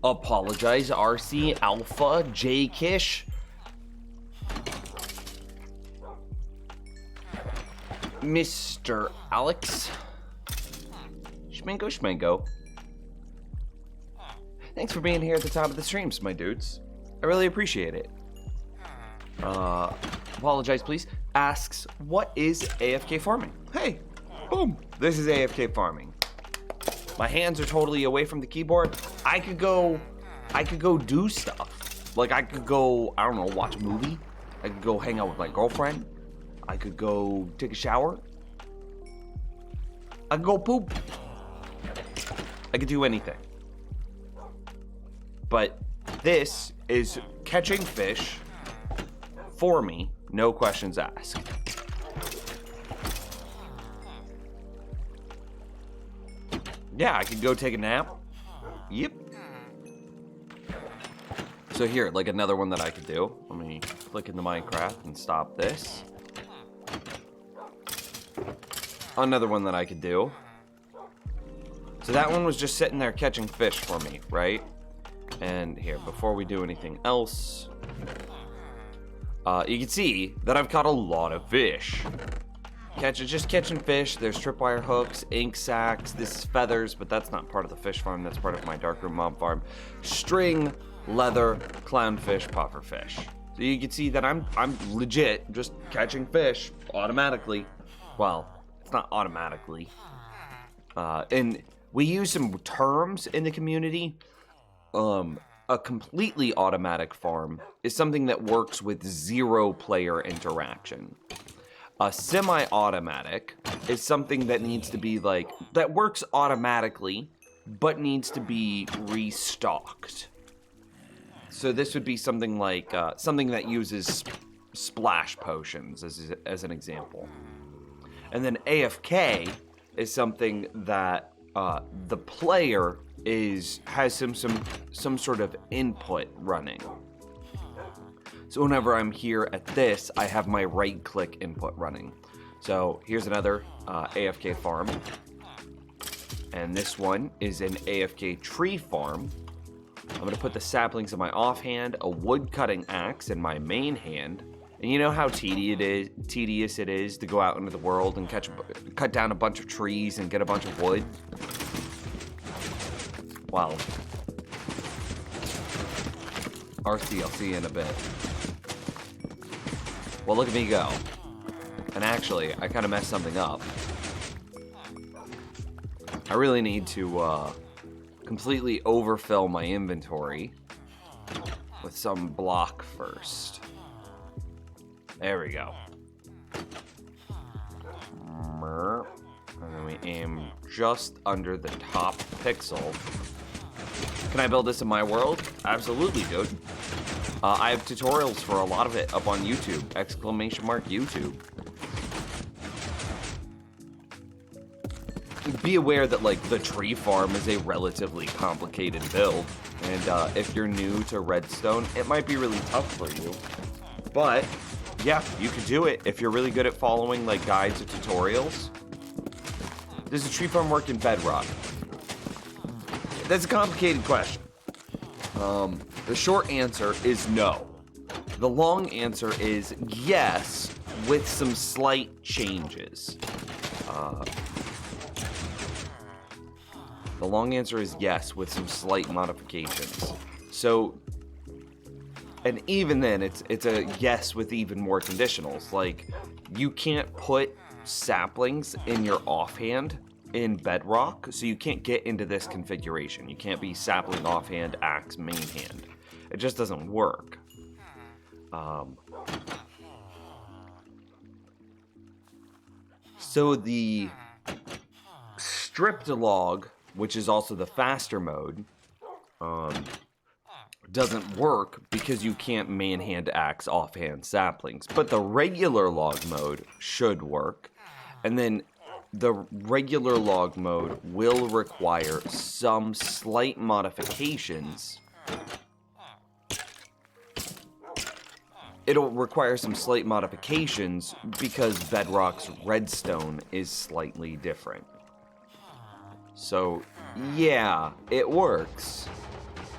Apologize, RC Alpha J Kish. Mr. Alex. Schmango. Thanks for being here at the top of the streams, my dudes. I really appreciate it. Apologize, please. Asks, what is AFK farming? Hey, boom. This is AFK farming. My hands are totally away from the keyboard. I could go do stuff. Like I could go, I don't know, watch a movie. I could go hang out with my girlfriend. I could go take a shower. I could go poop. I could do anything. But this is catching fish for me, no questions asked. Yeah, I could go take a nap. Yep. So here, like another one that I could do. Let me click into Minecraft and stop this. Another one that I could do. So that one was just sitting there catching fish for me, right? And here, before we do anything else, you can see that I've caught a lot of fish. Just catching fish. There's tripwire hooks, ink sacs. This is feathers, but that's not part of the fish farm. That's part of my darkroom mob farm. String, leather, clownfish, pufferfish. So you can see that I'm legit just catching fish automatically. Well, it's not automatically. And we use some terms in the community. A completely automatic farm is something that works with 0 player interaction. A semi-automatic is something that needs to be that works automatically, but needs to be restocked. So this would be something like, something that uses splash potions as an example. And then AFK is something that the player has some sort of input running. So whenever I'm here at this, I have my right click input running. So here's another AFK farm. And this one is an AFK tree farm. I'm gonna put the saplings in my offhand, a wood cutting axe in my main hand. And you know how tedious it is to go out into the world and cut down a bunch of trees and get a bunch of wood? Wow. RC, I'll see you in a bit. Well, look at me go. And actually, I kind of messed something up. I really need to completely overfill my inventory with some block first. There we go. And then we aim just under the top pixel. Can I build this in my world? Absolutely, dude. I have tutorials for a lot of it up on YouTube. ! YouTube. Be aware that the tree farm is a relatively complicated build. And if you're new to Redstone, it might be really tough for you. But yeah, you could do it if you're really good at following guides or tutorials. Does a tree farm work in Bedrock? That's a complicated question. The short answer is no. The long answer is yes, with some slight changes. The long answer is yes, with some slight modifications. So, and even then, it's a yes with even more conditionals. You can't put saplings in your offhand in Bedrock, so you can't get into this configuration. You can't be sapling offhand, axe, main hand. It just doesn't work. So the stripped log, which is also the faster mode, doesn't work because you can't manhand axe offhand saplings. But the regular log mode should work. And then the regular log mode will require some slight modifications. It'll require some slight modifications because Bedrock's redstone is slightly different. So, yeah, it works.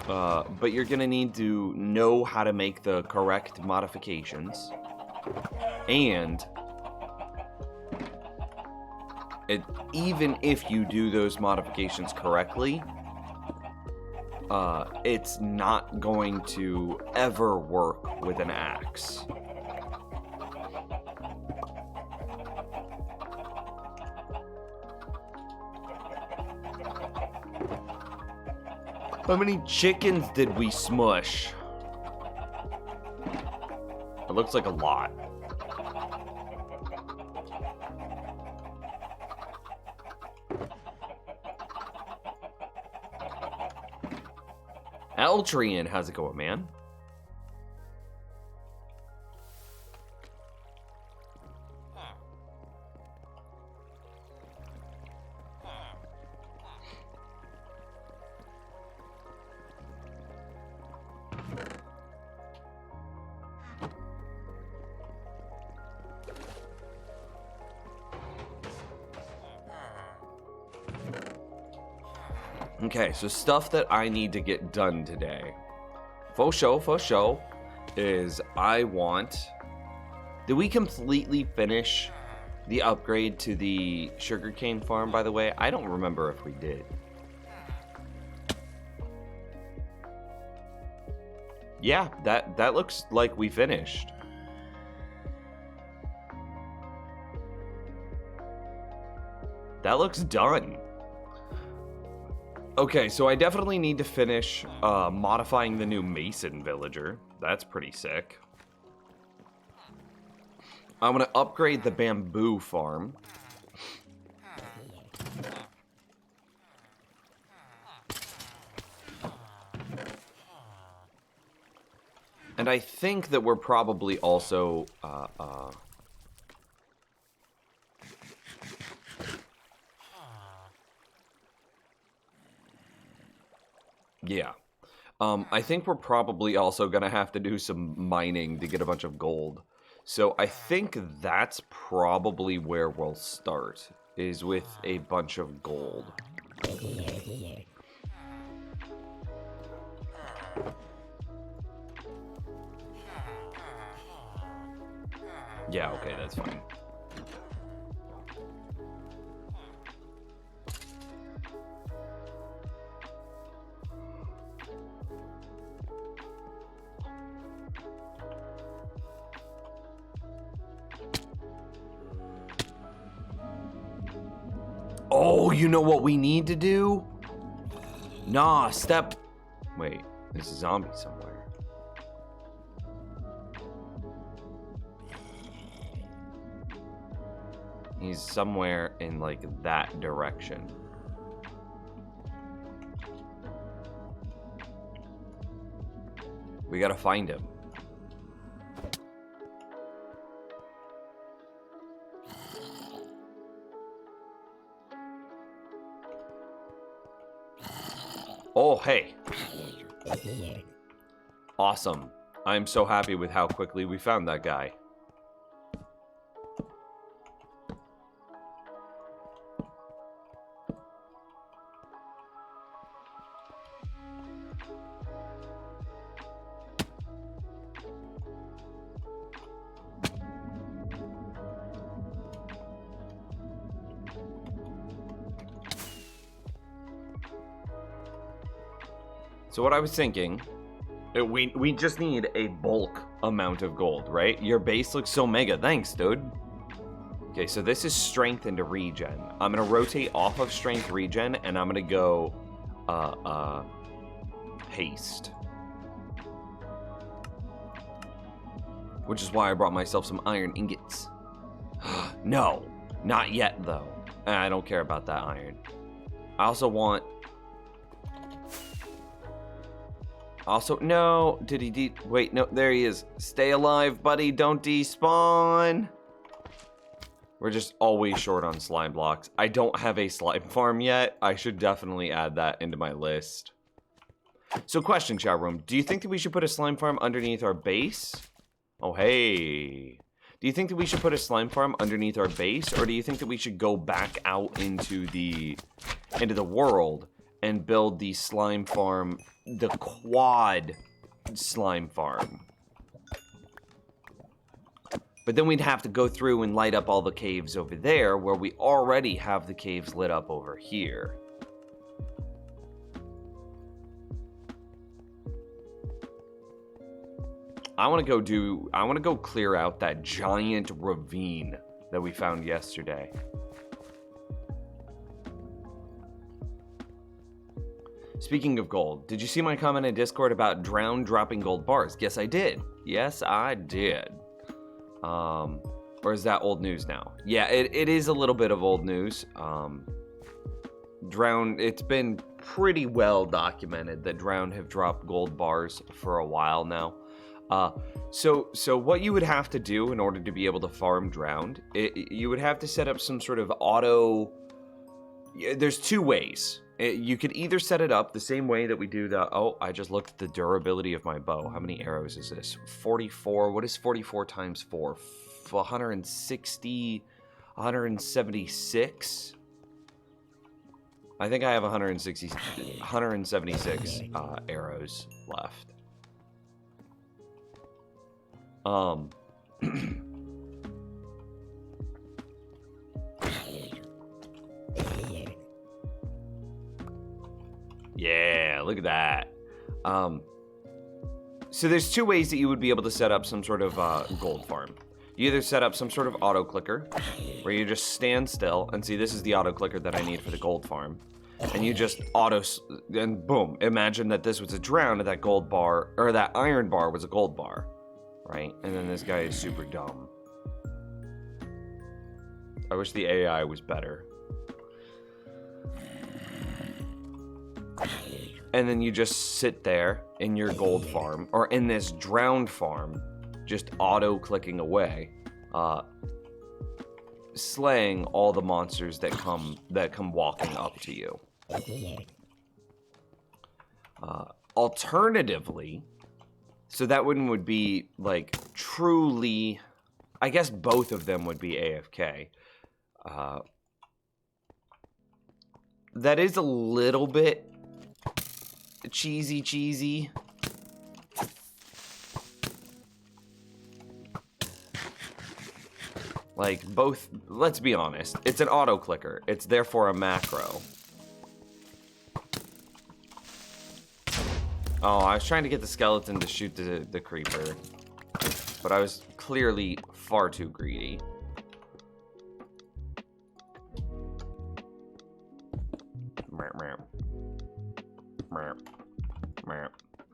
But you're gonna need to know how to make the correct modifications. And even if you do those modifications correctly, it's not going to ever work with an axe. How many chickens did we smush? It looks like a lot. Eltrian, how's it going, man? Okay, so stuff that I need to get done today. Faux show, is I want... Did we completely finish the upgrade to the sugarcane farm, by the way? I don't remember if we did. Yeah, that looks like we finished. That looks done. Okay, so I definitely need to finish modifying the new Mason villager. That's pretty sick. I'm gonna upgrade the bamboo farm. And I think that we're probably also yeah. I think we're probably also gonna have to do some mining to get a bunch of gold. So I think that's probably where we'll start, is with a bunch of gold. Yeah, okay, that's fine. Oh, you know what we need to do? Nah, step... Wait, there's a zombie somewhere. He's somewhere in, like, that direction. We gotta find him. Oh, hey. Awesome. I'm so happy with how quickly we found that guy. So what I was thinking, we just need a bulk amount of gold, right? Your base looks so mega. Thanks, dude. Okay, so this is strength into regen. I'm gonna rotate off of strength regen, and I'm gonna go haste. Which is why I brought myself some iron ingots. No, not yet though. I don't care about that iron. I also want... Also, no, did he wait, no, there he is. Stay alive, buddy, don't despawn. We're just always short on slime blocks. I don't have a slime farm yet. I should definitely add that into my list. So question, chat room, do you think that we should put a slime farm underneath our base? Oh, hey. Do you think that we should put a slime farm underneath our base, or do you think that we should go back out into the world and build the slime farm, the quad slime farm. But then we'd have to go through and light up all the caves over there, where we already have the caves lit up over here. I want to go clear out that giant ravine that we found yesterday. Speaking of gold, did you see my comment in Discord about Drown dropping gold bars? Yes, I did. Yes, I did. Or is that old news now? Yeah, it is a little bit of old news. Drown, it's been pretty well documented that Drown have dropped gold bars for a while now. So what you would have to do in order to be able to farm Drowned, you would have to set up some sort of auto... There's two ways. You could either set it up the same way that we do the... Oh, I just looked at the durability of my bow. How many arrows is this? 44. What is 44 times 4? 160... 176? I think I have 176 arrows left. Yeah, look at that. So there's two ways that you would be able to set up some sort of gold farm. You either set up some sort of auto clicker, where you just stand still and see, this is the auto clicker that I need for the gold farm, and you just and boom, imagine that this was a Drown and that gold bar, or that iron bar was a gold bar, right? And then this guy is super dumb. I wish the AI was better. And then you just sit there in your gold farm, or in this Drowned farm, just auto-clicking away, slaying all the monsters that come walking up to you. Alternatively, so that one would be, like, truly... I guess both of them would be AFK. That is a little bit... cheesy. Like, both, let's be honest, it's an auto clicker. It's therefore a macro. Oh, I was trying to get the skeleton to shoot the creeper, but I was clearly far too greedy.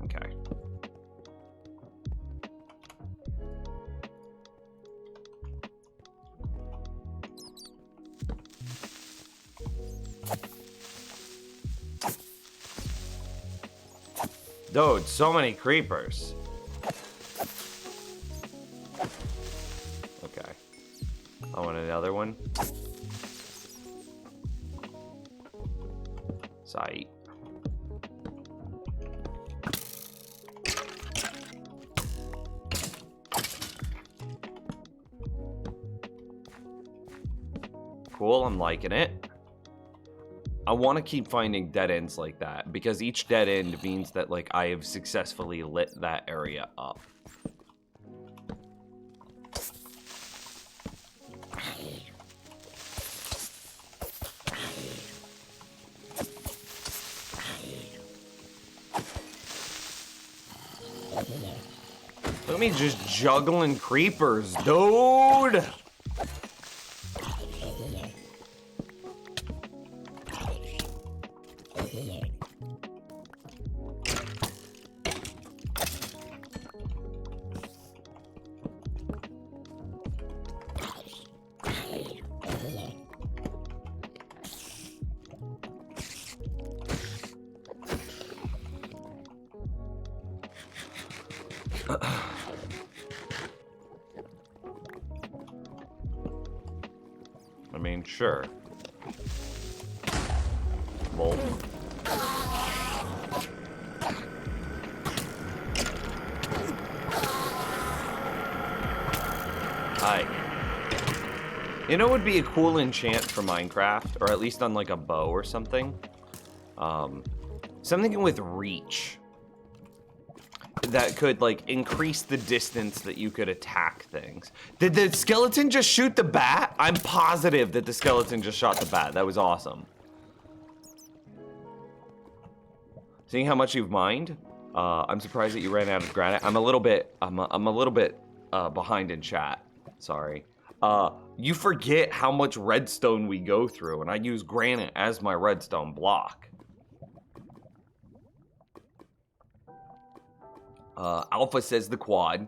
Okay. Dude, so many creepers. Okay. I want another one. Sight. Cool, I'm liking it. I want to keep finding dead ends like that, because each dead end means that, like, I have successfully lit that area up. Look at me just juggling creepers, dude! I mean, sure. Lol. Hi. You know what would be a cool enchant for Minecraft, or at least on like a bow or something? Something with reach that could like increase the distance that you could attack things. Did the skeleton just shoot the bat? I'm positive that the skeleton just shot the bat. That was awesome. Seeing how much you've mined, I'm surprised that you ran out of granite. I'm a little bit behind in chat. Sorry. You forget how much redstone we go through, and I use granite as my redstone block. Alpha says the quad.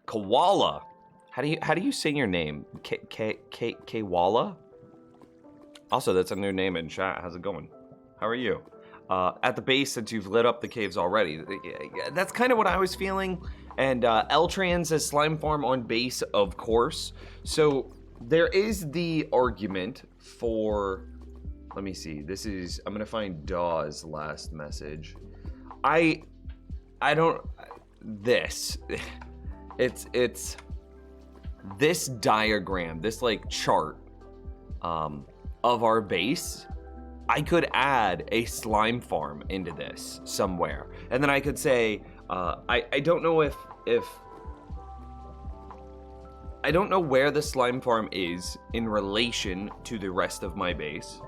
Koala. How do you say your name? Kwala? Also, that's a new name in chat. How's it going? How are you? At the base, since you've lit up the caves already. That's kind of what I was feeling. And Eltran says slime farm on base, of course. So there is the argument for, let me see. I'm gonna find Dawes' last message. It's this diagram, this like chart of our base. I could add a slime farm into this somewhere, and then I could say, I don't know if I don't know where the slime farm is in relation to the rest of my base,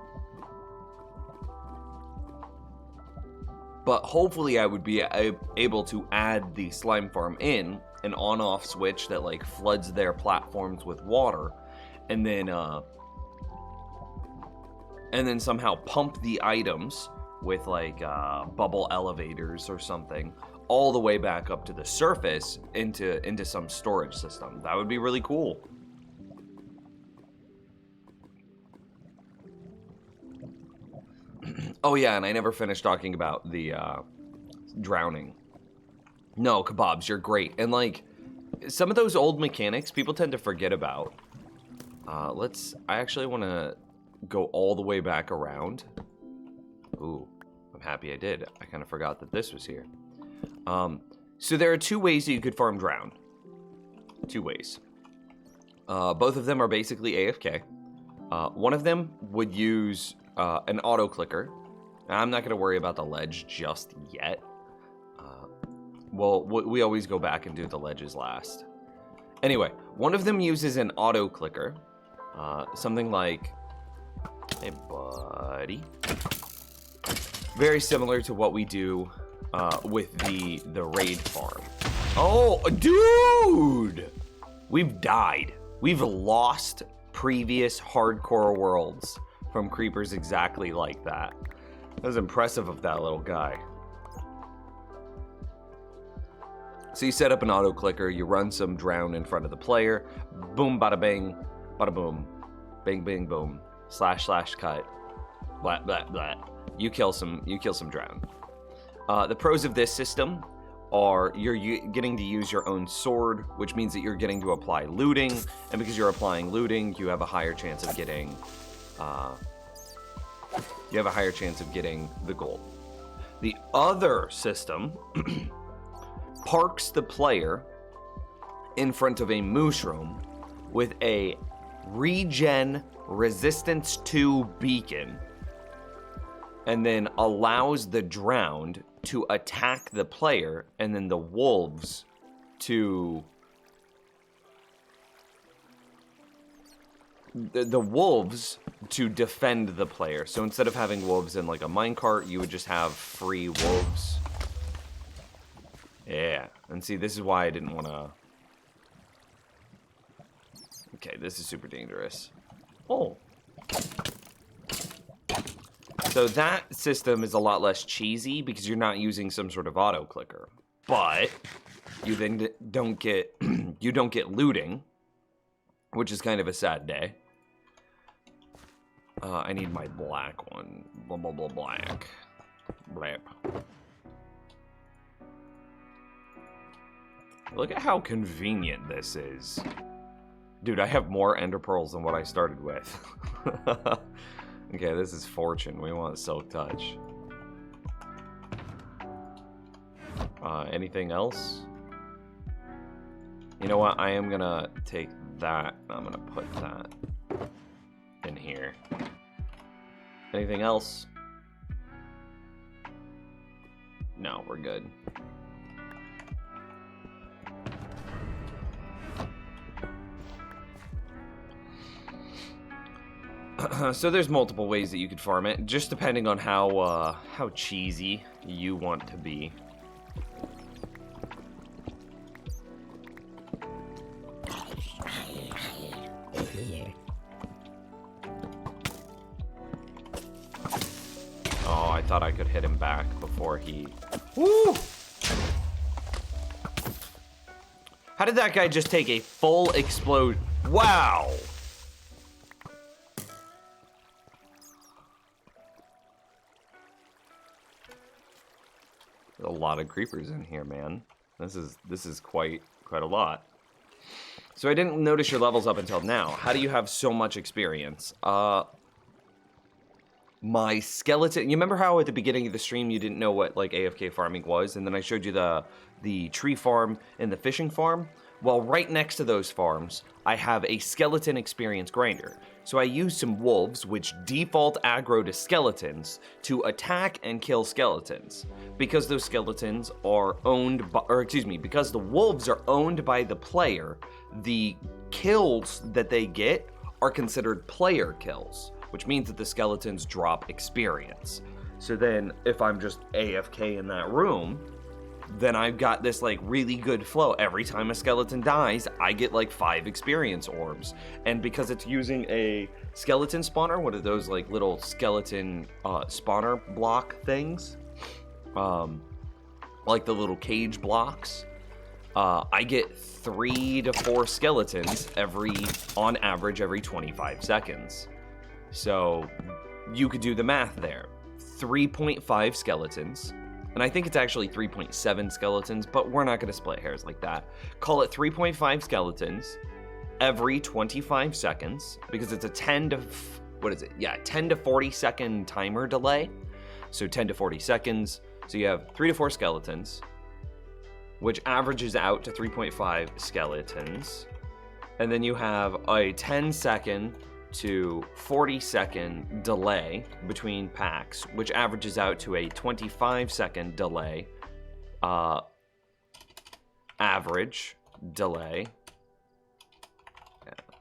but hopefully I would be able to add the slime farm in an on-off switch that like floods their platforms with water, and then somehow pump the items with like bubble elevators or something all the way back up to the surface into some storage system. That would be really cool. Oh yeah, and I never finished talking about the drowning. No, Kebabs, you're great. And like, some of those old mechanics people tend to forget about. I actually want to go all the way back around. Ooh, I'm happy I did. I kind of forgot that this was here. So there are two ways that you could farm drown. Two ways. Both of them are basically AFK. One of them would use an auto clicker. I'm not going to worry about the ledge just yet. Well, we always go back and do the ledges last. Anyway, one of them uses an auto clicker. Something like, hey buddy. Very similar to what we do with the raid farm. Oh, dude! We've died. We've lost previous hardcore worlds from creepers exactly like that. That was impressive of that little guy. So you set up an auto clicker, you run some drown in front of the player, boom, bada bang, bada boom, bang, bang, boom, slash, slash, cut, blah, blah, blah. You kill some drown. The pros of this system are you're getting to use your own sword, which means that you're getting to apply looting, and because you're applying looting, you have a higher chance of getting the gold. The other system parks the player in front of a mushroom with a regen resistance 2 beacon, and then allows the drowned to attack the player, and then the wolves to defend the player. So instead of having wolves in like a minecart, you would just have free wolves. Yeah, and see, this is why I didn't want to... Okay, this is super dangerous. Oh. So that system is a lot less cheesy because you're not using some sort of auto clicker. But you then don't get you don't get looting, which is kind of a sad day. I need my black one. Blah blah blah black. Blap. Look at how convenient this is. Dude, I have more ender pearls than what I started with. Okay, this is fortune. We want silk touch. Anything else? You know what? I am gonna take that. I'm gonna put that in here. Anything else? No, we're good. So there's multiple ways that you could farm it, just depending on how cheesy you want to be. Oh, I thought I could hit him back before he... Woo! How did that guy just take a full explode? Wow! A lot of creepers in here, man. This is quite a lot. So I didn't notice your levels up until now. How do you have so much experience? My skeleton. You remember how at the beginning of the stream you didn't know what like AFK farming was, and then I showed you the tree farm and the fishing farm? Well, right next to those farms, I have a skeleton experience grinder. So I use some wolves, which default aggro to skeletons, to attack and kill skeletons. Because those skeletons are owned by, or excuse me, because the wolves are owned by the player, the kills that they get are considered player kills, which means that the skeletons drop experience. So then if I'm just AFK in that room, then I've got this like really good flow. Every time a skeleton dies, I get like 5 experience orbs. And because it's using a skeleton spawner, one of those like little skeleton spawner block things, like the little cage blocks, I get 3 to 4 skeletons on average every 25 seconds. So you could do the math there. 3.5 skeletons. And I think it's actually 3.7 skeletons, but we're not going to split hairs like that. Call it 3.5 skeletons every 25 seconds, because it's a 10 to 40 second timer delay. So 10 to 40 seconds. So you have 3 to 4 skeletons, which averages out to 3.5 skeletons. And then you have a 10-second to 40-second delay between packs, which averages out to a 25-second delay, average delay,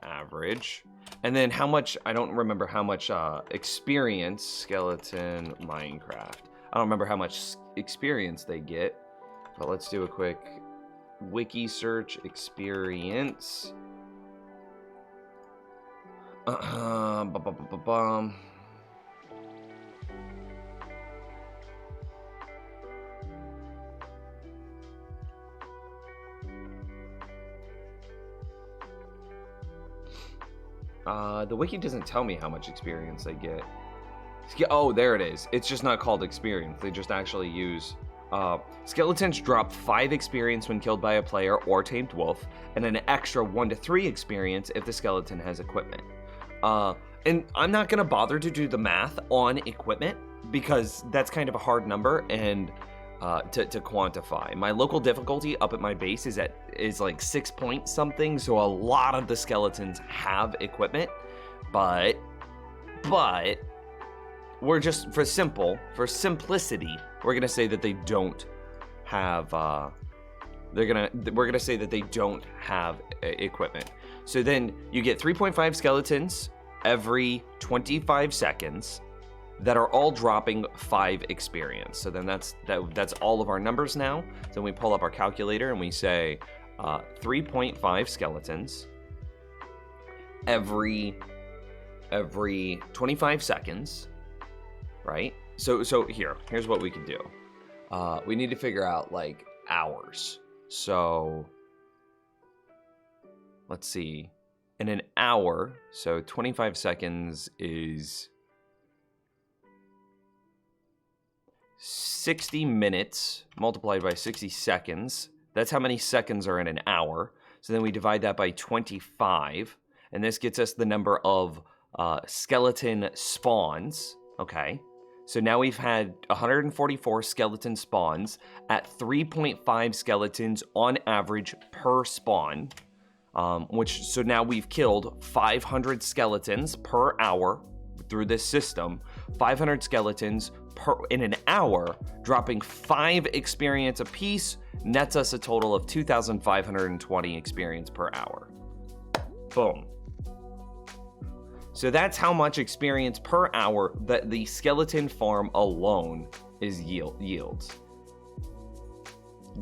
average. And then how much, I don't remember how much experience skeleton Minecraft. I don't remember how much experience they get, but let's do a quick wiki search experience. The wiki doesn't tell me how much experience they get. Oh, there it is. It's just not called experience. They just actually use... skeletons drop 5 experience when killed by a player or tamed wolf, and an extra 1 to 3 experience if the skeleton has equipment. And I'm not gonna bother to do the math on equipment because that's kind of a hard number and to quantify. My local difficulty up at my base is like 6 point something, so a lot of the skeletons have equipment, but we're just for simplicity, we're gonna say that they don't have we're gonna say that they don't have equipment. So then you get 3.5 skeletons every 25 seconds that are all dropping 5 experience. So then that's all of our numbers now. So we pull up our calculator and we say 3.5 skeletons every 25 seconds, right? So here's what we can do. We need to figure out like hours. So let's see. In an hour, so 25 seconds is 60 minutes multiplied by 60 seconds. That's how many seconds are in an hour. So then we divide that by 25, and this gets us the number of skeleton spawns. Okay, so now we've had 144 skeleton spawns at 3.5 skeletons on average per spawn. So now we've killed 500 skeletons per hour through this system, 500 skeletons in an hour, dropping 5 experience apiece, nets us a total of 2,520 experience per hour. Boom. So that's how much experience per hour that the skeleton farm alone is yields.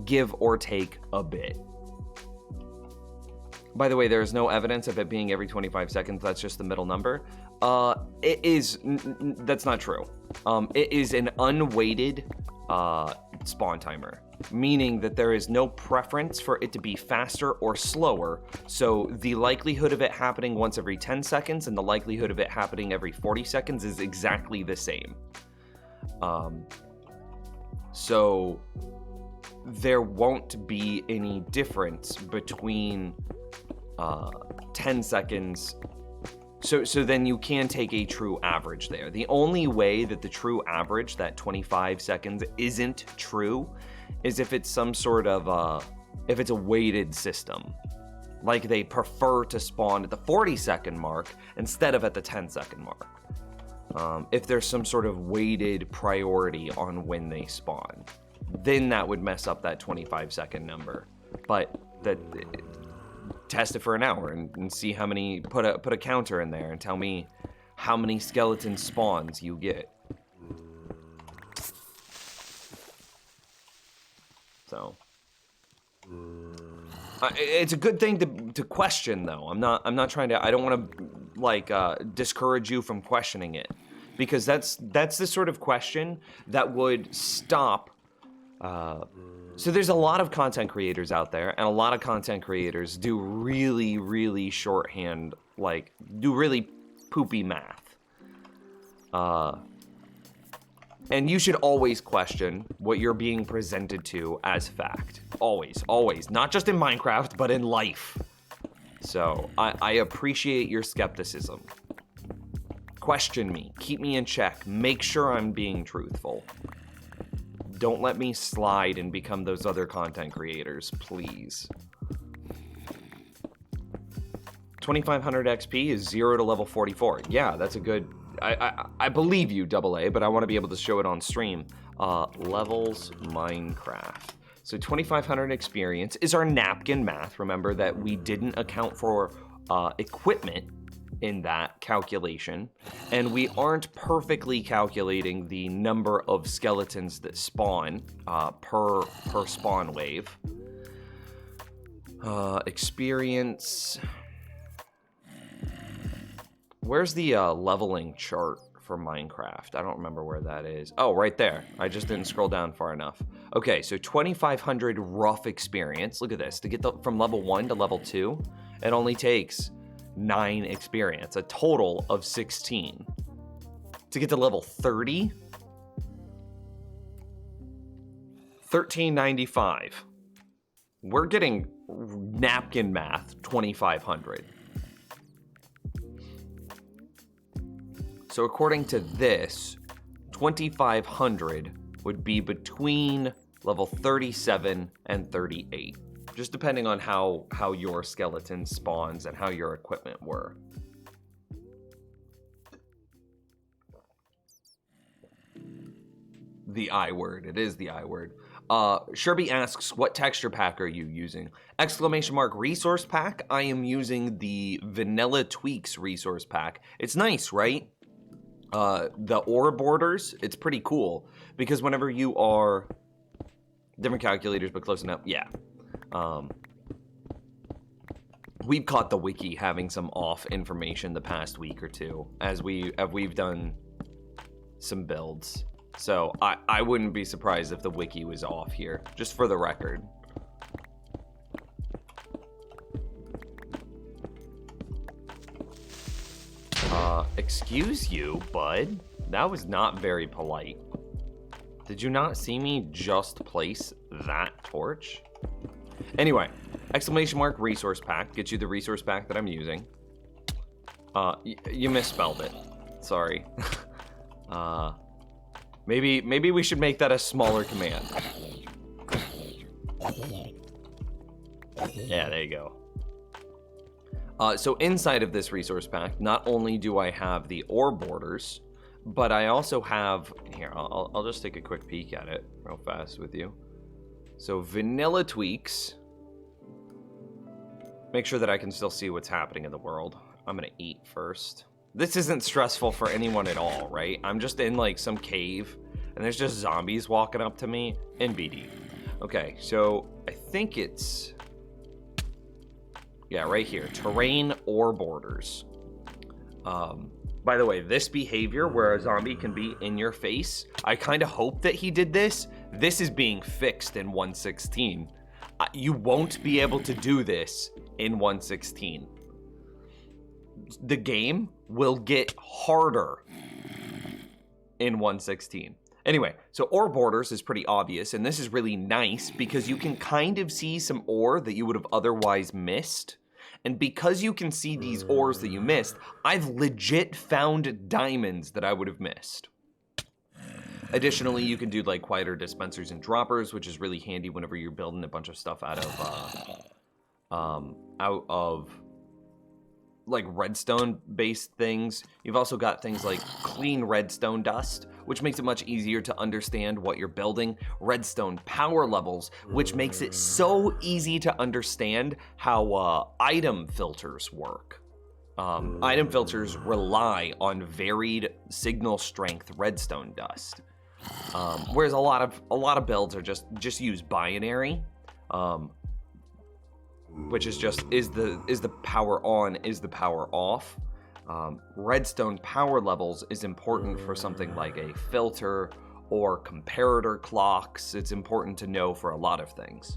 Give or take a bit. By the way, there is no evidence of it being every 25 seconds. That's just the middle number. That's not true. It is an unweighted spawn timer, meaning that there is no preference for it to be faster or slower. So the likelihood of it happening once every 10 seconds and the likelihood of it happening every 40 seconds is exactly the same. So there won't be any difference between 10 seconds. So then you can take a true average there. The only way that the true average, that 25 seconds, isn't true is if it's some sort of, if it's a weighted system. Like they prefer to spawn at the 40-second mark instead of at the 10-second mark. If there's some sort of weighted priority on when they spawn, then that would mess up that 25-second number. But test it for an hour and see how many, put a counter in there and tell me how many skeleton spawns you get. So it's a good thing to question, though. I'm not trying to, I don't want to like discourage you from questioning it, because that's the sort of question that would stop. So there's a lot of content creators out there, and a lot of content creators do really, really shorthand, like, do really poopy math. And you should always question what you're being presented to as fact. Always, always. Not just in Minecraft, but in life. So I appreciate your skepticism. Question me, keep me in check, make sure I'm being truthful. Don't let me slide and become those other content creators, please. 2500 XP is 0 to level 44. Yeah, that's a good... I believe you, AA, but I want to be able to show it on stream. Levels Minecraft. So 2500 experience is our napkin math. Remember that we didn't account for equipment in that calculation, and we aren't perfectly calculating the number of skeletons that spawn per spawn wave. Experience. Where's the leveling chart for Minecraft? I don't remember where that is. Oh, right there. I just didn't scroll down far enough. Okay, so 2500 rough experience. Look at this. To get from level 1 to level 2, it only takes 9 experience, a total of 16. To get to level 30, 1395. We're getting napkin math 2500. So according to this, 2500 would be between level 37 and 38. Just depending on how your skeleton spawns and how your equipment were. The I word, it is the I word. Sherby asks, what texture pack are you using? Exclamation mark resource pack. I am using the Vanilla Tweaks resource pack. It's nice, right? The ore borders, it's pretty cool because whenever you are different calculators, but close enough, yeah. We've caught the wiki having some off information the past week or two as we've done some builds. So I wouldn't be surprised if the wiki was off here, just for the record. Excuse you, bud. That was not very polite. Did you not see me just place that torch? Anyway, exclamation mark resource pack gets you the resource pack that I'm using. You misspelled it. Sorry. Maybe we should make that a smaller command. Yeah, there you go. So inside of this resource pack, not only do I have the ore borders, But I also have, here, I'll just take a quick peek at it real fast with you. So vanilla tweaks. Make sure that I can still see what's happening in the world. I'm gonna eat first. This isn't stressful for anyone at all, right? I'm just in like some cave and there's just zombies walking up to me in BD. Okay, so I think it's, yeah, right here, terrain or borders. By the way, this behavior where a zombie can be in your face, I kind of hope that he did this. This is being fixed in 1.16. You won't be able to do this in 1.16. The game will get harder in 1.16. Anyway, so ore borders is pretty obvious, and this is really nice because you can kind of see some ore that you would have otherwise missed. And because you can see these ores that you missed, I've legit found diamonds that I would have missed. Additionally, you can do like quieter dispensers and droppers, which is really handy whenever you're building a bunch of stuff out of like redstone based things. You've also got things like clean redstone dust, which makes it much easier to understand what you're building. Redstone power levels, which makes it so easy to understand how item filters work. Item filters rely on varied signal strength redstone dust, whereas a lot of builds are just use binary. Which is just, is the power on, is the power off. Redstone power levels is important for something like a filter or comparator clocks. It's important to know for a lot of things.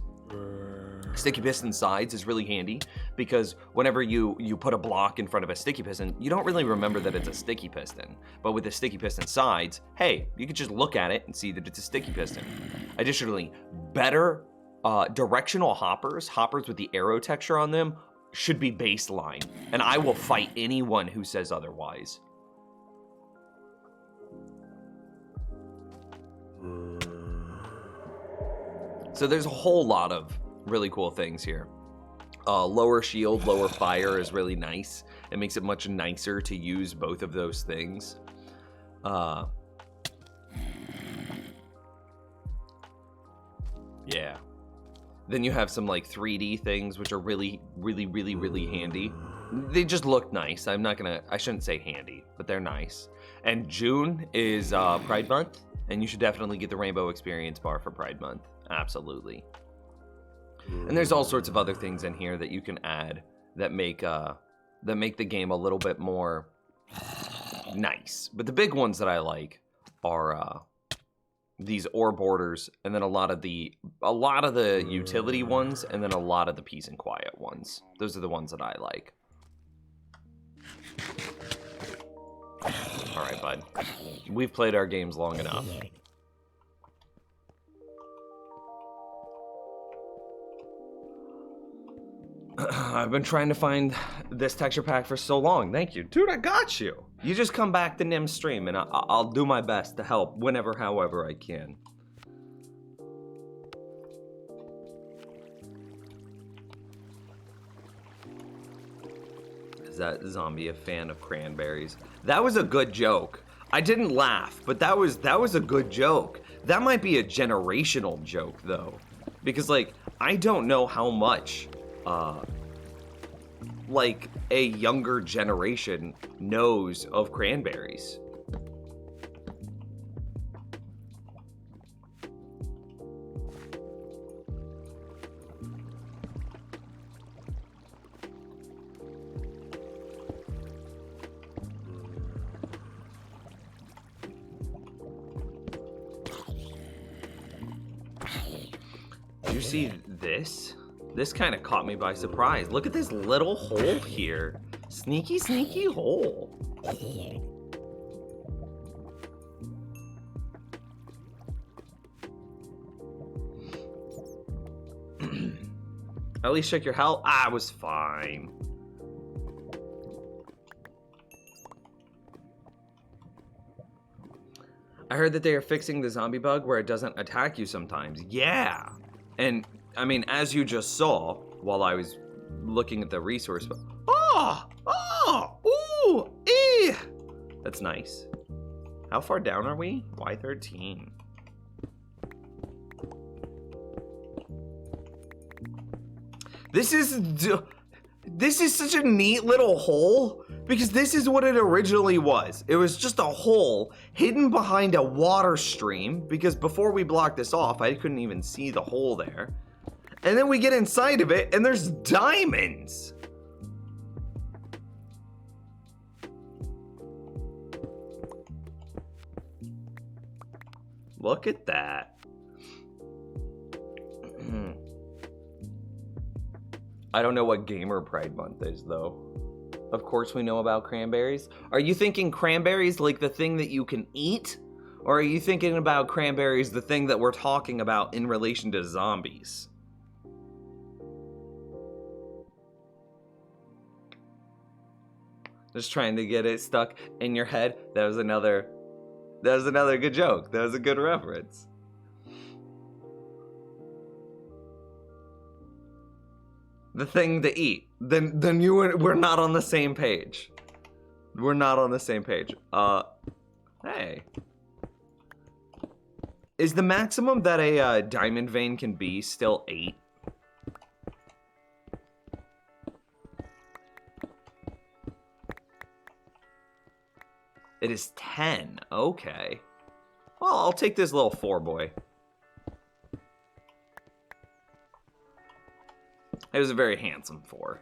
Sticky piston sides is really handy because whenever you put a block in front of a sticky piston, you don't really remember that it's a sticky piston. But with the sticky piston sides, hey, you could just look at it and see that it's a sticky piston. Additionally, better directional hoppers with the arrow texture on them should be baseline, and I will fight anyone who says otherwise. So there's a whole lot of really cool things here. Lower shield, lower fire is really nice. It makes it much nicer to use both of those things. Yeah. Then you have some like 3D things, which are really handy. They just look nice. I shouldn't say handy, but they're nice. And June is Pride Month, and you should definitely get the Rainbow Experience bar for Pride Month. Absolutely. And there's all sorts of other things in here that you can add that make the game a little bit more nice. But the big ones that I like are these ore borders, and then a lot of the utility ones, and then a lot of the peace and quiet ones. Those are the ones that I like. All right, bud. We've played our games long enough. I've been trying to find this texture pack for so long. Thank you. Dude, I got you. You just come back to Nim's stream and I'll do my best to help whenever, however I can. Is that zombie a fan of cranberries? That was a good joke. I didn't laugh, but that was a good joke. That might be a generational joke though. Because like, I don't know how much like a younger generation knows of cranberries. Did you see this? This kind of caught me by surprise. Look at this little hole here. Sneaky, sneaky hole. At least check your health. I was fine. I heard that they are fixing the zombie bug where it doesn't attack you sometimes. Yeah. And I mean, as you just saw while I was looking at the resource, ooh, that's nice. How far down are we? Y13. This is such a neat little hole, because this is what it originally was. It was just a hole hidden behind a water stream, because before we blocked this off, I couldn't even see the hole there. And then we get inside of it, and there's diamonds. Look at that. I don't know what Gamer Pride Month is, though. Of course we know about cranberries. Are you thinking cranberries like the thing that you can eat? Or are you thinking about cranberries, the thing that we're talking about in relation to zombies? Just trying to get it stuck in your head. That was another good joke. That was a good reference. The thing to eat. Then we're not on the same page. We're not on the same page. Hey. Is the maximum that a diamond vein can be still 8? It is 10. Okay. Well, I'll take this little 4 boy. It was a very handsome 4.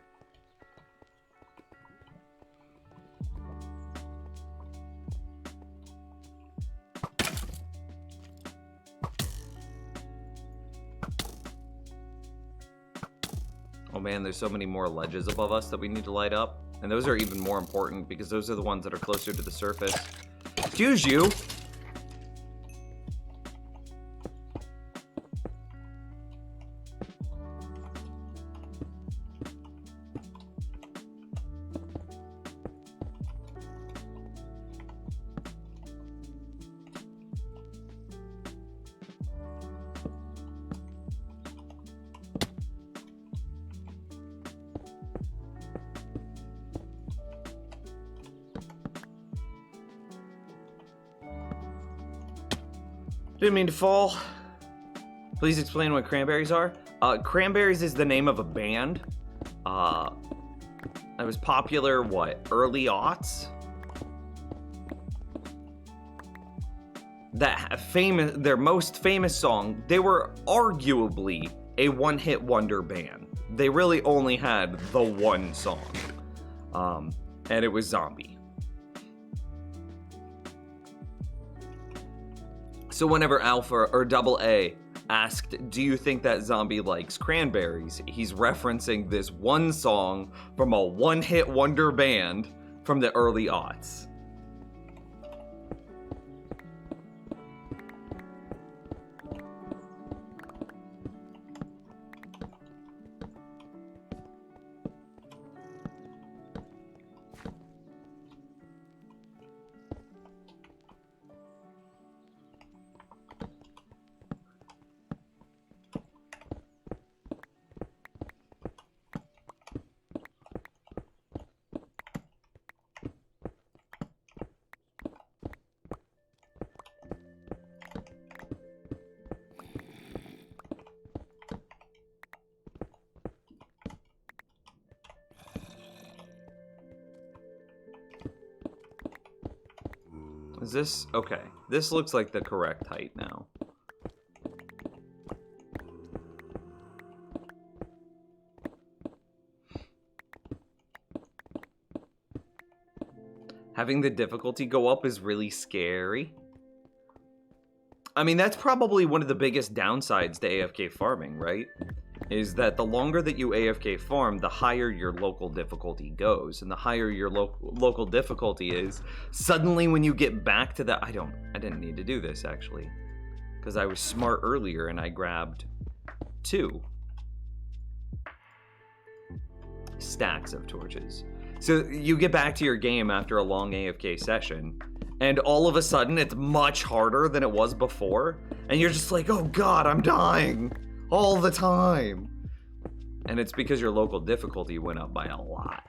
Oh man, there's so many more ledges above us that we need to light up. And those are even more important because those are the ones that are closer to the surface. Excuse you! Didn't mean to fall. Please explain what cranberries are. Cranberries is the name of a band. It was popular, what, early aughts? Their most famous song, they were arguably a one-hit wonder band. They really only had the one song. And it was Zombie. So whenever Alpha or Double A asked, do you think that Zombie likes cranberries? He's referencing this one song from a one-hit wonder band from the early aughts. Is this... okay. This looks like the correct height now. Having the difficulty go up is really scary. I mean, that's probably one of the biggest downsides to AFK farming, right? Is that the longer that you AFK farm, the higher your local difficulty goes. And the higher your local difficulty is, suddenly when you get back to the... I didn't need to do this, actually. Because I was smart earlier and I grabbed 2 stacks of torches. So you get back to your game after a long AFK session, and all of a sudden it's much harder than it was before. And you're just like, oh god, I'm dying all the time. And it's because your local difficulty went up by a lot.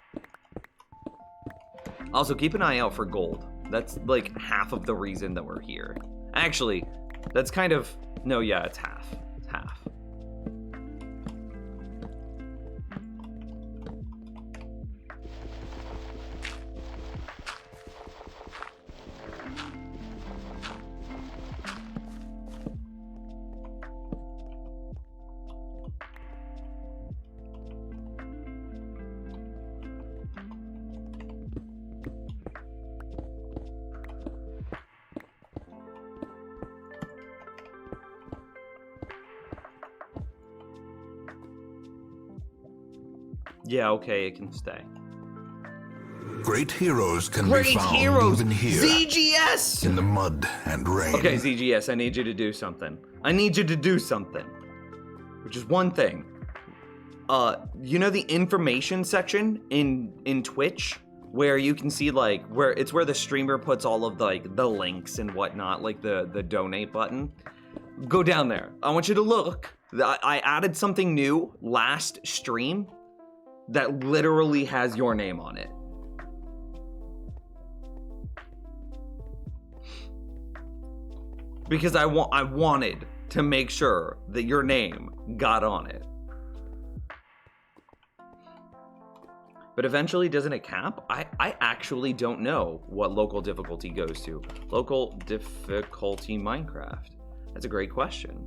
Also, keep an eye out for gold. That's like half of the reason that we're here. Actually, that's kind of, no, yeah, it's half. It's half. Yeah, okay, it can stay. Great heroes can be found even here. ZGS! In the mud and rain. Okay, ZGS, I need you to do something. I need you to do something. Which is one thing. You know the information section in Twitch? Where you can see, like, where the streamer puts all of, like, the links and whatnot, like the donate button. Go down there. I want you to look. I added something new last stream that literally has your name on it. Because I wanted to make sure that your name got on it. But eventually, doesn't it cap? I actually don't know what local difficulty goes to. Local difficulty Minecraft. That's a great question.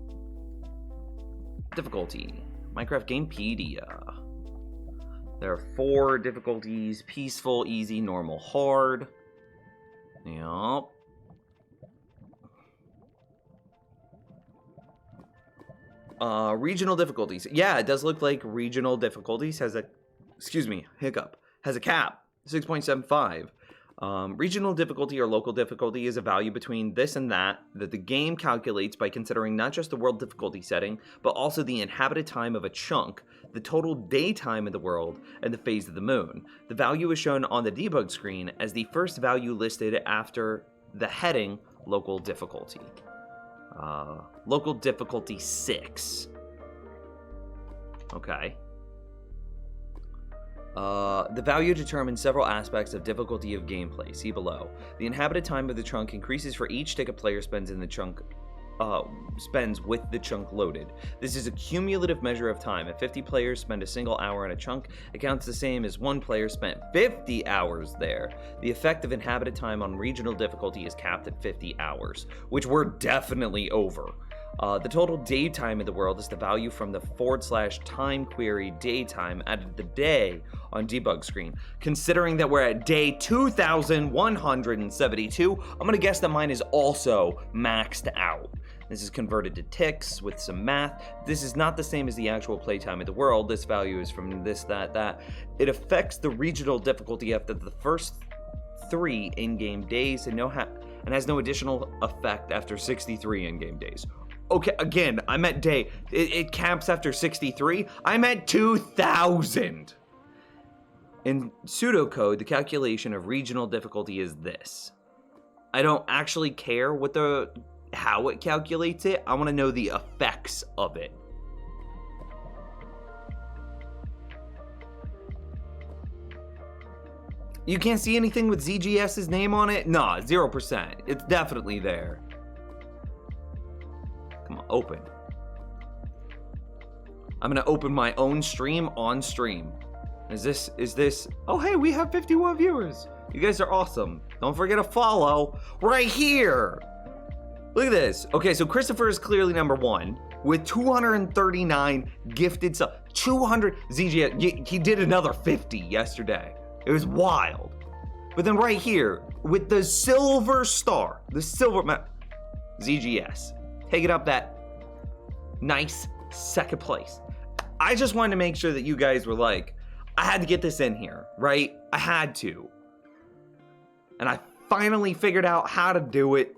Difficulty. Minecraft Gamepedia. There are 4 difficulties: peaceful, easy, normal, hard. Yup. Regional difficulties. Yeah, it does look like regional difficulties has a, excuse me, hiccup, has a cap, 6.75. Regional difficulty or local difficulty is a value between this and that the game calculates by considering not just the world difficulty setting, but also the inhabited time of a chunk, the total daytime in the world, and the phase of the moon. The value is shown on the debug screen as the first value listed after the heading local difficulty. Local difficulty 6. Okay. The value determines several aspects of difficulty of gameplay. See below. The inhabited time of the chunk increases for each tick a player spends in the chunk spends with the chunk loaded. This is a cumulative measure of time. If 50 players spend a single hour in a chunk, it counts the same as one player spent 50 hours there. The effect of inhabited time on regional difficulty is capped at 50 hours, which we're definitely over. The total daytime in the world is the value from the /time query daytime added the day on debug screen. Considering that we're at day 2172, I'm gonna guess that mine is also maxed out. This is converted to ticks with some math. This is not the same as the actual playtime in the world. This value is from this, that. It affects the regional difficulty after the first 3 in-game days and has no additional effect after 63 in-game days. Okay, again, I meant day. It caps after 63. I meant 2000. In pseudocode, the calculation of regional difficulty is this. I don't actually care how it calculates it. I want to know the effects of it. You can't see anything with ZGS's name on it? Nah, 0%. It's definitely there. Come on, open. I'm gonna open my own stream on stream. Is this? Oh, hey, we have 51 viewers. You guys are awesome. Don't forget to follow right here. Look at this. Okay, so Christopher is clearly number 1 with 239 gifted subs. 200 ZGS. He did another 50 yesterday. It was wild. But then right here with the silver star, ZGS, taking up that nice second place. I just wanted to make sure that you guys were like, I had to get this in here, right? I had to. And I finally figured out how to do it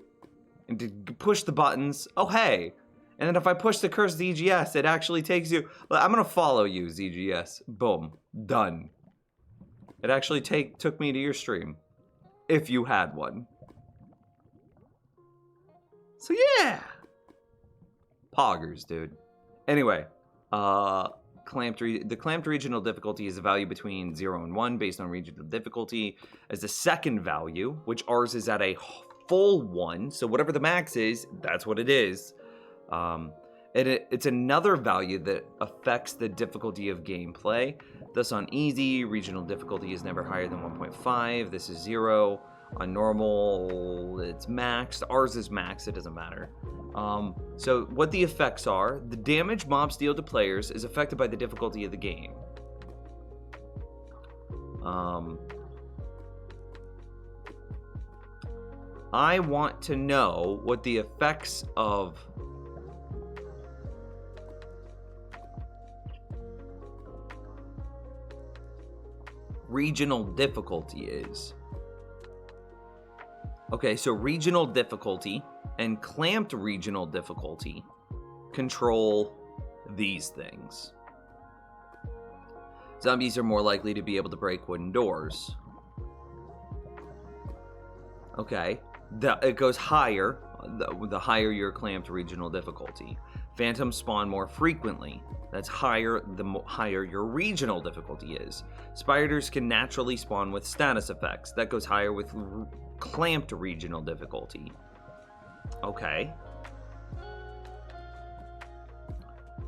and to push the buttons. Oh, hey. And then if I push the curse ZGS, it actually takes you. I'm going to follow you, ZGS. Boom. Done. It actually took me to your stream. If you had one. So yeah. Poggers, dude. Anyway. the clamped regional difficulty is a value between 0 and 1 based on regional difficulty as the second value, which ours is at a full 1. So whatever the max is, that's what it is. It's another value that affects the difficulty of gameplay. Thus on easy, regional difficulty is never higher than 1.5. This is 0. On normal, it's maxed. Ours is maxed, it doesn't matter. So what the effects are, the damage mobs deal to players is affected by the difficulty of the game. I want to know what the effects of regional difficulty is. Okay, so regional difficulty and clamped regional difficulty control these things. Zombies are more likely to be able to break wooden doors. Okay, it goes higher, the higher your clamped regional difficulty. Phantoms spawn more frequently. That's higher the higher your regional difficulty is. Spiders can naturally spawn with status effects. That goes higher with clamped regional difficulty. Okay.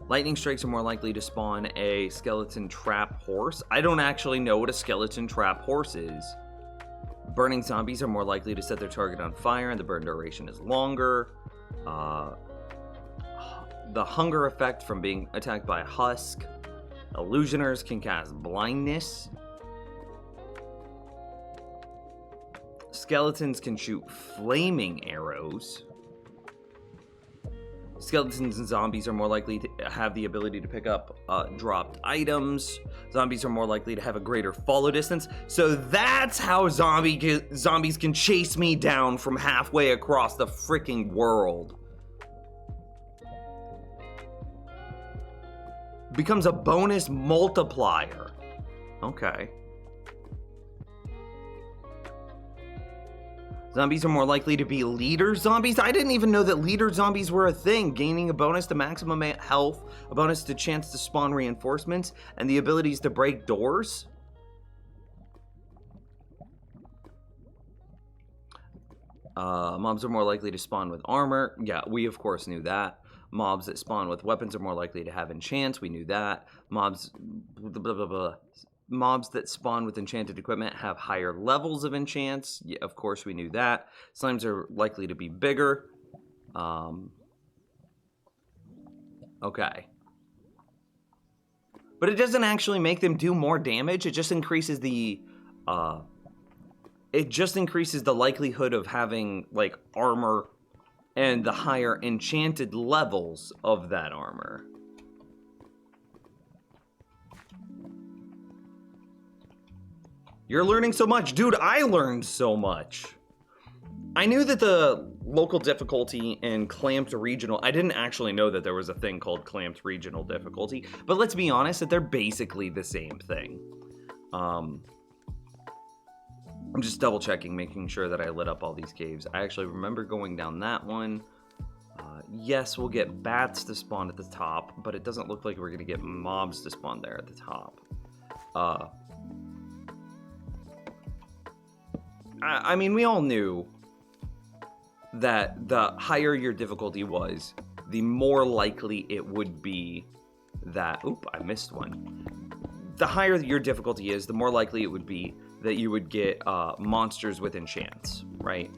Lightning strikes are more likely to spawn a skeleton trap horse. I don't actually know what a skeleton trap horse is. Burning zombies are more likely to set their target on fire and the burn duration is longer. The hunger effect from being attacked by a husk. Illusioners can cast blindness. Skeletons can shoot flaming arrows. Skeletons and zombies are more likely to have the ability to pick up dropped items. Zombies are more likely to have a greater follow distance. So that's how zombies can chase me down from halfway across the freaking world. Becomes a bonus multiplier. Okay. Zombies are more likely to be leader zombies. I didn't even know that leader zombies were a thing. Gaining a bonus to maximum health, a bonus to chance to spawn reinforcements, and the abilities to break doors. Mobs are more likely to spawn with armor. Yeah, we of course knew that. Mobs that spawn with weapons are more likely to have enchants. We knew that. Mobs that spawn with enchanted equipment have higher levels of enchants. Yeah, of course, we knew that. Slimes are likely to be bigger. Okay. But it doesn't actually make them do more damage. It just increases the likelihood of having like armor and the higher enchanted levels of that armor. You're learning so much. Dude, I learned so much. I knew that the local difficulty and clamped regional, I didn't actually know that there was a thing called clamped regional difficulty, but let's be honest that they're basically the same thing. I'm just double checking, making sure that I lit up all these caves. I actually remember going down that one. Yes, we'll get bats to spawn at the top, but it doesn't look like we're gonna get mobs to spawn there at the top. I mean, we all knew that the higher your difficulty was, the more likely it would be that... Oop, I missed one. The higher your difficulty is, the more likely it would be that you would get monsters with enchants, right?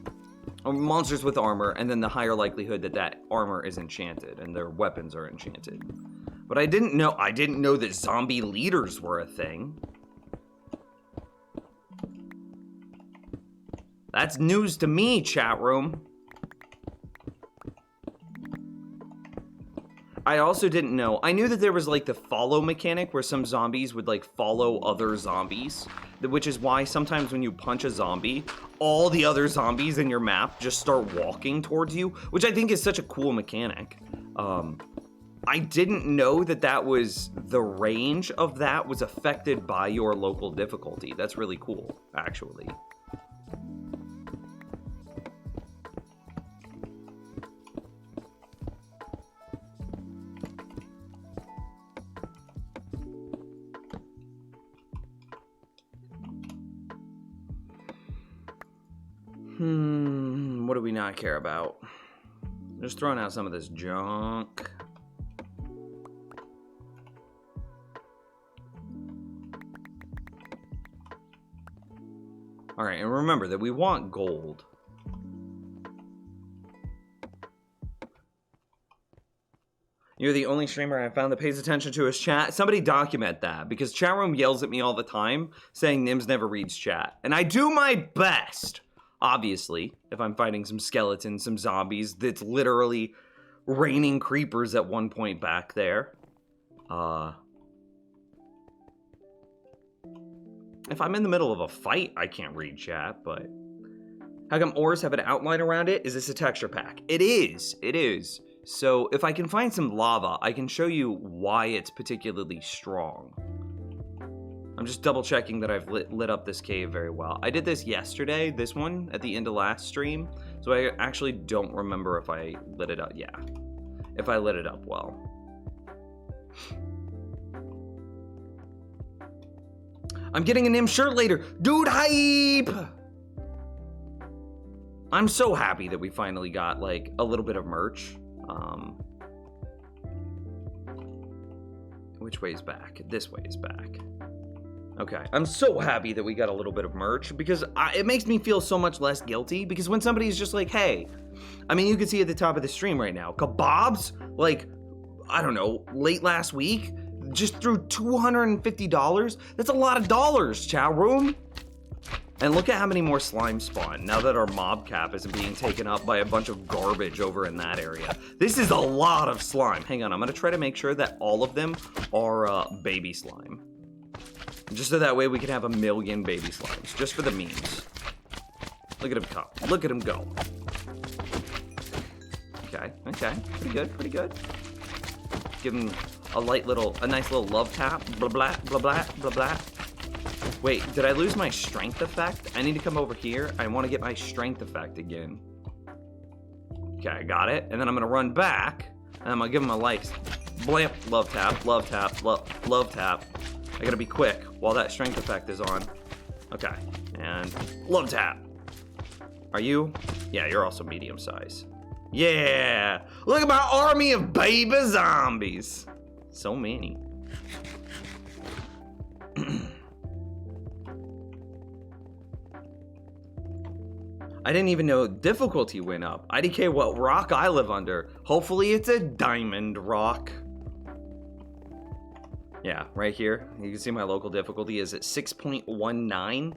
Or monsters with armor, and then the higher likelihood that that armor is enchanted and their weapons are enchanted. But I didn't know that zombie leaders were a thing. That's news to me, chat room. I also didn't know. I knew that there was like the follow mechanic where some zombies would like follow other zombies, which is why sometimes when you punch a zombie, all the other zombies in your map just start walking towards you, which I think is such a cool mechanic. I didn't know that the range of that was affected by your local difficulty. That's really cool, actually. What do we not care about? Just throwing out some of this junk. All right, and remember that we want gold. You're the only streamer I found that pays attention to his chat. Somebody document that, because chat room yells at me all the time saying Nims never reads chat. And I do my best, obviously, if I'm fighting some skeletons, some zombies, that's literally raining creepers at one point back there. If I'm in the middle of a fight, I can't read chat, but... How come ores have an outline around it? Is this a texture pack? It is. It is. So if I can find some lava, I can show you why it's particularly strong. I'm just double checking that I've lit up this cave very well. I did this yesterday, this one, at the end of last stream. So I actually don't remember if I lit it up. Yeah, if I lit it up well. I'm getting a Nim shirt later. Dude, hype! I'm so happy that we finally got, like, a little bit of merch. Which way is back? This way is back. Okay, I'm so happy that we got a little bit of merch, because it makes me feel so much less guilty, because when somebody's just like, hey, I mean, you can see at the top of the stream right now, kebabs, like, I don't know, late last week, just threw $250. That's a lot of dollars, chat room. And look at how many more slime spawn now that our mob cap isn't being taken up by a bunch of garbage over in that area. This is a lot of slime. Hang on, I'm gonna try to make sure that all of them are baby slime. Just so that way we can have 1 million baby slimes, just for the memes. Look at him come, look at him go. Okay, okay, pretty good, pretty good. Give him a nice little love tap, blah, blah, blah, blah, blah, blah. Wait, did I lose my strength effect? I need to come over here. I want to get my strength effect again. Okay, I got it. And then I'm going to run back, and I'm going to give him a likes. Blamp, love tap, love tap, love tap. I got to be quick while that strength effect is on. Okay, and love tap. Are you? Yeah, you're also medium size. Yeah! Look at my army of baby zombies. So many. I didn't even know difficulty went up. IDK, what rock I live under? Hopefully it's a diamond rock. Yeah, right here. You can see my local difficulty is at 6.19.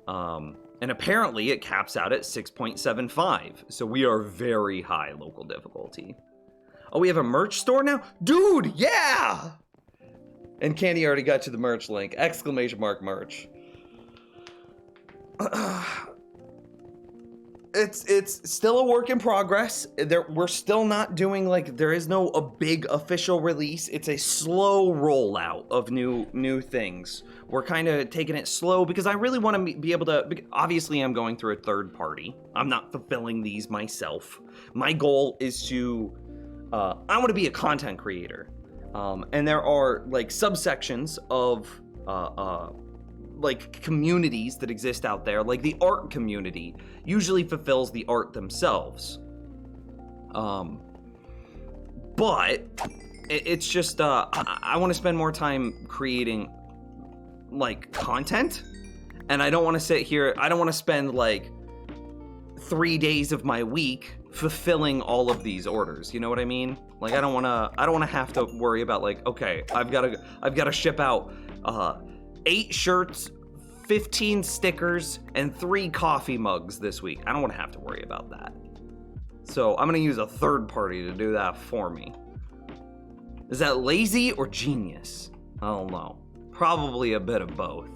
And apparently it caps out at 6.75. So we are very high local difficulty. Oh, we have a merch store now? Dude, yeah! And Candy already got to the merch link. Exclamation mark merch. It's still a work in progress. We're still not doing, like, there is no a big official release. It's a slow rollout of new things. We're kind of taking it slow because I really want to be able to, obviously I'm going through a third party. I'm not fulfilling these myself. My goal is to, I want to be a content creator. And there are, like, subsections of, like, communities that exist out there, like the art community usually fulfills the art themselves. But it's just, I want to spend more time creating, like, content, and I don't want to sit here, I don't want to spend, like, 3 days of my week fulfilling all of these orders, you know what I mean? Like, I don't want to have to worry about, like, okay, I've got to ship out, 8 shirts, 15 stickers, and 3 coffee mugs this week. I don't want to have to worry about that. So I'm going to use a third party to do that for me. Is that lazy or genius? I don't know. Probably a bit of both.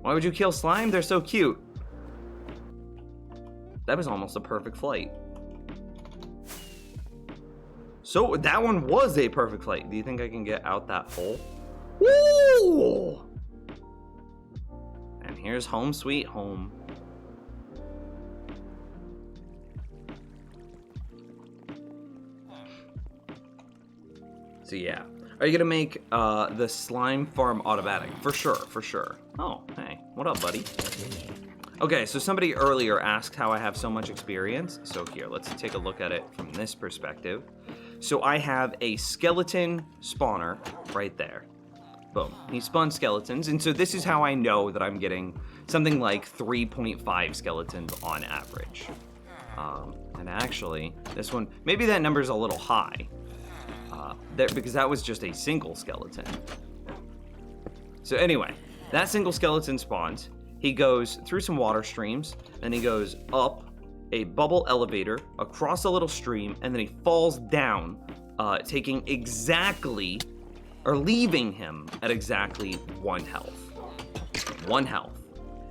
Why would you kill slime? They're so cute. That was almost a perfect flight. So that one was a perfect flight. Do you think I can get out that hole? Woo! And here's home sweet home. So yeah. Are you gonna make the slime farm automatic? For sure, for sure. Oh, hey. What up, buddy? Okay, so somebody earlier asked how I have so much experience. So here, let's take a look at it from this perspective. So I have a skeleton spawner right there. Boom. He spawned skeletons, and so this is how I know that I'm getting something like 3.5 skeletons on average. And actually, this one, maybe that number's a little high, because that was just a single skeleton. So anyway, that single skeleton spawns. He goes through some water streams, then he goes up a bubble elevator, across a little stream, and then he falls down, taking exactly, or leaving him at exactly 1 health. 1 health.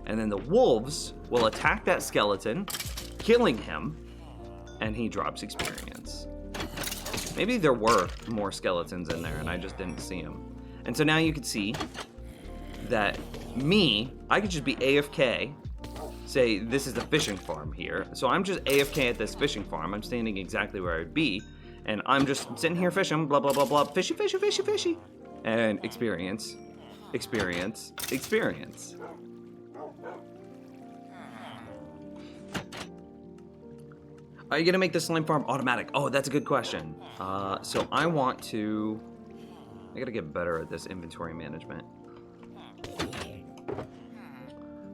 And then the wolves will attack that skeleton, killing him, and he drops experience. Maybe there were more skeletons in there and I just didn't see them. And so now you can see that I could just be AFK, say this is the fishing farm here. So I'm just AFK at this fishing farm. I'm standing exactly where I would be, and I'm just sitting here fishing, blah, blah, blah, blah, fishy, fishy, fishy, fishy. And experience, experience, experience. Are you gonna make the slime farm automatic? Oh, that's a good question. So I gotta get better at this inventory management.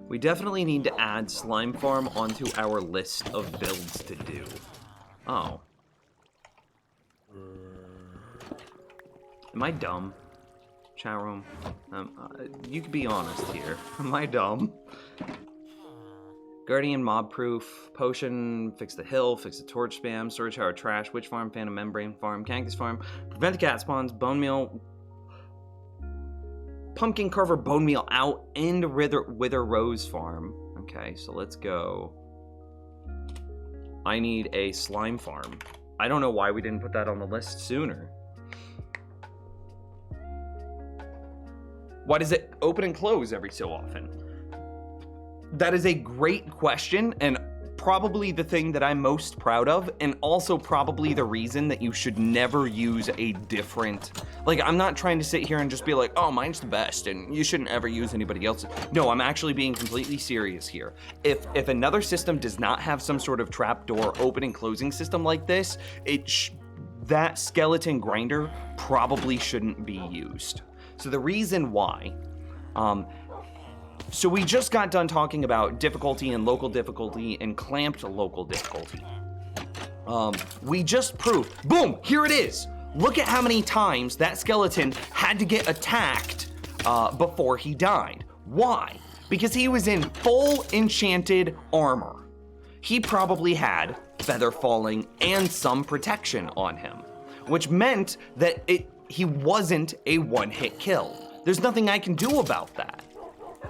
We definitely need to add slime farm onto our list of builds to do. Oh. Am I dumb? Chat room? You can be honest here. Am I dumb? Guardian mob proof, potion, fix the hill, fix the torch spam, storage tower trash, witch farm, phantom membrane farm, cactus farm, prevent the cat spawns, bone meal, pumpkin carver bone meal out, and wither rose farm. Okay, so let's go. I need a slime farm. I don't know why we didn't put that on the list sooner. Why does it open and close every so often? That is a great question, and probably the thing that I'm most proud of, and also probably the reason that you should never use a different... Like, I'm not trying to sit here and just be like, oh, mine's the best, and you shouldn't ever use anybody else's. No, I'm actually being completely serious here. If another system does not have some sort of trapdoor open and closing system like this, that skeleton grinder probably shouldn't be used. So the reason why... So we just got done talking about difficulty and local difficulty and clamped local difficulty. We just proved, boom, here it is. Look at how many times that skeleton had to get attacked before he died. Why? Because he was in full enchanted armor. He probably had feather falling and some protection on him, which meant that he wasn't a one-hit kill. There's nothing I can do about that.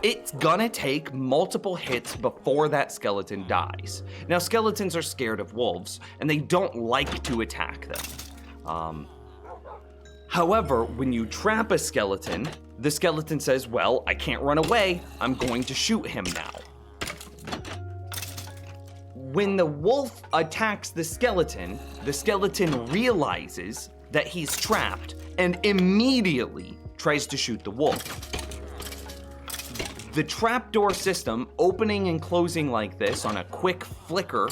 It's gonna take multiple hits before that skeleton dies. Now, skeletons are scared of wolves, and they don't like to attack them. However, when you trap a skeleton, the skeleton says, well, I can't run away, I'm going to shoot him now. When the wolf attacks the skeleton realizes that he's trapped and immediately tries to shoot the wolf. The trapdoor system, opening and closing like this on a quick flicker,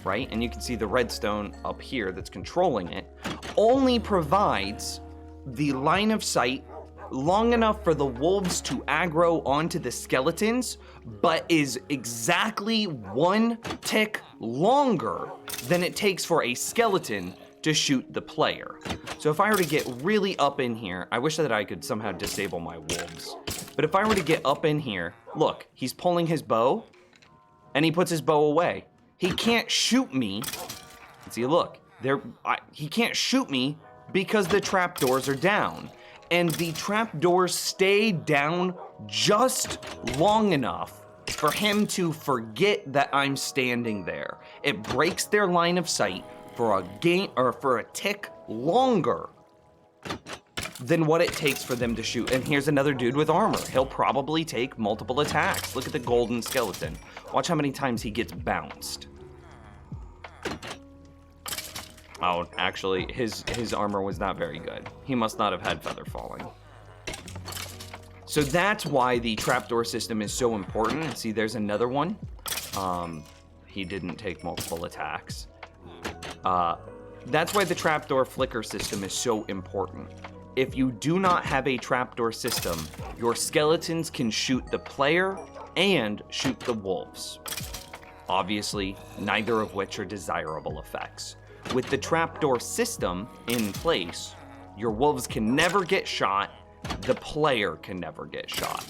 right? And you can see the redstone up here that's controlling it, only provides the line of sight long enough for the wolves to aggro onto the skeletons, but is exactly 1 tick longer than it takes for a skeleton to shoot the player. So if I were to get really up in here, I wish that I could somehow disable my wolves. But if I were to get up in here, look, he's pulling his bow, and he puts his bow away. He can't shoot me. See, look, he can't shoot me because the trapdoors are down. And the trapdoors stay down just long enough for him to forget that I'm standing there. It breaks their line of sight for a tick longer than what it takes for them to shoot. And here's another dude with armor. He'll probably take multiple attacks. Look at the golden skeleton. Watch how many times he gets bounced. Oh, actually, his armor was not very good. He must not have had feather falling. So that's why the trapdoor system is so important. See, there's another one. He didn't take multiple attacks. That's why the trapdoor flicker system is so important. If you do not have a trapdoor system, your skeletons can shoot the player and shoot the wolves. Obviously, neither of which are desirable effects. With the trapdoor system in place, your wolves can never get shot, the player can never get shot.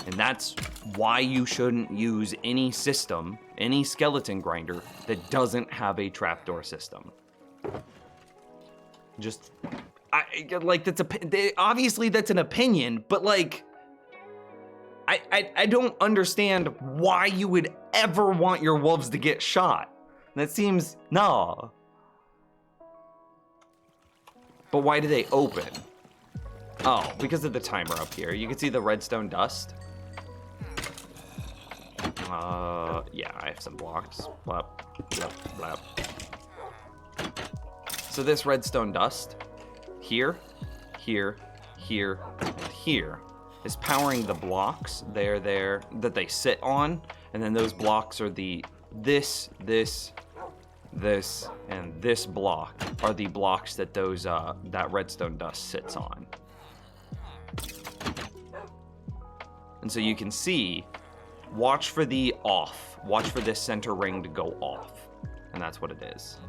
And that's why you shouldn't use any system, any skeleton grinder, that doesn't have a trapdoor system. Just, obviously that's an opinion, but like, I don't understand why you would ever want your wolves to get shot. That seems, no. But why do they open? Oh, because of the timer up here. You can see the redstone dust. Yeah, I have some blocks. Blap, blap, blap. So this redstone dust, here, here, here, and here, is powering the blocks there that they sit on, and then those blocks are this, and this block are the blocks that that redstone dust sits on. And so you can see, watch for the off. Watch for this center ring to go off. And that's what it is.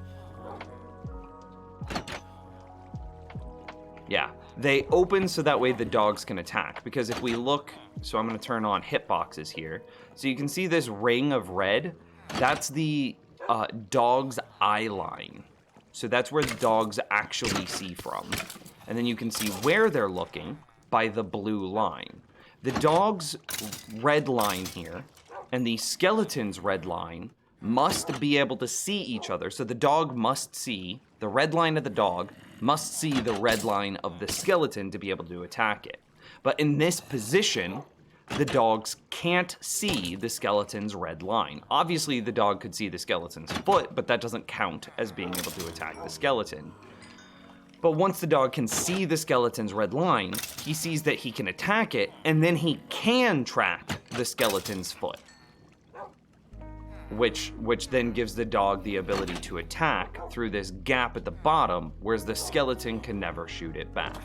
Yeah, they open so that way the dogs can attack. Because if we look, so I'm gonna turn on hitboxes here. So you can see this ring of red. That's the dog's eye line. So that's where the dogs actually see from. And then you can see where they're looking by the blue line. The dog's red line here and the skeleton's red line must be able to see each other. So the dog must see, the red line of the dog must see the red line of the skeleton to be able to attack it. But in this position, the dogs can't see the skeleton's red line. Obviously, the dog could see the skeleton's foot, but that doesn't count as being able to attack the skeleton. But once the dog can see the skeleton's red line, he sees that he can attack it, and then he can track the skeleton's foot. Which then gives the dog the ability to attack through this gap at the bottom, whereas the skeleton can never shoot it back.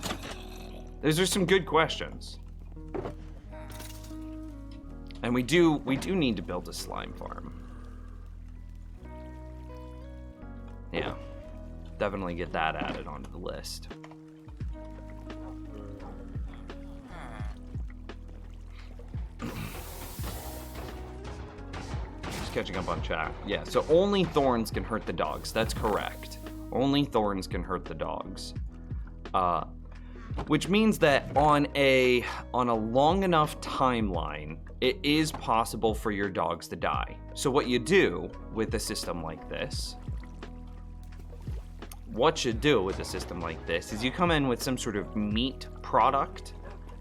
Those are some good questions. And we do need to build a slime farm. Yeah. Definitely get that added onto the list. Just catching up on chat. Yeah, so only thorns can hurt the dogs. That's correct. Only thorns can hurt the dogs. Which means that on a long enough timeline, it is possible for your dogs to die. So what you do with a system like this, is you come in with some sort of meat product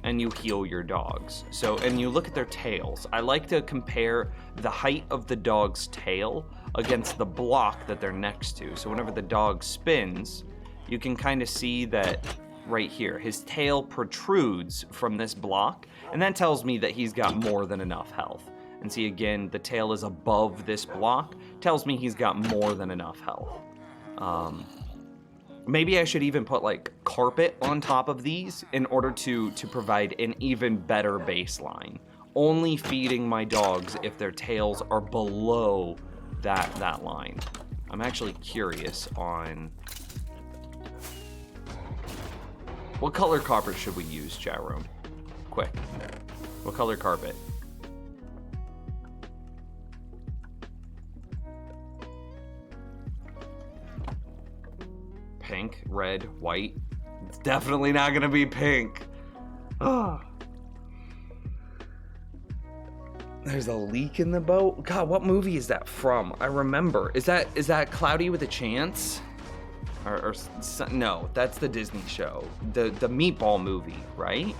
and you heal your dogs. So, and you look at their tails. I like to compare the height of the dog's tail against the block that they're next to. So whenever the dog spins, you can kind of see that right here, his tail protrudes from this block, and that tells me that he's got more than enough health. And see, again, the tail is above this block, tells me he's got more than enough health. Maybe I should even put like carpet on top of these in order to provide an even better baseline. Only feeding my dogs if their tails are below that line. I'm actually curious on what color carpet should we use, chat room? Quick. What color carpet? Pink, red, white. It's definitely not gonna be pink. Oh. There's a leak in the boat. God, what movie is that from? I remember. Is that Cloudy with a Chance? Or no, that's the Disney show. The Meatball movie, right?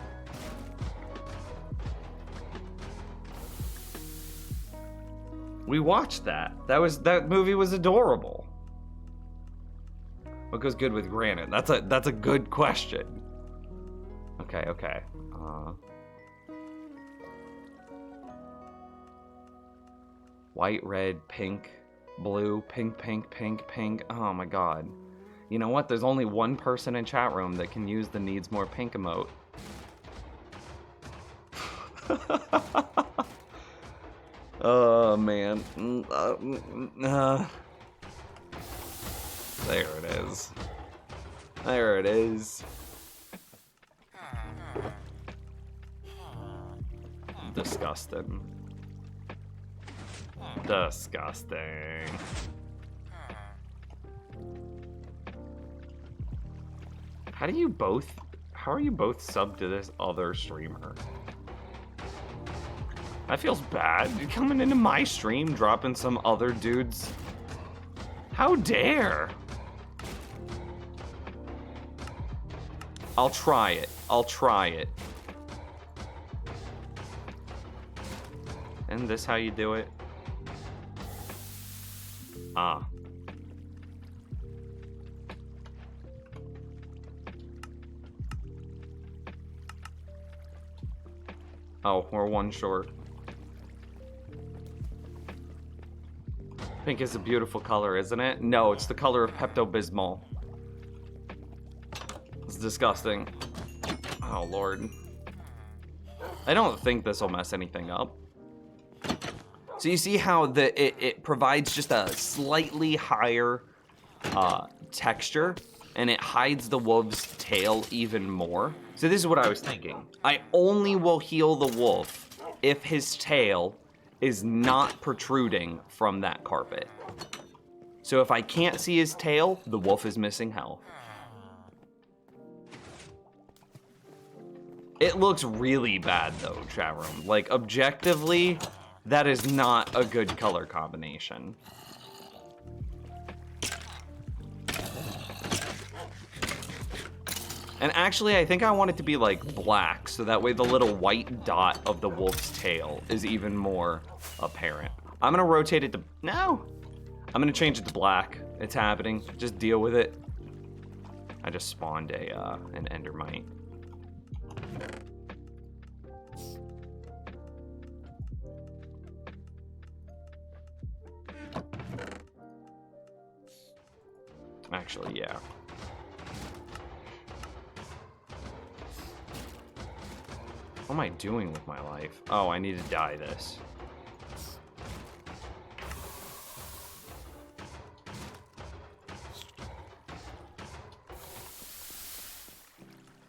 We watched that. That movie was adorable. What goes good with granite? That's a good question. Okay. White, red, pink, blue, pink, pink, pink, pink. Oh my god. You know what? There's only one person in chat room that can use the needs more pink emote. Oh man. There it is. There it is. Disgusting. Disgusting. How are you both subbed to this other streamer? That feels bad. You're coming into my stream, dropping some other dudes. How dare? I'll try it. I'll try it. Isn't this how you do it? Ah. Oh, we're one short. Pink is a beautiful color, isn't it? No, it's the color of Pepto-Bismol. It's disgusting. Oh, Lord. I don't think this will mess anything up. So you see how it provides just a slightly higher texture, and it hides the wolf's tail even more. So this is what I was thinking. I only will heal the wolf if his tail is not protruding from that carpet. So if I can't see his tail, the wolf is missing health. It looks really bad though, chat room. Like, objectively, that is not a good color combination. And actually, I think I want it to be like black, so that way the little white dot of the wolf's tail is even more apparent. I'm gonna rotate it to, no! I'm gonna change it to black. It's happening, just deal with it. I just spawned an endermite. Actually, yeah. What am I doing with my life? Oh, I need to dye this.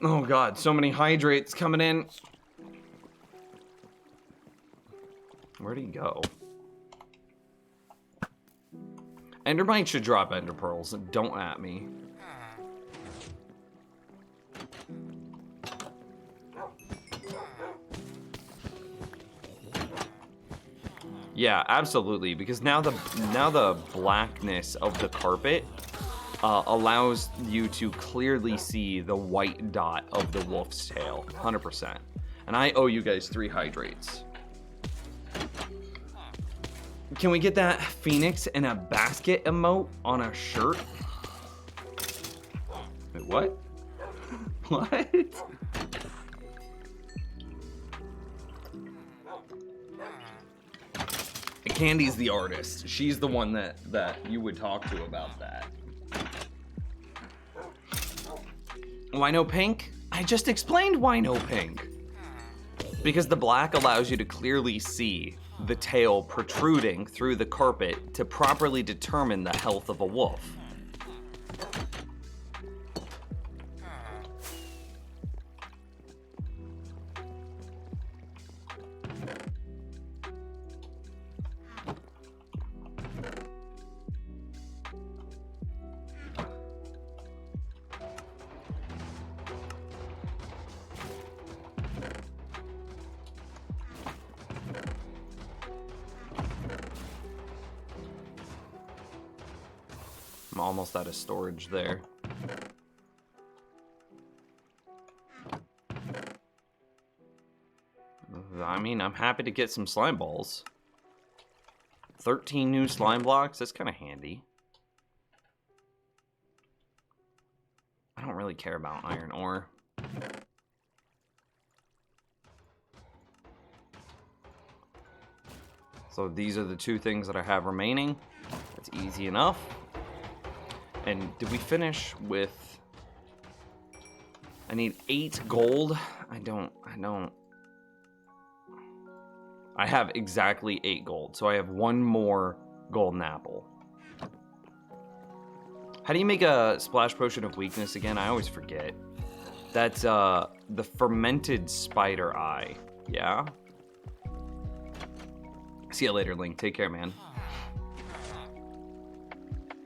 Oh god, so many hydrates coming in. Where'd he go? Endermite should drop ender pearls. Don't at me. Yeah, absolutely. Because now the blackness of the carpet allows you to clearly see the white dot of the wolf's tail, 100%. And I owe you guys 3 hydrates. Can we get that phoenix in a basket emote on a shirt? Wait, what? What? Candy's the artist. She's the one that you would talk to about that. Wino pink? I just explained wino pink. Because the black allows you to clearly see the tail protruding through the carpet to properly determine the health of a wolf. I'm almost out of storage there. I mean, I'm happy to get some slime balls. 13 new slime blocks, that's kind of handy. I don't really care about iron ore. So these are the two things that I have remaining. That's easy enough. And did we finish with... I need 8 gold. I don't. I have exactly 8 gold, so I have 1 more golden apple. How do you make a splash potion of weakness again? I always forget. That's the fermented spider eye. Yeah? See you later, Link. Take care, man.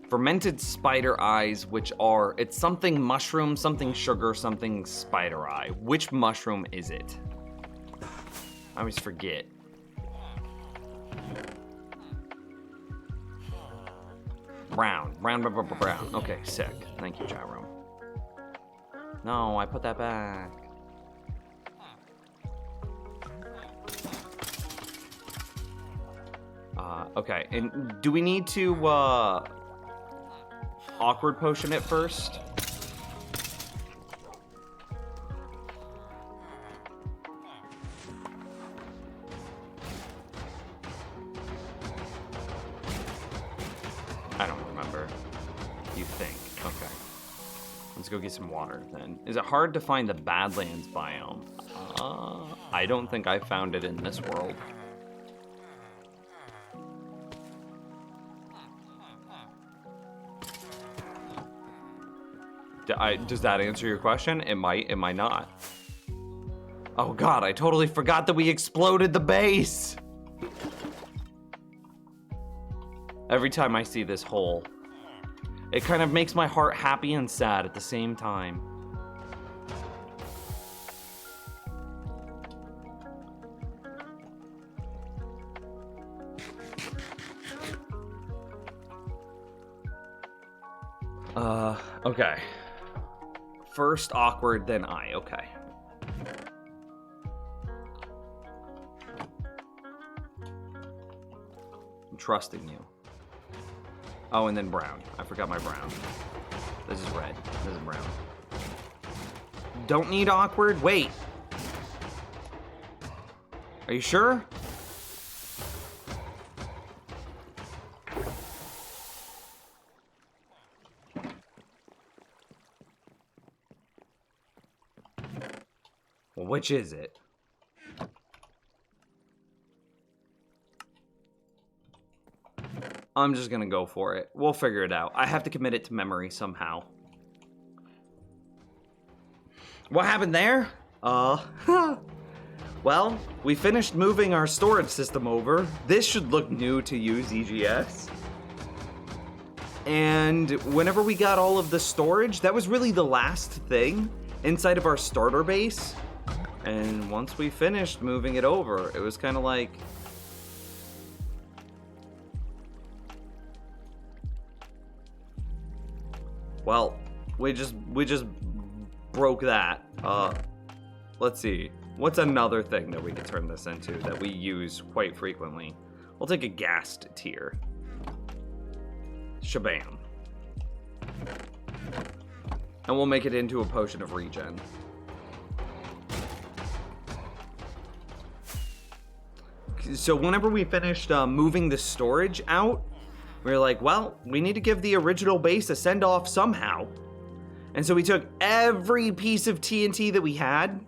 Fermented spider eyes, which are, it's something mushroom, something sugar, something spider eye. Which mushroom is it? I always forget. Brown. Okay, sick. Thank you, Gyro. No, I put that back. Okay, and do we need to, awkward potion it first? I don't remember. You think. Okay. Let's go get some water then. Is it hard to find the Badlands biome? I don't think I found it in this world. Does that answer your question? It might, it might not. Oh god, I totally forgot that we exploded the base! Every time I see this hole, it kind of makes my heart happy and sad at the same time. Okay. First awkward, then I. Okay. I'm trusting you. Oh, and then brown. I forgot my brown. This is red. This is brown. Don't need awkward? Wait. Are you sure? Well, which is it? I'm just gonna go for it. We'll figure it out. I have to commit it to memory somehow. What happened there? Well, we finished moving our storage system over. This should look new to you, ZGS. And whenever we got all of the storage, that was really the last thing inside of our starter base. And once we finished moving it over, it was kind of like... Well, we just broke that. Let's see. What's another thing that we could turn this into that we use quite frequently? We'll take a gassed tier. Shabam. And we'll make it into a potion of regen. So whenever we finished moving the storage out, we were like, well, we need to give the original base a send-off somehow. And so we took every piece of TNT that we had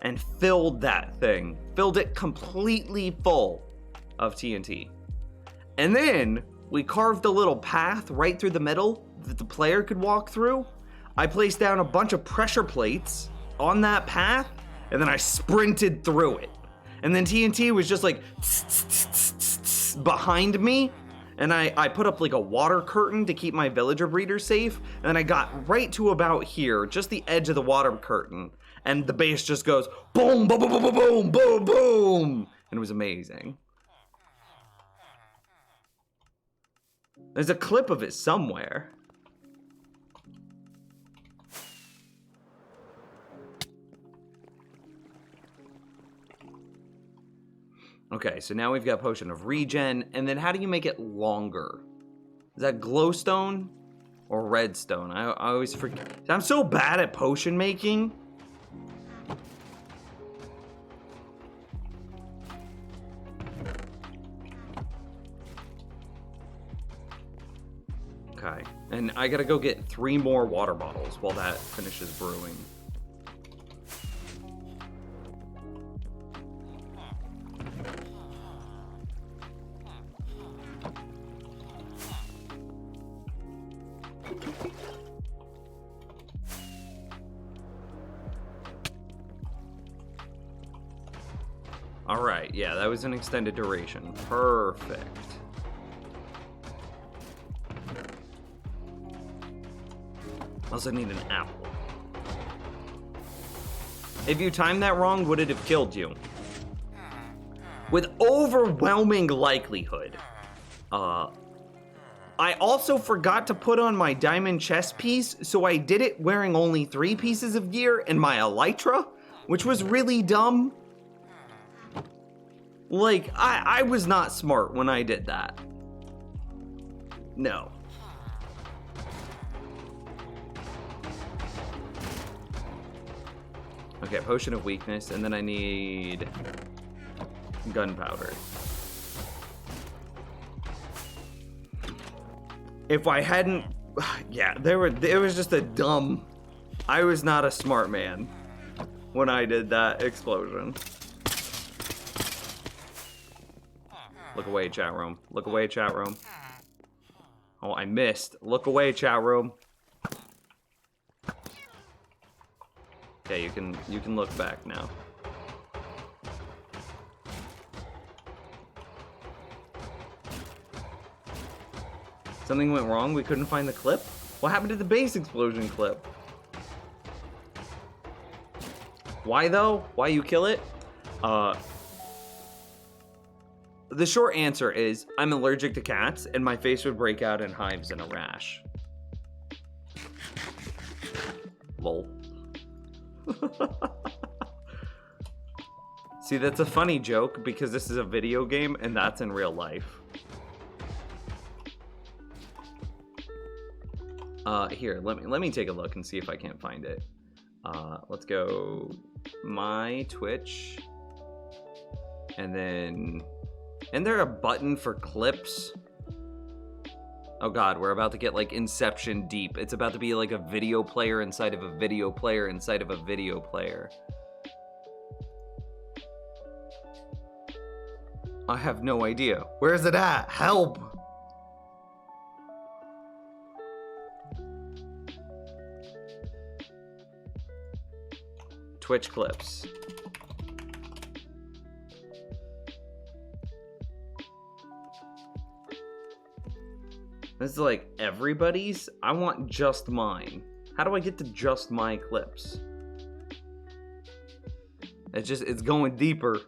and filled that thing. Filled it completely full of TNT. And then we carved a little path right through the middle that the player could walk through. I placed down a bunch of pressure plates on that path, and then I sprinted through it. And then TNT was just like behind me. And I put up like a water curtain to keep my villager breeders safe. And then I got right to about here, just the edge of the water curtain. And the base just goes boom, boom, boom, boom, boom, boom, boom. And it was amazing. There's a clip of it somewhere. Okay, so now we've got Potion of Regen, and then how do you make it longer? Is that glowstone or redstone? I always forget. I'm so bad at potion making. And I gotta go get 3 more water bottles while that finishes brewing. Alright, yeah, that was an extended duration. Perfect. Also need an apple. If you timed that wrong, would it have killed you? With overwhelming likelihood. I also forgot to put on my diamond chest piece, so I did it wearing only 3 pieces of gear and my elytra, which was really dumb. Like, I was not smart when I did that. No. Okay, potion of weakness, and then I need gunpowder. If I hadn't, yeah, there was just a dumb, I was not a smart man when I did that explosion. Look away, chat room. Look away, chat room. Oh, I missed. Look away, chat room. Okay, you can look back now. Something went wrong? We couldn't find the clip? What happened to the base explosion clip? Why though? Why you kill it? The short answer is I'm allergic to cats and my face would break out in hives and a rash. Lol. See, that's a funny joke because this is a video game and that's in real life. Here, let me take a look and see if I can't find it. Let's go my Twitch. And then, isn't there a button for clips? Oh god, we're about to get like Inception deep. It's about to be like a video player inside of a video player inside of a video player. I have no idea. Where is it at? Help! Twitch clips. This is like everybody's? I want just mine. How do I get to just my clips? It's going deeper.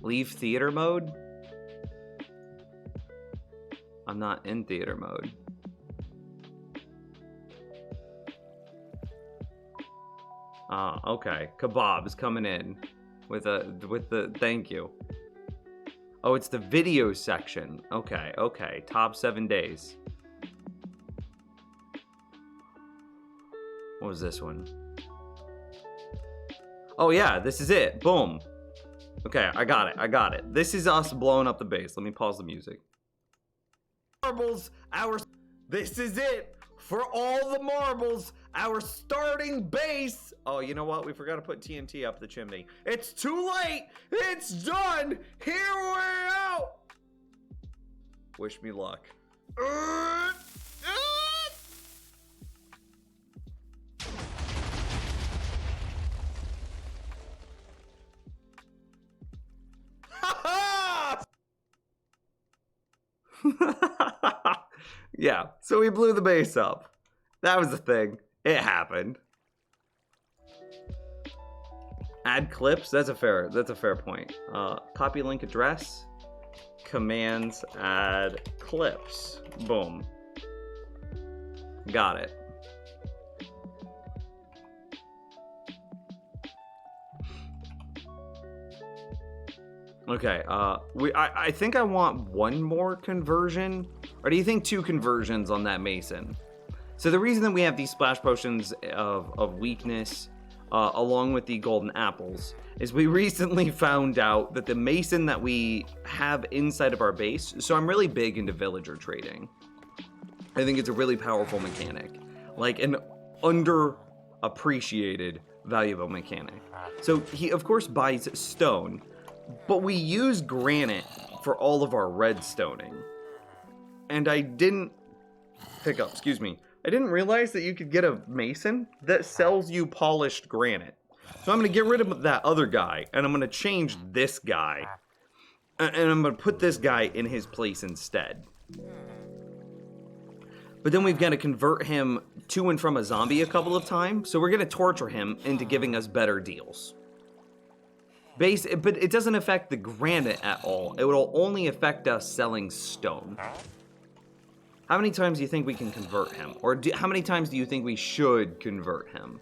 Leave theater mode? I'm not in theater mode. Okay. Kebab's coming in with the thank you. Oh, it's the video section. Okay, okay. Top 7 days. What was this one? Oh yeah, this is it. Boom. Okay, I got it. This is us blowing up the base. Let me pause the music. Marbles, this is it. For all the marbles, our starting base. Oh, you know what? We forgot to put TNT up the chimney. It's too late. It's done. Here we're out. Wish me luck. Yeah, so we blew the base up. That was the thing. It happened. Add clips. That's a fair point. Copy link address. Commands add clips. Boom. Got it. Okay, I think I want one more conversion, or do you think 2 conversions on that mason? So the reason that we have these splash potions of weakness, along with the golden apples, is we recently found out that the mason that we have inside of our base, so I'm really big into villager trading. I think it's a really powerful mechanic. Like an underappreciated, valuable mechanic. So he, of course, buys stone, but we use granite for all of our redstoning. And I didn't I didn't realize that you could get a mason that sells you polished granite. So I'm going to get rid of that other guy, and I'm going to change this guy. And I'm going to put this guy in his place instead. But then we've got to convert him to and from a zombie a couple of times, so we're going to torture him into giving us better deals. But it doesn't affect the granite at all. It will only affect us selling stone. How many times do you think we can convert him? Or how many times do you think we should convert him?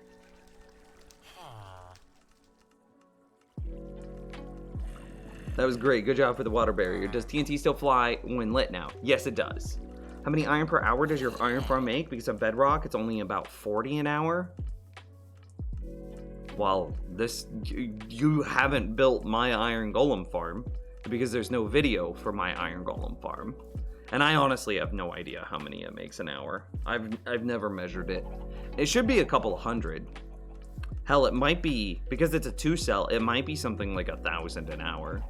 That was great. Good job for the water barrier. Does TNT still fly when lit now? Yes, it does. How many iron per hour does your iron farm make? Because of bedrock, it's only about 40 an hour. Well, you haven't built my iron golem farm because there's no video for my iron golem farm. And I honestly have no idea how many it makes an hour. I've never measured it. It should be a couple hundred. Hell, it might be, because it's a 2-cell, it might be something like 1,000 an hour.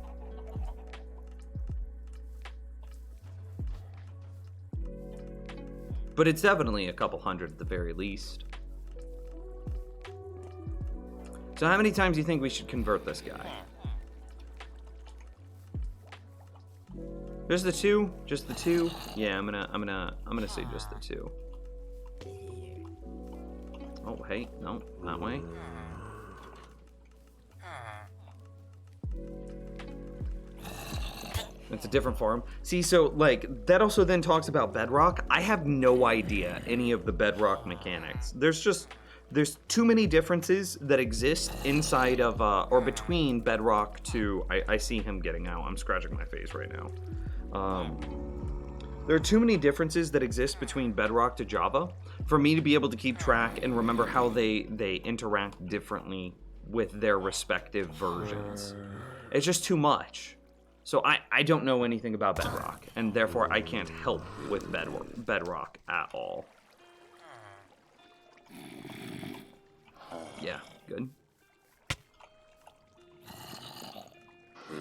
But it's definitely a couple hundred at the very least. So how many times do you think we should convert this guy? Just the 2? Just the 2? Yeah, I'm gonna say just the 2. Oh, hey, no, that way. It's a different farm. See, so, like, that also then talks about bedrock. I have no idea any of the bedrock mechanics. There's too many differences that exist inside of, or between bedrock to, I see him getting out. I'm scratching my face right now. There are too many differences that exist between bedrock to Java for me to be able to keep track and remember how they interact differently with their respective versions. It's just too much. So I don't know anything about bedrock, and therefore I can't help with bedrock at all. Yeah, good.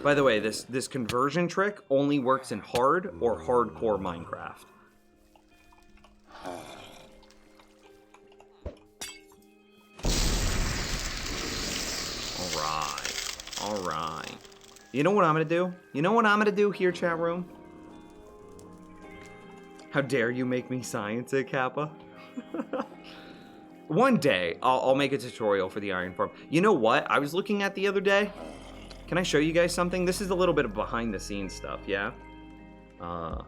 By the way, this conversion trick only works in hard or hardcore Minecraft. All right. You know what I'm gonna do? You know what I'm gonna do here, chat room? How dare you make me science it, Kappa? One day, I'll make a tutorial for the iron farm. You know what I was looking at the other day? Can I show you guys something? This is a little bit of behind the scenes stuff, yeah? What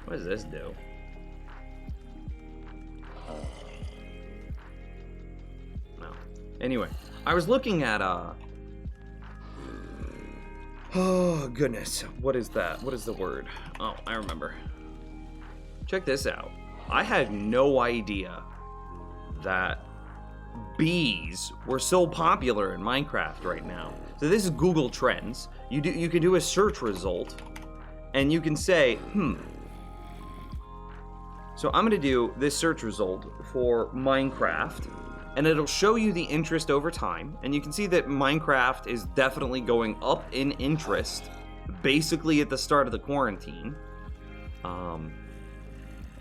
does this do? No. Anyway, I was looking at, oh, goodness. What is that? What is the word? Oh, I remember. Check this out. I had no idea that bees were so popular in Minecraft right now. So this is Google Trends. You can do a search result, and you can say, So I'm gonna do this search result for Minecraft, and it'll show you the interest over time. And you can see that Minecraft is definitely going up in interest, basically at the start of the quarantine.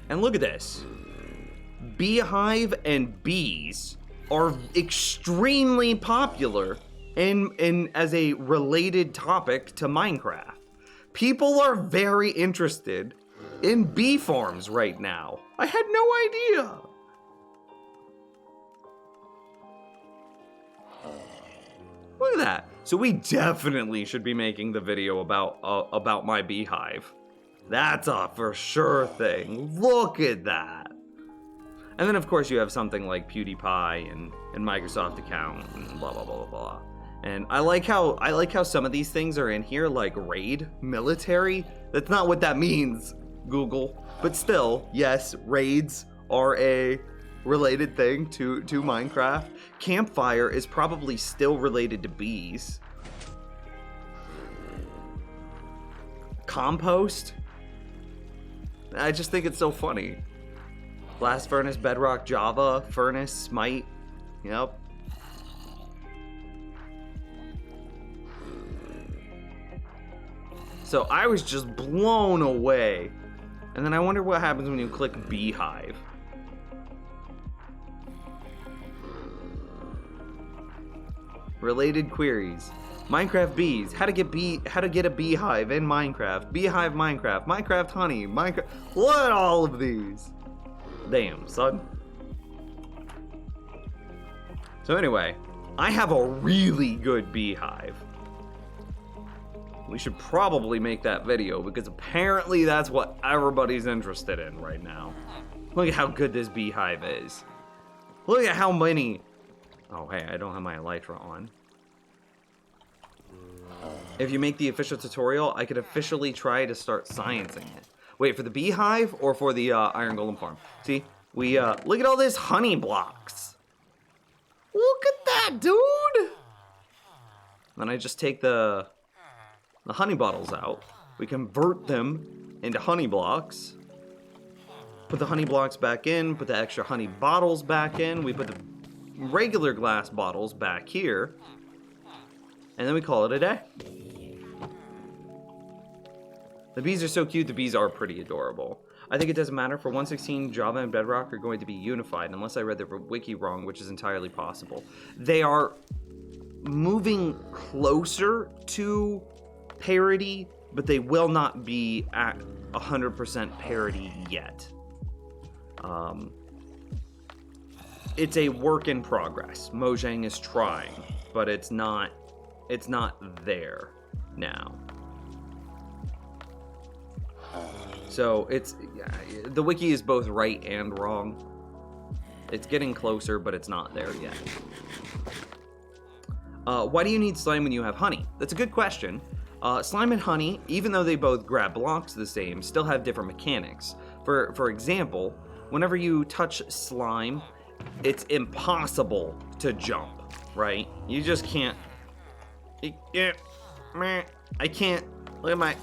And look at this. Beehive and bees are extremely popular in as a related topic to Minecraft. People are very interested in bee farms right now. I had no idea. Look at that. So we definitely should be making the video about my beehive. That's a for sure thing. Look at that. And then of course you have something like PewDiePie and Microsoft account and blah blah blah blah blah. And I like how some of these things are in here, like raid, military. That's not what that means, Google. But still, yes, raids are a related thing to Minecraft. Campfire is probably still related to bees. Compost? I just think it's so funny. Blast Furnace, Bedrock, Java, Furnace, Smite. Yep. So I was just blown away. And then I wonder what happens when you click Beehive. Related queries. Minecraft bees. How to get a beehive in Minecraft. Beehive Minecraft. Minecraft honey. Minecraft. What all of these? Damn, son. So anyway, I have a really good beehive. We should probably make that video because apparently that's what everybody's interested in right now. Look at how good this beehive is. Look at how many... Oh, hey, I don't have my elytra on. If you make the official tutorial, I could officially try to start sciencing it. Wait, for the beehive or for the iron golem farm? See, we, look at all this honey blocks. Look at that, dude! Then I just take the honey bottles out. We convert them into honey blocks. Put the honey blocks back in, put the extra honey bottles back in. We put the regular glass bottles back here. And then we call it a day. The bees are so cute, the bees are pretty adorable. I think it doesn't matter, for 1.16, Java and Bedrock are going to be unified, unless I read the wiki wrong, which is entirely possible. They are moving closer to parity, but they will not be at 100% parity yet. It's a work in progress. Mojang is trying, but it's not there now. So the wiki is both right and wrong. It's getting closer, but it's not there yet. Why do you need slime when you have honey? That's a good question. Slime and honey, even though they both grab blocks the same, still have different mechanics. For example, whenever you touch slime, it's impossible to jump, right? You just can't. I can't. Look at my.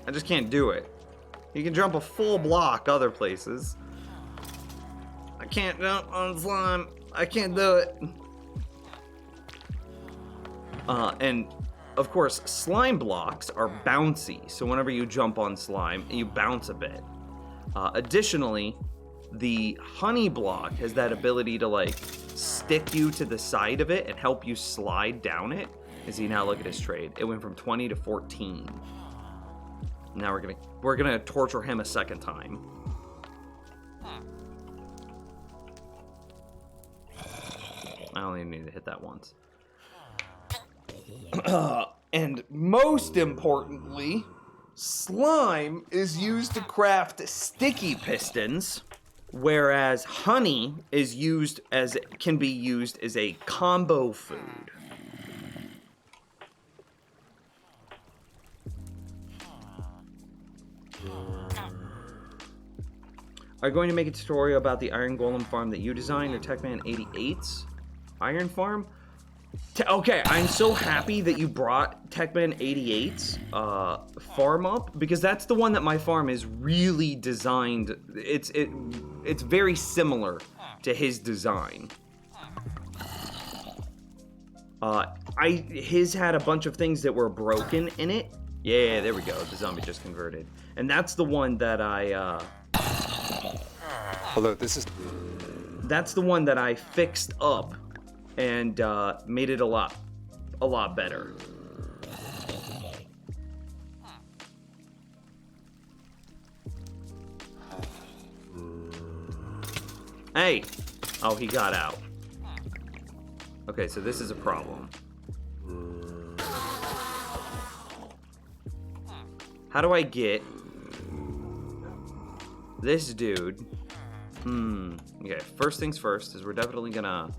I just can't do it. You can jump a full block other places. I can't jump on slime. I can't do it. And of course, slime blocks are bouncy. So whenever you jump on slime, you bounce a bit. Additionally, the honey block has that ability to like stick you to the side of it and help you slide down it. As you now look at his trade, it went from 20 to 14. Now we're gonna torture him a second time. I only need to hit that once. And most importantly, slime is used to craft sticky pistons, whereas honey is can be used as a combo food. Are you going to make a tutorial about the iron golem farm that you designed, or Techman 88's iron farm? Okay, I'm so happy that you brought Techman 88's farm up, because that's the one that my farm is really designed. It's very similar to his design. His had a bunch of things that were broken in it. Yeah, there we go. The zombie just converted, and that's the one that I. Hello, That's the one that I fixed up and made it a lot better. Hey! Oh, he got out. Okay, so this is a problem. How do I get this dude? Okay, first things first is we're definitely gonna...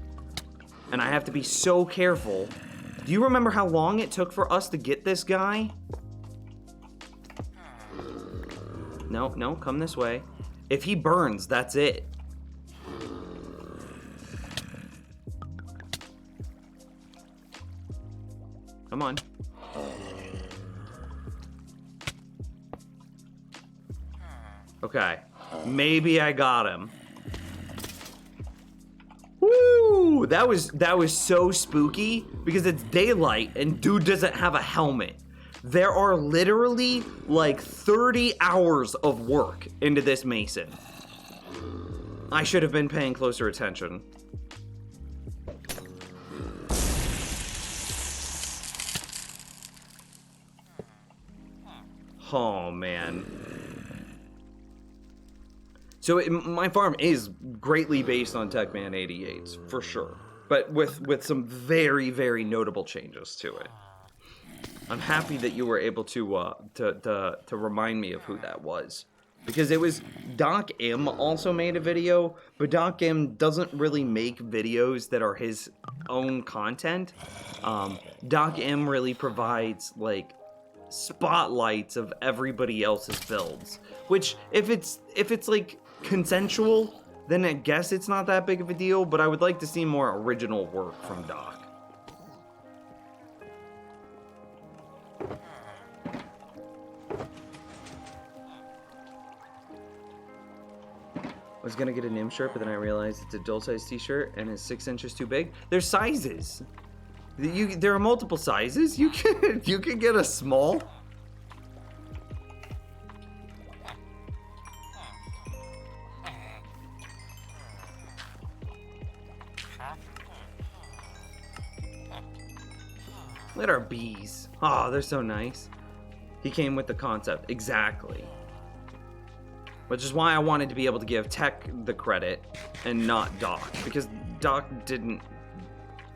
And I have to be so careful. Do you remember how long it took for us to get this guy? No, come this way. If he burns, that's it. Come on. Okay. Maybe I got him. Woo! That was so spooky because it's daylight and dude doesn't have a helmet. There are literally like 30 hours of work into this Mason. I should have been paying closer attention. Oh, man. So my farm is greatly based on Techman 88s, for sure. But with some very, very notable changes to it. I'm happy that you were able to remind me of who that was. Because it was... Doc M also made a video, but Doc M doesn't really make videos that are his own content. Doc M really provides, like, spotlights of everybody else's builds, which if it's like consensual, then I guess it's not that big of a deal, but I would like to see more original work from Doc. I was gonna get a Nim shirt, but then I realized it's a dual size t-shirt and it's 6 inches too big. There's sizes. There are multiple sizes. You can get a small. Look at our bees. Oh, they're so nice. He came with the concept. Exactly. Which is why I wanted to be able to give Tech the credit and not Doc, because Doc didn't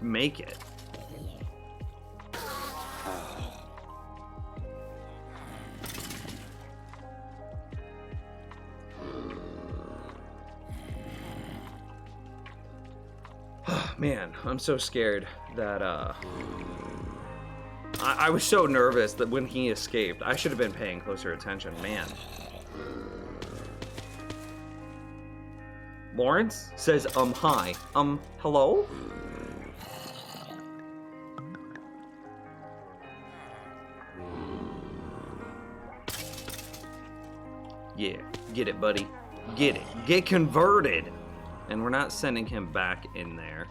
make it. Man, I'm so scared that I was so nervous that when he escaped, I should have been paying closer attention, man. Lawrence says, hi. Hello? Yeah, get it, buddy. Get it. Get converted. And we're not sending him back in there.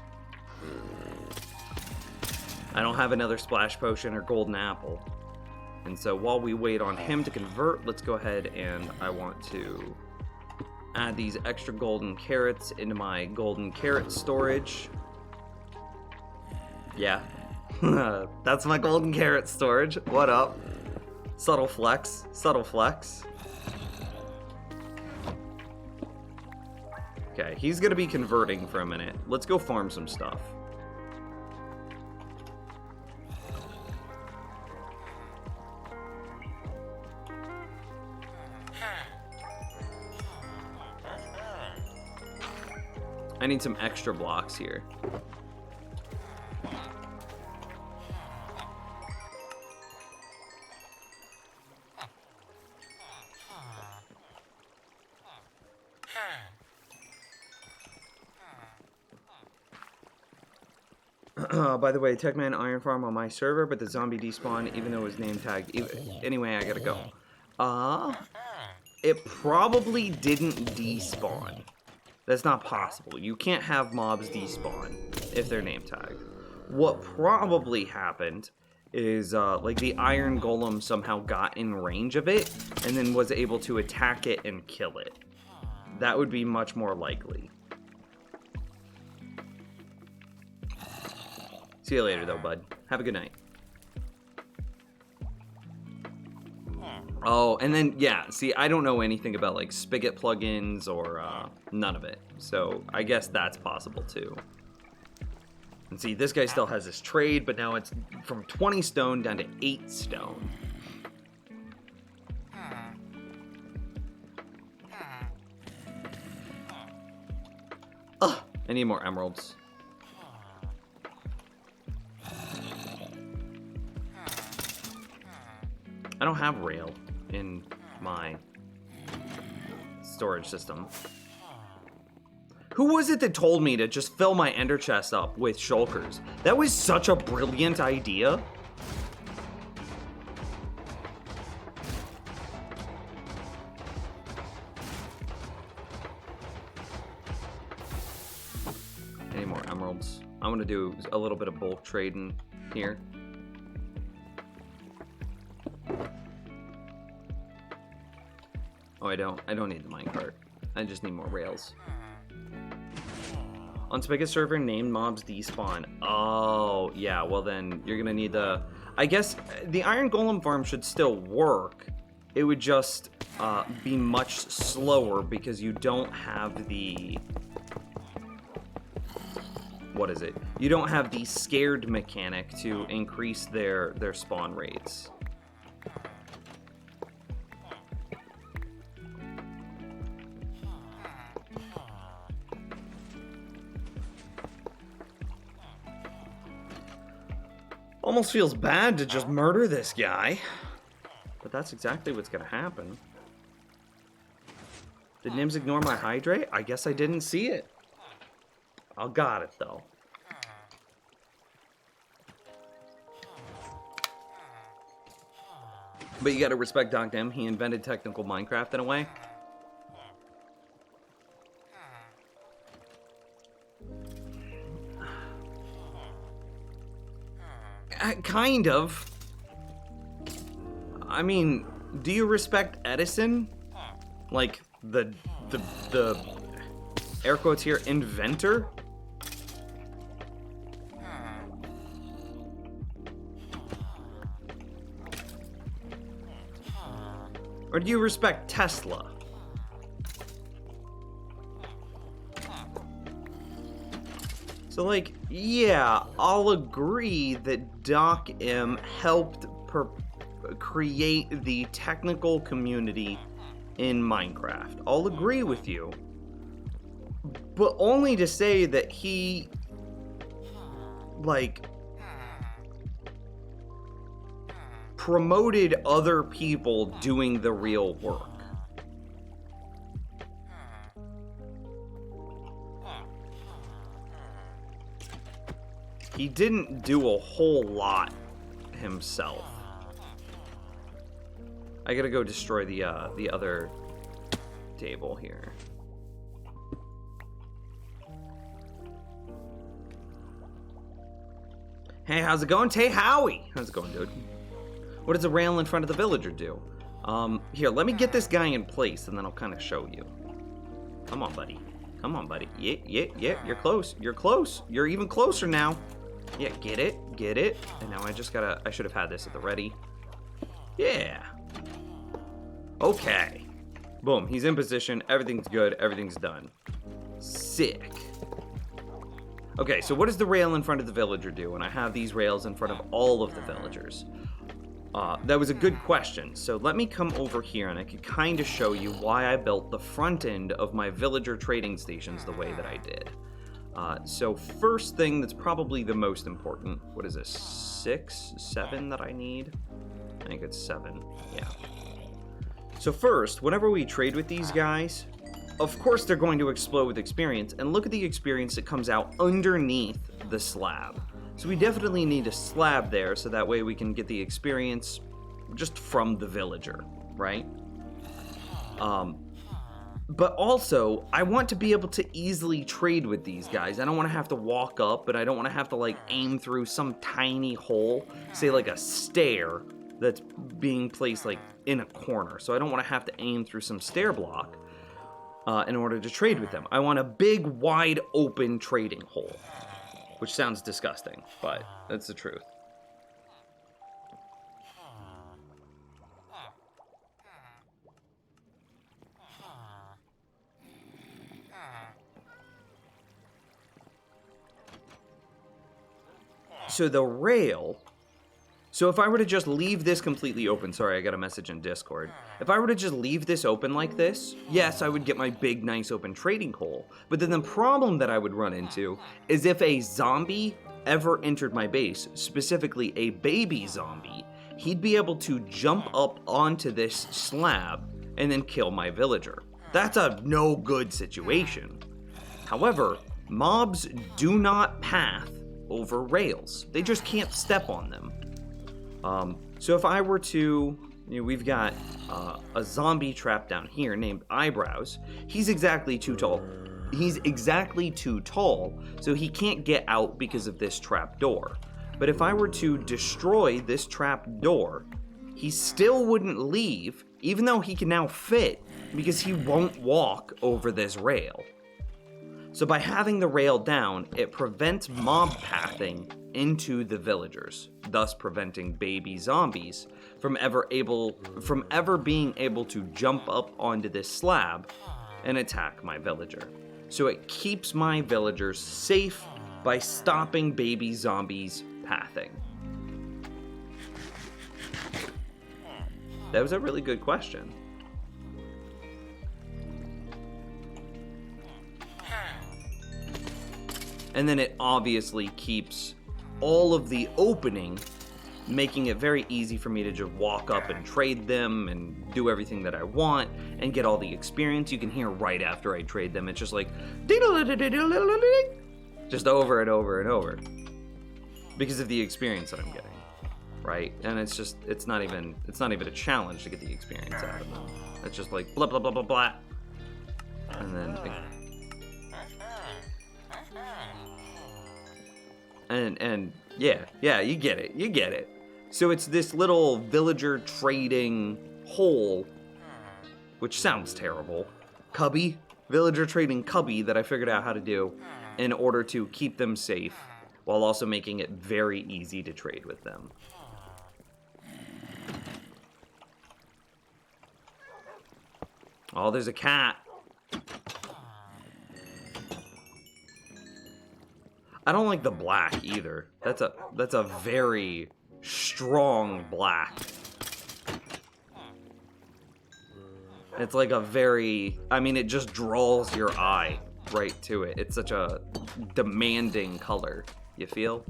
I don't have another splash potion or golden apple. And so while we wait on him to convert, let's go ahead and I want to add these extra golden carrots into my golden carrot storage. Yeah. That's my golden carrot storage. What up? Subtle flex. Subtle flex. Okay, he's gonna be converting for a minute. Let's go farm some stuff. I need some extra blocks here. By the way, Techman Iron Farm on my server, but the zombie despawned even though it was name tagged. Anyway, I gotta go. It probably didn't despawn. That's not possible. You can't have mobs despawn if they're name tagged. What probably happened is like the iron golem somehow got in range of it and then was able to attack it and kill it. That would be much more likely. See you later though, bud. Have a good night. Oh, and then, yeah, see, I don't know anything about, like, Spigot plugins or none of it. So I guess that's possible, too. And see, this guy still has his trade, but now it's from 20 stone down to 8 stone. Ugh, I need more emeralds. I don't have rail in my storage system. Who was it that told me to just fill my ender chest up with shulkers? That was such a brilliant idea. more emeralds. I want to do a little bit of bulk trading here. Oh, I don't need the minecart. I just need more rails. On Spigot server, named mobs despawn. Oh, yeah, well then you're gonna need the... I guess the Iron Golem farm should still work. It would just be much slower because you don't have the... What is it? You don't have the scared mechanic to increase their spawn rates. Almost feels bad to just murder this guy. But that's exactly what's gonna happen. Did Nims ignore my hydrate? I guess I didn't see it. I got it though. But you gotta respect Doc Nim. He invented technical Minecraft in a way. Kind of. I mean, do you respect Edison? Like the air quotes here, inventor? Or do you respect Tesla? So, like, yeah, I'll agree that Doc M helped create the technical community in Minecraft. I'll agree with you. But only to say that he, like, promoted other people doing the real work. He didn't do a whole lot himself. I gotta go destroy the other table here. Hey, how's it going? Tay Howie! How's it going, dude? What does the rail in front of the villager do? Here, let me get this guy in place, and then I'll kind of show you. Come on, buddy. Come on, buddy. Yeah, you're close. You're close. You're even closer now. Yeah, get it. And now I should have had this at the ready. Yeah. Okay. Boom, he's in position. Everything's good. Everything's done. Sick. Okay, so what does the rail in front of the villager do? And I have these rails in front of all of the villagers. That was a good question. So let me come over here and I can kind of show you why I built the front end of my villager trading stations the way that I did. So first thing that's probably the most important, what is this, 6, 7 that I need? I think it's 7, yeah. So first, whenever we trade with these guys, of course they're going to explode with experience, and look at the experience that comes out underneath the slab. So we definitely need a slab there, so that way we can get the experience just from the villager, right? But also, I want to be able to easily trade with these guys. I don't want to have to walk up, but I don't want to have to, like, aim through some tiny hole, say, like a stair that's being placed, like, in a corner. So I don't want to have to aim through some stair block in order to trade with them. I want a big, wide open trading hole, which sounds disgusting, but that's the truth. So the rail, so if I were to just leave this completely open, sorry, I got a message in Discord. If I were to just leave this open like this, yes, I would get my big, nice open trading hole. But then the problem that I would run into is if a zombie ever entered my base, specifically a baby zombie, he'd be able to jump up onto this slab and then kill my villager. That's a no good situation. However, mobs do not path over rails. They just can't step on them. So if I were to, we've got a zombie trap down here named Eyebrows. He's exactly too tall. He's exactly too tall, so he can't get out because of this trap door. But if I were to destroy this trap door, he still wouldn't leave, even though he can now fit, because he won't walk over this rail. So by having the rail down, it prevents mob pathing into the villagers, thus preventing baby zombies from ever being able to jump up onto this slab and attack my villager. So it keeps my villagers safe by stopping baby zombies pathing. That was a really good question. And then it obviously keeps all of the opening, making it very easy for me to just walk up and trade them and do everything that I want and get all the experience. You can hear right after I trade them, it's just like just over and over and over because of the experience that I'm getting, right? And it's not even a challenge to get the experience out of them. It's just like blah blah blah blah blah, and then. And yeah, you get it. So it's this little villager trading hole, which sounds terrible. Villager trading cubby that I figured out how to do in order to keep them safe while also making it very easy to trade with them. Oh, there's a cat. I don't like the black either. That's a very strong black. It's like a very, it just draws your eye right to it. It's such a demanding color, you feel?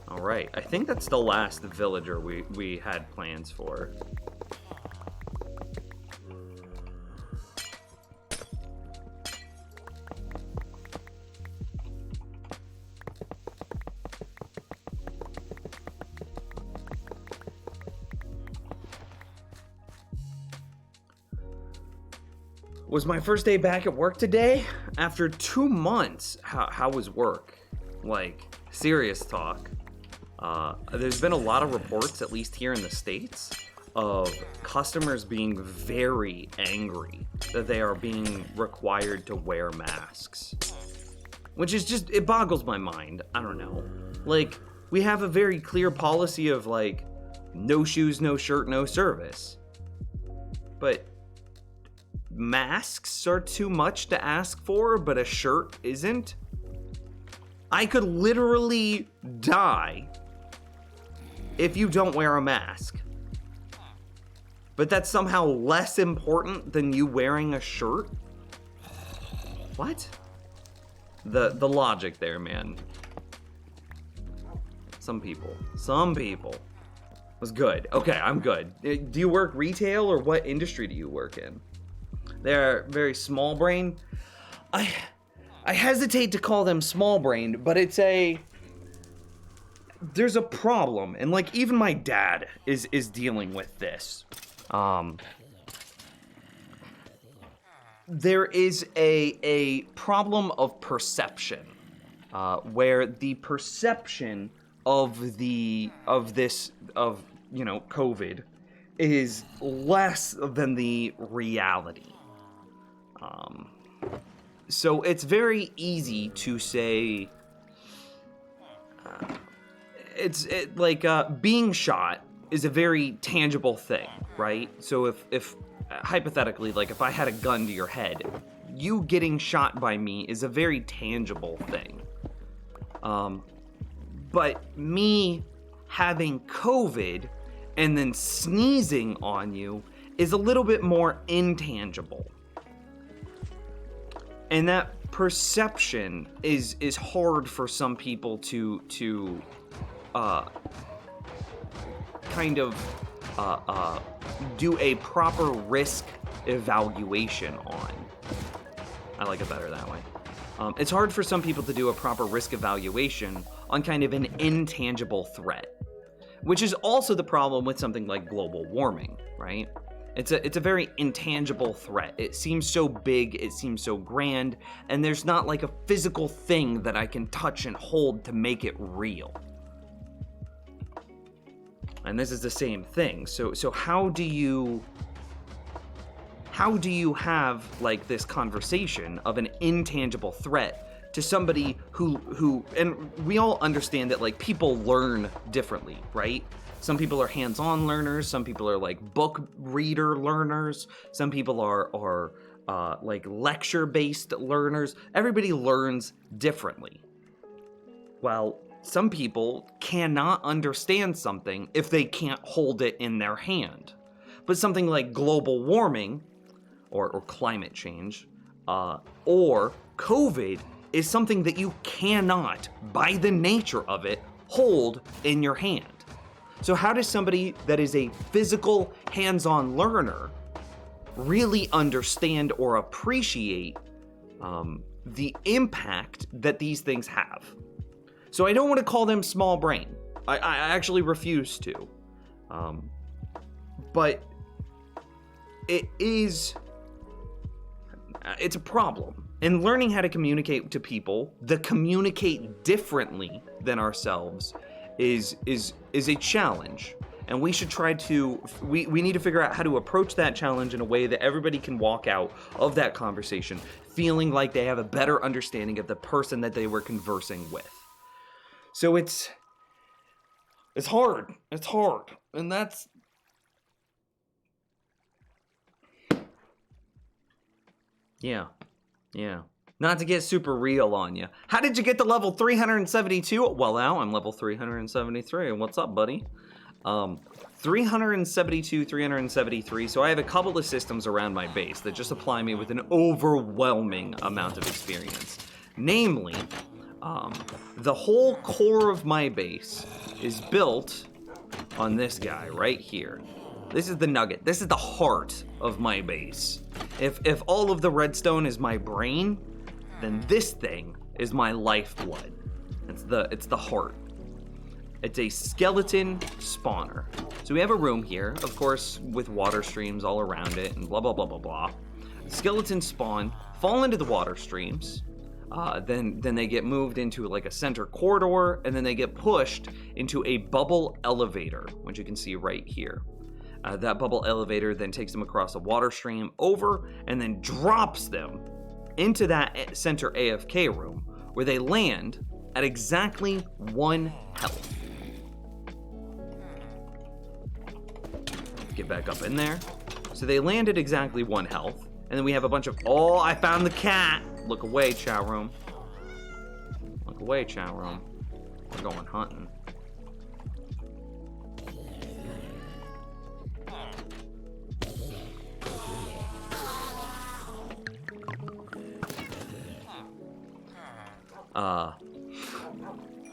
Alright, I think that's the last villager we had plans for. Was my first day back at work today? After 2 months, how was work? Like, serious talk. There's been a lot of reports, at least here in the States, of customers being very angry that they are being required to wear masks. Which is just, it boggles my mind. I don't know. Like, we have a very clear policy of, like, no shoes, no shirt, no service. But masks are too much to ask for, but a shirt isn't? I could literally die if you don't wear a mask. But that's somehow less important than you wearing a shirt? What? The logic there, man. Some people was good. Okay, I'm good. Do you work retail, or what industry do you work in? They're very small brain. I hesitate to call them small brained, but there's a problem, and like even my dad is dealing with this. There is a problem of perception, where the perception of COVID is less than the reality. So it's very easy to say, being shot is a very tangible thing, right? So if hypothetically, like if I had a gun to your head, you getting shot by me is a very tangible thing. But me having COVID and then sneezing on you is a little bit more intangible. And that perception is hard for some people to do a proper risk evaluation on. I like it better that way. It's hard for some people to do a proper risk evaluation on kind of an intangible threat, which is also the problem with something like global warming, right? It's a very intangible threat. It seems so big, it seems so grand, and there's not like a physical thing that I can touch and hold to make it real. And this is the same thing. So how do you have like this conversation of an intangible threat to somebody who and we all understand that like people learn differently, right? Some people are hands-on learners, some people are like book reader learners, some people are like lecture-based learners. Everybody learns differently. Well, some people cannot understand something if they can't hold it in their hand. But something like global warming or climate change or COVID is something that you cannot, by the nature of it, hold in your hand. So how does somebody that is a physical, hands-on learner really understand or appreciate the impact that these things have? So I don't want to call them small brain. I actually refuse to. But it's a problem. And learning how to communicate to people that communicate differently than ourselves is a challenge. And we should try to, we need to figure out how to approach that challenge in a way that everybody can walk out of that conversation feeling like they have a better understanding of the person that they were conversing with. So it's hard. It's hard. And that's... Yeah. Not to get super real on you. How did you get to level 372? Well, now I'm level 373. What's up, buddy? 372, 373. So I have a couple of systems around my base that just supply me with an overwhelming amount of experience. Namely, the whole core of my base is built on this guy right here. This is the nugget. This is the heart of my base. If all of the redstone is my brain, then this thing is my lifeblood. It's the heart. It's a skeleton spawner. So we have a room here, of course, with water streams all around it and blah, blah, blah, blah, blah. Skeletons spawn, fall into the water streams, then they get moved into like a center corridor, and then they get pushed into a bubble elevator, which you can see right here. That bubble elevator then takes them across a water stream over and then drops them into that center AFK room where they land at exactly 1 health. Get back up in there. So they land at exactly 1 health. And then we have a bunch of... Oh, I found the cat! Look away, chat room. Look away, chat room. We're going hunting.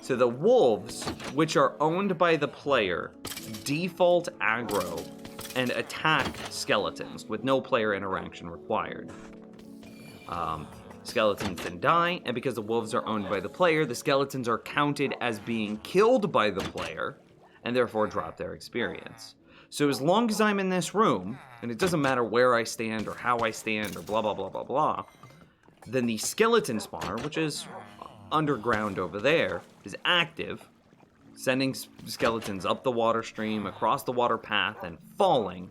So the wolves, which are owned by the player, default aggro and attack skeletons with no player interaction required. Skeletons then die, and because the wolves are owned by the player, the skeletons are counted as being killed by the player, and therefore drop their experience. So as long as I'm in this room, and it doesn't matter where I stand or how I stand or blah, blah, blah, blah, blah, then the skeleton spawner, which is underground over there, is active, sending skeletons up the water stream, across the water path, and falling,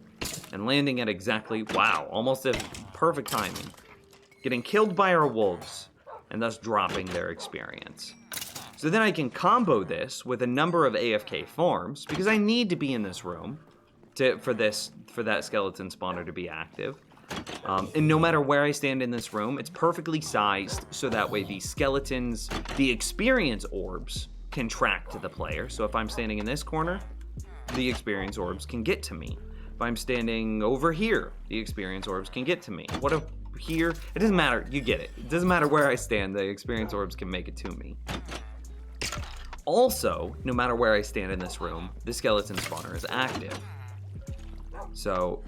and landing at exactly, wow, almost at perfect timing, getting killed by our wolves, and thus dropping their experience. So then I can combo this with a number of AFK farms, because I need to be in this room for that skeleton spawner to be active. And no matter where I stand in this room, it's perfectly sized so that way the skeletons, the experience orbs, can track to the player. So if I'm standing in this corner, the experience orbs can get to me. If I'm standing over here, the experience orbs can get to me. What if here? It doesn't matter. You get it. It doesn't matter where I stand. The experience orbs can make it to me. Also, no matter where I stand in this room, the skeleton spawner is active. So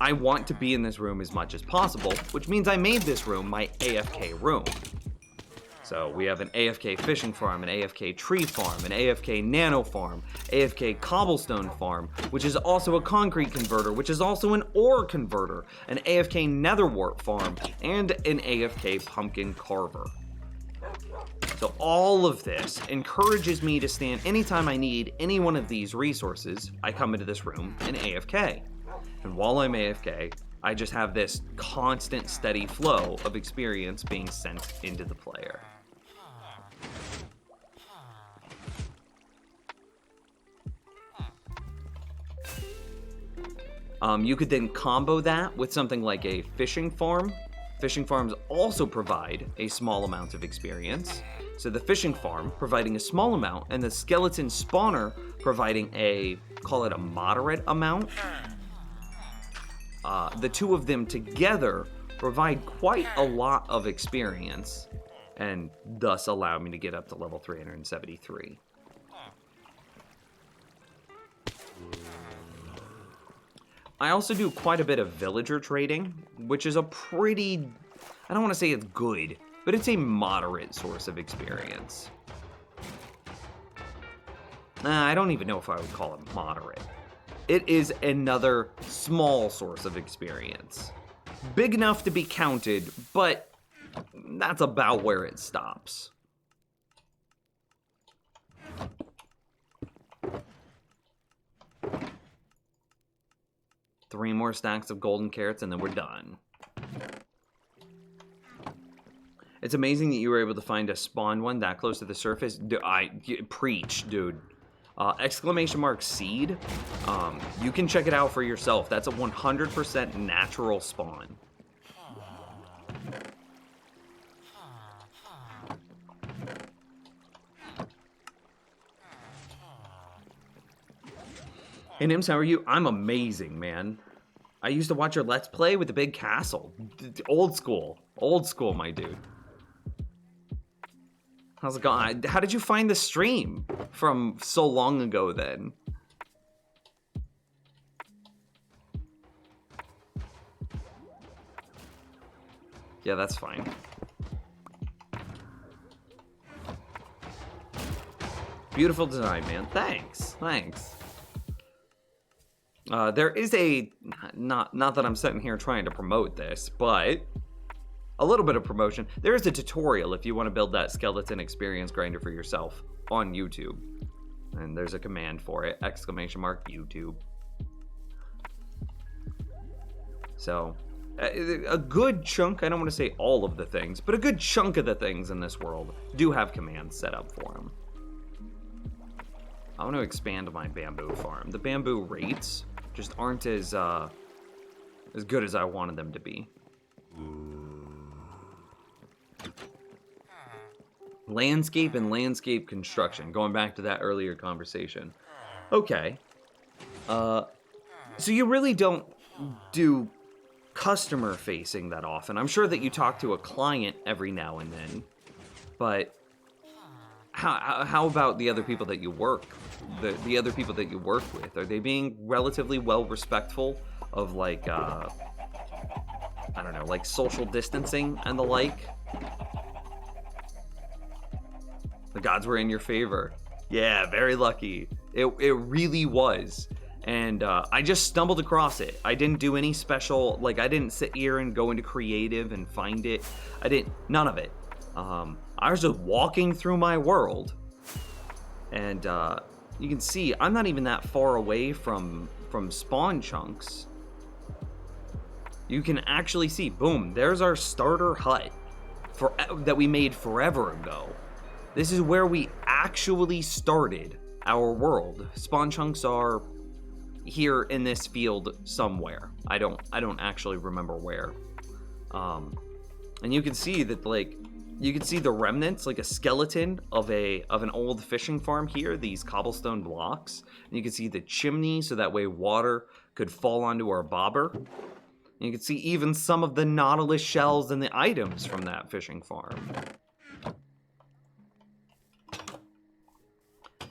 I want to be in this room as much as possible, which means I made this room my AFK room. So we have an AFK fishing farm, an AFK tree farm, an AFK nano farm, AFK cobblestone farm, which is also a concrete converter, which is also an ore converter, an AFK netherwart farm, and an AFK pumpkin carver. So all of this encourages me to stand anytime I need any one of these resources, I come into this room and AFK. And while I'm AFK, I just have this constant steady flow of experience being sent into the player. You could then combo that with something like a fishing farm. Fishing farms also provide a small amount of experience. So the fishing farm providing a small amount, and the skeleton spawner providing a, call it a moderate amount. The two of them together provide quite a lot of experience, and thus allow me to get up to level 373. I also do quite a bit of villager trading, which is a pretty, I don't want to say it's good, but it's a moderate source of experience. I don't even know if I would call it moderate. It is another small source of experience. Big enough to be counted, but that's about where it stops. Three more stacks of golden carrots and then we're done. It's amazing that you were able to find a spawn one that close to the surface. Preach, dude. Exclamation mark seed. You can check it out for yourself. That's a 100% natural spawn. Hey Nims, how are you? I'm amazing, man. I used to watch your Let's Play with the big castle. Old school, my dude. How's it going? How did you find the stream from so long ago then? Yeah, that's fine. Beautiful design, man. Thanks. There is a, not that I'm sitting here trying to promote this, but a little bit of promotion. There is a tutorial if you want to build that skeleton experience grinder for yourself on YouTube. And there's a command for it, exclamation mark YouTube. So, a good chunk, I don't want to say all of the things, but a good chunk of the things in this world do have commands set up for them. I want to expand my bamboo farm. The bamboo rates just aren't as good as I wanted them to be. Landscape and landscape construction, going back to that earlier conversation. Okay. So you really don't do customer facing that often. I'm sure that you talk to a client every now and then, but how about the other people that you work, the other people that you work with? Are they being relatively well respectful of like, I don't know, like social distancing and the like? The gods were in your favor. Yeah, very lucky. It really was. And I just stumbled across it. I didn't do any special, like I didn't sit here and go into creative and find it. None of it. I was just walking through my world. And you can see I'm not even that far away from spawn chunks. You can actually see, boom, there's our starter hut that we made forever ago. This is where we actually started our world. Spawn chunks are here in this field somewhere. I don't actually remember where. And you can see that, like, you can see the remnants, like a skeleton of an old fishing farm here, these cobblestone blocks. And you can see the chimney, so that way water could fall onto our bobber. And you can see even some of the nautilus shells and the items from that fishing farm.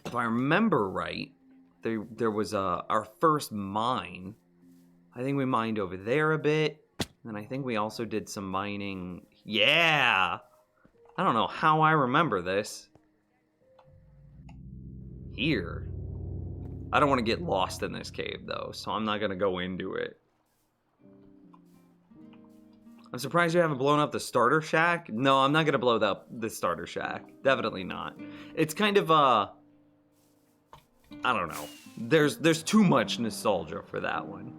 If I remember right, there was our first mine. I think we mined over there a bit, and I think we also did some mining. Yeah, I don't know how I remember this. Here. I don't want to get lost in this cave, though, so I'm not going to go into it. I'm surprised you haven't blown up the starter shack. No, I'm not going to blow up the starter shack. Definitely not. It's kind of, I don't know. There's too much nostalgia for that one.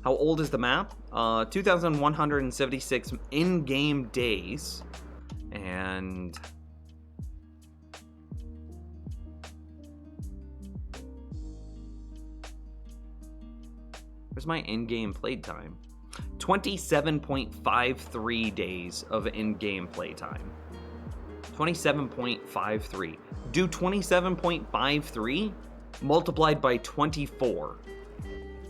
How old is the map? 2,176 in-game days. And where's my in-game playtime? 27.53 days of in-game playtime. 27.53. Do 27.53 multiplied by 24.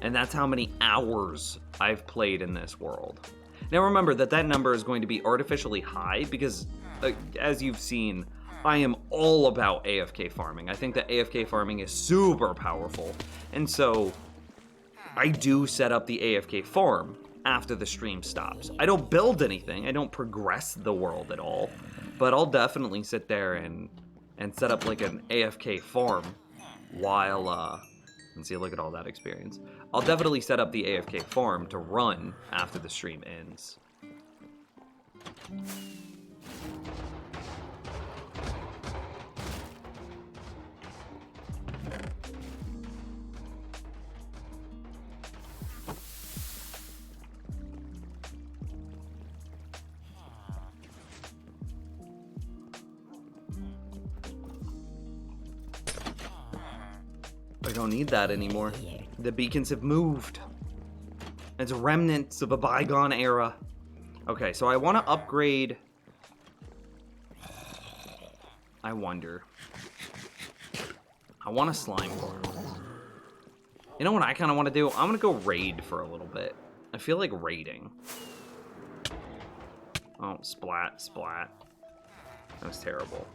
And that's how many hours I've played in this world. Now remember that number is going to be artificially high because, as you've seen, I am all about AFK farming. I think that AFK farming is super powerful. And so I do set up the AFK farm after the stream stops. I don't build anything. I don't progress the world at all. But I'll definitely sit there and set up like an AFK farm while, and see, look at all that experience. I'll definitely set up the AFK farm to run after the stream ends. I don't need that anymore. The beacons have moved. It's remnants of a bygone era. Okay, so I want to upgrade. I wonder. I want a slime farm. You know what I kind of want to do? I'm going to go raid for a little bit. I feel like raiding. Oh, splat, splat. That was terrible.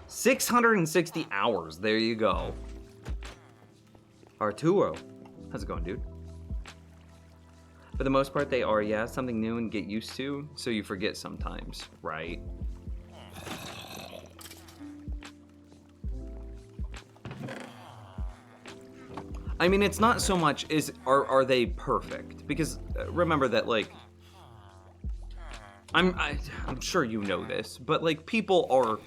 660 hours. There you go. Arturo. How's it going, dude? For the most part, they are, yeah, something new and get used to, so you forget sometimes, right? I mean, it's not so much are they perfect, because remember that, like, I'm sure you know this, but like people are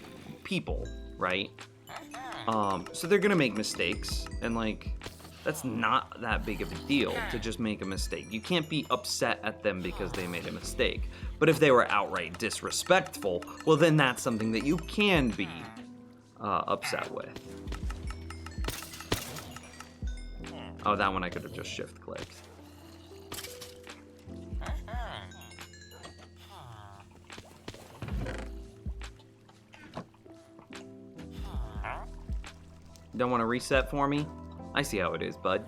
people, right? So they're gonna make mistakes, and like that's not that big of a deal to just make a mistake. You can't be upset at them because they made a mistake. But if they were outright disrespectful, well then that's something that you can be upset with. Oh, that one I could have just shift clicked. Don't want to reset for me? I see how it is, bud.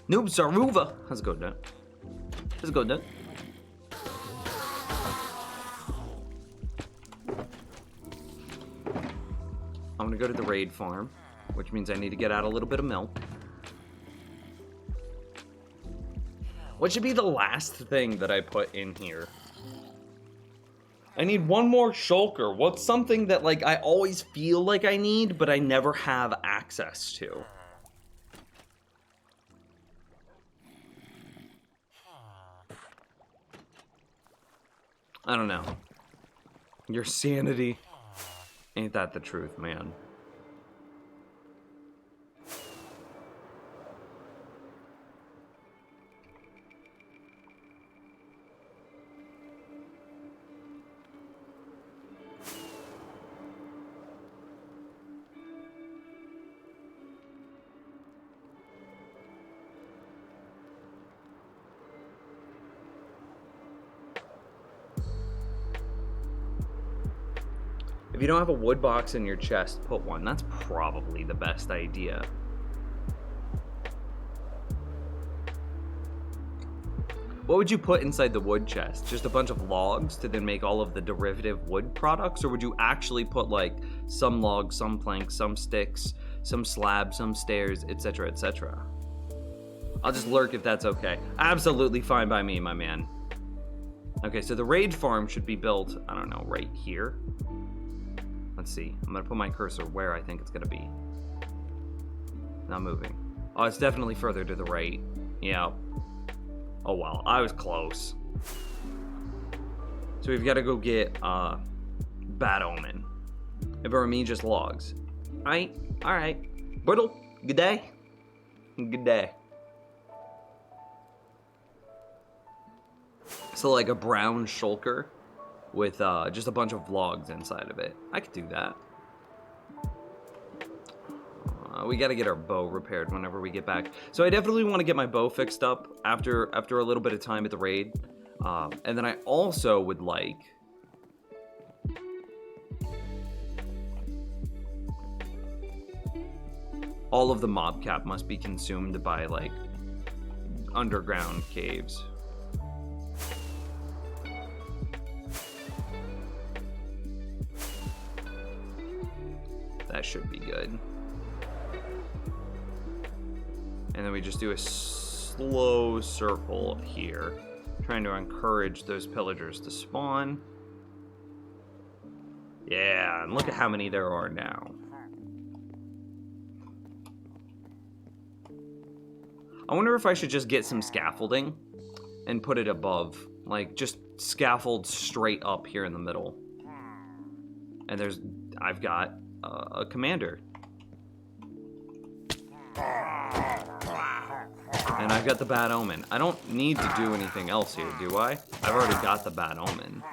Noob Saruva! How's it going, dude? How's it going, dude? I'm gonna go to the raid farm, which means I need to get out a little bit of milk. What should be the last thing that I put in here? I need one more shulker. What's something that, like, I always feel like I need, but I never have access to? I don't know. Your sanity. Ain't that the truth, man? If you don't have a wood box in your chest, put one. That's probably the best idea. What would you put inside the wood chest? Just a bunch of logs to then make all of the derivative wood products? Or would you actually put like some logs, some planks, some sticks, some slabs, some stairs, etc., etc.? I'll just lurk if that's okay. Absolutely fine by me, my man. Okay, so the raid farm should be built, I don't know, right here. Let's see. I'm gonna put my cursor where I think it's gonna be. Not moving. Oh, it's definitely further to the right. Yeah. Oh, wow. I was close. So we've got to go get Bad Omen. If or me, just logs. Alright. Alright. Brittle. Good day. Good day. So like a brown shulker with just a bunch of logs inside of it. I could do that. We got to get our bow repaired whenever we get back. So I definitely want to get my bow fixed up after a little bit of time at the raid. And then I also would like... all of the mob cap must be consumed by, like, underground caves. That should be good. And then we just do a slow circle here, trying to encourage those pillagers to spawn. Yeah, and look at how many there are now. I wonder if I should just get some scaffolding and put it above, like just scaffold straight up here in the middle. And I've got a commander. And I've got the Bad Omen. I don't need to do anything else here, do I? I've already got the Bad Omen.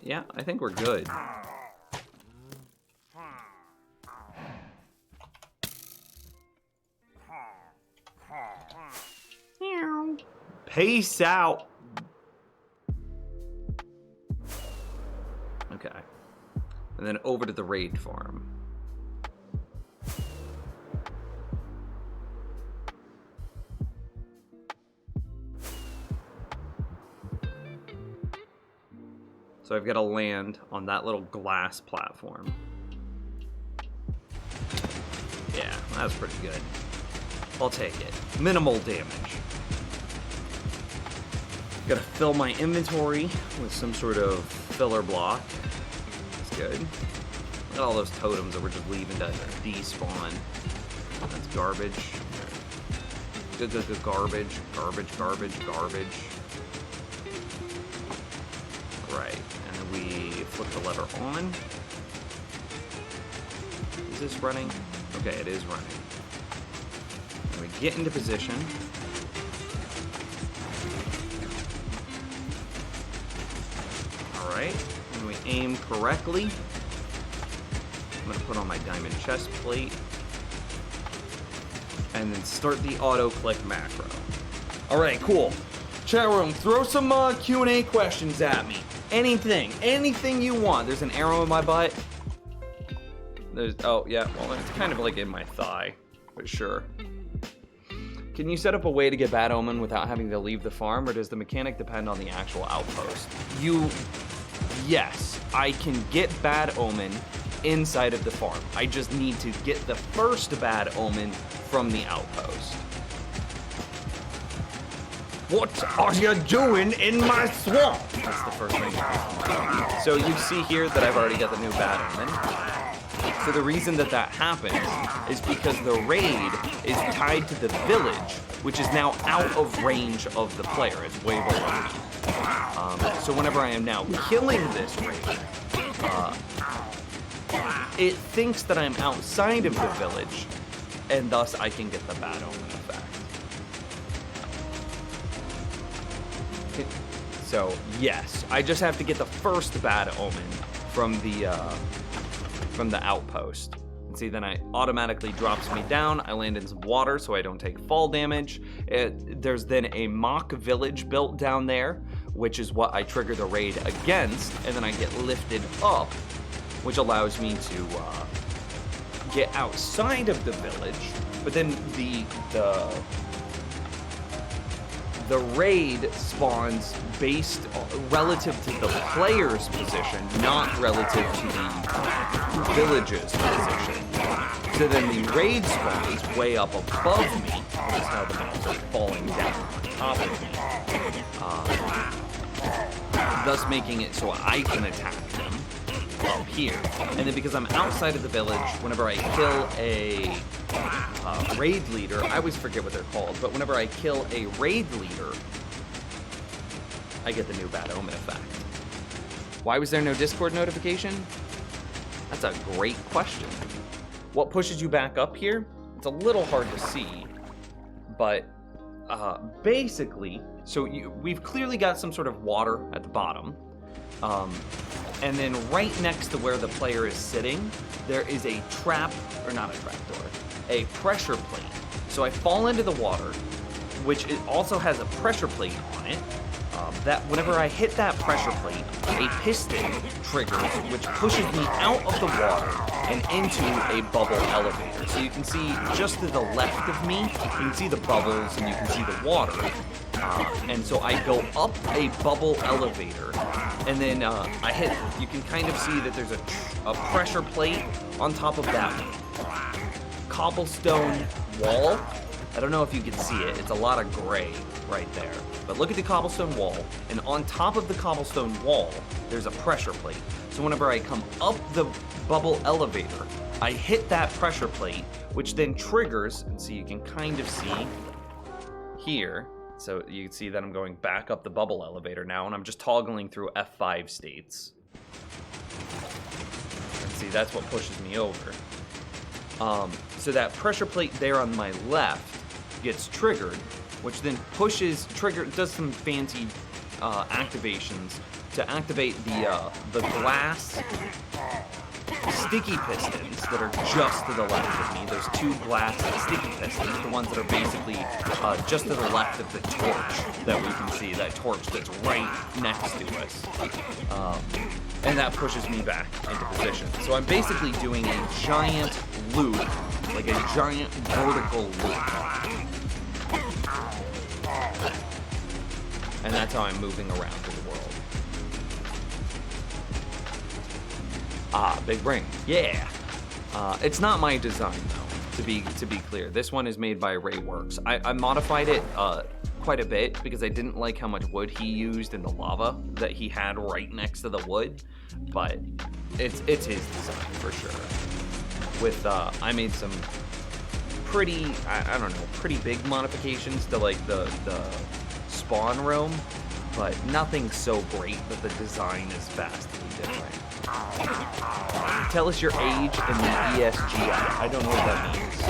Yeah, I think we're good. Peace out. Okay. And then over to the raid farm. So I've got to land on that little glass platform. Yeah, that's pretty good. I'll take it. Minimal damage. Gotta fill my inventory with some sort of filler block. That's good. Look at all those totems that we're just leaving to despawn. That's garbage. Good garbage. Garbage. Right, and then we flip the lever on. Is this running? Okay, it is running. And we get into position. Alright, and we aim correctly. I'm gonna put on my diamond chest plate. And then start the auto-click macro. Alright, cool. Chat room, throw some Q&A questions at me. Anything you want. There's an arrow in my butt. Oh yeah, well it's kind of like in my thigh, but sure. Can you set up a way to get Bad Omen without having to leave the farm, or does the mechanic depend on the actual outpost? Yes, I can get Bad Omen inside of the farm. I just need to get the first Bad Omen from the outpost. What are you doing in my swamp? That's the first thing. So you see here that I've already got the new Bad Omen. So the reason that happens is because the raid is tied to the village, which is now out of range of the player. It's way below me. So whenever I am now killing this raid, it thinks that I'm outside of the village, and thus I can get the Bad Omen effect. So yes, I just have to get the first Bad Omen from the outpost. And see, then it automatically drops me down. I land in some water so I don't take fall damage. There's then a mock village built down there, which is what I trigger the raid against, and then I get lifted up, which allows me to get outside of the village, but then the raid spawns based relative to the player's position, not relative to the village's position. So then the raid spawns way up above me, which is how the mobs are falling down on top of me, thus making it so I can attack them up here. And then because I'm outside of the village, whenever I kill a raid leader, I always forget what they're called, but whenever I kill a raid leader, I get the new Bad Omen effect. Why was there no Discord notification? That's a great question. What pushes you back up here? It's a little hard to see, but basically, so we've clearly got some sort of water at the bottom, and then right next to where the player is sitting, there is a trap, or not a trap door, a pressure plate. So I fall into the water, which it also has a pressure plate on it. That whenever I hit that pressure plate, a piston triggers, which pushes me out of the water and into a bubble elevator. So you can see just to the left of me, you can see the bubbles and you can see the water. And so I go up a bubble elevator, and then I hit, you can kind of see that there's a pressure plate on top of that cobblestone wall. I don't know if you can see it, it's a lot of gray right there. But look at the cobblestone wall, and on top of the cobblestone wall, there's a pressure plate. So whenever I come up the bubble elevator, I hit that pressure plate, which then triggers, and so you can kind of see here, so you can see that I'm going back up the bubble elevator now, and I'm just toggling through F5 states. And see, that's what pushes me over. So that pressure plate there on my left gets triggered, which then does some fancy activations to activate the glass sticky pistons that are just to the left of me. There's two glass sticky pistons, the ones that are basically just to the left of the torch that we can see, that torch that's right next to us. And that pushes me back into position. So I'm basically doing a giant loop, like a giant vertical loop. And that's how I'm moving around in the world. Ah, big ring. Yeah. It's not my design though, to be clear. This one is made by Rayworks. I modified it quite a bit because I didn't like how much wood he used in the lava that he had right next to the wood, but it's his design for sure. With I made some pretty, I don't know, pretty big modifications to like the spawn room, but nothing so great that the design is vastly different. Tell us your age and the ESGI. I don't know what that means.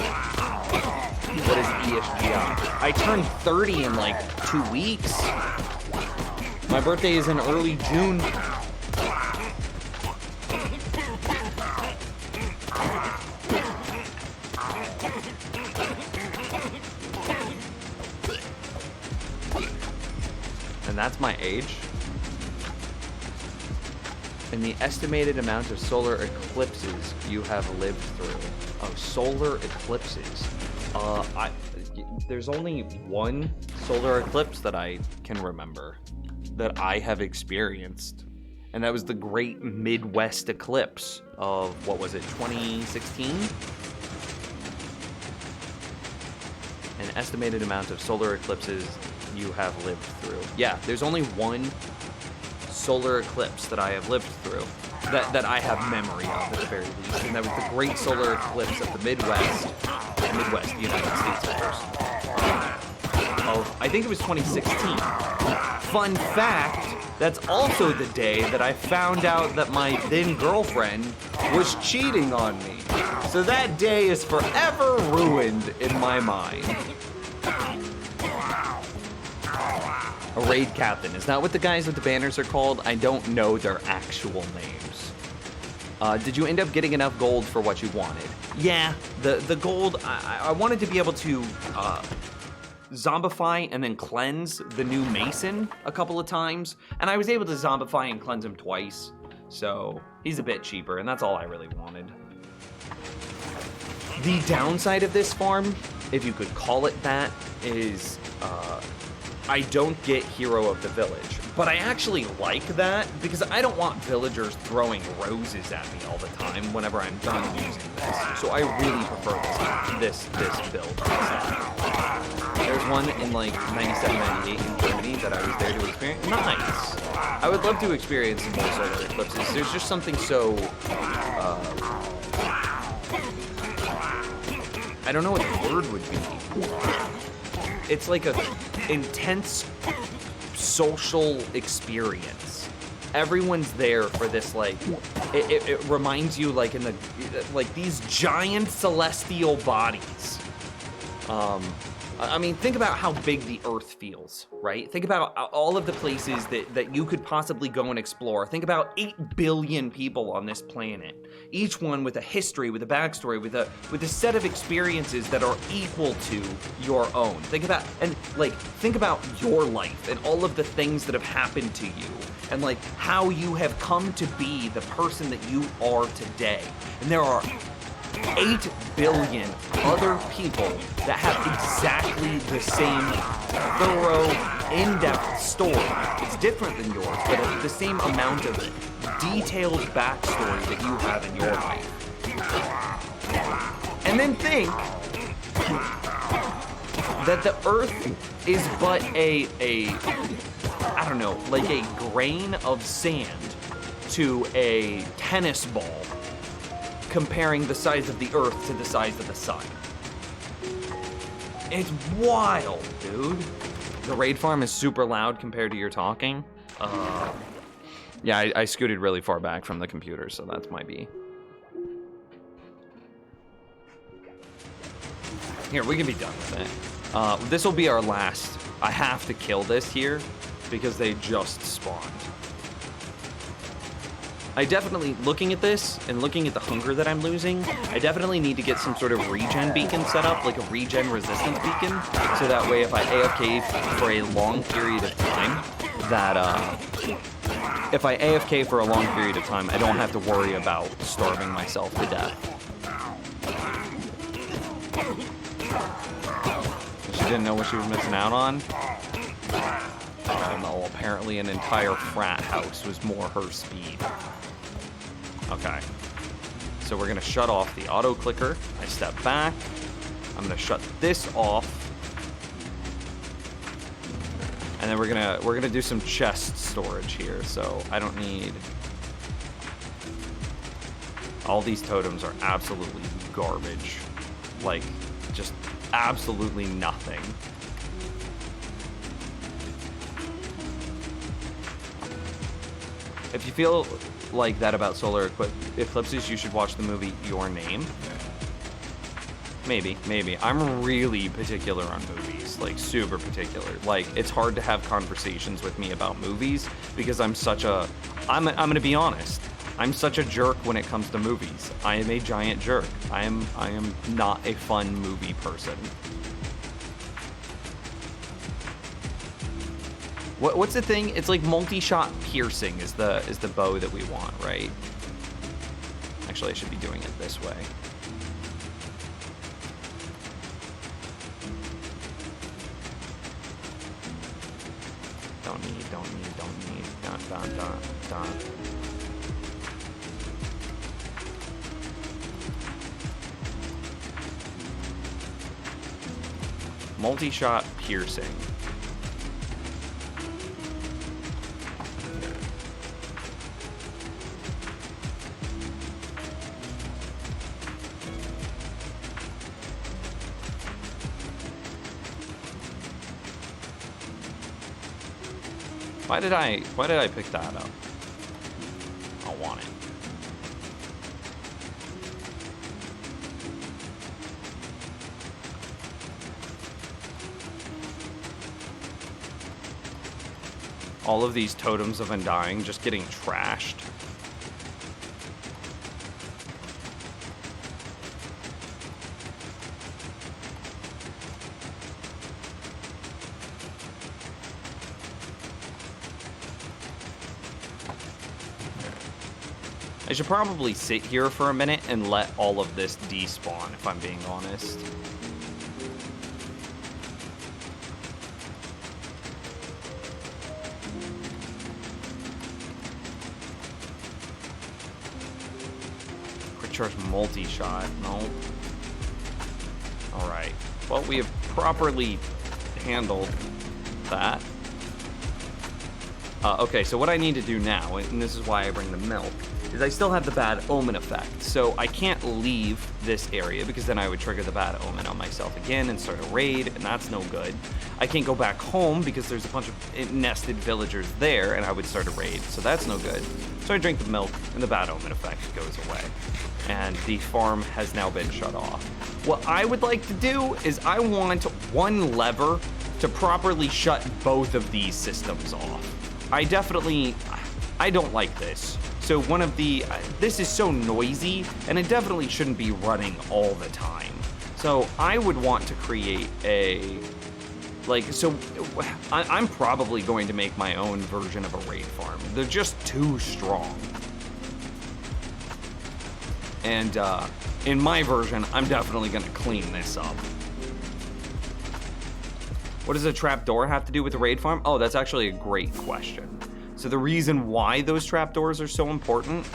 What is ESGI? I turned 30 in like 2 weeks. My birthday is in early June. And that's my age. And the estimated amount of solar eclipses you have lived through. Oh, solar eclipses. There's only one solar eclipse that I can remember that I have experienced. And that was the Great Midwest Eclipse of, what was it, 2016? An estimated amount of solar eclipses you have lived through. Yeah, there's only one solar eclipse that I have lived through, that I have memory of at the very least, and that was the Great Solar Eclipse of the Midwest, the United States, of course. I think it was 2016. Fun fact, that's also the day that I found out that my then girlfriend was cheating on me. So that day is forever ruined in my mind. A raid captain. Is that what the guys with the banners are called? I don't know their actual names. Did you end up getting enough gold for what you wanted? Yeah, the gold, I wanted to be able to zombify and then cleanse the new Mason a couple of times, and I was able to zombify and cleanse him twice, so he's a bit cheaper, and that's all I really wanted. The downside of this farm, if you could call it that, is I don't get Hero of the Village. But I actually like that because I don't want villagers throwing roses at me all the time whenever I'm done using this. So I really prefer this build. There's one in like 97, 98 in Germany that I was there to experience. Nice! I would love to experience some more solar eclipses. There's just something so... I don't know what the word would be. It's like a intense social experience. Everyone's there for this, like, it reminds you, like, in the, like, these giant celestial bodies. I mean, think about how big the Earth feels, right? Think about all of the places that you could possibly go and explore. Think about 8 billion people on this planet, each one with a history, with a backstory, with a set of experiences that are equal to your own. Think about your life and all of the things that have happened to you, and like how you have come to be the person that you are today. And there are 8 billion other people that have exactly the same thorough, in-depth story. It's different than yours, but it's the same amount of detailed backstory that you have in your life. And then think that the Earth is but I don't know, like a grain of sand to a tennis ball, comparing the size of the Earth to the size of the sun. It's wild, dude. The raid farm is super loud compared to your talking. Yeah, I scooted really far back from the computer, so that's my B. Here, we can be done with it. This will be our last. I have to kill this here because they just spawned. I definitely, looking at this and looking at the hunger that I'm losing, I definitely need to get some sort of regen beacon set up, like a regen resistance beacon, so that way if I AFK for a long period of time, if I AFK for a long period of time, I don't have to worry about starving myself to death. She didn't know what she was missing out on? Oh no, apparently an entire frat house was more her speed. Okay, so we're gonna shut off the auto clicker. I step back. I'm gonna shut this off, and then we're gonna do some chest storage here. So I don't need. All these totems are absolutely garbage, like just absolutely nothing. If you feel like that about solar eclipses, you should watch the movie Your Name. Maybe. I'm really particular on movies, like super particular. Like, it's hard to have conversations with me about movies because I'm gonna be honest. I'm such a jerk when it comes to movies. I am a giant jerk. I am not a fun movie person. What's the thing? It's like multi-shot piercing is the bow that we want, right? Actually, I should be doing it this way. Don't need. Done. Multi-shot piercing. Why did I pick that up? I want it. All of these totems of Undying just getting trashed. I should probably sit here for a minute and let all of this despawn, if I'm being honest. Quick charge multi-shot. No. Alright. Well, we have properly handled that. Okay, so what I need to do now, and this is why I bring the milk, is I still have the bad omen effect. So I can't leave this area because then I would trigger the bad omen on myself again and start a raid, and that's no good. I can't go back home because there's a bunch of nested villagers there, and I would start a raid, so that's no good. So I drink the milk, and the bad omen effect goes away. And the farm has now been shut off. What I would like to do is I want one lever to properly shut both of these systems off. I don't like this. So this is so noisy, and it definitely shouldn't be running all the time. So I would want to create I'm probably going to make my own version of a raid farm. They're just too strong. And in my version, I'm definitely gonna clean this up. What does a trapdoor have to do with the raid farm? Oh, that's actually a great question. So the reason why those trapdoors are so important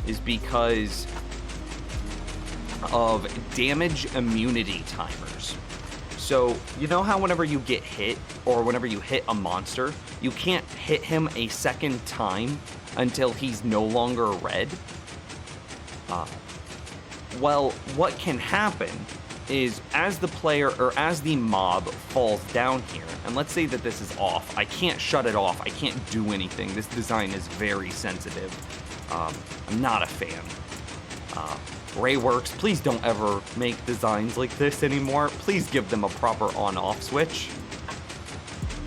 is because of damage immunity timers. So you know how whenever you get hit or whenever you hit a monster, you can't hit him a second time until he's no longer red? Well, what can happen is as the player or as the mob falls down here, and let's say that this is off, I can't shut it off, I can't do anything. This design is very sensitive. I'm not a fan. Rayworks, please don't ever make designs like this anymore. Please give them a proper on-off switch.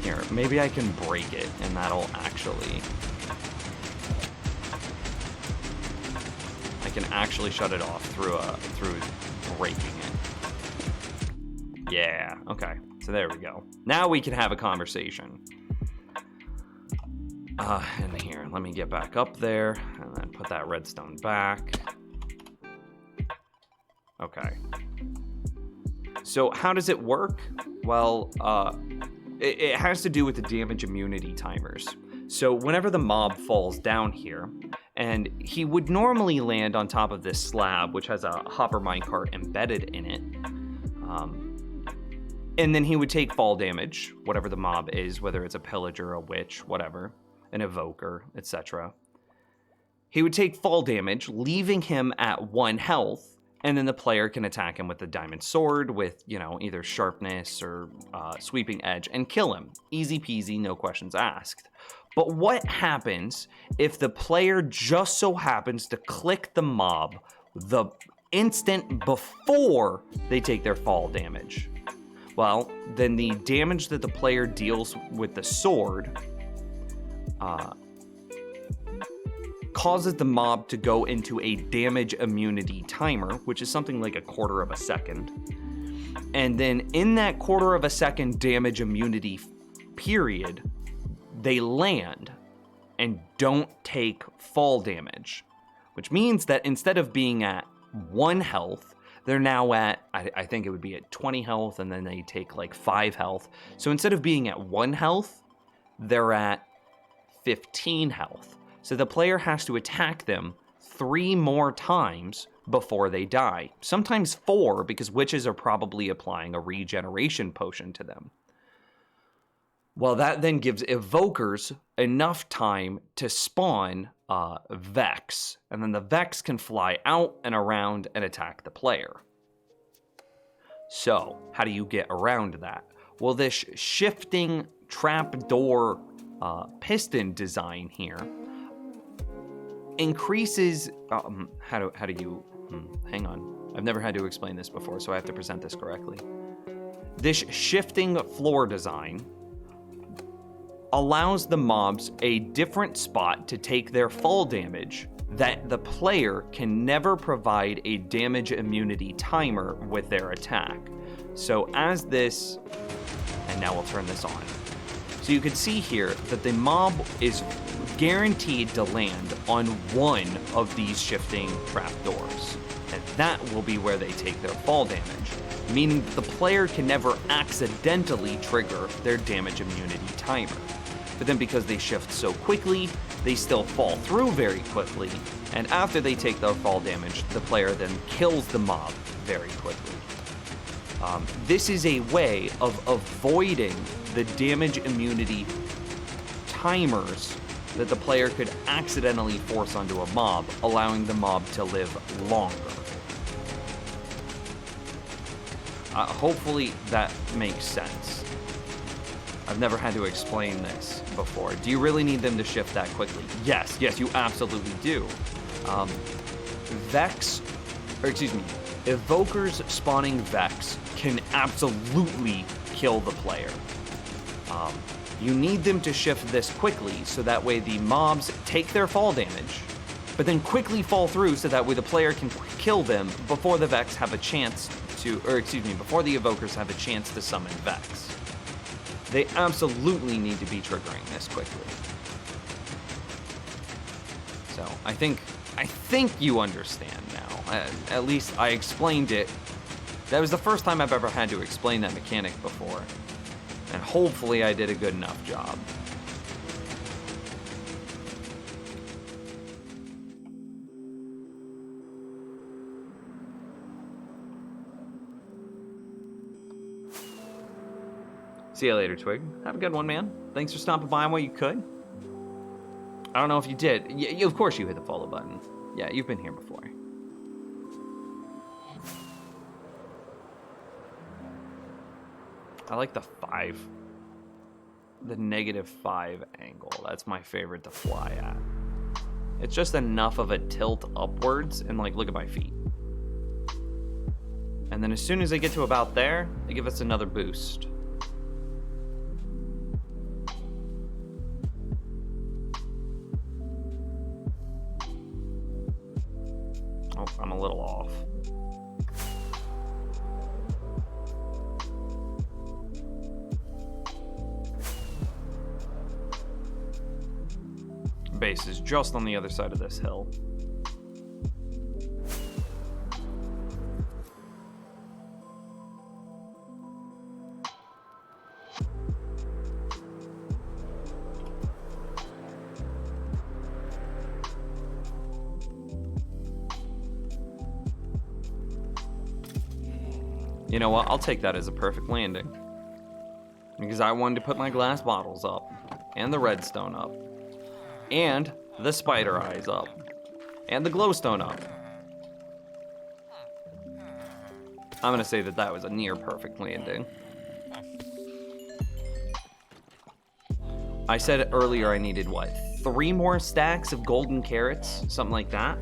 Here, maybe I can break it, and that'll actually... I can actually shut it off through breaking it. Yeah, okay. So there we go. Now we can have a conversation. And here, let me get back up there and then put that redstone back. Okay. So how does it work? Well, it has to do with the damage immunity timers. So whenever the mob falls down here, and he would normally land on top of this slab, which has a hopper minecart embedded in it, and then he would take fall damage, whatever the mob is, whether it's a pillager, a witch, whatever, an evoker, etc. He would take fall damage, leaving him at 1 health, and then the player can attack him with the diamond sword with, either sharpness or sweeping edge and kill him. Easy peasy, no questions asked. But what happens if the player just so happens to click the mob the instant before they take their fall damage? Well, then the damage that the player deals with the sword causes the mob to go into a damage immunity timer, which is something like 1/4 of a second. And then in that 1/4 of a second damage immunity period, they land and don't take fall damage, which means that instead of being at 1 health, they're now at, I think it would be at 20 health, and then they take 5 health. So instead of being at 1 health, they're at 15 health. So the player has to attack them 3 more times before they die. Sometimes 4, because witches are probably applying a regeneration potion to them. Well, that then gives evokers enough time to spawn Vex, and then the Vex can fly out and around and attack the player. So, how do you get around that? Well, this shifting trapdoor piston design here increases... how do you... hang on. I've never had to explain this before, so I have to present this correctly. This shifting floor design allows the mobs a different spot to take their fall damage that the player can never provide a damage immunity timer with their attack. So as this, and now we'll turn this on. So you can see here that the mob is guaranteed to land on one of these shifting trapdoors, and that will be where they take their fall damage, meaning that the player can never accidentally trigger their damage immunity timer. But then because they shift so quickly, they still fall through very quickly, and after they take their fall damage, the player then kills the mob very quickly. This is a way of avoiding the damage immunity timers that the player could accidentally force onto a mob, allowing the mob to live longer. Hopefully that makes sense. I've never had to explain this before. Do you really need them to shift that quickly? Yes, you absolutely do. Evokers spawning Vex can absolutely kill the player. You need them to shift this quickly so that way the mobs take their fall damage, but then quickly fall through so that way the player can kill them before the Vex have a chance to, before the Evokers have a chance to summon Vex. They absolutely need to be triggering this quickly. So I think you understand now. At least I explained it. That was the first time I've ever had to explain that mechanic before. And hopefully I did a good enough job. See you later, Twig. Have a good one, man. Thanks for stopping by while you could. I don't know if you did. Of course you hit the follow button. Yeah, you've been here before. I like the -5 angle. That's my favorite to fly at. It's just enough of a tilt upwards, and like, look at my feet. And then as soon as I get to about there, they give us another boost. Oh, I'm a little off. Base is just on the other side of this hill. You know what? I'll take that as a perfect landing. Because I wanted to put my glass bottles up, and the redstone up, and the spider eyes up, and the glowstone up. I'm gonna say that that was a near perfect landing. I said earlier I needed, what, 3 more stacks of golden carrots? Something like that?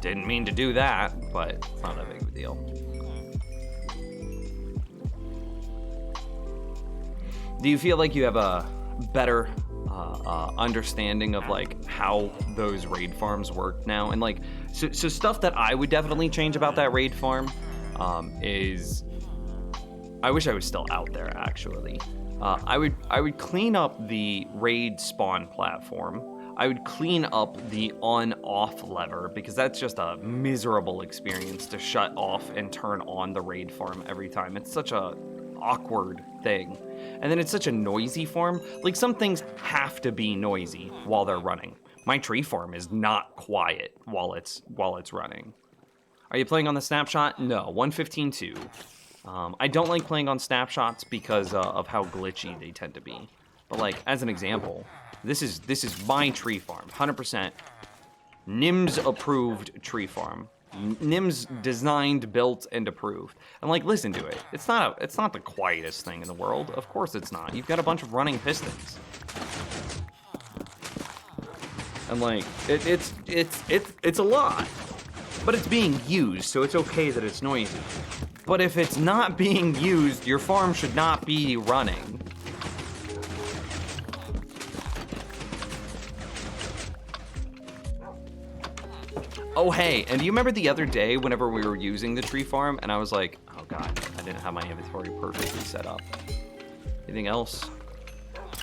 Didn't mean to do that, but it's not that big of a deal. Do you feel like you have a better understanding of like how those raid farms work now? And like, so stuff that I would definitely change about that raid farm is, I wish I was still out there actually. I would clean up the raid spawn platform. I would clean up the on-off lever, because that's just a miserable experience to shut off and turn on the raid farm every time. It's such a awkward thing. And then it's such a noisy farm. Like, some things have to be noisy while they're running. My tree farm is not quiet while it's running. Are you playing on the snapshot? No, 1.15.2. I don't like playing on snapshots because of how glitchy they tend to be. But like, as an example, this is my tree farm, 100% NIMS approved tree farm. NIMS designed, built, and approved. And like, listen to it. It's not the quietest thing in the world. Of course it's not. You've got a bunch of running pistons. And like, it's a lot. But it's being used, so it's okay that it's noisy. But if it's not being used, your farm should not be running. Oh, hey, and do you remember the other day whenever we were using the tree farm and I was like, oh God, I didn't have my inventory perfectly set up. Anything else?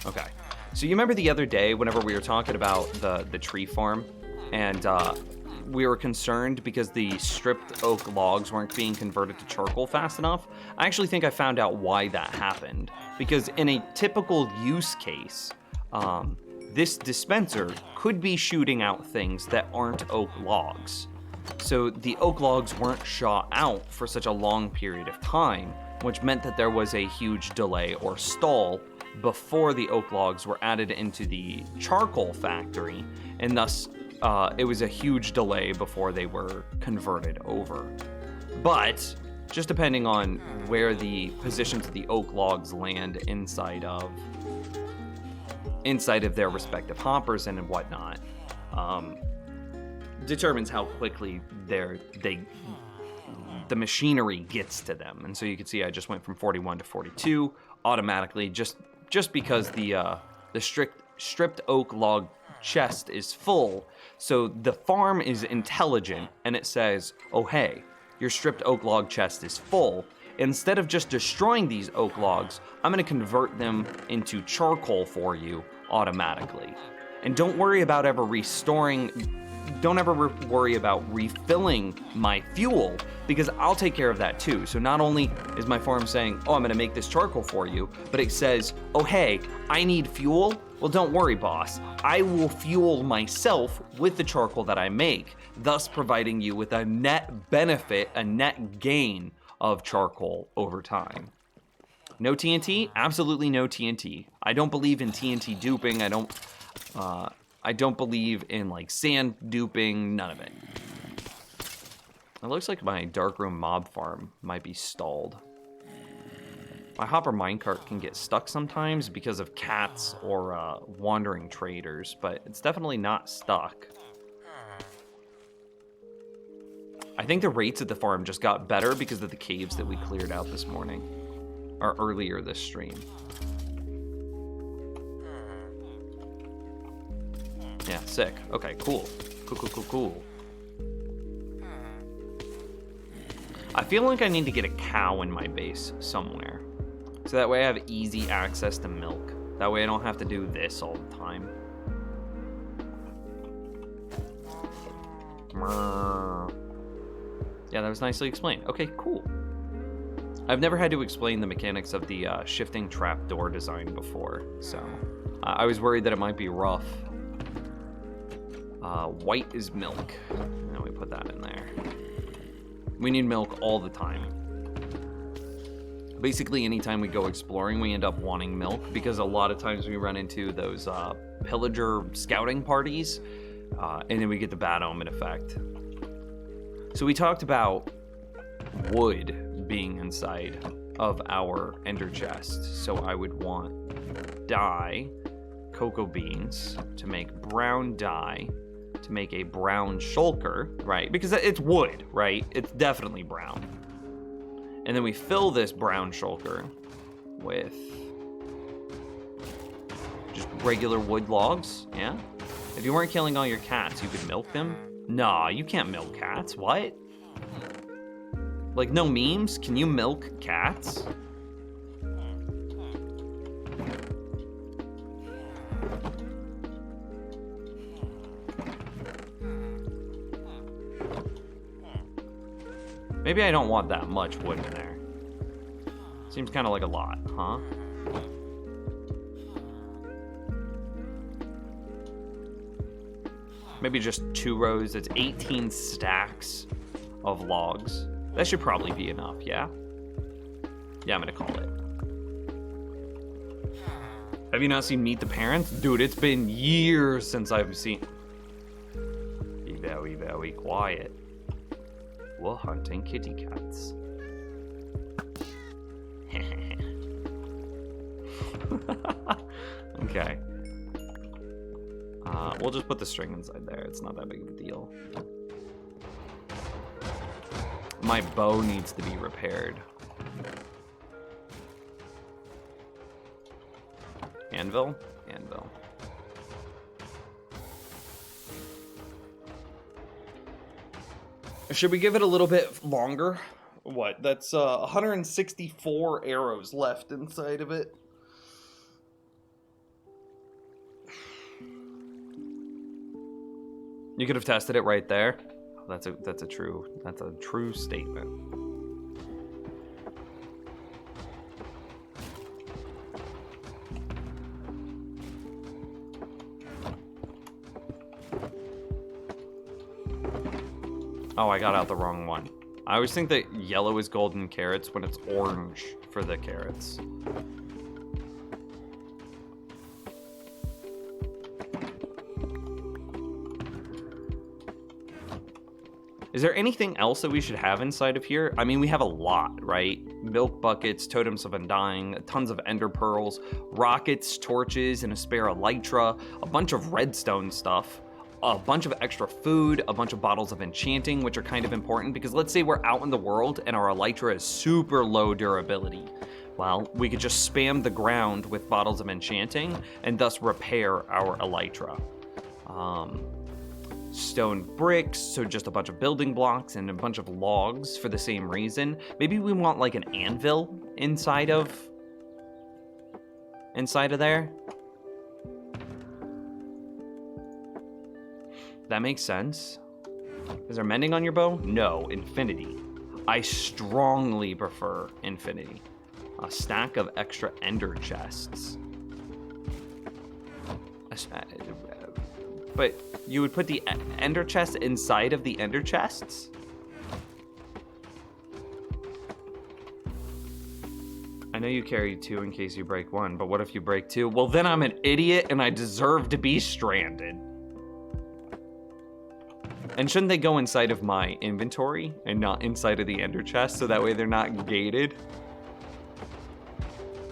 Okay. So you remember the other day whenever we were talking about the tree farm and we were concerned because the stripped oak logs weren't being converted to charcoal fast enough? I actually think I found out why that happened. Because in a typical use case, this dispenser could be shooting out things that aren't oak logs. So the oak logs weren't shot out for such a long period of time, which meant that there was a huge delay or stall before the oak logs were added into the charcoal factory, and thus it was a huge delay before they were converted over. But just depending on where the positions of the oak logs land inside of their respective hoppers and whatnot, determines how quickly the machinery gets to them. And so you can see I just went from 41 to 42 automatically, just because the stripped oak log chest is full. So the farm is intelligent and it says, oh hey, your stripped oak log chest is full. Instead of just destroying these oak logs, I'm going to convert them into charcoal for you automatically. And don't worry about ever worry about refilling my fuel, because I'll take care of that too. So not only is my farm saying, oh, I'm going to make this charcoal for you, but it says, oh hey, I need fuel. Well, don't worry, boss. I will fuel myself with the charcoal that I make, thus providing you with a net benefit, a net gain of charcoal over time. No TNT? Absolutely no TNT. I don't believe in TNT duping. I don't believe in like sand duping, none of it. It looks like my darkroom mob farm might be stalled. My hopper minecart can get stuck sometimes because of cats or wandering traders, but it's definitely not stuck. I think the rates at the farm just got better because of the caves that we cleared out this morning, or earlier this stream. Yeah, sick. Okay, cool. Cool. I feel like I need to get a cow in my base somewhere, so that way I have easy access to milk. That way I don't have to do this all the time. Yeah, that was nicely explained. Okay, cool. I've never had to explain the mechanics of the shifting trapdoor design before, so I was worried that it might be rough. White is milk. And we put that in there. We need milk all the time. Basically, anytime we go exploring, we end up wanting milk because a lot of times we run into those pillager scouting parties, and then we get the bad omen effect. So we talked about wood being inside of our ender chest. So I would want dye, cocoa beans to make brown dye, to make a brown shulker, right? Because it's wood, right? It's definitely brown. And then we fill this brown shulker with just regular wood logs, yeah? If you weren't killing all your cats, you could milk them? Nah, you can't milk cats, what? Like, no memes? Can you milk cats? Maybe I don't want that much wood in there. Seems kind of like a lot, huh? Maybe just 2 rows. It's 18 stacks of logs. That should probably be enough, yeah? Yeah, I'm gonna call it. Have you not seen Meet the Parents? Dude, it's been years since I've seen... Be very, very quiet. We're hunting kitty cats. Okay. We'll just put the string inside there. It's not that big of a deal. My bow needs to be repaired. Anvil? Anvil. Should we give it a little bit longer? What? That's 164 arrows left inside of it. You could have tested it right there. That's a true statement. Oh, I got out the wrong one. I always think that yellow is golden carrots when it's orange for the carrots. Is there anything else that we should have inside of here? I mean, we have a lot, right? Milk buckets, totems of undying, tons of ender pearls, rockets, torches, and a spare elytra, a bunch of redstone stuff, a bunch of extra food, a bunch of bottles of enchanting, which are kind of important because let's say we're out in the world and our elytra is super low durability. Well, we could just spam the ground with bottles of enchanting and thus repair our elytra. Stone bricks, so just a bunch of building blocks and a bunch of logs for the same reason. Maybe we want like an anvil inside of there. That makes sense. Is there mending on your bow? No, infinity. I strongly prefer infinity. A stack of extra ender chests. But you would put the ender chests inside of the ender chests? I know you carry 2 in case you break 1, but what if you break 2? Well, then I'm an idiot and I deserve to be stranded. And shouldn't they go inside of my inventory and not inside of the ender chest so that way they're not gated?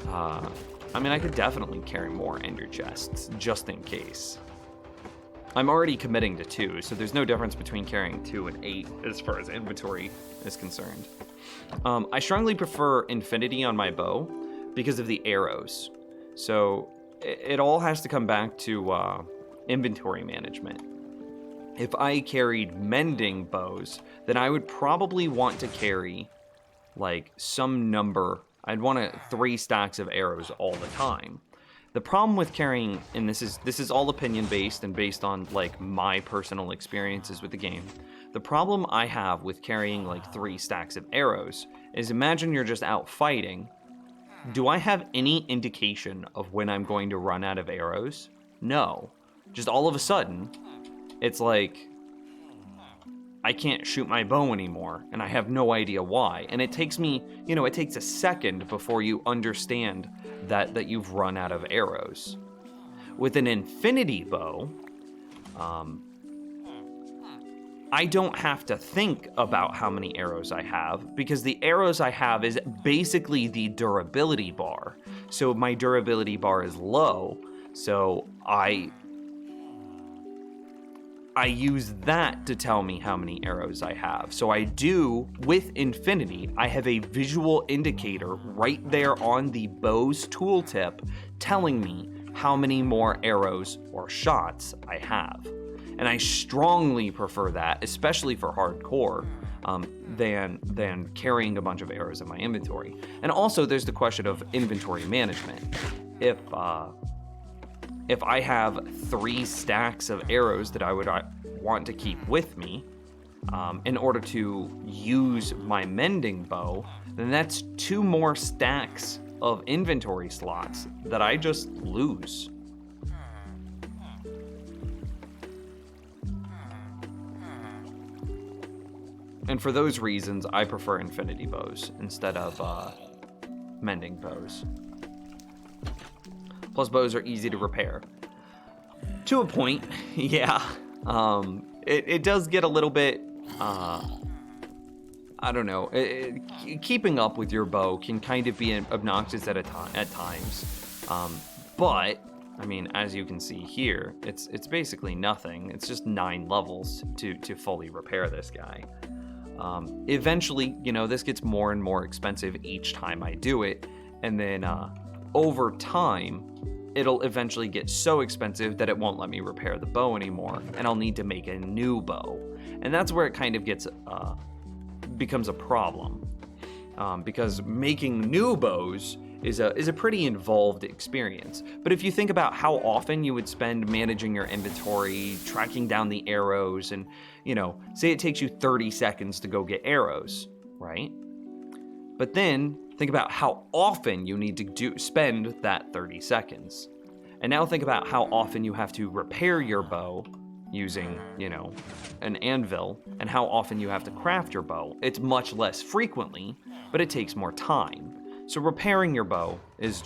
I mean, I could definitely carry more ender chests just in case. I'm already committing to 2, so there's no difference between carrying 2 and 8 as far as inventory is concerned. I strongly prefer infinity on my bow because of the arrows. So it all has to come back to inventory management. If I carried mending bows, then I would probably want to carry like some number. I'd want 3 stacks of arrows all the time. The problem with carrying, and this is all opinion based and based on like my personal experiences with the game. The problem I have with carrying like 3 stacks of arrows is imagine you're just out fighting. Do I have any indication of when I'm going to run out of arrows? No. Just all of a sudden, it's like I can't shoot my bow anymore, and I have no idea why. And it takes me, it takes a second before you understand that you've run out of arrows. With an infinity bow, I don't have to think about how many arrows I have because the arrows I have is basically the durability bar. So my durability bar is low, so I use that to tell me how many arrows I have. So I do, with infinity, I have a visual indicator right there on the bow's tooltip telling me how many more arrows or shots I have. And I strongly prefer that, especially for hardcore, than carrying a bunch of arrows in my inventory. And also there's the question of inventory management. If I have 3 stacks of arrows that I would want to keep with me in order to use my mending bow, then that's 2 more stacks of inventory slots that I just lose. And for those reasons, I prefer infinity bows instead of mending bows. Plus, bows are easy to repair. To a point, yeah. It does get a little bit, I don't know. Keeping up with your bow can kind of be obnoxious at times. But, I mean, as you can see here, it's basically nothing. It's just 9 levels to fully repair this guy. Eventually, this gets more and more expensive each time I do it. And then over time, it'll eventually get so expensive that it won't let me repair the bow anymore, and I'll need to make a new bow. And that's where it kind of gets becomes a problem, because making new bows is a pretty involved experience. But if you think about how often you would spend managing your inventory, tracking down the arrows, and, say it takes you 30 seconds to go get arrows, right? But then think about how often you need to spend that 30 seconds. And now think about how often you have to repair your bow using, an anvil, and how often you have to craft your bow. It's much less frequently, but it takes more time. So repairing your bow is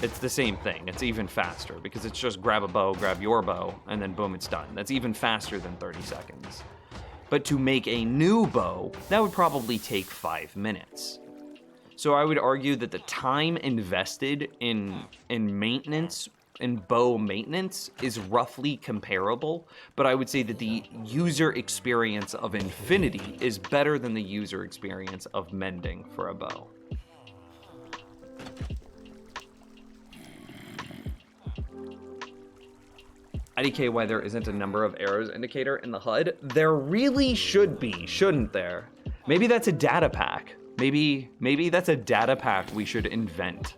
it's the same thing. It's even faster because it's just grab a bow, grab your bow, and then boom, it's done. That's even faster than 30 seconds. But to make a new bow, that would probably take 5 minutes. So I would argue that the time invested in maintenance, in bow maintenance, is roughly comparable, but I would say that the user experience of Infinity is better than the user experience of mending for a bow. IDK, why there isn't a number of arrows indicator in the HUD? There really should be, shouldn't there? Maybe that's a data pack. Maybe that's a data pack we should invent.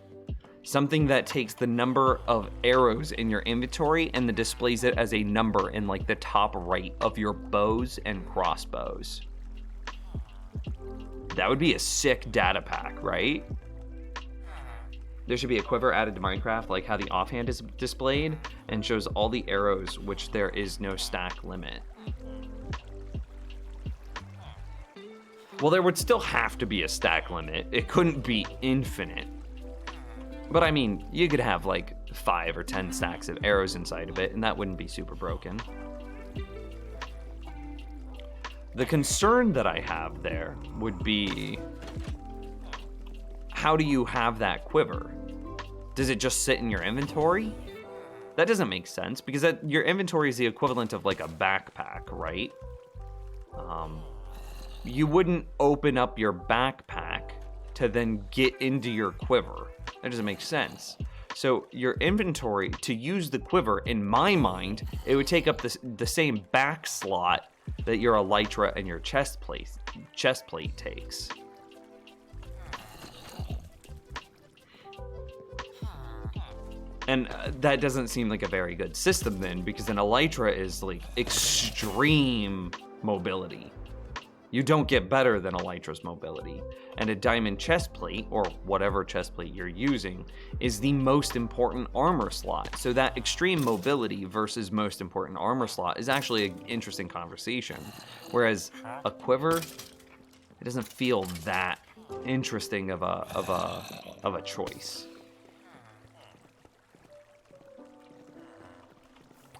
Something that takes the number of arrows in your inventory and then displays it as a number in like the top right of your bows and crossbows. That would be a sick data pack, right? There should be a quiver added to Minecraft, like how the offhand is displayed, and shows all the arrows, which there is no stack limit. Well, there would still have to be a stack limit. It couldn't be infinite. But I mean, you could have like 5 or 10 stacks of arrows inside of it, and that wouldn't be super broken. The concern that I have there would be, how do you have that quiver? Does it just sit in your inventory? That doesn't make sense, because your inventory is the equivalent of like a backpack, right? You wouldn't open up your backpack to then get into your quiver. That doesn't make sense. So your inventory, to use the quiver, in my mind, it would take up the same back slot that your elytra and your chest plate takes. And that doesn't seem like a very good system then, because an elytra is like extreme mobility. You don't get better than elytra's mobility. And a diamond chest plate, or whatever chest plate you're using, is the most important armor slot. So that extreme mobility versus most important armor slot is actually an interesting conversation. Whereas a quiver, it doesn't feel that interesting of a choice.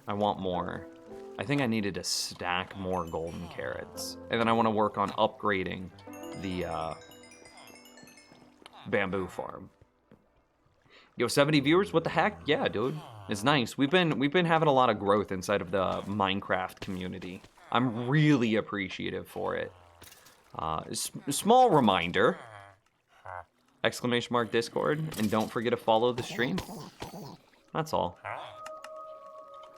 I want more. I think I needed to stack more golden carrots. And then I want to work on upgrading the bamboo farm. Yo, 70 viewers? What the heck? Yeah, dude. It's nice. We've been having a lot of growth inside of the Minecraft community. I'm really appreciative for it. Small reminder. ! Discord. And don't forget to follow the stream. That's all.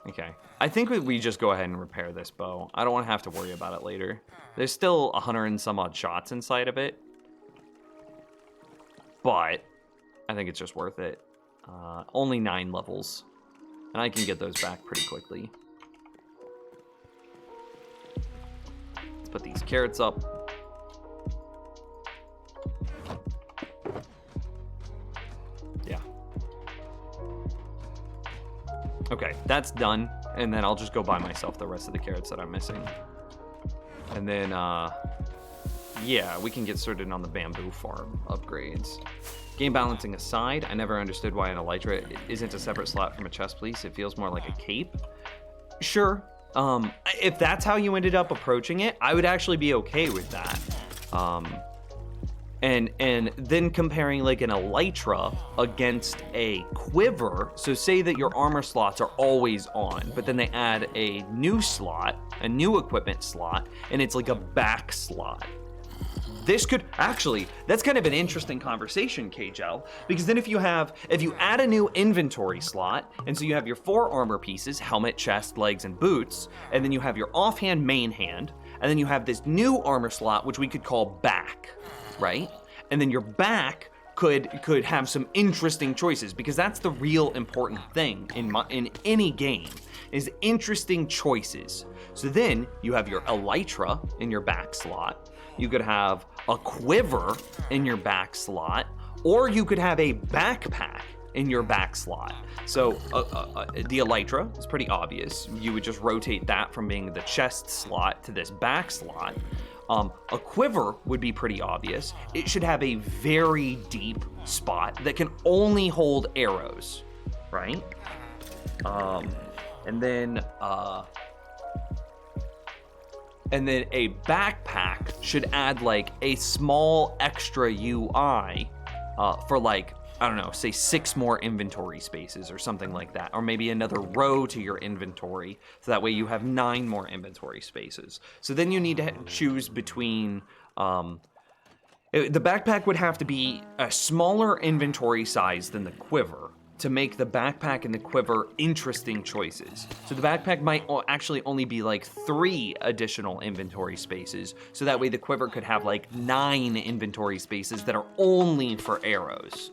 Okay, I think we just go ahead and repair this bow. I don't want to have to worry about it later. There's still 100 and some odd shots inside of it, but I think it's just worth it. Only 9 levels, and I can get those back pretty quickly. Let's put these carrots up. Yeah. Okay, that's done, and then I'll just go buy myself the rest of the carrots that I'm missing. And then, yeah, we can get started on the bamboo farm upgrades. Game balancing aside, I never understood why an elytra isn't a separate slot from a chest piece. It feels more like a cape. Sure, if that's how you ended up approaching it, I would actually be okay with that. And then comparing like an elytra against a quiver. So say that your armor slots are always on, but then they add a new slot, a new equipment slot, and it's like a back slot. this could actually, that's kind of an interesting conversation, KJL, because then if you add a new inventory slot, and so you have your 4 armor pieces, helmet, chest, legs, and boots, and then you have your offhand main hand, and then you have this new armor slot, which we could call back, right? And then your back could have some interesting choices, because that's the real important thing in any game, is interesting choices. So then you have your elytra in your back slot, you could have a quiver in your back slot, or you could have a backpack in your back slot. So the elytra is pretty obvious. You would just rotate that from being the chest slot to this back slot. A quiver would be pretty obvious. It should have a very deep spot that can only hold arrows, right? And then a backpack should add like a small extra UI for like, I don't know, say 6 more inventory spaces or something like that. Or maybe another row to your inventory. So that way you have 9 more inventory spaces. So then you need to choose between, the backpack would have to be a smaller inventory size than the quiver to make the backpack and the quiver interesting choices. So the backpack might actually only be like 3 additional inventory spaces, so that way the quiver could have like 9 inventory spaces that are only for arrows.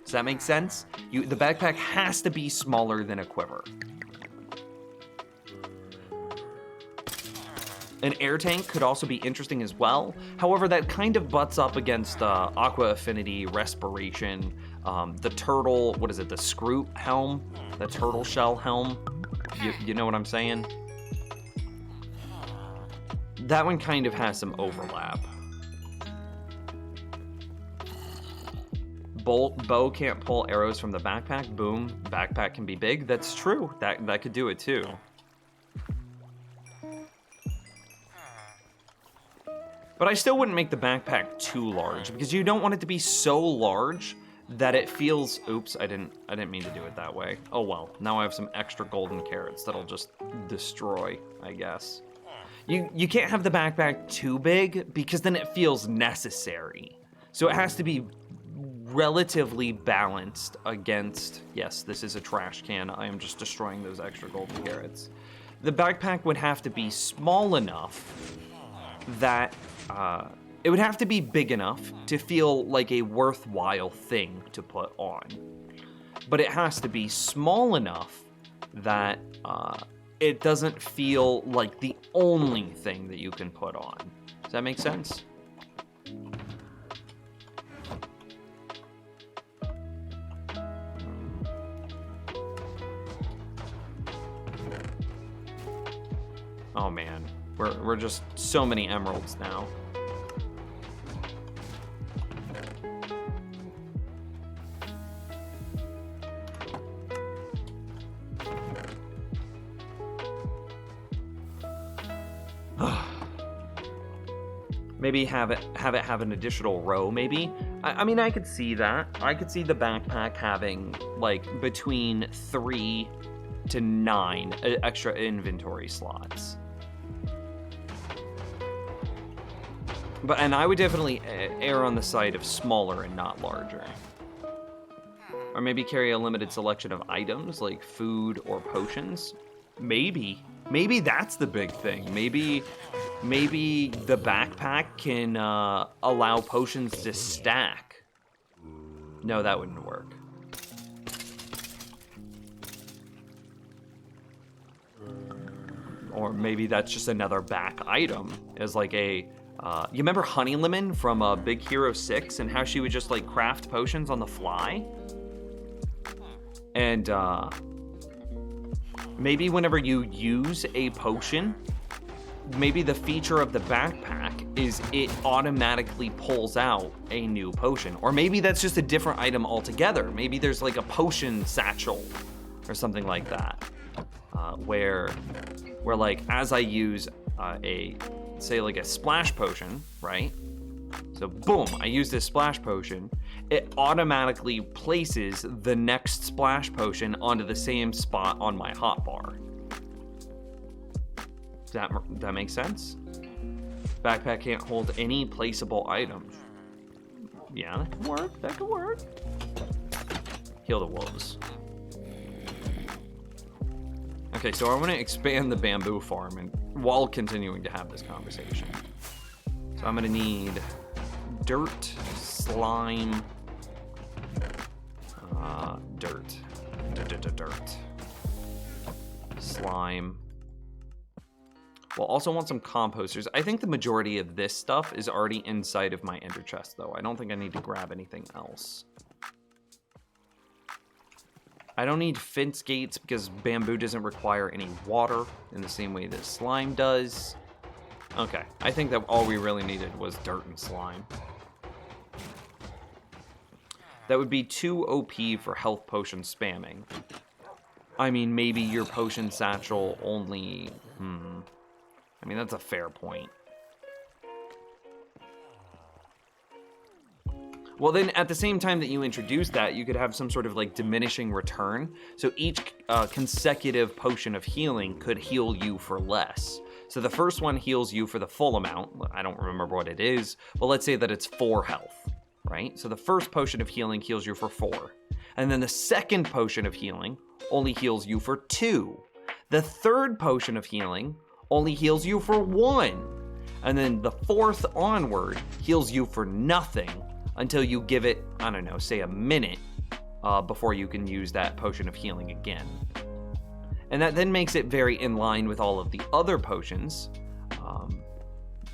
Does that make sense? The backpack has to be smaller than a quiver. An air tank could also be interesting as well. However, that kind of butts up against Aqua Affinity, Respiration, the turtle, what is it, the Scroot helm? The turtle shell helm? You know what I'm saying? That one kind of has some overlap. Bow can't pull arrows from the backpack. Boom, backpack can be big. That's true. That could do it too. But I still wouldn't make the backpack too large, because you don't want it to be so large that it feels, oops, I didn't mean to do it that way. Oh well, now I have some extra golden carrots that'll just destroy, I guess. You can't have the backpack too big, because then it feels necessary. So it has to be relatively balanced against, yes, this is a trash can. I am just destroying those extra golden carrots. The backpack would have to be small enough that it would have to be big enough to feel like a worthwhile thing to put on. But it has to be small enough that it doesn't feel like the only thing that you can put on. Does that make sense? Oh man, we're just so many emeralds now. Maybe have an additional row, maybe. I mean, I could see that. I could see the backpack having like between 3 to 9 extra inventory slots. And I would definitely err on the side of smaller and not larger. Or maybe carry a limited selection of items like food or potions. Maybe that's the big thing. Maybe the backpack can allow potions to stack. No, that wouldn't work. Or maybe that's just another back item as like a... you remember Honey Lemon from Big Hero 6 and how she would just like craft potions on the fly? And maybe whenever you use a potion, maybe the feature of the backpack is it automatically pulls out a new potion. Or maybe that's just a different item altogether. Maybe there's like a potion satchel or something like that. Where like as I use say like a splash potion, right? So boom, I use this splash potion. It automatically places the next splash potion onto the same spot on my hotbar. Does that make sense? Backpack can't hold any placeable items. Yeah, that could work. That could work. Heal the wolves. Okay, so I want to expand the bamboo farm and while continuing to have this conversation. So I'm gonna need dirt, slime, dirt, slime. We'll also want some composters. I think the majority of this stuff is already inside of my ender chest, though. I don't think I need to grab anything else. I don't need fence gates because bamboo doesn't require any water in the same way that slime does. Okay, I think that all we really needed was dirt and slime. That would be too OP for health potion spamming. I mean, maybe your potion satchel only... I mean, that's a fair point. Well, then at the same time that you introduce that, you could have some sort of like diminishing return. So each consecutive potion of healing could heal you for less. So the first one heals you for the full amount. I don't remember what it is, but let's say that it's 4 health, right? So the first potion of healing heals you for 4. And then the second potion of healing only heals you for 2. The third potion of healing only heals you for 1. And then the fourth onward heals you for nothing until you give it, I don't know, say a minute before you can use that potion of healing again. And that then makes it very in line with all of the other potions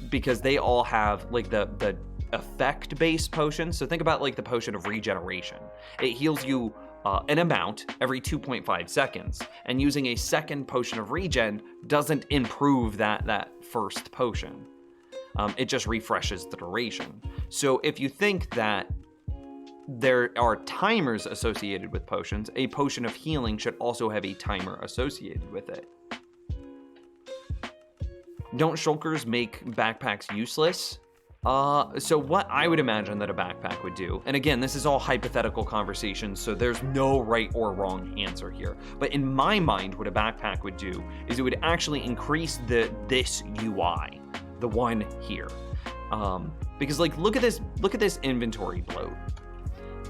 because they all have like the effect-based potions. So think about like the potion of regeneration. It heals you an amount every 2.5 seconds, and using a second potion of regen doesn't improve that first potion. It just refreshes the duration. So if you think that there are timers associated with potions, a potion of healing should also have a timer associated with it. Don't shulkers make backpacks useless? So what I would imagine that a backpack would do, and again, this is all hypothetical conversations, so there's no right or wrong answer here. But in my mind, what a backpack would do is it would actually increase this UI, the one here, because like look at this inventory bloat.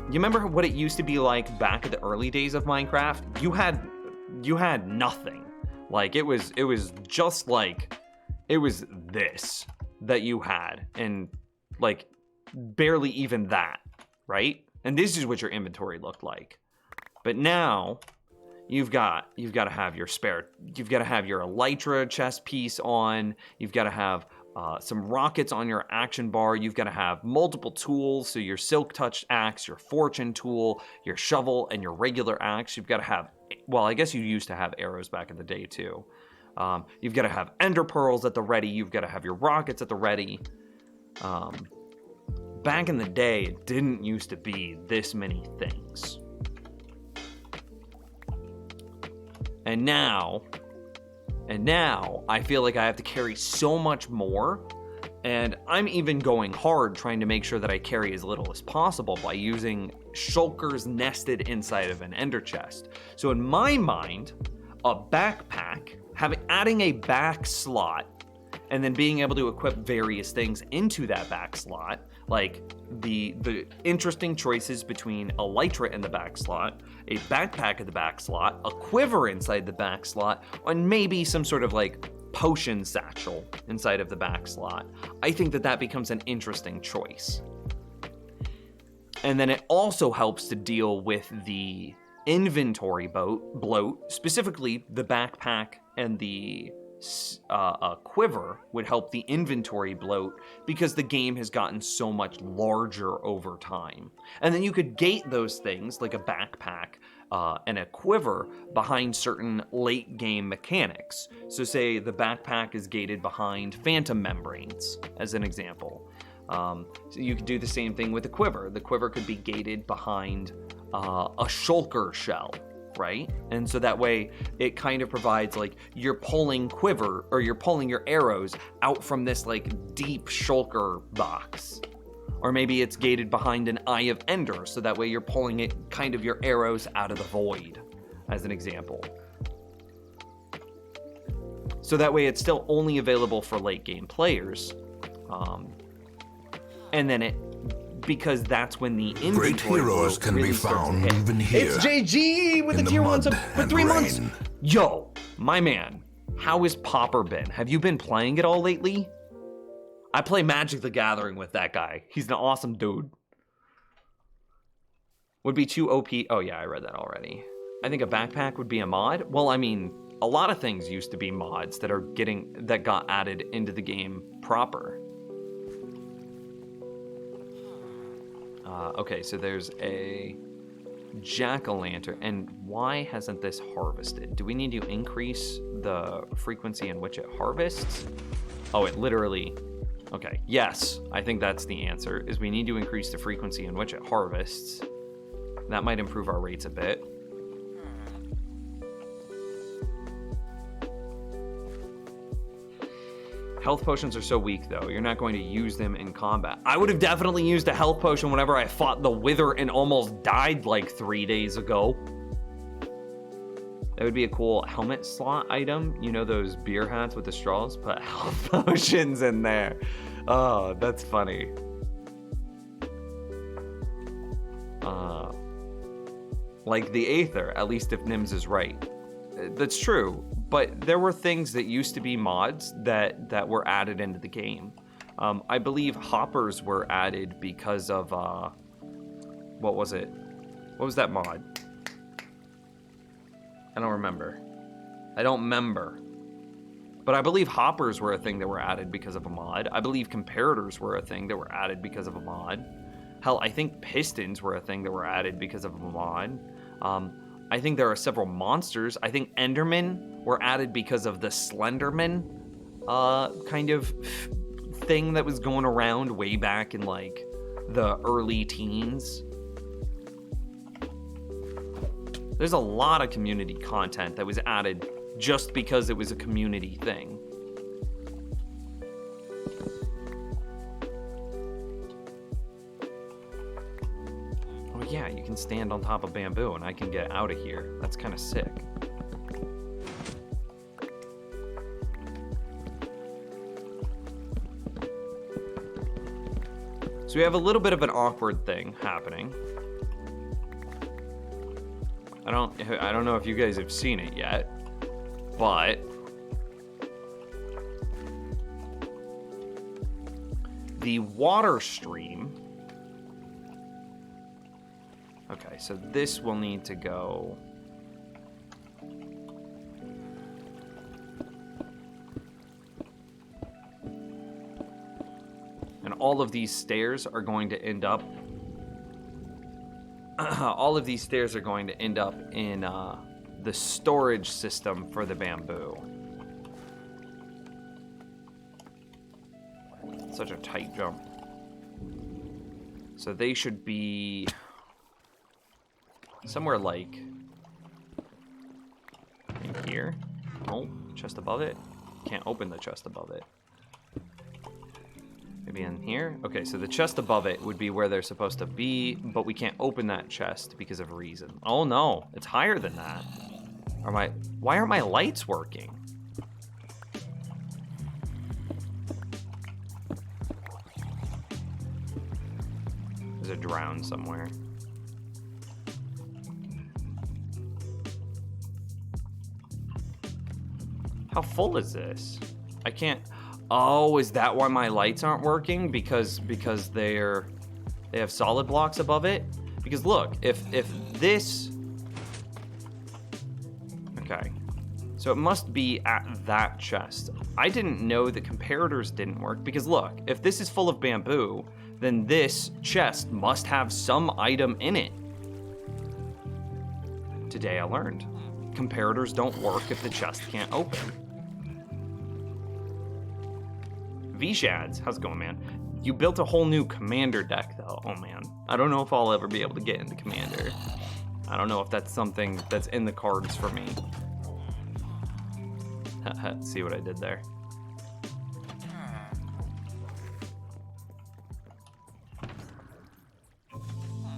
You remember what it used to be like back at the early days of Minecraft? You had nothing. Like it was just like it was this that you had, and like barely even that, right? And this is what your inventory looked like. But now you've got to have your you've got to have your elytra chest piece on, you've got to have some rockets on your action bar, you've got to have multiple tools, so your silk touch axe, your fortune tool, your shovel, and your regular axe. You've got to have, well, I guess you used to have arrows back in the day too. You've got to have ender pearls at the ready. You've got to have your rockets at the ready. Back in the day, it didn't used to be this many things. And now I feel like I have to carry so much more. And I'm even going hard trying to make sure that I carry as little as possible by using shulkers nested inside of an ender chest. So in my mind, a backpack, adding a back slot and then being able to equip various things into that back slot, like the interesting choices between elytra in the back slot, a backpack in the back slot, a quiver inside the back slot, and maybe some sort of like potion satchel inside of the back slot. I think that becomes an interesting choice. And then it also helps to deal with the inventory bloat, specifically the backpack and the quiver would help the inventory bloat because the game has gotten so much larger over time. And then you could gate those things like a backpack and a quiver behind certain late game mechanics. So say the backpack is gated behind phantom membranes, as an example. So you could do the same thing with the quiver. The quiver could be gated behind a shulker shell, right? And so that way it kind of provides like you're pulling quiver or you're pulling your arrows out from this like deep shulker box. Or maybe it's gated behind an Eye of Ender, so that way you're pulling it kind of your arrows out of the void, as an example. So that way it's still only available for late game players. And then because that's when the inventory Great heroes can really be starts to found hit. even here. It's JG with in the the tier 1 mud sub for and 3 months. rain. Yo, my man, how has Popper been? Have you been playing it all lately? I play Magic the Gathering with that guy. He's an awesome dude. Would be too OP. Oh yeah, I read that already. I think a backpack would be a mod. Well, I mean, a lot of things used to be mods that got added into the game proper. Okay, so there's a jack-o'-lantern, and why hasn't this harvested? Do we need to increase the frequency in which it harvests? Oh, it literally... Okay, yes, I think that's the answer, is we need to increase the frequency in which it harvests. That might improve our rates a bit. Health potions are so weak, though. You're not going to use them in combat. I would have definitely used a health potion whenever I fought the Wither and almost died like 3 days ago. That would be a cool helmet slot item. You know those beer hats with the straws? Put health potions in there. Oh, that's funny. Like the Aether, at least if Nims is right. That's true, but there were things that used to be mods that were added into the game. I believe hoppers were added because of, what was it? What was that mod? I don't remember. But I believe hoppers were a thing that were added because of a mod. I believe comparators were a thing that were added because of a mod. Hell, I think pistons were a thing that were added because of a mod. I think there are several monsters. I think Endermen were added because of the Slenderman kind of thing that was going around way back in like the early teens. There's a lot of community content that was added just because it was a community thing. Oh yeah, you can stand on top of bamboo and I can get out of here. That's kind of sick. So we have a little bit of an awkward thing happening. I don't know if you guys have seen it yet, but the water stream. Okay, so this will need to go. And all of these stairs are going to end up in the storage system for the bamboo. Such a tight jump. So they should be somewhere like in here. Oh, chest above it. Can't open the chest above it. Maybe in here? Okay, so the chest above it would be where they're supposed to be, but we can't open that chest because of a reason. Oh no, it's higher than that. Why aren't my lights working? There's a drown somewhere. How full is this? I can't... Oh, is that why my lights aren't working? Because they have solid blocks above it? Because look, if this... Okay. So it must be at that chest. I didn't know that comparators didn't work, because look, if this is full of bamboo, then this chest must have some item in it. Today I learned. Comparators don't work if the chest can't open. V-Shads, how's it going, man? You built a whole new commander deck, though. Oh, man. I don't know if I'll ever be able to get into commander. I don't know if that's something that's in the cards for me. See what I did there?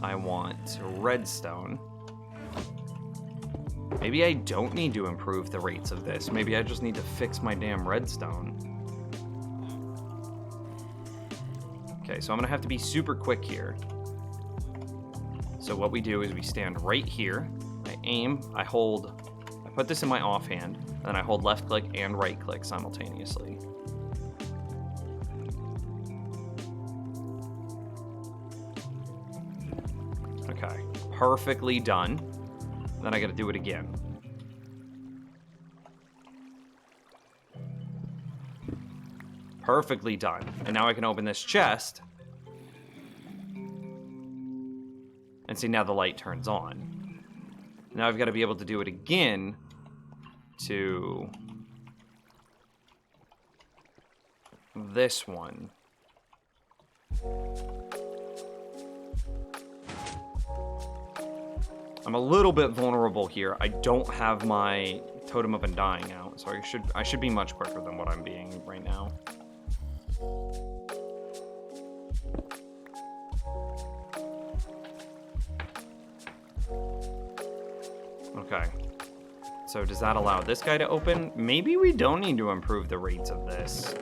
I want redstone. Maybe I don't need to improve the rates of this. Maybe I just need to fix my damn redstone. Okay, so I'm gonna have to be super quick here. So what we do is we stand right here. I aim, I put this in my offhand, and I hold left click and right click simultaneously. Okay, perfectly done. Then I gotta do it again. Perfectly done. And now I can open this chest. And see, now the light turns on. Now I've got to be able to do it again to this one. I'm a little bit vulnerable here. I don't have my Totem of Undying out, so I should be much quicker than what I'm being right now. Okay. So does that allow this guy to open? Maybe we don't need to improve the rates of this.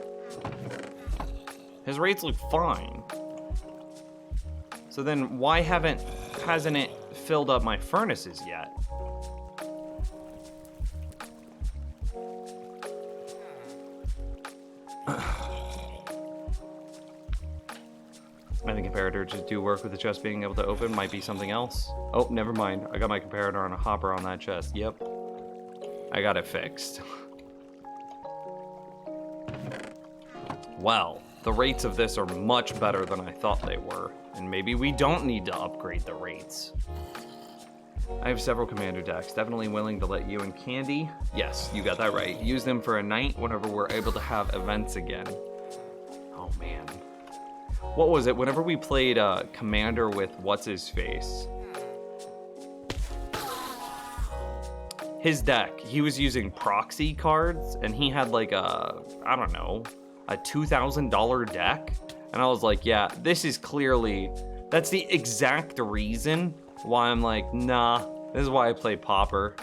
His rates look fine. So then why hasn't it filled up my furnaces yet? I think comparator just do work with the chest being able to open. Might be something else. Oh, never mind. I got my comparator on a hopper on that chest. Yep. I got it fixed. Well, the rates of this are much better than I thought they were. And maybe we don't need to upgrade the rates. I have several commander decks. Definitely willing to let you and Candy, yes, you got that right, use them for a night whenever we're able to have events again. Oh man. What was it? Whenever we played Commander with what's-his-face. His deck, he was using proxy cards, and he had like a, I don't know, a $2,000 deck. And I was like, yeah, this is clearly, that's the exact reason why I'm like, nah, this is why I play Pauper.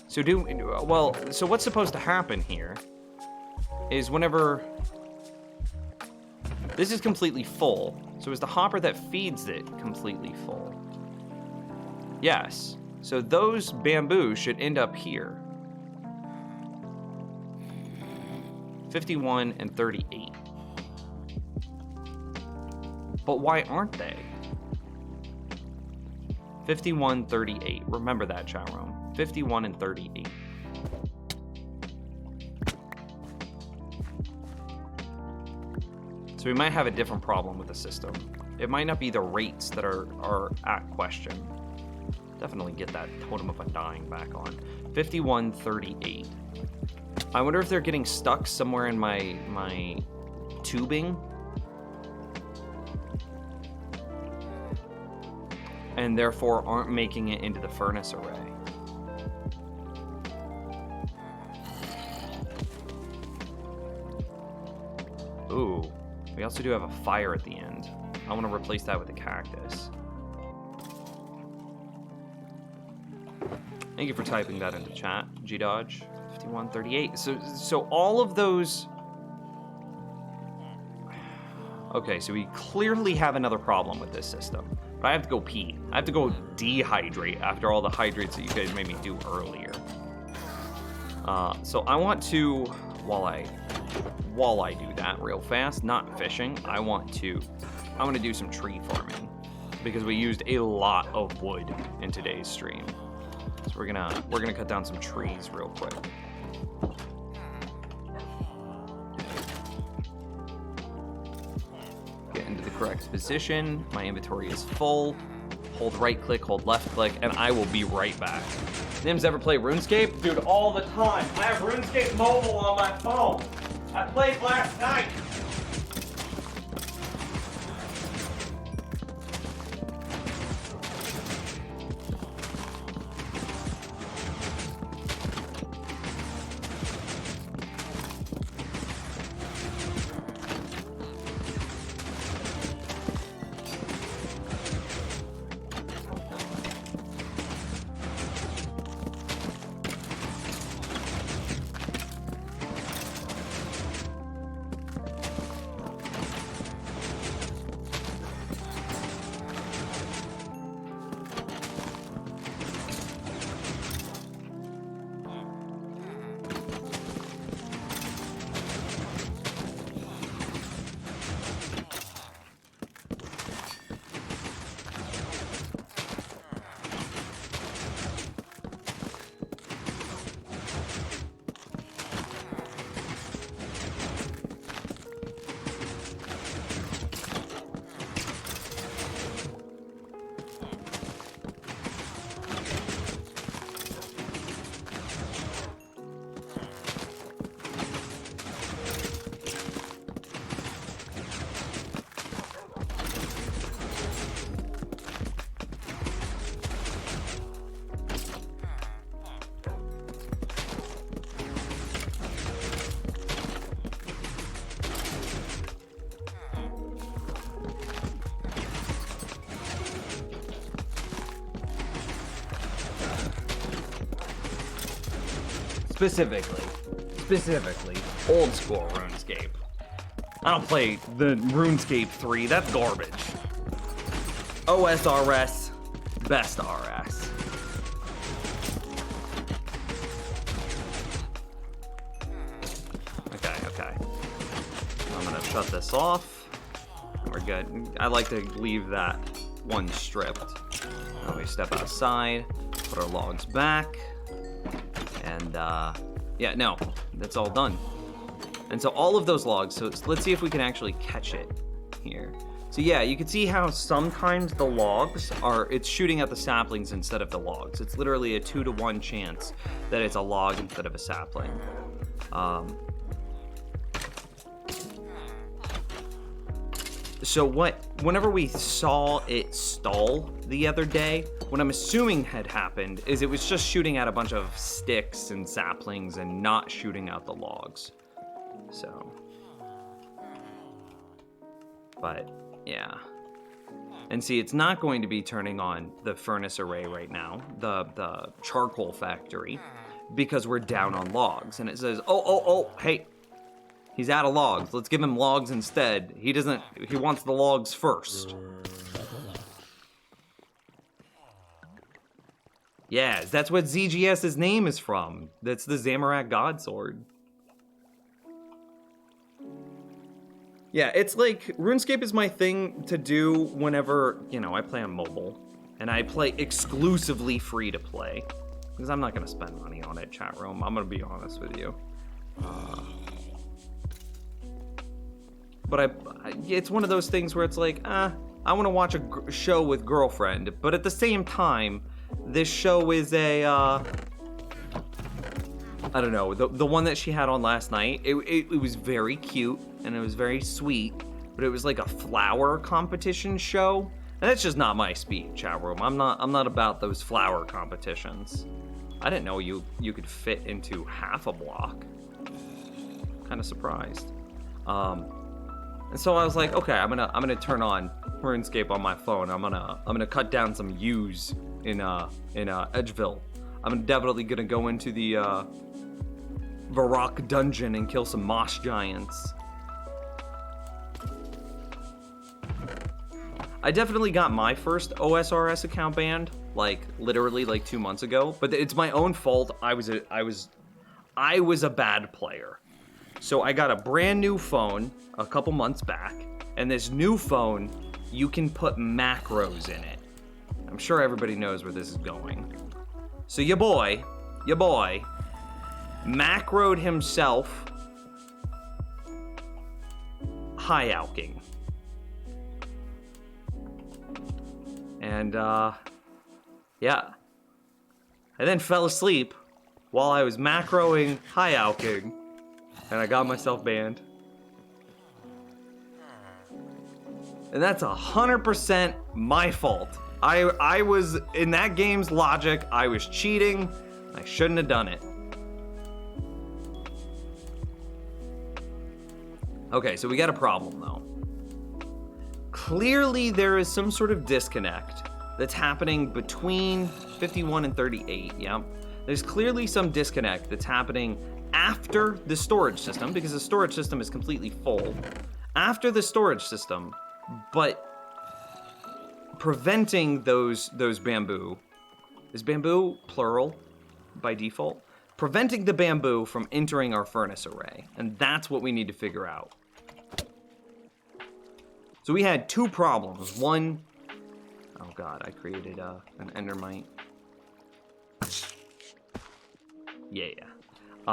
So what's supposed to happen here is whenever this is completely full, so is the hopper that feeds it completely full? Yes. So those bamboo should end up here. 51 and 38. But why aren't they? 51, 38. Remember that, chat room. 51 and 38. So we might have a different problem with the system. It might not be the rates that are at question. Definitely get that Totem of Undying back on. 51, 38. I wonder if they're getting stuck somewhere in my tubing. And therefore aren't making it into the furnace array. Ooh, we also do have a fire at the end. I want to replace that with a cactus. Thank you for typing that into chat, G-Dodge. 5138. So all of those. Okay, so we clearly have another problem with this system. But I have to go pee. I have to go dehydrate after all the hydrates that you guys made me do earlier. So I want to, while I do that real fast, not fishing, I want to do some tree farming because we used a lot of wood in today's stream. So we're gonna cut down some trees real quick. Get into the correct position. My inventory is full. Hold right click, hold left click, and I will be right back. Nims ever play RuneScape? Dude, all the time. I have RuneScape mobile on my phone. I played last night. Specifically, old school RuneScape. I don't play the RuneScape 3, that's garbage. OSRS, best RS. Okay. I'm gonna shut this off. We're good. I like to leave that one stripped. Now we step outside, put our logs back, and yeah, no, that's all done. And so all of those logs, so let's see if we can actually catch it here. So yeah, you can see how sometimes the logs it's shooting at the saplings instead of the logs. It's literally a 2-to-1 chance that it's a log instead of a sapling. So whenever we saw it stall the other day, what I'm assuming had happened is it was just shooting at a bunch of sticks and saplings and not shooting out the logs. So, but yeah. And see, it's not going to be turning on the furnace array right now, the charcoal factory, because we're down on logs. And it says, oh, hey, he's out of logs. Let's give him logs instead. He wants the logs first. Yeah, that's what ZGS's name is from. That's the Zamorak Godsword. Yeah, it's like, RuneScape is my thing to do whenever, I play on mobile. And I play exclusively free to play. Because I'm not going to spend money on it, chat room. I'm going to be honest with you. But it's one of those things where it's like, I want to watch a show with girlfriend. But at the same time, this show is a, I don't know, the one that she had on last night, it was very cute and it was very sweet, but it was like a flower competition show. And that's just not my speed, chat room. I'm not about those flower competitions. I didn't know you could fit into half a block. Kind of surprised. And so I was like, okay, I'm gonna turn on RuneScape on my phone. I'm gonna cut down some U's in Edgeville. I'm definitely gonna go into the Varrock dungeon and kill some moss giants. I definitely got my first OSRS account banned, literally 2 months ago, but it's my own fault. I was a bad player. So I got a brand new phone a couple months back, and this new phone, you can put macros in it. I'm sure everybody knows where this is going. So your boy, macroed himself high-alking. And, yeah. I then fell asleep while I was macroing high-alking, and I got myself banned. And that's 100% my fault. I was, in that game's logic, I was cheating. I shouldn't have done it. Okay, so we got a problem, though. Clearly, there is some sort of disconnect that's happening between 51 and 38, yeah? There's clearly some disconnect that's happening after the storage system, because the storage system is completely full. After the storage system, but preventing those bamboo. Is bamboo plural by default? Preventing the bamboo from entering our furnace array, and that's what we need to figure out. So we had two problems. One, oh god, I created an endermite. Yeah.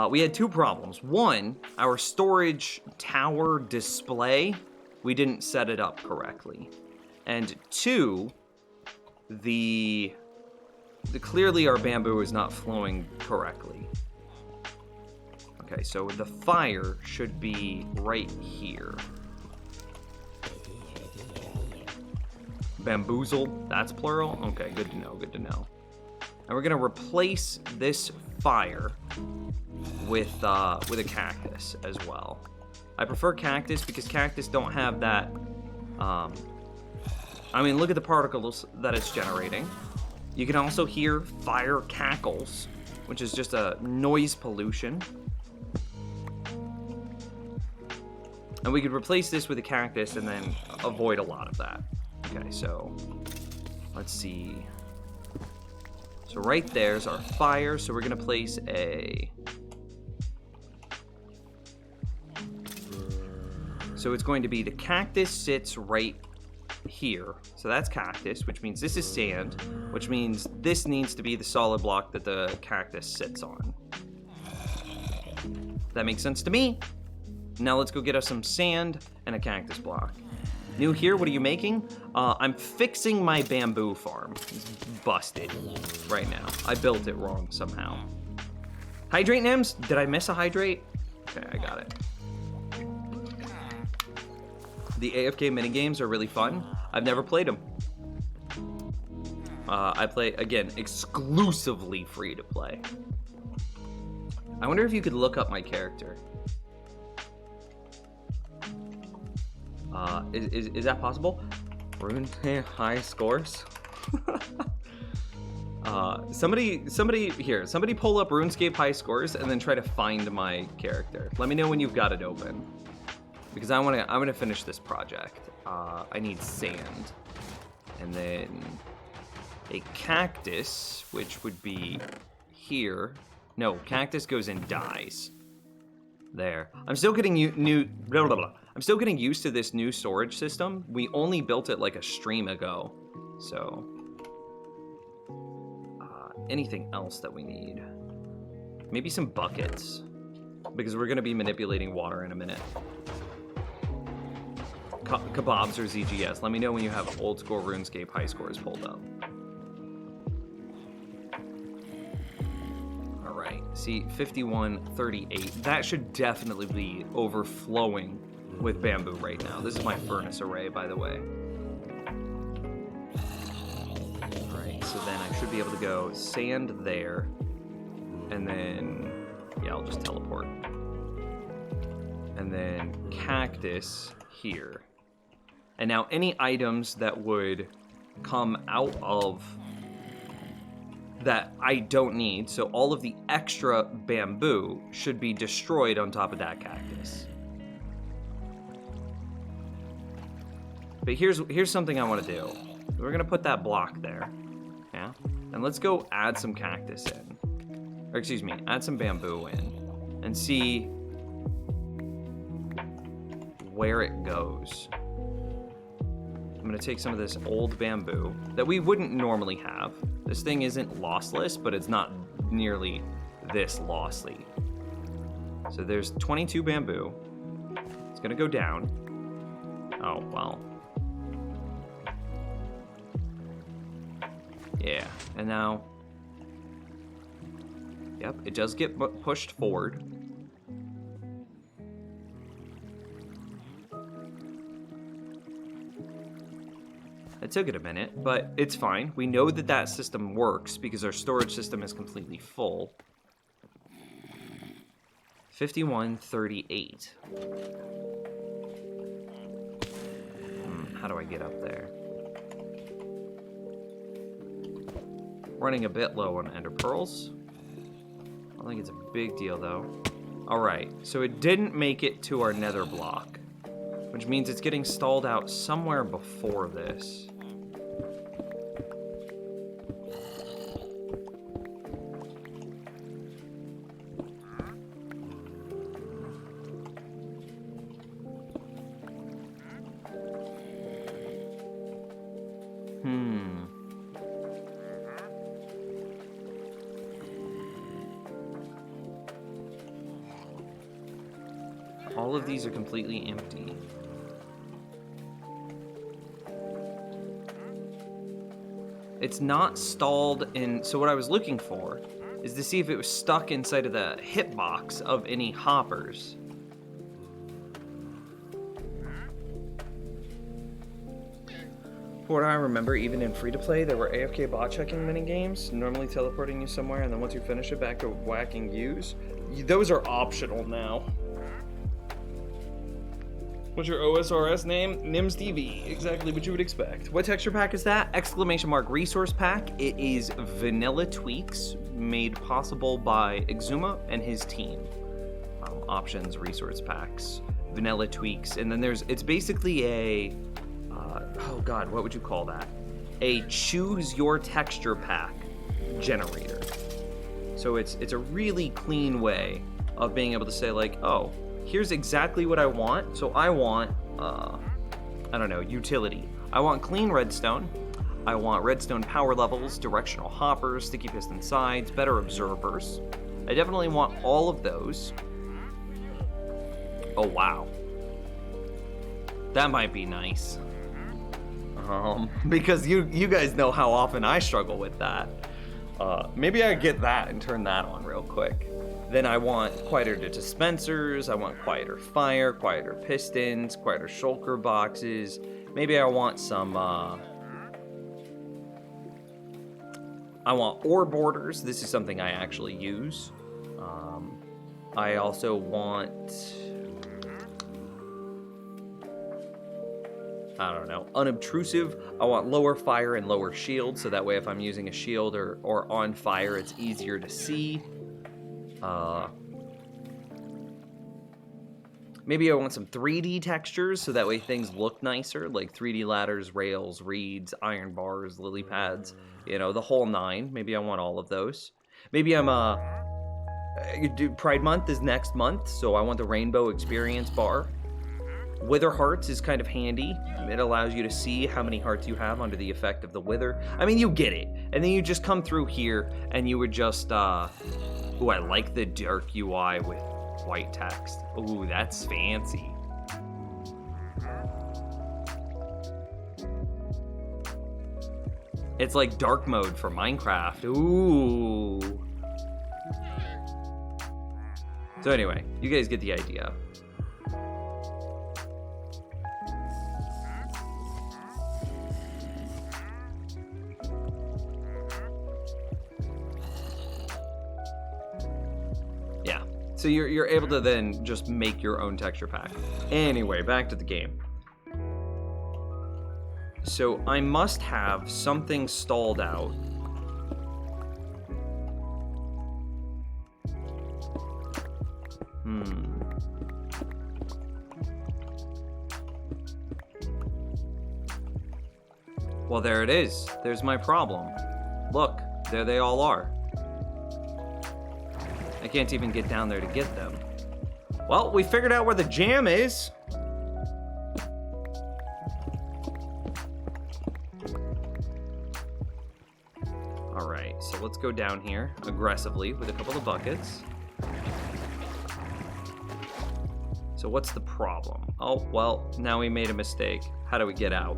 We had two problems. One, our storage tower display, we didn't set it up correctly. And two, clearly our bamboo is not flowing correctly. Okay, so the fire should be right here. Bamboozle, that's plural? Okay, good to know, good to know. And we're gonna replace this fire with a cactus as well. I prefer cactus because cactus don't have that, I mean, look at the particles that it's generating. You can also hear fire cackles which is just a noise pollution. And we could replace this with a cactus and then avoid a lot of that. Okay, so let's see. So right there's our fire. So we're gonna place a... So it's going to be the cactus sits right here. So that's cactus, which means this is sand, which means this needs to be the solid block that the cactus sits on. That makes sense to me. Now let's go get us some sand and a cactus block. New here, what are you making? I'm fixing my bamboo farm. It's busted right now. I built it wrong somehow. Hydrate Nims? Did I miss a hydrate? Okay, I got it. The AFK minigames are really fun. I've never played them. I play, again, exclusively free to play. I wonder if you could look up my character. Is that possible? Rune high scores? Somebody pull up RuneScape high scores and then try to find my character. Let me know when you've got it open. Because I want to finish this project. I need sand, and then a cactus, which would be here. No, cactus goes in dies. There. I'm still getting I'm still getting used to this new storage system. We only built it like a stream ago, so anything else that we need? Maybe some buckets, because we're gonna be manipulating water in a minute. Kebabs or ZGS. Let me know when you have old school RuneScape high scores pulled up. All right, see 5138. That should definitely be overflowing with bamboo right now. This is my furnace array, by the way. All right, so then I should be able to go sand there, and then yeah, I'll just teleport, and then cactus here. And now any items that would come out of that I don't need, so all of the extra bamboo should be destroyed on top of that cactus. But here's something I want to do. We're gonna put that block there, yeah? And let's go add some cactus in. Or excuse me, add some bamboo in and see where it goes. I'm gonna take some of this old bamboo that we wouldn't normally have. This thing isn't lossless, but it's not nearly this lossy. So there's 22 bamboo. It's gonna go down. Oh, well. Yeah, and now, yep, it does get pushed forward. It took it a minute, but it's fine. We know that that system works because our storage system is completely full. 5138. How do I get up there? Running a bit low on ender pearls. I don't think it's a big deal though. All right, so it didn't make it to our nether block, which means it's getting stalled out somewhere before this. All of these are completely empty. It's not stalled in, so what I was looking for is to see if it was stuck inside of the hitbox of any hoppers. For what I remember, even in free-to-play, there were AFK bot checking minigames, normally teleporting you somewhere, and then once you finish it, back to whacking views. Those are optional now. What's your OSRS name? Nims TV. Exactly what you would expect. What texture pack is that? Exclamation mark resource pack. It is Vanilla Tweaks, made possible by Exuma and his team. Options, resource packs, Vanilla Tweaks, and then it's basically a, oh god, what would you call that? A choose your texture pack generator. So it's a really clean way of being able to say like, oh, here's exactly what I want. So I want, I don't know, utility. I want clean redstone. I want redstone power levels, directional hoppers, sticky piston sides, better observers. I definitely want all of those. Oh, wow. That might be nice. Because you guys know how often I struggle with that. Maybe I get that and turn that on real quick. Then I want quieter dispensers, I want quieter fire, quieter pistons, quieter shulker boxes. Maybe I want some, I want ore borders. This is something I actually use. I also want, I don't know, unobtrusive. I want lower fire and lower shield, so that way if I'm using a shield or on fire, it's easier to see. Maybe I want some 3D textures, so that way things look nicer, like 3D ladders, rails, reeds, iron bars, lily pads, you know, the whole nine. Maybe I want all of those. Maybe I'm, Pride Month is next month, so I want the Rainbow Experience bar. Wither Hearts is kind of handy. It allows you to see how many hearts you have under the effect of the wither. I mean, you get it. And then you just come through here, and you would just, ooh, I like the dark UI with white text. Ooh, that's fancy. It's like dark mode for Minecraft. Ooh. So anyway, you guys get the idea. Yeah, so you're able to then just make your own texture pack. Anyway, back to the game. So I must have something stalled out. Well, there it is. There's my problem. Look, there they all are. I can't even get down there to get them. Well, we figured out where the jam is. All right, so let's go down here aggressively with a couple of buckets. So what's the problem? Oh, well, now we made a mistake. How do we get out?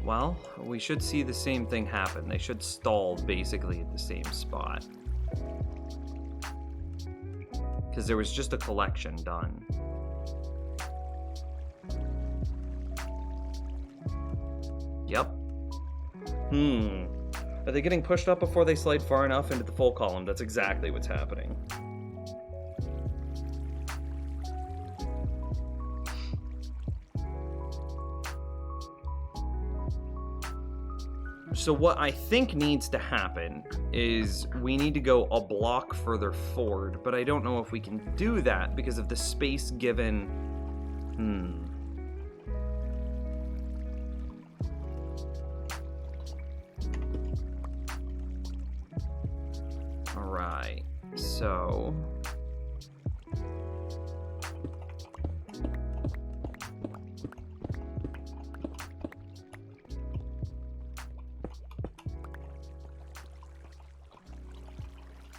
Well, we should see the same thing happen. They should stall basically at the same spot. Because there was just a collection done. Yep. Are they getting pushed up before they slide far enough into the full column? That's exactly what's happening. So what I think needs to happen is we need to go a block further forward, but I don't know if we can do that because of the space given. All right, so.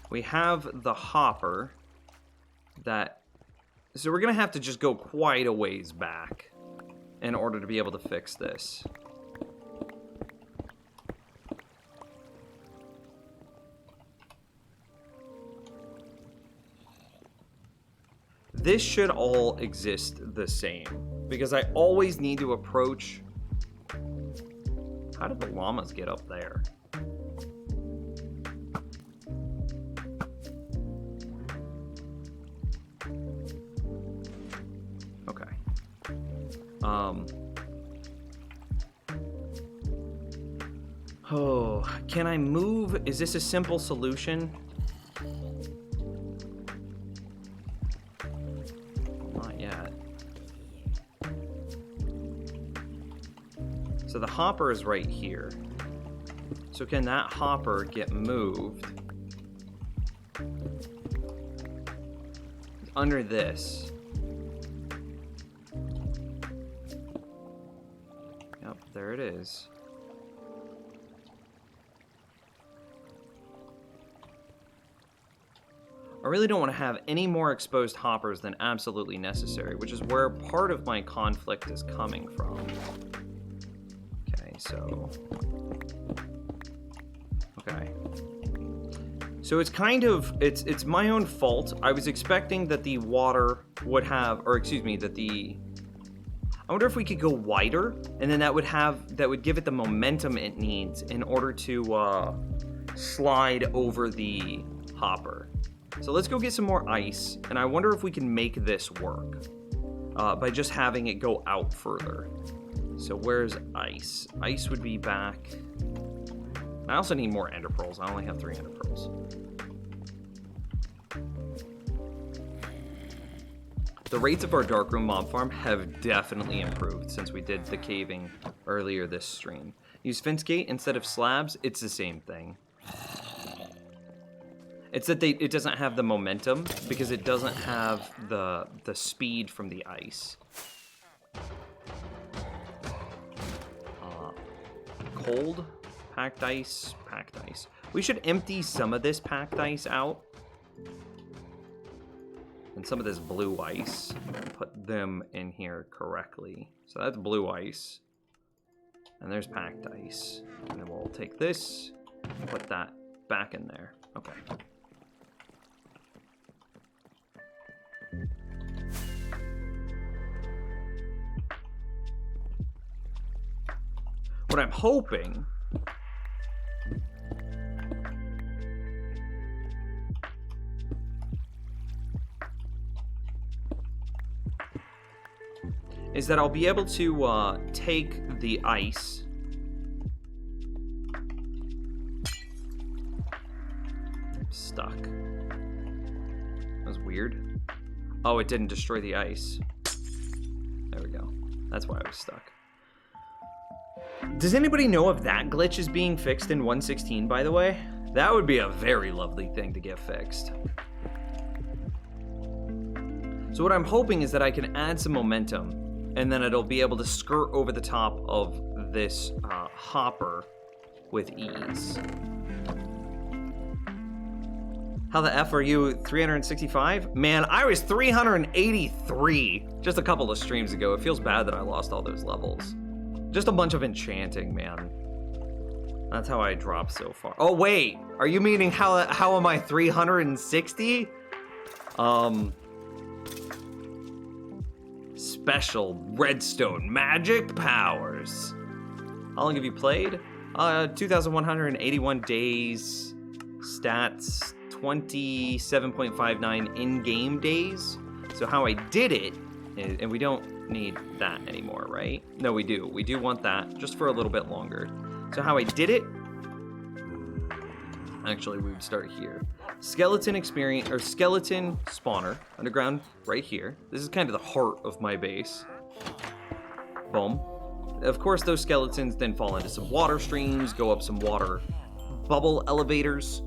We have the hopper that, so we're gonna have to just go quite a ways back in order to be able to fix this. this should all exist the same. Because I always need to approach... How did the llamas get up there? Okay. Oh, can I move? Is this a simple solution? Not yet. So the hopper is right here. So can that hopper get moved under this? Yep, there it is. I really don't want to have any more exposed hoppers than absolutely necessary, which is where part of my conflict is coming from. Okay, so... Okay. So it's kind of, it's my own fault. I was expecting that the water would have, or excuse me, that the... I wonder if we could go wider, and then that would give it the momentum it needs in order to slide over the hopper. So let's go get some more ice, and I wonder if we can make this work by just having it go out further. So where's ice? Ice would be back. I also need more ender pearls. I only have 3 ender pearls. The rates of our darkroom mob farm have definitely improved since we did the caving earlier this stream. Use fence gate instead of slabs, it's the same thing. It's that it doesn't have the momentum because it doesn't have the speed from the ice. Cold, packed ice, packed ice. We should empty some of this packed ice out. And some of this blue ice, and put them in here correctly. So that's blue ice. And there's packed ice. And then we'll take this, and put that back in there. Okay. What I'm hoping is that I'll be able to take the ice stuck. That was weird. Oh, it didn't destroy the ice. There we go. That's why I was stuck. Does anybody know if that glitch is being fixed in 1.16, by the way? That would be a very lovely thing to get fixed. So what I'm hoping is that I can add some momentum, and then it'll be able to skirt over the top of this hopper with ease. How the F are you 365? Man, I was 383 just a couple of streams ago. It feels bad that I lost all those levels. Just a bunch of enchanting, man. That's how I dropped so far. Oh, wait. Are you meaning how am I 360? Special redstone magic powers. How long have you played? 2,181 days. Stats 27.59 in-game days. So how I did it, and we don't need that anymore, right? No, we do. We do want that just for a little bit longer. So how I did it, actually we would start here. Skeleton experience, or skeleton spawner, underground right here. This is kind of the heart of my base. Boom. Of course, those skeletons then fall into some water streams, go up some water bubble elevators,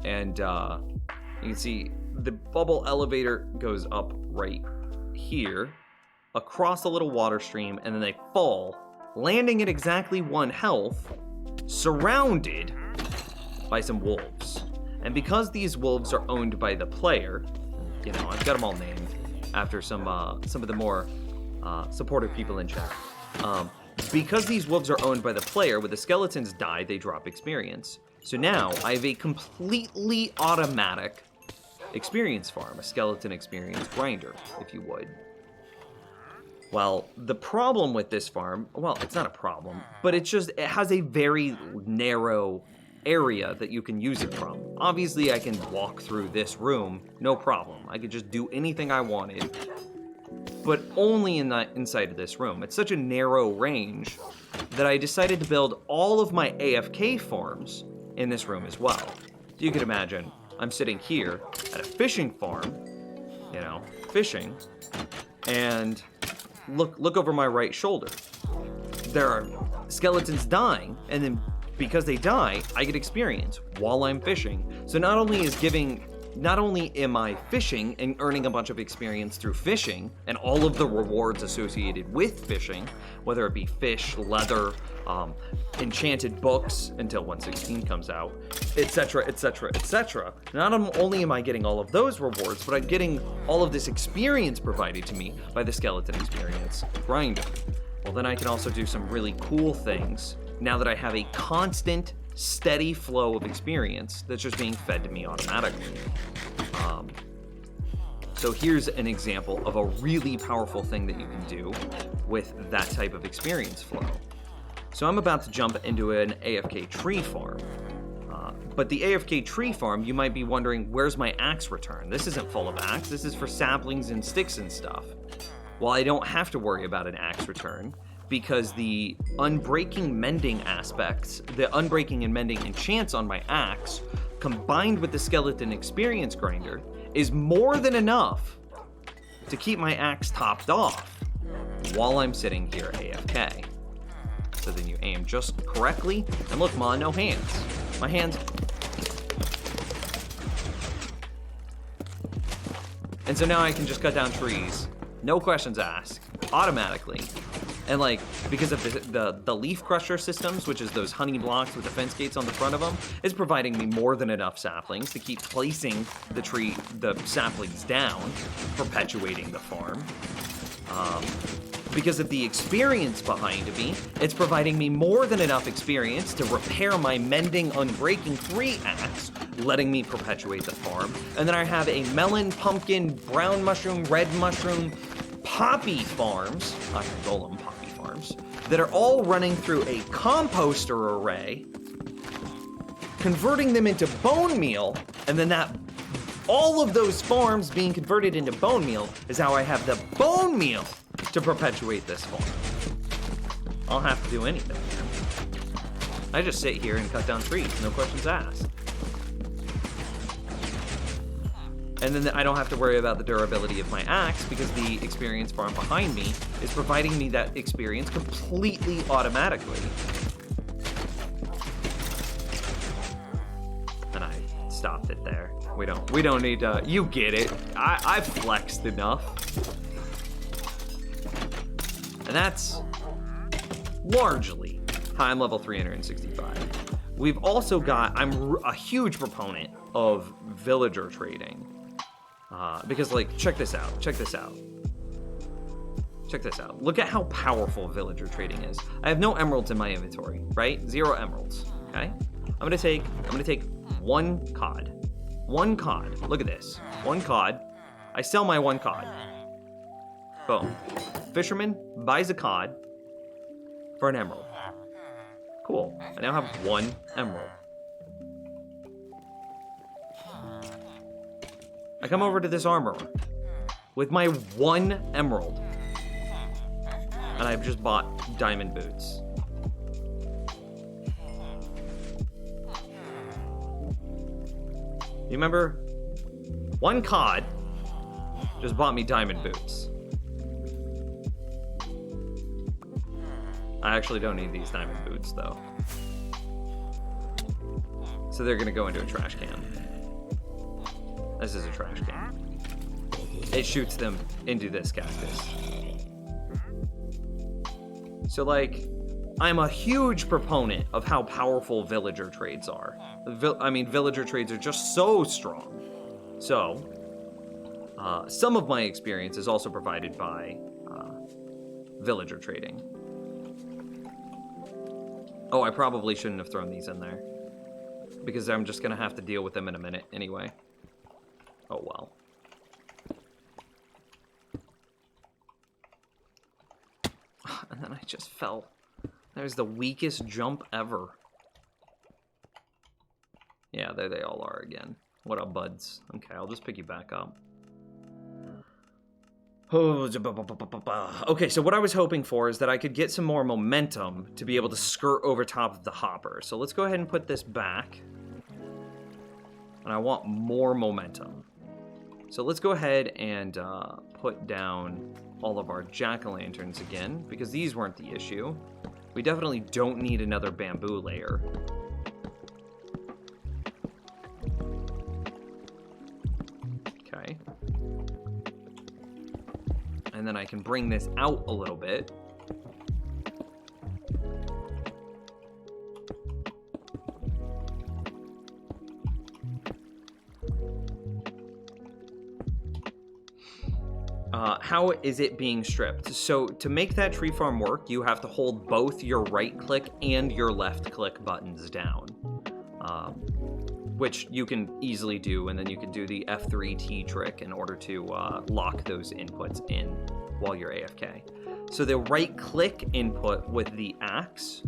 and you can see the bubble elevator goes up right here, across a little water stream, and then they fall, landing at exactly 1 health, surrounded by some wolves. And because these wolves are owned by the player, you know, I've got them all named after some of the more supportive people in chat. Because these wolves are owned by the player, when the skeletons die, they drop experience. So now I have a completely automatic experience farm, a skeleton experience grinder, if you would. Well, the problem with this farm, well, it's not a problem, but it has a very narrow area that you can use it from. Obviously, I can walk through this room, no problem. I could just do anything I wanted, but only inside of this room. It's such a narrow range that I decided to build all of my AFK farms in this room as well. So you can imagine, I'm sitting here at a fishing farm, you know, fishing, and look over my right shoulder. There are skeletons dying, and then because they die, I get experience while I'm fishing. So not only am I fishing and earning a bunch of experience through fishing and all of the rewards associated with fishing, whether it be fish, leather, enchanted books until 116 comes out, etc., etc., etc. Not only am I getting all of those rewards, but I'm getting all of this experience provided to me by the skeleton experience grinder. Well, then I can also do some really cool things now that I have a constant, steady flow of experience that's just being fed to me automatically. So here's an example of a really powerful thing that you can do with that type of experience flow. So I'm about to jump into an AFK tree farm. But the AFK tree farm, you might be wondering, where's my axe return? This isn't full of axe, this is for saplings and sticks and stuff. Well, I don't have to worry about an axe return, because the unbreaking mending aspects, the unbreaking and mending enchants on my axe, combined with the skeleton experience grinder, is more than enough to keep my axe topped off while I'm sitting here AFK. So then you aim just correctly, and look, Ma, no hands. My hands... And so now I can just cut down trees, no questions asked, automatically. And like, because of the leaf crusher systems, which is those honey blocks with the fence gates on the front of them, is providing me more than enough saplings to keep placing the saplings down, perpetuating the farm. Because of the experience behind me, it's providing me more than enough experience to repair my mending unbreaking 3 axe, letting me perpetuate the farm. And then I have a melon, pumpkin, brown mushroom, red mushroom, poppy farms, iron golem poppy farms, that are all running through a composter array, converting them into bone meal, and then all of those farms being converted into bone meal is how I have the bone meal to perpetuate this farm. I don't have to do anything. I just sit here and cut down trees, no questions asked. And then I don't have to worry about the durability of my axe because the experience farm behind me is providing me that experience completely automatically. And I stopped it there. We don't need to, you get it. I've flexed enough. And that's largely how I'm level 365. We've also got, I'm a huge proponent of villager trading. Because like, check this out. Look at how powerful villager trading is. I have no emeralds in my inventory, right? 0 emeralds, okay? I'm gonna take 1 cod. 1 cod, look at this. 1 cod, I sell my 1 cod. Boom. Fisherman buys a cod for an emerald. Cool, I now have 1 emerald. I come over to this armorer with my 1 emerald, and I've just bought diamond boots. You remember? 1 cod just bought me diamond boots. I actually don't need these diamond boots though. So they're gonna go into a trash can. This is a trash can. It shoots them into this cactus. So like, I'm a huge proponent of how powerful villager trades are. Villager trades are just so strong. So, some of my experience is also provided by villager trading. Oh, I probably shouldn't have thrown these in there, because I'm just gonna have to deal with them in a minute anyway. Oh well. And then I just fell. That was the weakest jump ever. Yeah, there they all are again. What up, buds? Okay, I'll just pick you back up. Okay, so what I was hoping for is that I could get some more momentum to be able to skirt over top of the hopper. So let's go ahead and put this back. And I want more momentum. So let's go ahead and put down all of our jack-o'-lanterns again, because these weren't the issue. We definitely don't need another bamboo layer. Okay. And then I can bring this out a little bit. How is it being stripped? So to make that tree farm work, you have to hold both your right click and your left click buttons down, which you can easily do, and then you can do the F3T trick in order to lock those inputs in while you're AFK. So the right click input with the axe,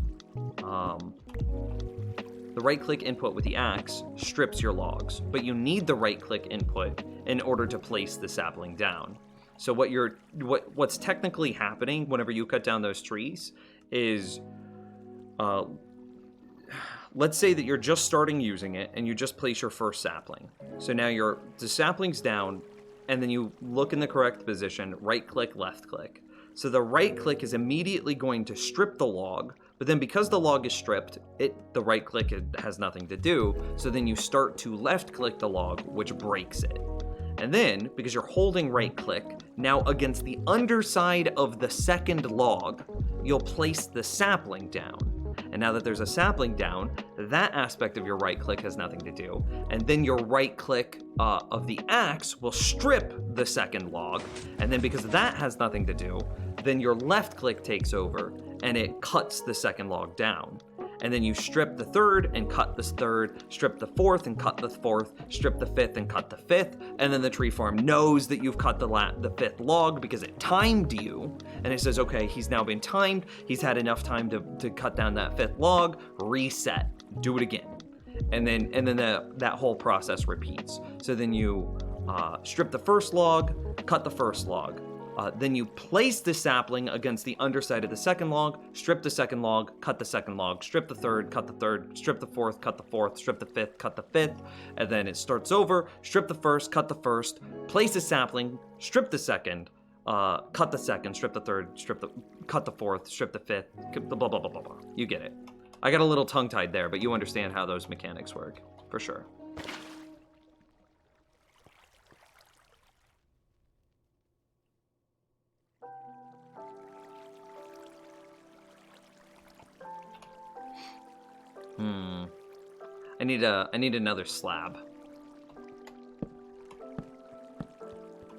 strips your logs, but you need the right click input in order to place the sapling down. So what's technically happening whenever you cut down those trees is, let's say that you're just starting using it and you just place your first sapling. So now the sapling's down, and then you look in the correct position, right click, left click. So the right click is immediately going to strip the log, but then because the log is stripped, the right click has nothing to do, so then you start to left click the log, which breaks it. And then, because you're holding right click, now against the underside of the second log, you'll place the sapling down. And now that there's a sapling down, that aspect of your right click has nothing to do. And then your right click of the axe will strip the second log. And then because that has nothing to do, then your left click takes over and it cuts the second log down. And then you strip the third and cut the third, strip the fourth and cut the fourth, strip the fifth and cut the fifth, and then the tree farm knows that you've cut the fifth log because it timed you, and it says, okay, he's now been timed, he's had enough time to cut down that fifth log, reset, do it again. And then that whole process repeats. So then you strip the first log, cut the first log. Then you place the sapling against the underside of the second log, strip the second log, cut the second log, strip the third, cut the third, strip the fourth, cut the fourth, strip the fifth, cut the fifth, and then it starts over, strip the first, cut the first, place the sapling, strip the second, cut the second, strip the third, cut the fourth, strip the fifth, blah, blah, blah, blah, blah. You get it. I got a little tongue-tied there, but you understand how those mechanics work, for sure. I need another slab.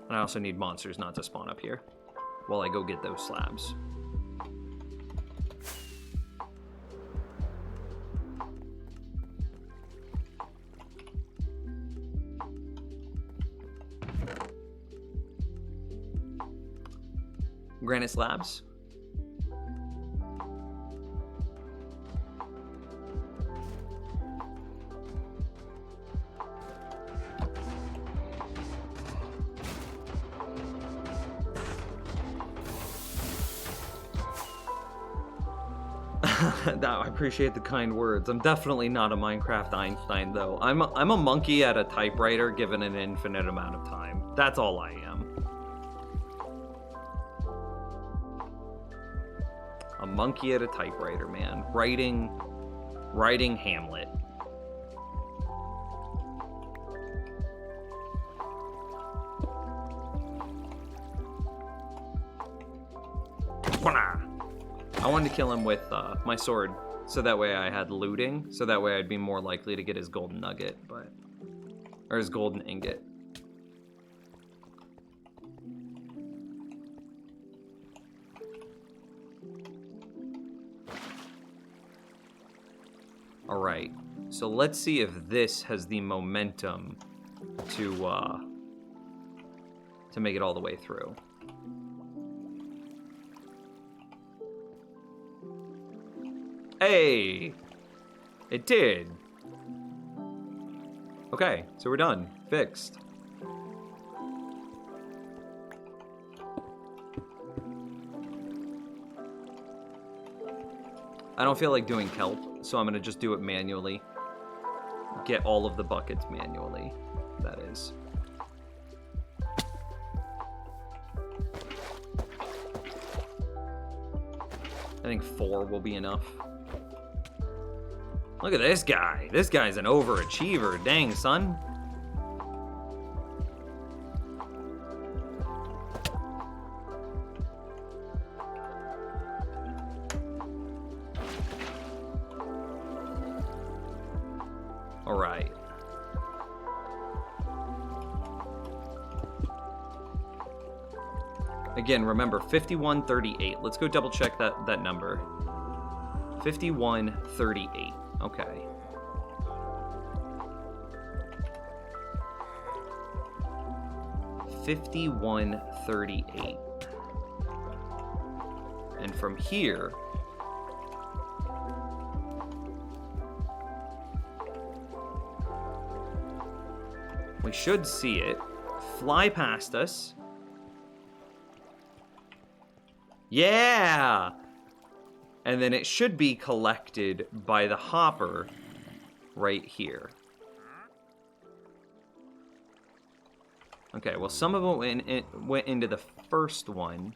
And I also need monsters not to spawn up here while I go get those slabs. Granite slabs. I appreciate the kind words. I'm definitely not a Minecraft Einstein, though. I'm a monkey at a typewriter given an infinite amount of time. That's all I am. A monkey at a typewriter, man. Writing Hamlet. I wanted to kill him with my sword, so that way I had looting, so that way I'd be more likely to get his golden nugget, or his golden ingot. Alright, so let's see if this has the momentum to to make it all the way through. Hey! It did. Okay, so we're done. Fixed. I don't feel like doing kelp, so I'm gonna just do it manually. Get all of the buckets manually, that is. I think 4 will be enough. Look at this guy. This guy's an overachiever. Dang, son. All right. Again, remember 5138. Let's go double check that number. 5138. Okay. $51.38. And from here, we should see it fly past us. Yeah! And then it should be collected by the hopper right here. Okay, well, some of it went into the first one,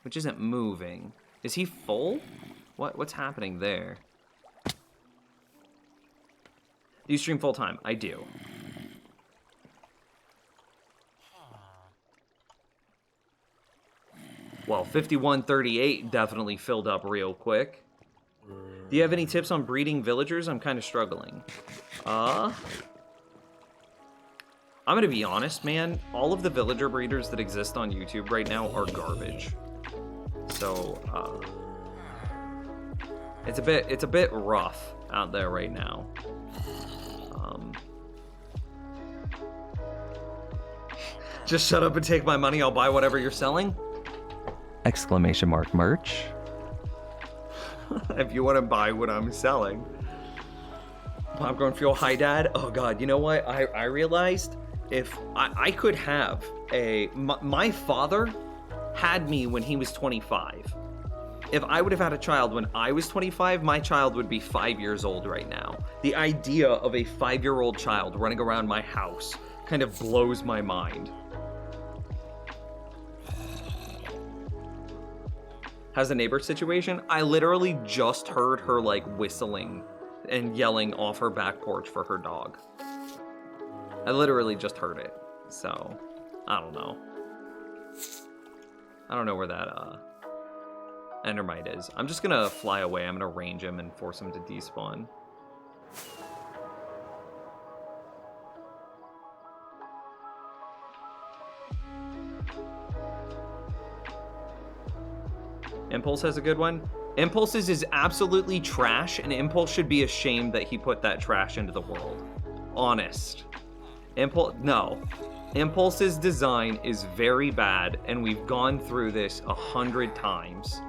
which isn't moving. Is he full? What's happening there? Do you stream full time? I do. Well, 5138 definitely filled up real quick. Do you have any tips on breeding villagers? I'm kind of struggling. I'm gonna be honest, man. All of the villager breeders that exist on YouTube right now are garbage. So, it's a bit rough out there right now. Just shut up and take my money. I'll buy whatever you're selling. Exclamation mark merch. If you want to buy what I'm selling. Popcorn fuel, hi dad. Oh god, you know what? I realized if I could have my father had me when he was 25. If I would have had a child when I was 25, my child would be 5 years old right now. The idea of a 5-year-old child running around my house kind of blows my mind. How's the neighbor situation? I literally just heard her like whistling and yelling off her back porch for her dog. I literally just heard it. So, I don't know. I don't know where that Endermite is. I'm just gonna fly away. I'm gonna range him and force him to despawn. Impulse has a good one. Impulses is absolutely trash, and Impulse should be ashamed that he put that trash into the world. Honest. No. Impulse's design is very bad, and we've gone through this 100 times.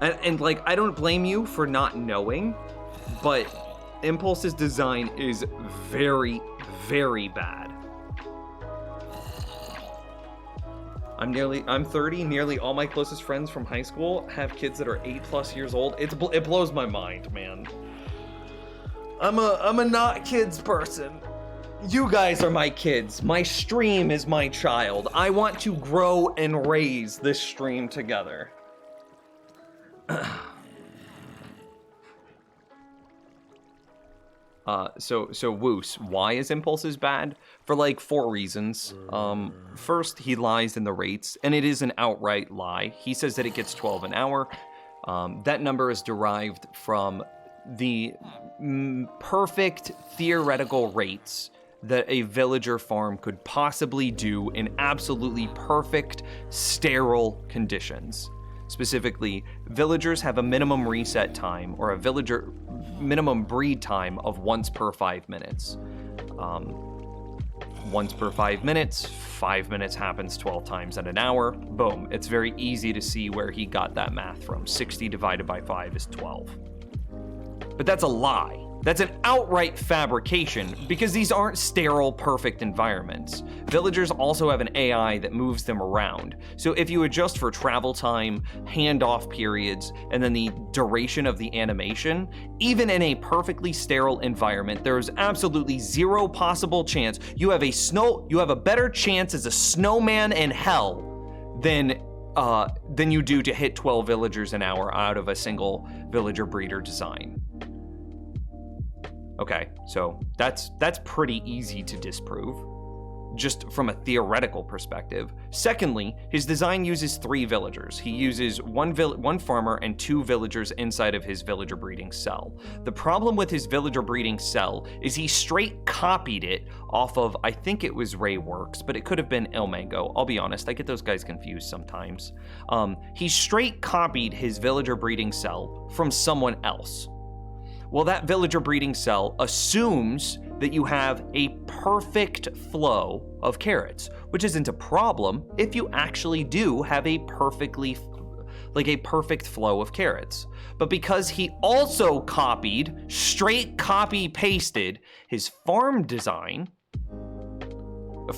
And like, I don't blame you for not knowing, but Impulse's design is very, very bad. I'm 30, nearly all my closest friends from high school have kids that are 8+ years old. It blows my mind, man. I'm a not kids person. You guys are my kids. My stream is my child. I want to grow and raise this stream together. So Woos, why is Impulses bad? For like 4 reasons. First, he lies in the rates, and it is an outright lie. He says that it gets 12 an hour. That number is derived from the perfect theoretical rates that a villager farm could possibly do in absolutely perfect, sterile conditions. Specifically, villagers have a minimum reset time, or a villager minimum breed time of once per 5 minutes. Once per 5 minutes, 5 minutes happens 12 times in an hour. Boom. It's very easy to see where he got that math from. 60 divided by 5 is 12. But that's a lie. That's an outright fabrication because these aren't sterile, perfect environments. Villagers also have an AI that moves them around. So if you adjust for travel time, handoff periods, and then the duration of the animation, even in a perfectly sterile environment, there is absolutely zero possible chance you have a better chance as a snowman in hell than you do to hit 12 villagers an hour out of a single villager breeder design. Okay, so that's pretty easy to disprove, just from a theoretical perspective. Secondly, his design uses 3 villagers. He uses one farmer and 2 villagers inside of his villager breeding cell. The problem with his villager breeding cell is he straight copied it off of, I think it was Rayworks, but it could have been Ilmango. I'll be honest, I get those guys confused sometimes. He straight copied his villager breeding cell from someone else. Well, that villager breeding cell assumes that you have a perfect flow of carrots, which isn't a problem if you actually do have a perfect flow of carrots. But because he also straight copy pasted his farm design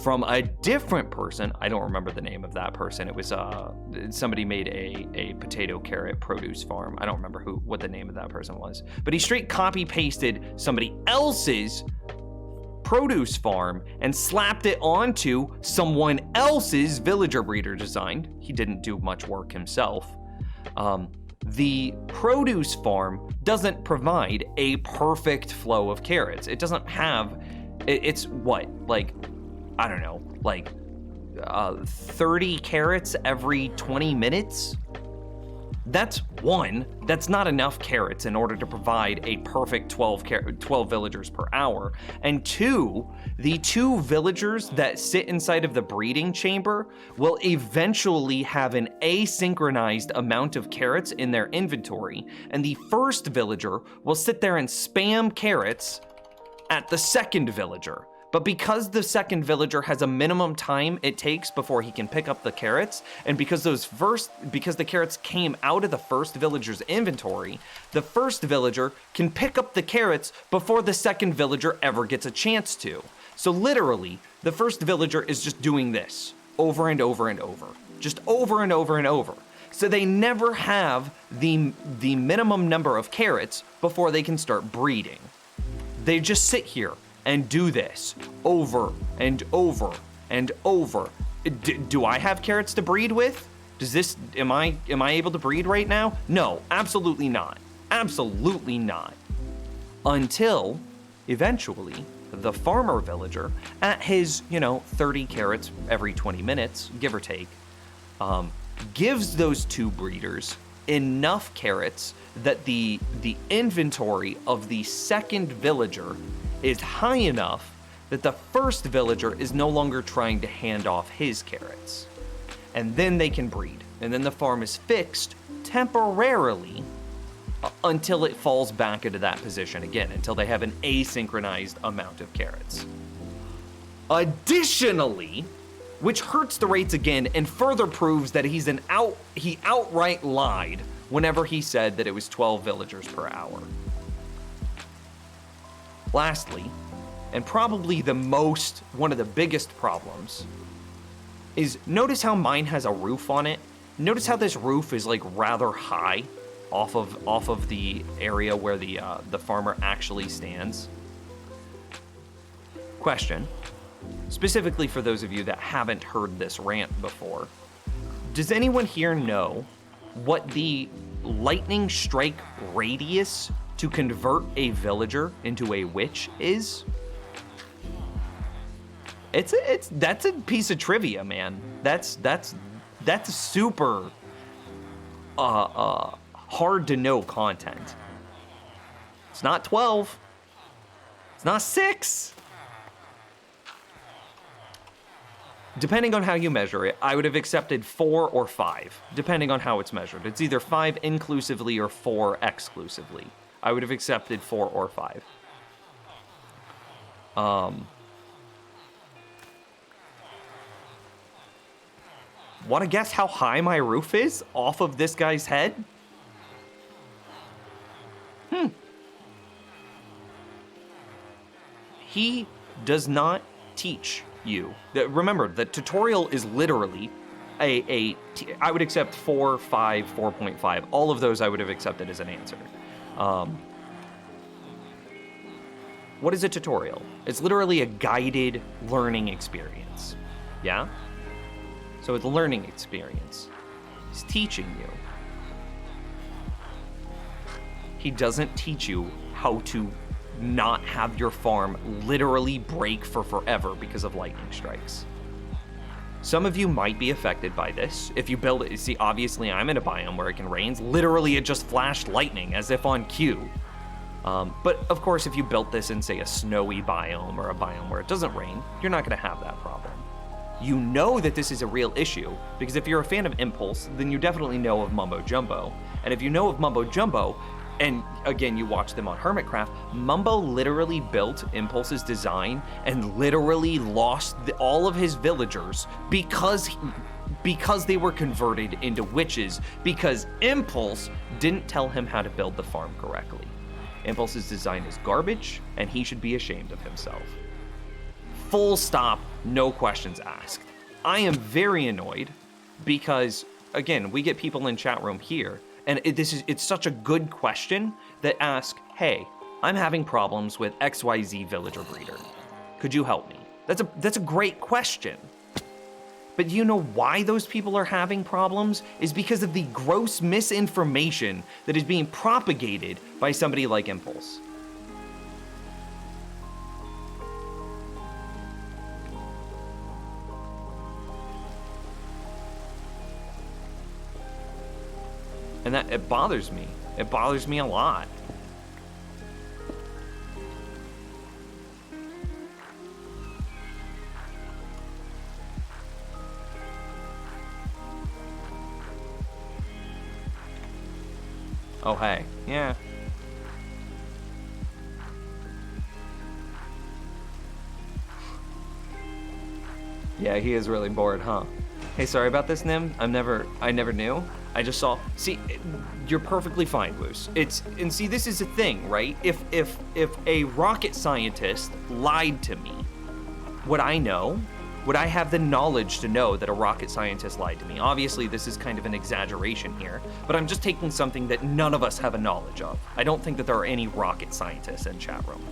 from a different person. I don't remember the name of that person. It was somebody made a potato carrot produce farm. I don't remember what the name of that person was. But he straight copy pasted somebody else's produce farm and slapped it onto someone else's villager breeder design. He didn't do much work himself. The produce farm doesn't provide a perfect flow of carrots. It doesn't have, it's what, like, I don't know, like 30 carrots every 20 minutes? That's not enough carrots in order to provide a perfect 12 villagers per hour. And 2, the 2 villagers that sit inside of the breeding chamber will eventually have an asynchronized amount of carrots in their inventory. And the first villager will sit there and spam carrots at the second villager. But because the second villager has a minimum time it takes before he can pick up the carrots, and because the carrots came out of the first villager's inventory, the first villager can pick up the carrots before the second villager ever gets a chance to. So literally, the first villager is just doing this over and over and over. Just over and over and over. So they never have the minimum number of carrots before they can start breeding. They just sit here and do this over and over and over. Do I have carrots to breed with? Am I able to breed right now? No, absolutely not. Absolutely not. Until eventually the farmer villager at his, 30 carrots every 20 minutes, give or take, gives those 2 breeders enough carrots that the inventory of the second villager is high enough that the first villager is no longer trying to hand off his carrots. And then they can breed. And then the farm is fixed temporarily until it falls back into that position again, until they have an asynchronized amount of carrots. Additionally, which hurts the rates again and further proves that he outright lied whenever he said that it was 12 villagers per hour. Lastly, and probably one of the biggest problems, is notice how mine has a roof on it? Notice how this roof is like rather high off of the area where the farmer actually stands? Question, specifically for those of you that haven't heard this rant before, does anyone here know what the lightning strike radius to convert a villager into a witch is? That's a piece of trivia, man. That's super hard to know content. It's not 12. It's not 6. Depending on how you measure it, I would have accepted 4 or 5, depending on how it's measured. It's either 5 inclusively or 4 exclusively. I would have accepted 4 or 5. Want to guess how high my roof is off of this guy's head? He does not teach you. Remember, the tutorial is literally I would accept 4, 5, 4.5. All of those I would have accepted as an answer. What is a tutorial? It's literally a guided learning experience. Yeah? So it's a learning experience. He's teaching you. He doesn't teach you how to not have your farm literally break for forever because of lightning strikes. Some of you might be affected by this. If you build it, see, obviously I'm in a biome where it can rain. Literally, it just flashed lightning as if on cue. But of course, if you built this in, say, a snowy biome or a biome where it doesn't rain, you're not gonna have that problem. You know that this is a real issue, because if you're a fan of Impulse, then you definitely know of Mumbo Jumbo. And if you know of Mumbo Jumbo, and again, you watch them on Hermitcraft, Mumbo literally built Impulse's design and literally lost all of his villagers because they were converted into witches, because Impulse didn't tell him how to build the farm correctly. Impulse's design is garbage, and he should be ashamed of himself. Full stop, no questions asked. I am very annoyed because, again, we get people in chat room here, and it's such a good question that ask, hey, I'm having problems with XYZ villager breeder. Could you help me? That's a great question. But you know why those people are having problems? Is because of the gross misinformation that is being propagated by somebody like Impulse. And that, it bothers me. It bothers me a lot. Oh, hey. Yeah. Yeah, he is really bored, huh? Hey, sorry about this, Nim. I never knew. I just saw. See, you're perfectly fine, Woos. And see, this is a thing, right? If a rocket scientist lied to me, would I know? Would I have the knowledge to know that a rocket scientist lied to me? Obviously, this is kind of an exaggeration here, but I'm just taking something that none of us have a knowledge of. I don't think that there are any rocket scientists in chat room.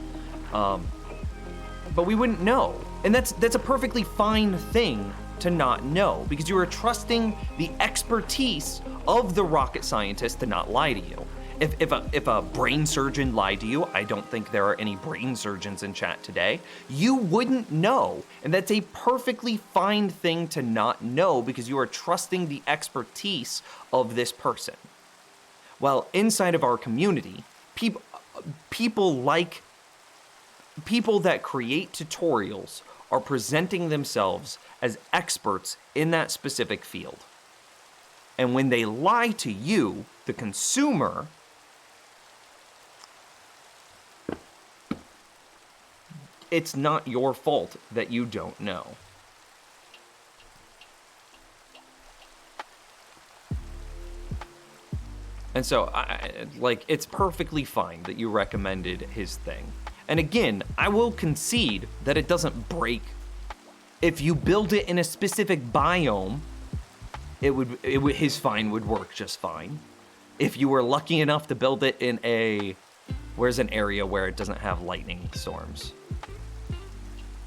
But we wouldn't know. And that's a perfectly fine thing to not know, because you are trusting the expertise of the rocket scientist to not lie to you. If a brain surgeon lied to you, I don't think there are any brain surgeons in chat today, you wouldn't know. And that's a perfectly fine thing to not know, because you are trusting the expertise of this person. Well, inside of our community, people that create tutorials are presenting themselves as experts in that specific field. And when they lie to you, the consumer, it's not your fault that you don't know. And so, it's perfectly fine that you recommended his thing. And again, I will concede that it doesn't break. If you build it in a specific biome, his fine would work just fine. If you were lucky enough to build it in where's an area where it doesn't have lightning storms?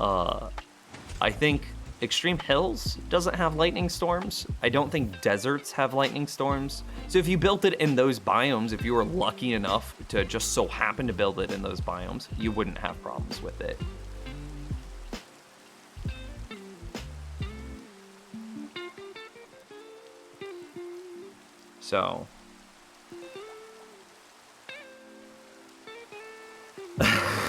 I think Extreme Hills doesn't have lightning storms. I don't think deserts have lightning storms. So if you built it in those biomes, if you were lucky enough to just so happen to build it in those biomes, you wouldn't have problems with it. So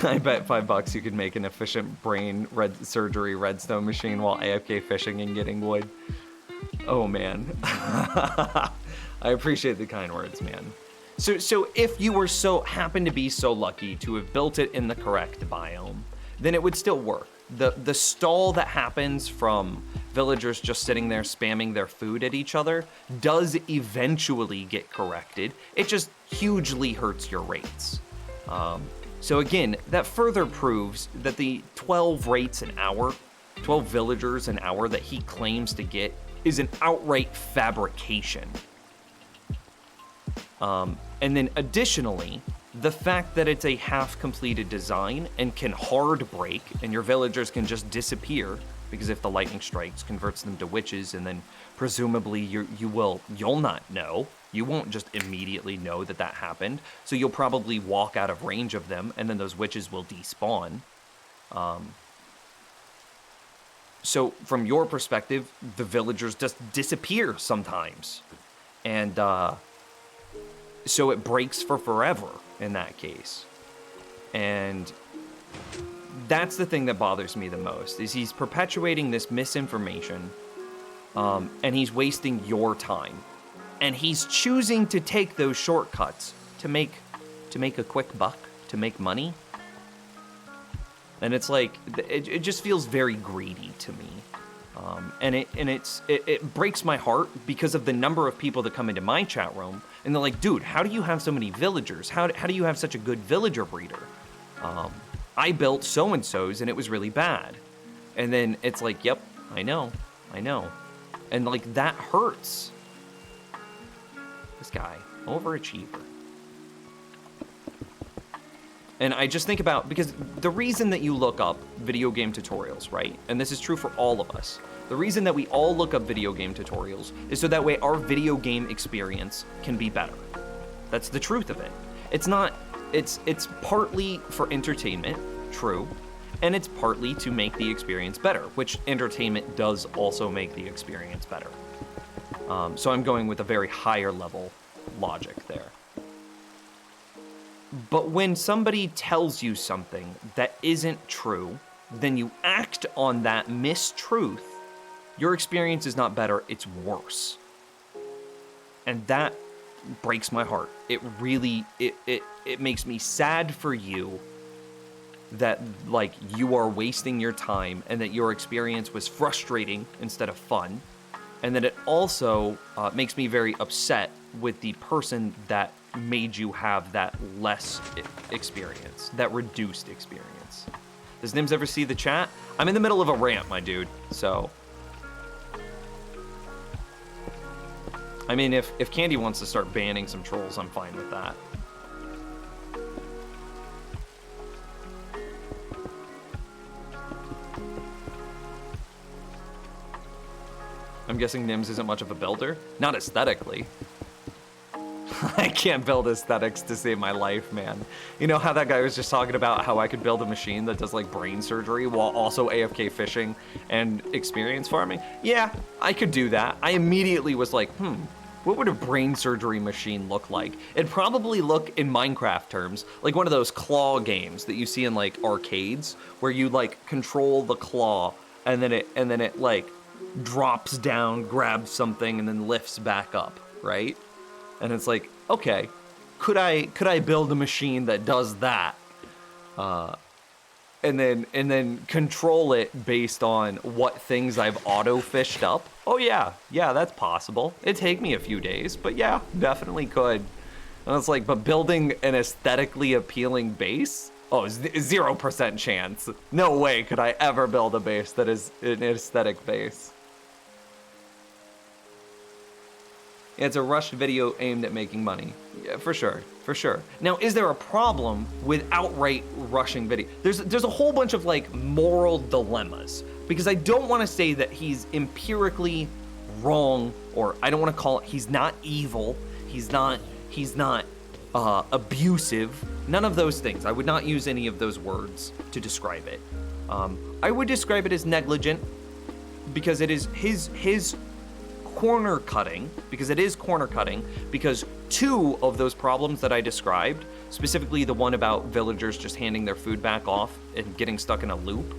I bet $5 you could make an efficient brain surgery redstone machine while AFK fishing and getting wood. Oh man. I appreciate the kind words, man. So if you were happened to be so lucky to have built it in the correct biome, then it would still work. The stall that happens from villagers just sitting there spamming their food at each other does eventually get corrected. It just hugely hurts your rates. So again, that further proves that the 12 rates an hour, 12 villagers an hour that he claims to get is an outright fabrication. And then additionally, the fact that it's a half-completed design and can hard break, and your villagers can just disappear, because if the lightning strikes, converts them to witches, and then presumably you'll not know. You won't just immediately know that happened, so you'll probably walk out of range of them, and then those witches will despawn. So from your perspective, the villagers just disappear sometimes, and so it breaks for forever in that case. And that's the thing that bothers me the most, is he's perpetuating this misinformation, and he's wasting your time. And he's choosing to take those shortcuts to make a quick buck, to make money. And it's like, it just feels very greedy to me. And it breaks my heart because of the number of people that come into my chat room and they're like, dude, how do you have so many villagers? How do you have such a good villager breeder? I built so-and-so's and it was really bad. And then it's like, yep, I know. And like, that hurts. This guy, overachiever. And I just think about, because the reason that you look up video game tutorials, right? And this is true for all of us. The reason that we all look up video game tutorials is so that way our video game experience can be better. That's the truth of it. It's partly for entertainment, true, and it's partly to make the experience better, which entertainment does also make the experience better. So I'm going with a very higher level logic there. But when somebody tells you something that isn't true, then you act on that mistruth, your experience is not better, it's worse. And that breaks my heart. It really, it makes me sad for you that, like, you are wasting your time and that your experience was frustrating instead of fun. And that it also makes me very upset with the person that made you have that less experience, that reduced experience. Does Nims ever see the chat? I'm in the middle of a rant, my dude, so. I mean, if Candy wants to start banning some trolls, I'm fine with that. I'm guessing Nims isn't much of a builder? Not aesthetically. I can't build aesthetics to save my life, man. You know how that guy was just talking about how I could build a machine that does like brain surgery while also AFK fishing and experience farming? Yeah, I could do that. I immediately was like, what would a brain surgery machine look like? It'd probably look, in Minecraft terms, like one of those claw games that you see in like arcades where you like control the claw and then it like drops down, grabs something, and then lifts back up, right? And it's like, okay, could I build a machine that does that, and then control it based on what things I've auto fished up? Oh yeah, that's possible. It'd take me a few days, but yeah, definitely could. And it's like, but building an aesthetically appealing base? Oh, 0% chance. No way could I ever build a base that is an aesthetic base. It's a rushed video aimed at making money. Yeah, for sure. Now, is there a problem with outright rushing video? There's a whole bunch of like moral dilemmas, because I don't want to say that he's empirically wrong, or I don't want to call it, he's not evil, he's not abusive, none of those things. I would not use any of those words to describe it. I would describe it as negligent, because it is his corner cutting, because it is corner cutting, because two of those problems that I described, specifically the one about villagers just handing their food back off and getting stuck in a loop,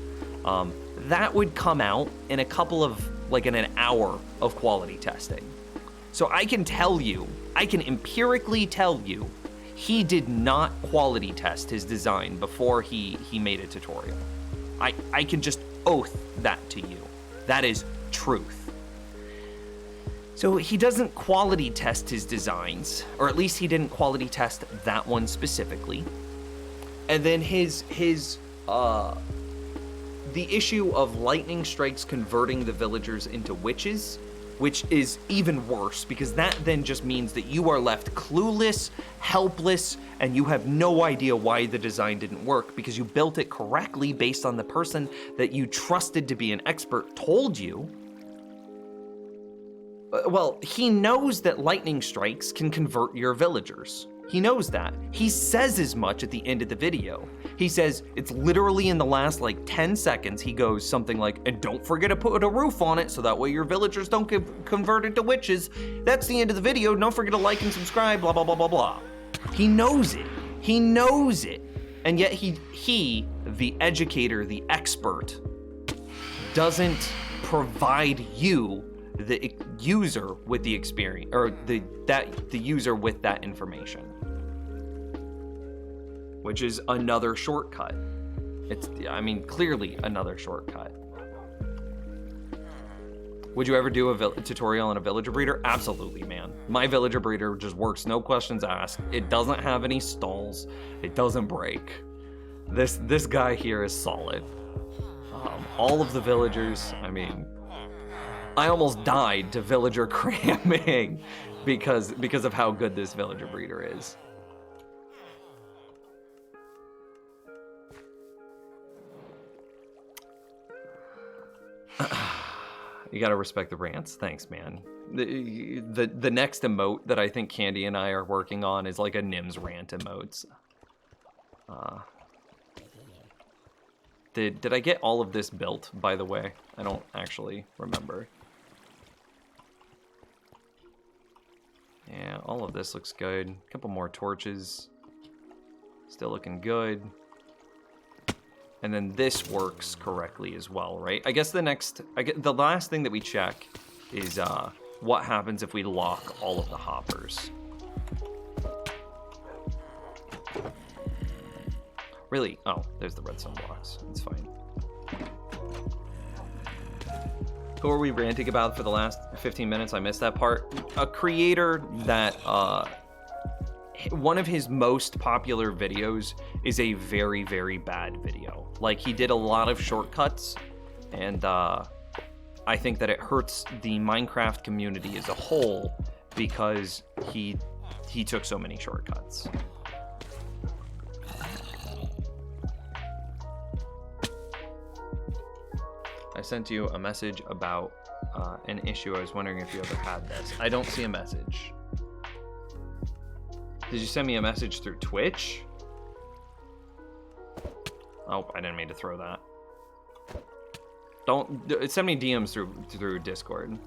that would come out in a couple of, like in an hour of quality testing. So I can tell you I can empirically tell you he did not quality test his design before he made a tutorial. I can just oath that to you. That is truth. So he doesn't quality test his designs, or at least he didn't quality test that one specifically. And then the issue of lightning strikes converting the villagers into witches, which is even worse, because that then just means that you are left clueless, helpless, and you have no idea why the design didn't work, because you built it correctly based on the person that you trusted to be an expert told you. Well, he knows that lightning strikes can convert your villagers. He knows that. He says as much at the end of the video. He says, it's literally in the last like 10 seconds, he goes something like, and don't forget to put a roof on it so that way your villagers don't get converted to witches. That's the end of the video. Don't forget to like and subscribe, blah, blah, blah, blah, blah. He knows it. He knows it. And yet he, the educator, the expert, doesn't provide you, the user, with the experience, or the user with that information. Which is another shortcut. Clearly another shortcut. Would you ever do a tutorial on a villager breeder? Absolutely, man. My villager breeder just works, no questions asked. It doesn't have any stalls. It doesn't break. This guy here is solid. All of the villagers, I almost died to villager cramming because of how good this villager breeder is. You gotta respect the rants. Thanks, man. The next emote that I think Candy and I are working on is like a Nims rant emotes. Did I get all of this built, by the way? I don't actually remember. Yeah, all of this looks good. A couple more torches. Still looking good. And then this works correctly as well, right? I guess the last thing that we check is what happens if we lock all of the hoppers. Really? Oh, there's the redstone blocks. It's fine. Who are we ranting about for the last 15 minutes? I missed that part. A creator that one of his most popular videos is a very, very bad video. Like, he did a lot of shortcuts, and I think that it hurts the Minecraft community as a whole because he took so many shortcuts. I sent you a message about an issue. I was wondering if you ever had this. I don't see a message. Did you send me a message through Twitch? Oh, I didn't mean to throw that. Don't send me DMs through Discord. Do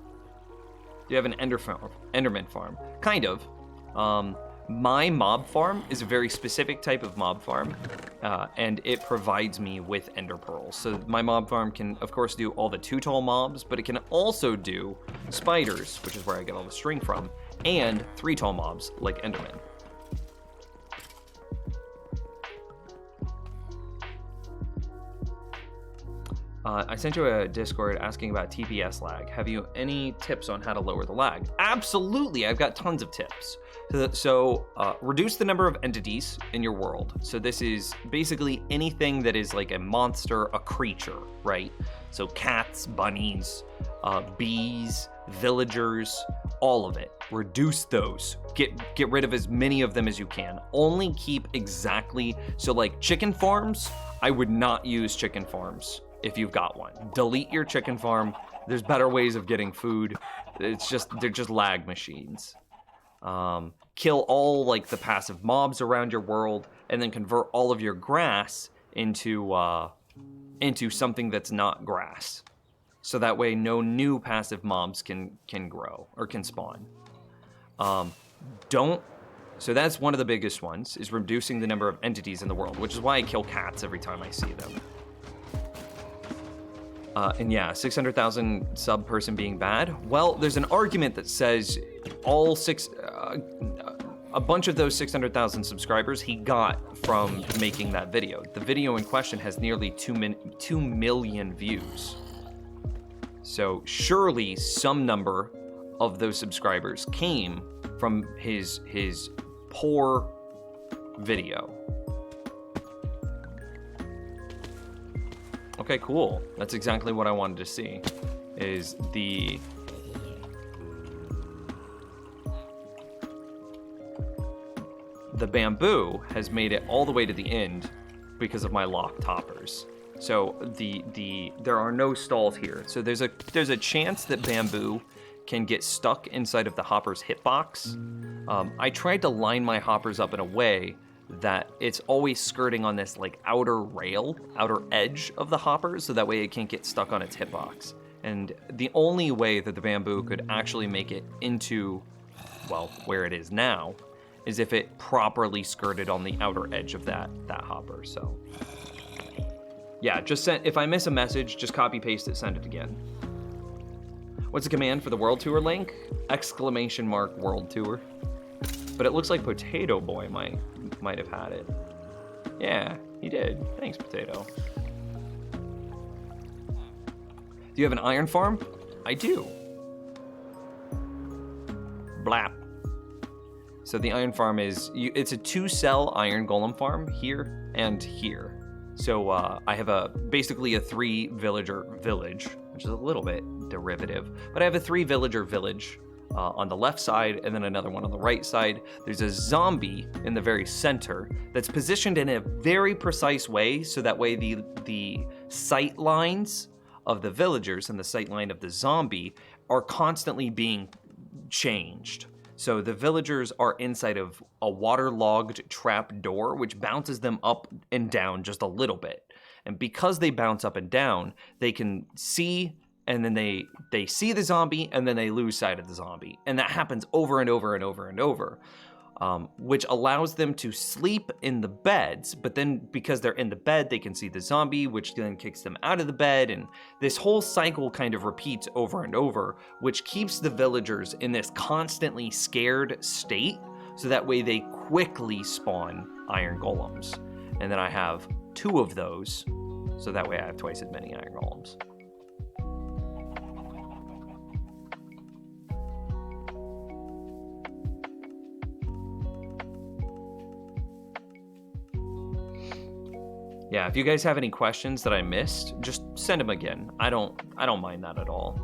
you have an Enderman farm? Kind of. My mob farm is a very specific type of mob farm, and it provides me with ender pearls. So my mob farm can, of course, do all the 2-tall mobs, but it can also do spiders, which is where I get all the string from, and 3-tall mobs like endermen. I sent you a Discord asking about TPS lag. Have you any tips on how to lower the lag? Absolutely, I've got tons of tips. So reduce the number of entities in your world. So this is basically anything that is like a monster, a creature, right? So cats, bunnies, bees, villagers, all of it. Reduce those. Get rid of as many of them as you can. Only keep exactly, so like chicken farms, I would not use chicken farms if you've got one. Delete your chicken farm. There's better ways of getting food. They're just lag machines. Kill all like the passive mobs around your world, and then convert all of your grass into something that's not grass. So that way no new passive mobs can grow or can spawn. So that's one of the biggest ones, is reducing the number of entities in the world, which is why I kill cats every time I see them. And yeah, 600,000 sub person being bad. Well, there's an argument that says a bunch of those 600,000 subscribers he got from making that video. The video in question has nearly 2 million views. So surely some number of those subscribers came from his poor video. Okay, cool. That's exactly what I wanted to see, is the bamboo has made it all the way to the end because of my locked hoppers. So there are no stalls here. So there's a chance that bamboo can get stuck inside of the hopper's hitbox. I tried to line my hoppers up in a way that it's always skirting on this like outer edge of the hopper, so that way it can't get stuck on its hitbox. And the only way that the bamboo could actually make it into, well, where it is now, is if it properly skirted on the outer edge of that hopper. So yeah, if I miss a message, just copy paste it, send it again. What's the command for the world tour link? ! World tour. But it looks like Potato Boy might have had it. Yeah, he did. Thanks, Potato. Do you have an iron farm? I do. Blap. So the iron farm it's a 2-cell iron golem farm here and here. So I have basically a 3-villager village, which is a little bit derivative, but I have a 3-villager village on the left side and then another one on the right side. There's a zombie in the very center that's positioned in a very precise way, so that way the sight lines of the villagers and the sight line of the zombie are constantly being changed. So the villagers are inside of a waterlogged trap door, which bounces them up and down just a little bit. And because they bounce up and down, they can see, and then they see the zombie, and then they lose sight of the zombie. And that happens over and over and over and over, which allows them to sleep in the beds. But then because they're in the bed, they can see the zombie, which then kicks them out of the bed. And this whole cycle kind of repeats over and over, which keeps the villagers in this constantly scared state, so that way they quickly spawn iron golems. And then I have 2 of those, so that way I have twice as many iron golems. Yeah, if you guys have any questions that I missed, just send them again. I don't mind that at all.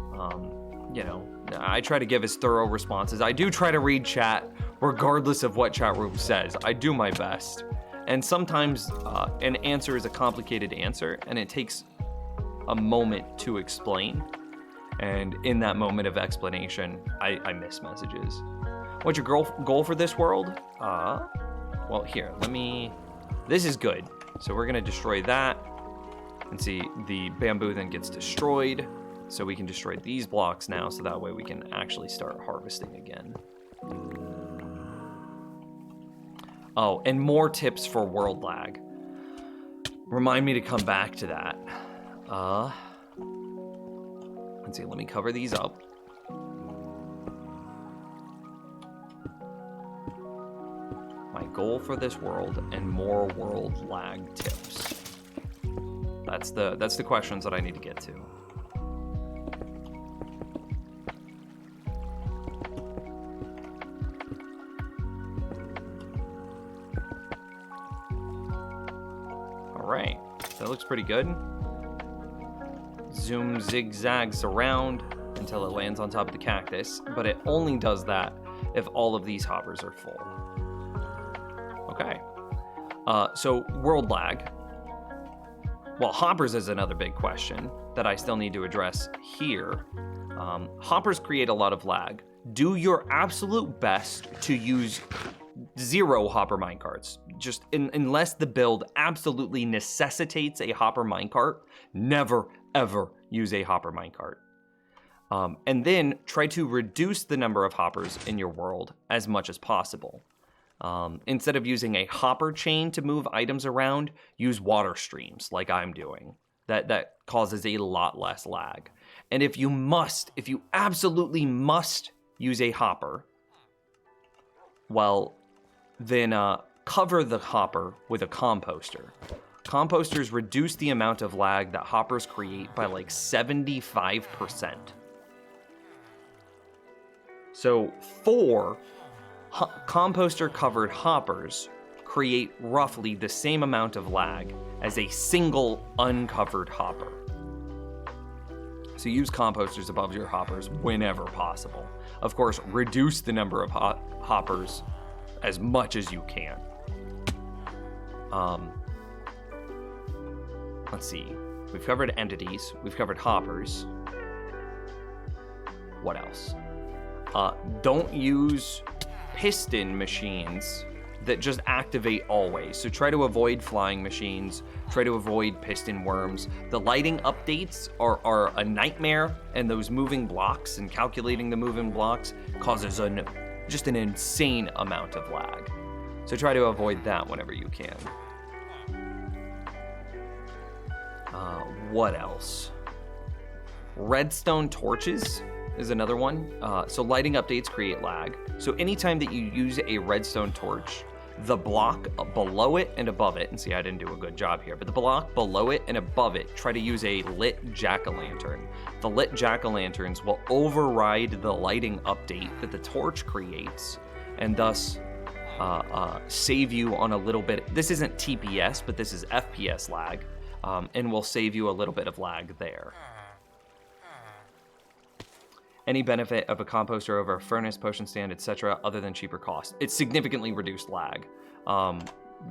You know, I try to give as thorough responses. I do try to read chat, regardless of what chat room says. I do my best. And sometimes an answer is a complicated answer, and it takes a moment to explain. And in that moment of explanation, I miss messages. What's your goal for this world? Well, here, this is good. So we're gonna destroy that, and see, the bamboo then gets destroyed. So we can destroy these blocks now, so that way we can actually start harvesting again. Oh, and more tips for world lag. Remind me to come back to that. Let's see, let me cover these up. My goal for this world and more world lag tips. That's the questions that I need to get to. All right, that looks pretty good. Zoom zigzags around until it lands on top of the cactus, but it only does that if all of these hoppers are full. Okay, so world lag. Well, hoppers is another big question that I still need to address here. Hoppers create a lot of lag. Do your absolute best to use 0 hopper minecarts. Just unless the build absolutely necessitates a hopper minecart, never ever use a hopper minecart. And then try to reduce the number of hoppers in your world as much as possible. Instead of using a hopper chain to move items around, use water streams like I'm doing. That causes a lot less lag. And if you absolutely must use a hopper, well, then cover the hopper with a composter. Composters reduce the amount of lag that hoppers create by like 75%. So 4 composter-covered hoppers create roughly the same amount of lag as a single uncovered hopper. So use composters above your hoppers whenever possible. Of course, reduce the number of hoppers as much as you can. Let's see. We've covered entities. We've covered hoppers. What else? Don't use piston machines that just activate always. So try to avoid flying machines. Try to avoid piston worms. The lighting updates are a nightmare, and those moving blocks and calculating the moving blocks causes just an insane amount of lag. So try to avoid that whenever you can. What else? Redstone torches is another one. So lighting updates create lag. So anytime that you use a redstone torch, the block below it and above it, and see, I didn't do a good job here, but the block below it and above it, try to use a lit jack-o'-lantern. The lit jack-o'-lanterns will override the lighting update that the torch creates, and thus save you on a little bit. This isn't TPS, but this is FPS lag, and will save you a little bit of lag there. Any benefit of a composter over a furnace, potion stand, etc., other than cheaper cost? It's significantly reduced lag.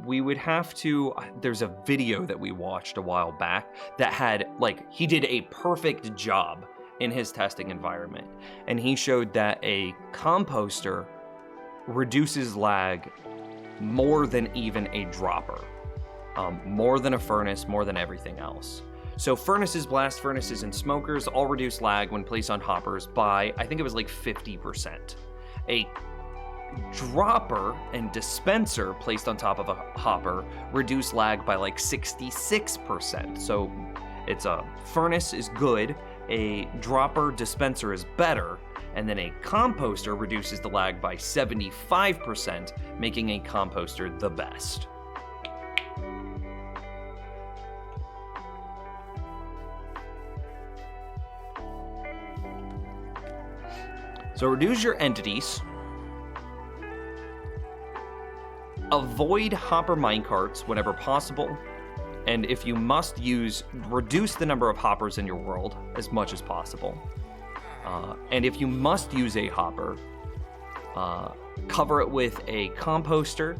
We would have to, there's a video that we watched a while back that had, like, he did a perfect job in his testing environment. And he showed that a composter reduces lag more than even a dropper. More than a furnace, more than everything else. So furnaces, blast furnaces, and smokers all reduce lag when placed on hoppers by, I think it was like 50%. A dropper and dispenser placed on top of a hopper reduce lag by like 66%. So it's a furnace is good, a dropper dispenser is better, and then a composter reduces the lag by 75%, making a composter the best. So reduce your entities. Avoid hopper minecarts whenever possible. And if you must reduce the number of hoppers in your world as much as possible. And if you must use a hopper, cover it with a composter.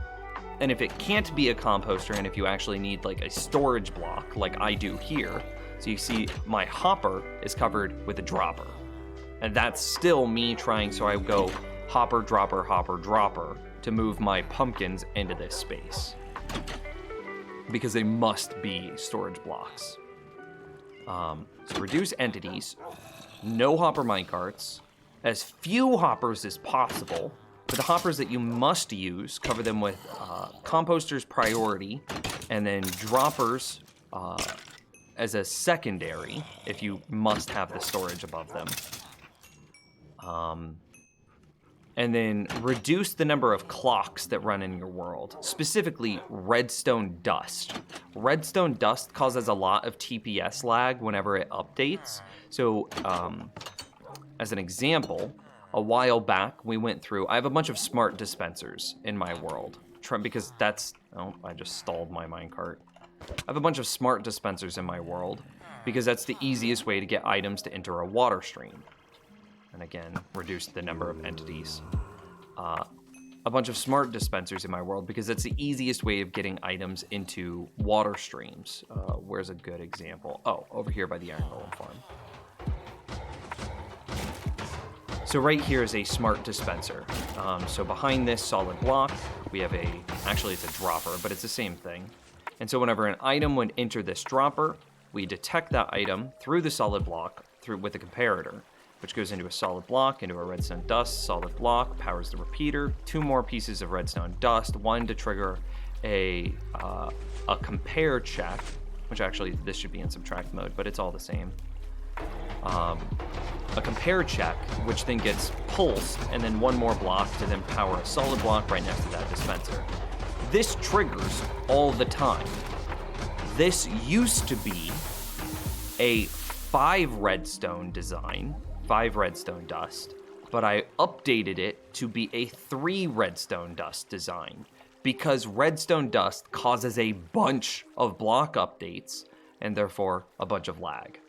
And if it can't be a composter, and if you actually need like a storage block, like I do here, so you see my hopper is covered with a dropper. And that's still me trying, so I go hopper, dropper to move my pumpkins into this space. Because they must be storage blocks. So reduce entities, no hopper minecarts, as few hoppers as possible. For the hoppers that you must use, cover them with composters priority, and then droppers as a secondary, if you must have the storage above them. And then reduce the number of clocks that run in your world, specifically redstone dust. Redstone dust causes a lot of TPS lag whenever it updates. So, as an example, a while back we went through, I have a bunch of smart dispensers in my world, because that's, oh, I just stalled my minecart. I have a bunch of smart dispensers in my world, because that's the easiest way to get items to enter a water stream. And again, reduce the number of entities. A bunch of smart dispensers in my world, because that's the easiest way of getting items into water streams. Where's a good example? Oh, over here by the Iron Golem farm. So right here is a smart dispenser. So behind this solid block, we have actually it's a dropper, but it's the same thing. And so whenever an item would enter this dropper, we detect that item through the solid block with a comparator, which goes into a solid block, into a redstone dust, solid block, powers the repeater, 2 more pieces of redstone dust, 1 to trigger a compare check, which actually this should be in subtract mode, but it's all the same. A compare check, which then gets pulsed, and then one more block to then power a solid block right next to that dispenser. This triggers all the time. This used to be a 5 redstone design, 5 redstone dust, but I updated it to be a 3 redstone dust design because redstone dust causes a bunch of block updates and therefore a bunch of lag.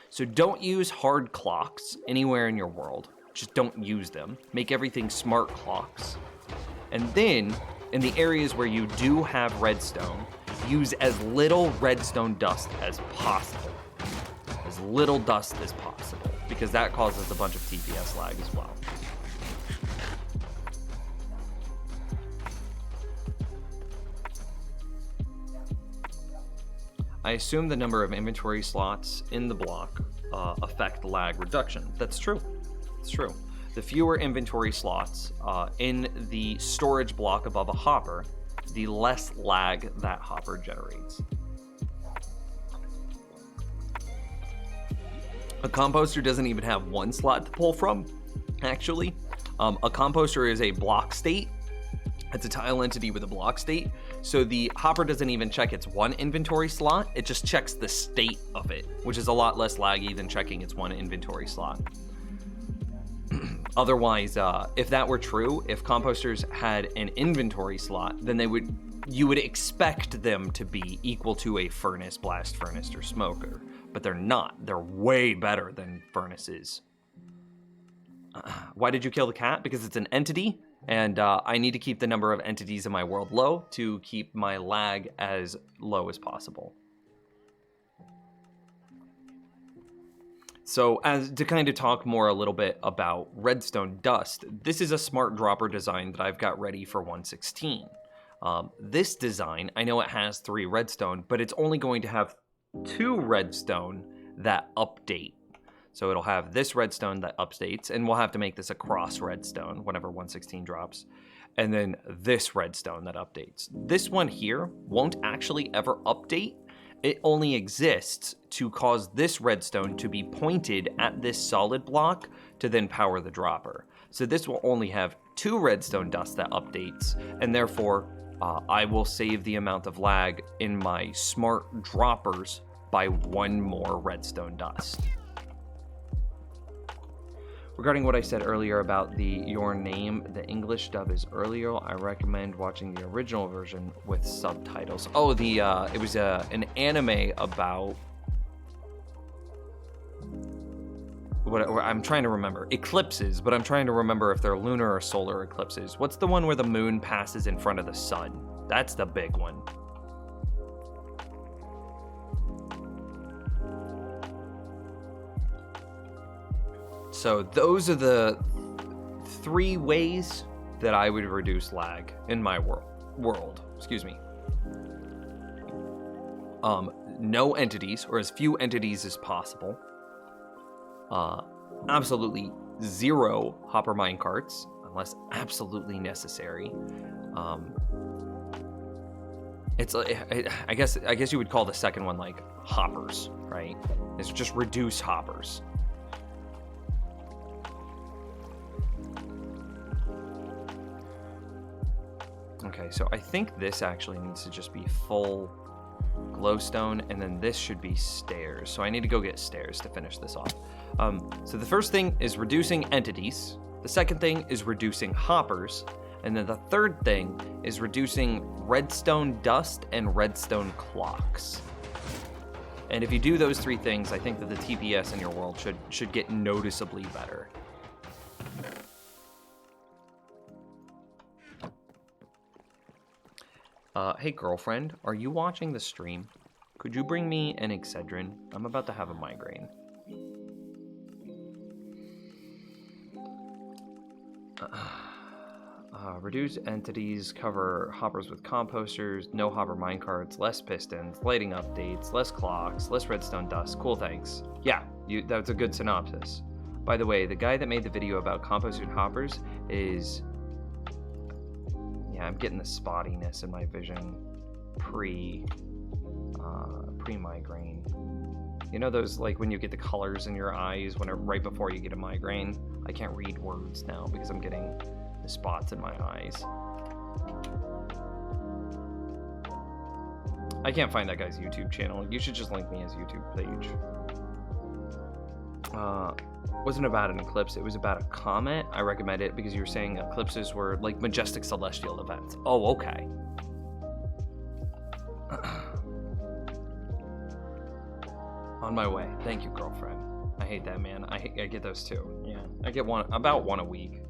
So don't use hard clocks anywhere in your world. Just don't use them. Make everything smart clocks. And then, in the areas where you do have redstone, use as little redstone dust as possible. As little dust as possible, because that causes a bunch of TPS lag as well. I assume the number of inventory slots in the block affect lag reduction. That's true. It's true. The fewer inventory slots in the storage block above a hopper, the less lag that hopper generates. A composter doesn't even have one slot to pull from, actually. A composter is a block state. It's a tile entity with a block state. So the hopper doesn't even check its one inventory slot, it just checks the state of it, which is a lot less laggy than checking its one inventory slot. Otherwise, if that were true, if composters had an inventory slot, then you would expect them to be equal to a furnace, blast furnace, or smoker. But they're not. They're way better than furnaces. Why did you kill the cat? Because it's an entity, and I need to keep the number of entities in my world low to keep my lag as low as possible. So to kind of talk more a little bit about redstone dust, this is a smart dropper design that I've got ready for 1.16. This design, I know it has 3 redstone, but it's only going to have 2 redstone that update. So it'll have this redstone that updates, and we'll have to make this a cross redstone whenever 1.16 drops. And then this redstone that updates. This one here won't actually ever update. It only exists to cause this redstone to be pointed at this solid block to then power the dropper. So this will only have 2 redstone dust that updates, and therefore I will save the amount of lag in my smart droppers by 1 more redstone dust. Regarding what I said earlier about your name, the English dub is earlier. I recommend watching the original version with subtitles. Oh, it was an anime about what I'm trying to remember. Eclipses, but I'm trying to remember if they're lunar or solar eclipses. What's the one where the moon passes in front of the sun? That's the big one. So those are the 3 ways that I would reduce lag in my world. Excuse me. No entities, or as few entities as possible. Absolutely 0 hopper minecarts, unless absolutely necessary. I guess you would call the second one like hoppers, right? It's just reduce hoppers. Okay, so I think this actually needs to just be full glowstone, and then this should be stairs. So I need to go get stairs to finish this off. So the first thing is reducing entities. The second thing is reducing hoppers. And then the third thing is reducing redstone dust and redstone clocks. And if you do those 3 things, I think that the TPS in your world should get noticeably better. Hey girlfriend, are you watching the stream? Could you bring me an Excedrin? I'm about to have a migraine. Reduce entities, cover hoppers with composters, no hopper minecarts, less pistons, lighting updates, less clocks, less redstone dust. Cool, thanks. Yeah, that's a good synopsis. By the way, the guy that made the video about composters and hoppers is... Yeah, I'm getting the spottiness in my vision pre pre-migraine. You know those, like, when you get the colors in your eyes right before you get a migraine? I can't read words now because I'm getting the spots in my eyes. I can't find that guy's YouTube channel. You should just link me his YouTube page. Wasn't about an eclipse, it was about a comet. I recommend it because you were saying eclipses were like majestic celestial events. Oh, okay. On my way. Thank you, girlfriend. I hate that, man. I get those too. Yeah, I get about one a week.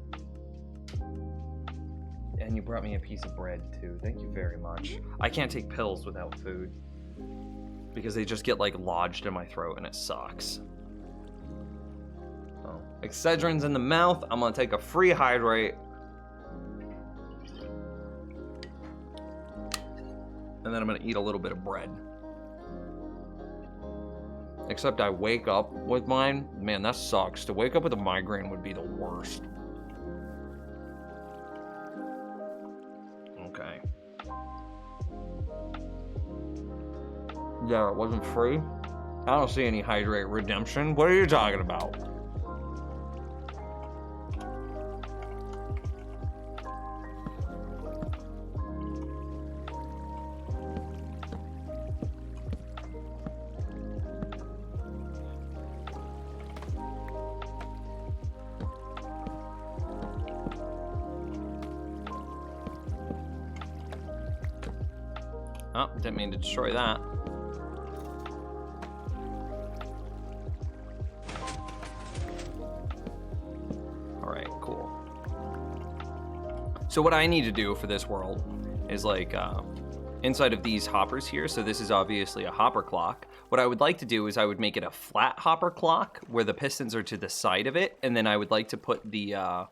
And you brought me a piece of bread too. Thank you very much. I can't take pills without food because they just get like lodged in my throat and it sucks. Oh, Excedrin's in the mouth. I'm gonna take a free hydrate. And then I'm gonna eat a little bit of bread. Except I wake up with mine. Man, that sucks. To wake up with a migraine would be the worst. Okay. Yeah, it wasn't free. I don't see any hydrate redemption. What are you talking about? Oh, didn't mean to destroy that. All right, cool. So what I need to do for this world is like inside of these hoppers here. So this is obviously a hopper clock. What I would like to do is I would make it a flat hopper clock where the pistons are to the side of it. And then I would like to put the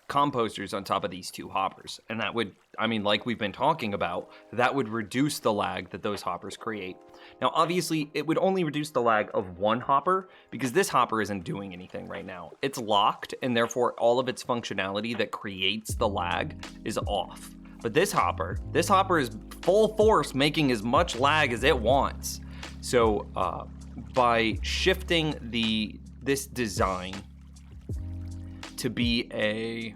composters on top of these two hoppers. And that would, I mean, like we've been talking about, that would reduce the lag that those hoppers create. Now, obviously, it would only reduce the lag of one hopper because this hopper isn't doing anything right now. It's locked, and therefore all of its functionality that creates the lag is off. But this hopper is full force making as much lag as it wants. So by shifting this design to be a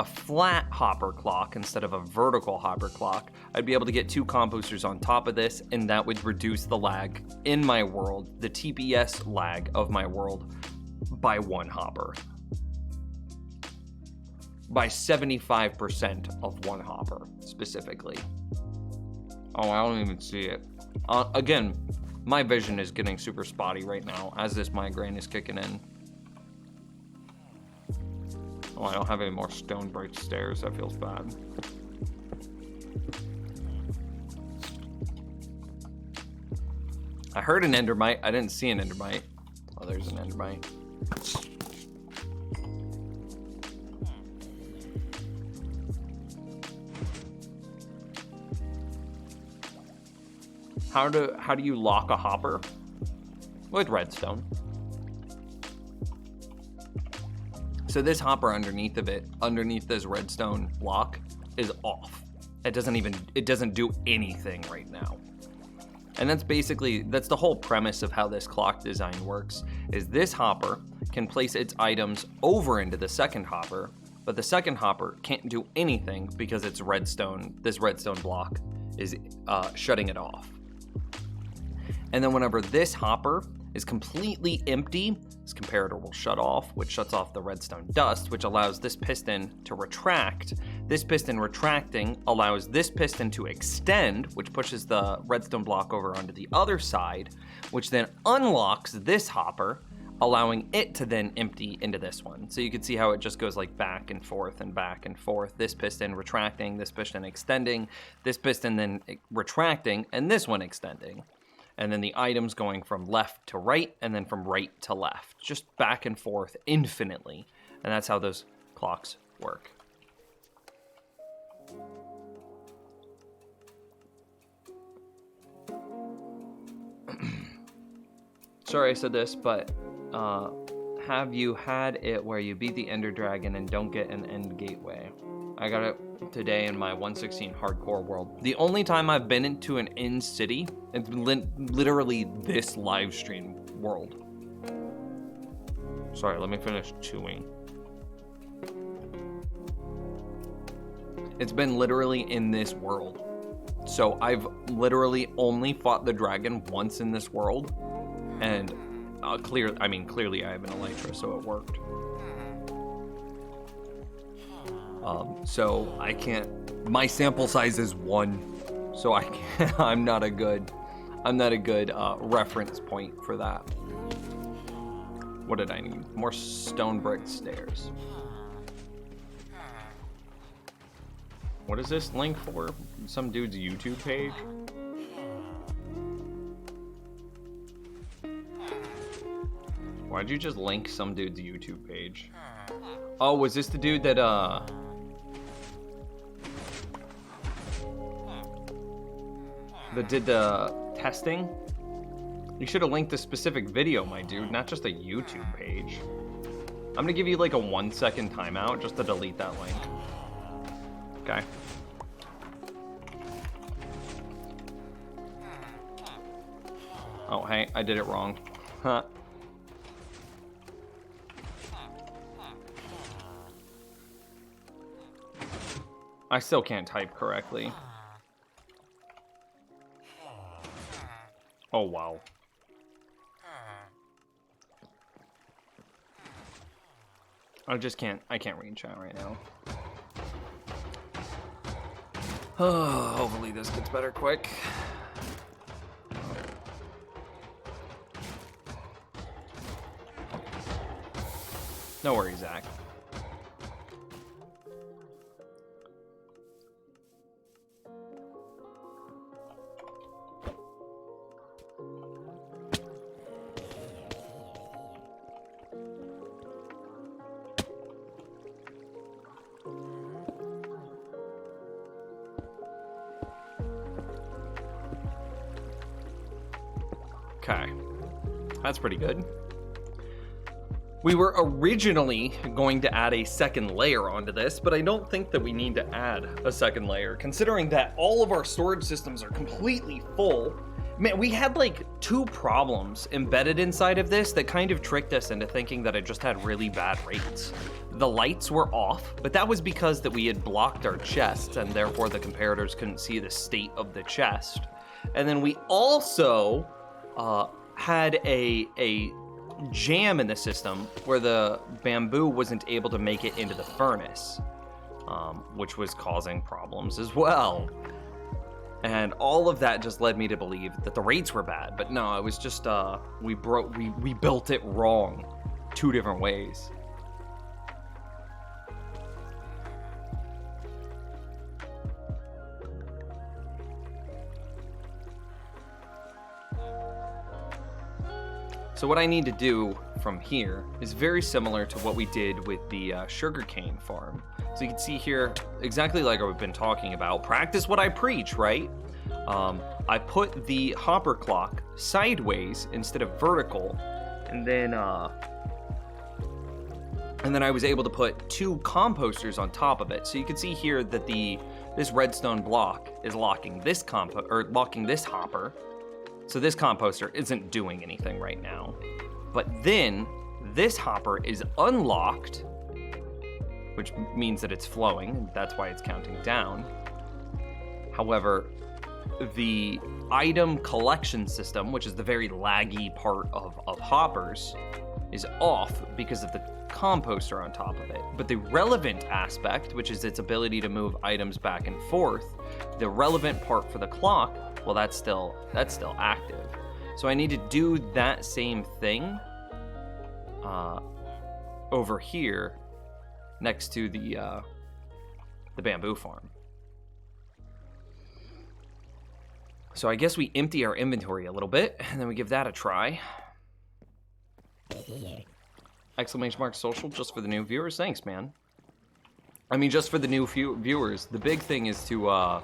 flat hopper clock instead of a vertical hopper clock, I'd be able to get two composters on top of this, and that would reduce the lag in my world, the TPS lag of my world, by one hopper. By 75% of one hopper, specifically. Oh, I don't even see it. Again, my vision is getting super spotty right now as this migraine is kicking in. Oh, I don't have any more stone bright stairs. That feels bad. I heard an endermite. I didn't see an endermite. Oh, there's an endermite. How do you lock a hopper? With redstone. So this hopper underneath this redstone lock is off. It doesn't do anything right now. And that's the whole premise of how this clock design works, is this hopper can place its items over into the second hopper, but the second hopper can't do anything because this redstone block is shutting it off. And then whenever this hopper is completely empty, this comparator will shut off, which shuts off the redstone dust, which allows this piston to retract. This piston retracting allows this piston to extend, which pushes the redstone block over onto the other side, which then unlocks this hopper, allowing it to then empty into this one. So you can see how it just goes like back and forth and back and forth. This piston retracting, this piston extending, this piston then retracting, and this one extending. And then the items going from left to right and then from right to left, just back and forth infinitely. And that's how those clocks work. Sorry I said this, but have you had it where you beat the Ender Dragon and don't get an end gateway? I got it today in my 116 hardcore world. The only time I've been into an in-city, it's literally this live stream world. Sorry, let me finish chewing. It's been literally in this world. So I've literally only fought the dragon once in this world. And clearly I have an Elytra, so it worked. So I can't, my sample size is 1, so I can't, I'm not a good reference point for that. What did I need? More stone brick stairs. What is this link for? Some dude's YouTube page? Why'd you just link some dude's YouTube page? Oh, was this the dude that, that did the testing? You should have linked a specific video, my dude, not just a YouTube page. I'm gonna give you like a 1-second timeout just to delete that link. Okay. Oh, hey, I did it wrong. Huh. I still can't type correctly. Oh, wow. I can't read chat right now. Hopefully this gets better quick. No worries, Zach. Okay, that's pretty good. We were originally going to add a second layer onto this, but I don't think that we need to add a second layer, considering that all of our storage systems are completely full. Man, we had like 2 problems embedded inside of this that kind of tricked us into thinking that it just had really bad rates. The lights were off, but that was because that we had blocked our chests, and therefore the comparators couldn't see the state of the chest. And then we also had a jam in the system where the bamboo wasn't able to make it into the furnace, which was causing problems as well. And all of that just led me to believe that the rates were bad, but no, it was just we built it wrong 2 different ways. So what I need to do from here is very similar to what we did with the sugarcane farm. So you can see here, exactly like I've been talking about, practice what I preach, right? I put the hopper clock sideways instead of vertical, and then I was able to put 2 composters on top of it. So you can see here that this redstone block is locking this locking this hopper. So this composter isn't doing anything right now. But then this hopper is unlocked, which means that it's flowing, and that's why it's counting down. However, the item collection system, which is the very laggy part of hoppers, is off because of the composter on top of it. But the relevant aspect, which is its ability to move items back and forth, the relevant part for the clock, well, that's still active. So I need to do that same thing over here next to the bamboo farm. So I guess we empty our inventory a little bit, and then we give that a try. Exclamation mark social just for the new viewers. Thanks, man. I mean, just for the new viewers. The big thing is to,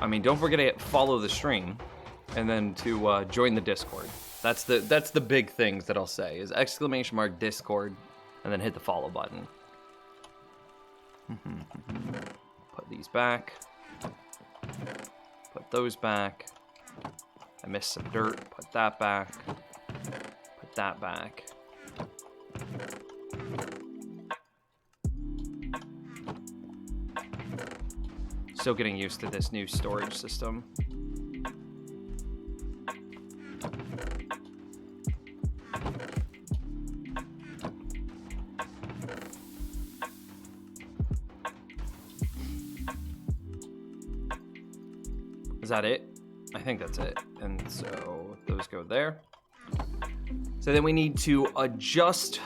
don't forget to follow the stream, and then to join the Discord. That's the big things that I'll say is exclamation mark Discord, and then hit the follow button. Put these back. Put those back. I missed some dirt. Put that back. Put that back. Still getting used to this new storage system. Is that it? I think that's it. And so those go there. So then we need to adjust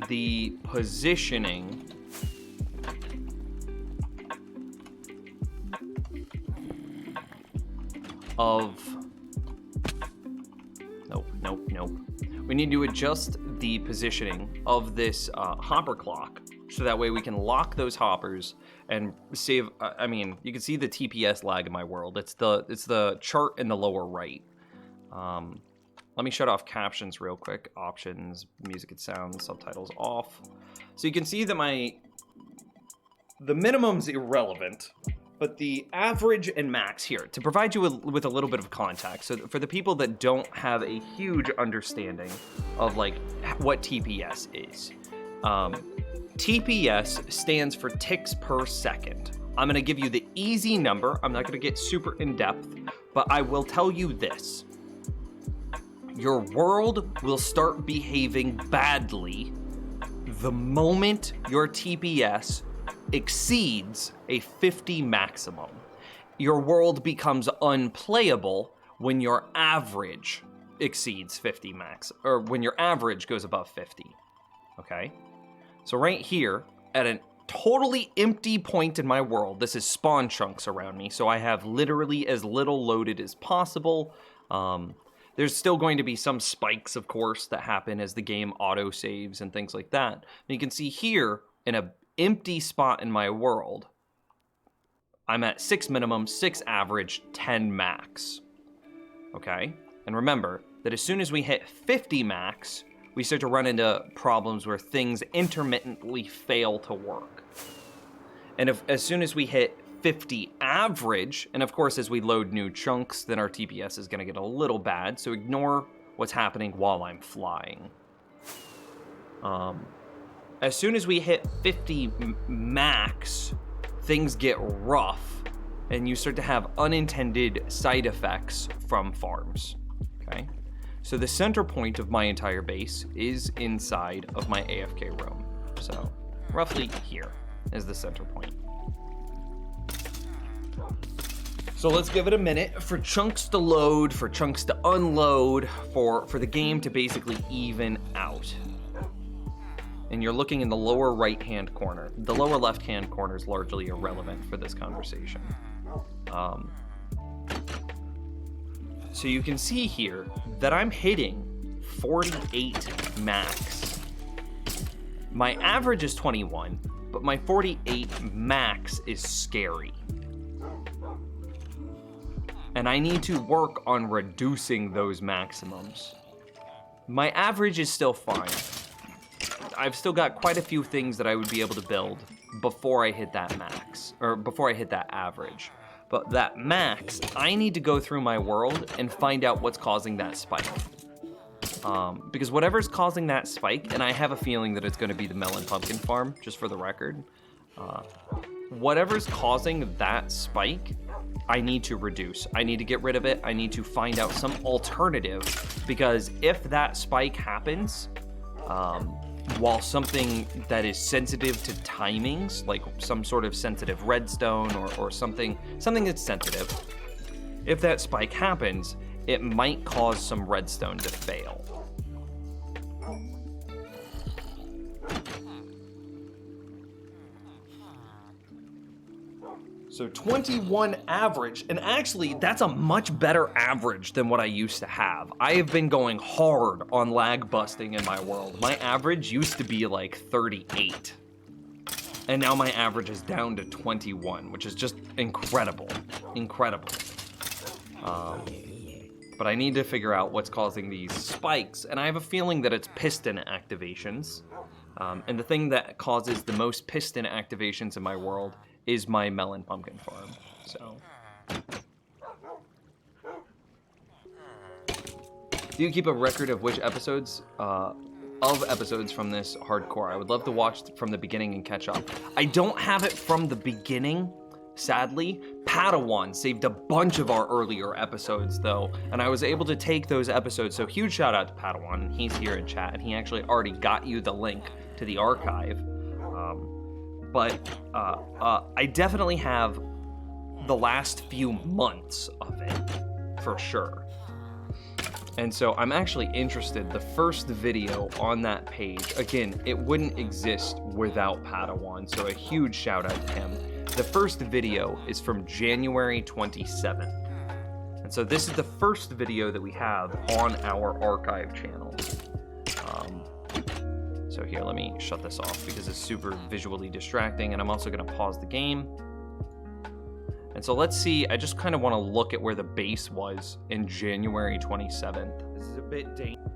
the positioning of... Nope. We need to adjust the positioning of this hopper clock so that way we can lock those hoppers and save. I mean, you can see the TPS lag in my world. It's the chart in the lower right. Let me shut off captions real quick. Options, music and sound, subtitles off. So you can see that the minimum's irrelevant, but the average and max here, to provide you with a little bit of context. So for the people that don't have a huge understanding of like what TPS is. TPS stands for ticks per second. I'm gonna give you the easy number. I'm not gonna get super in depth, but I will tell you this. Your world will start behaving badly the moment your TPS exceeds a 50 maximum. Your world becomes unplayable when your average exceeds 50 max, or when your average goes above 50, okay? So right here, at a totally empty point in my world, this is spawn chunks around me, so I have literally as little loaded as possible. There's still going to be some spikes, of course, that happen as the game auto-saves and things like that. And you can see here, in a empty spot in my world, I'm at 6 minimum, 6 average, 10 max. Okay? And remember that as soon as we hit 50 max, we start to run into problems where things intermittently fail to work. And as soon as we hit 50 average, and of course as we load new chunks, then our TPS is going to get a little bad, so ignore what's happening while I'm flying. As soon as we hit 50 max, things get rough, and you start to have unintended side effects from farms, okay? So the center point of my entire base is inside of my AFK room. So roughly here is the center point. So let's give it a minute for chunks to load, for chunks to unload, for the game to basically even out. And you're looking in the lower right-hand corner. The lower left-hand corner is largely irrelevant for this conversation. So you can see here that I'm hitting 48 max. My average is 21, but my 48 max is scary. And I need to work on reducing those maximums. My average is still fine. I've still got quite a few things that I would be able to build before I hit that max, or before I hit that average. But that max, I need to go through my world and find out what's causing that spike. Because whatever's causing that spike, and I have a feeling that it's going to be the melon pumpkin farm, just for the record. Whatever's causing that spike, I need to reduce. I need to get rid of it. I need to find out some alternative, because if that spike happens, while something that is sensitive to timings, like some sort of sensitive redstone or something that's sensitive, if that spike happens, it might cause some redstone to fail. So 21 average, and actually that's a much better average than what I used to have. I have been going hard on lag busting in my world. My average used to be like 38. And now my average is down to 21, which is just incredible. Incredible. But I need to figure out what's causing these spikes, and I have a feeling that it's piston activations. And the thing that causes the most piston activations in my world is my melon pumpkin farm. So. Do you keep a record of which episodes from this hardcore? I would love to watch from the beginning and catch up. I don't have it from the beginning, sadly. Padawan saved a bunch of our earlier episodes though, and I was able to take those episodes, so huge shout out to Padawan. He's here in chat, and he actually already got you the link to the archive. I definitely have the last few months of it, for sure. And so I'm actually interested, the first video on that page, again, it wouldn't exist without Padawan, so a huge shout out to him. The first video is from January 27th. And so this is the first video that we have on our archive channel. So here, let me shut this off because it's super visually distracting, and I'm also gonna pause the game. And so let's see, I just kind of want to look at where the base was in January 27th. This is a bit dangerous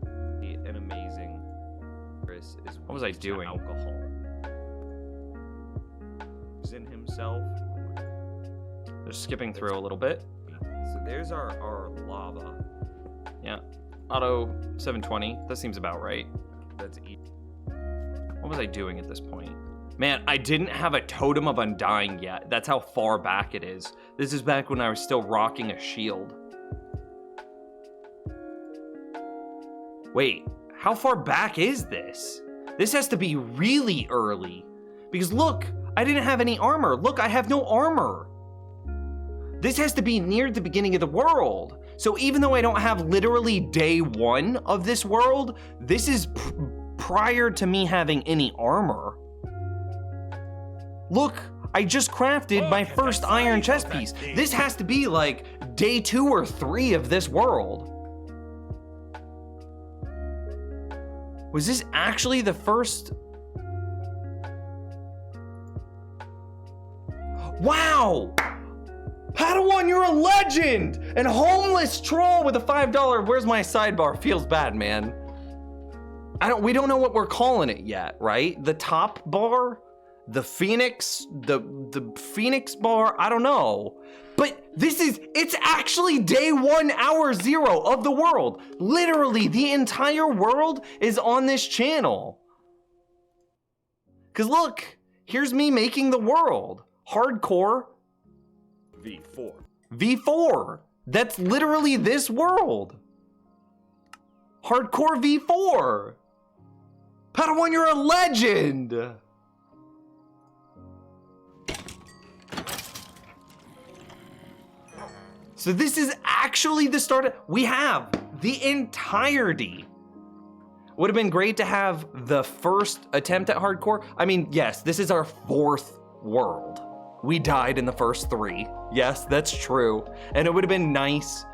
and amazing. What was I doing? Alcohol. In himself. Just skipping through a little bit. So there's our lava. Yeah. Auto 720, that seems about right. That's easy. What was I doing at this point? Man, I didn't have a Totem of Undying yet. That's how far back it is. This is back when I was still rocking a shield. Wait, how far back is this? This has to be really early. Because look, I didn't have any armor. Look, I have no armor. This has to be near the beginning of the world. So even though I don't have literally day one of this world, this is prior to me having any armor. Look, I just crafted my first iron chest piece. This has to be like day 2 or 3 of this world. Was this actually the first? Wow! Padawan, you're a legend! And Homeless Troll with a $5, where's my sidebar? Feels bad, man. We don't know what we're calling it yet, right? The top bar? The Phoenix, the Phoenix bar, I don't know. But it's actually day 1, hour 0 of the world. Literally, the entire world is on this channel. Cause look, here's me making the world. Hardcore. V4. V4. That's literally this world. Hardcore V4. Padawan, you're a legend. So this is actually the start. We have the entirety. Would have been great to have the first attempt at hardcore. I mean, yes, this is our 4th world. We died in the first 3. Yes, that's true. And it would have been nice.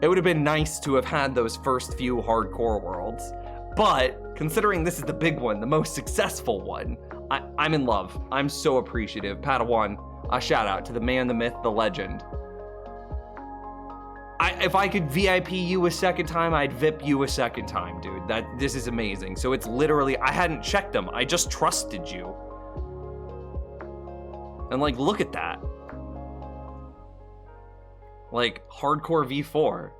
It would have been nice to have had those first few hardcore worlds. But considering this is the big one, the most successful one, I'm in love. I'm so appreciative. Padawan, a shout out to the man, the myth, the legend. If I could VIP you a second time, I'd VIP you a second time, dude. This is amazing. So it's literally, I hadn't checked them. I just trusted you. And like, look at that. Like, hardcore V4.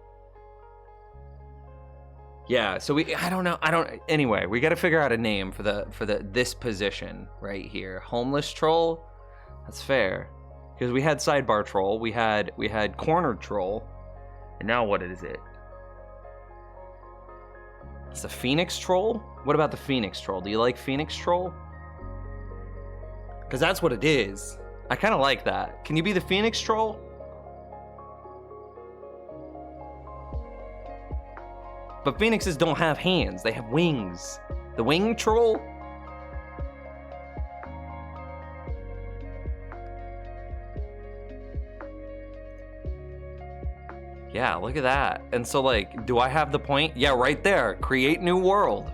Yeah, so anyway, we gotta figure out a name for this position right here. Homeless Troll? That's fair. Because we had Sidebar Troll, we had Corner Troll, and now what is it? It's a Phoenix Troll? What about the Phoenix Troll? Do you like Phoenix Troll? Because that's what it is. I kind of like that. Can you be the Phoenix Troll? But Phoenixes don't have hands, they have wings. The Wing Troll? Yeah, look at that. And so like, do I have the point? Yeah, right there, create new world.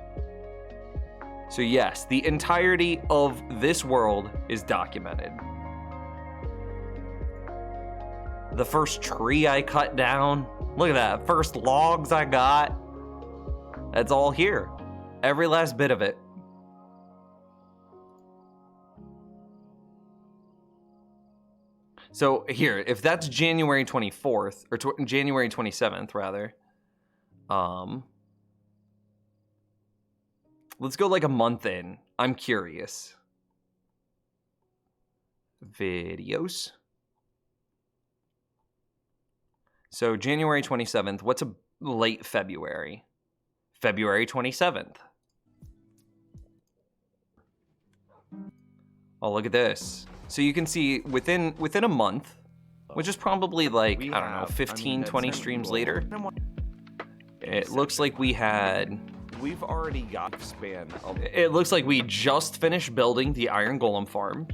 So yes, the entirety of this world is documented. The first tree I cut down, look at that, first logs I got. That's all here. Every last bit of it. So here, if that's January 24th, or January 27th, rather, let's go like a month in. I'm curious. Videos. So January 27th, what's a late February? February 27th. Oh, look at this. So you can see within a month, which is probably like, I don't know, 15, 20 streams later, it looks like we had... We've already got span. It looks like we just finished building the Iron Golem farm.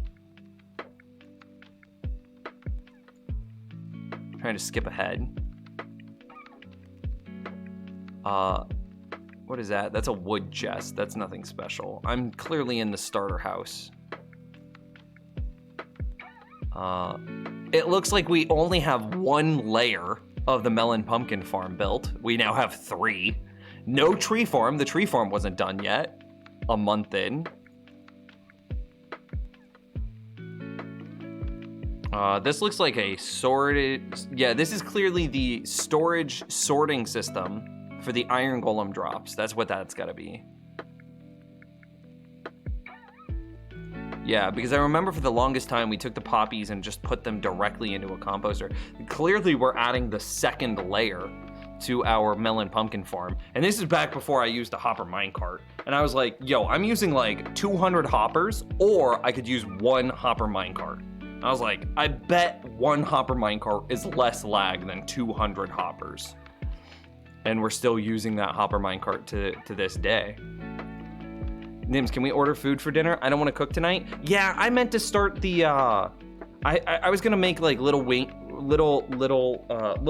Trying to skip ahead. What is that? That's a wood chest. That's nothing special. I'm clearly in the starter house. It looks like we only have one layer of the melon pumpkin farm built. We now have 3. No tree farm. The tree farm wasn't done yet. A month in. This looks like a sorted... Yeah, this is clearly the storage sorting system for the Iron Golem drops. That's what that's gotta be. Yeah, because I remember for the longest time we took the poppies and just put them directly into a composter. Clearly we're adding the second layer to our melon pumpkin farm. And this is back before I used the hopper minecart. And I was like, yo, I'm using like 200 hoppers, or I could use 1 hopper minecart. I was like, I bet 1 hopper minecart is less lag than 200 hoppers. And we're still using that hopper minecart to this day. Nims, can we order food for dinner? I don't want to cook tonight. Yeah, I meant to start the, I was gonna make like little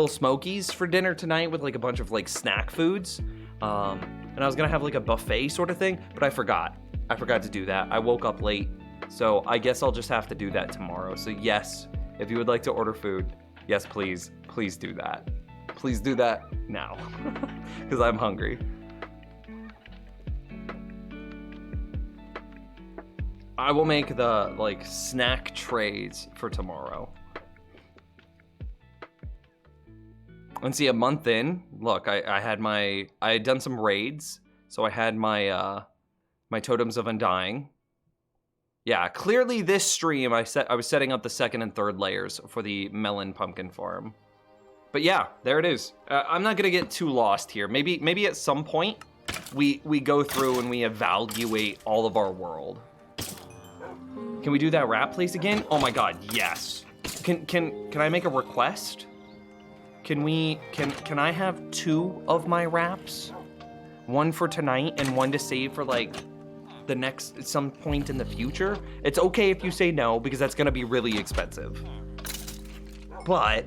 smokies for dinner tonight with like a bunch of like snack foods. And I was gonna have like a buffet sort of thing, but I forgot. I forgot to do that. I woke up late, so I guess I'll just have to do that tomorrow. So yes, if you would like to order food, yes, please do that. Please do that now, because I'm hungry. I will make the like snack trays for tomorrow. And see, a month in, look, I had done some raids, so I had my my Totems of Undying. Yeah, clearly this stream I was setting up the 2nd and 3rd layers for the melon pumpkin farm. But yeah, there it is. I'm not gonna get too lost here. Maybe at some point we go through and we evaluate all of our world. Can we do that rap place again? Oh my god, yes. Can I make a request? Can I have 2 of my raps? 1 for tonight and 1 to save for like the next some point in the future? It's okay if you say no, because that's gonna be really expensive. But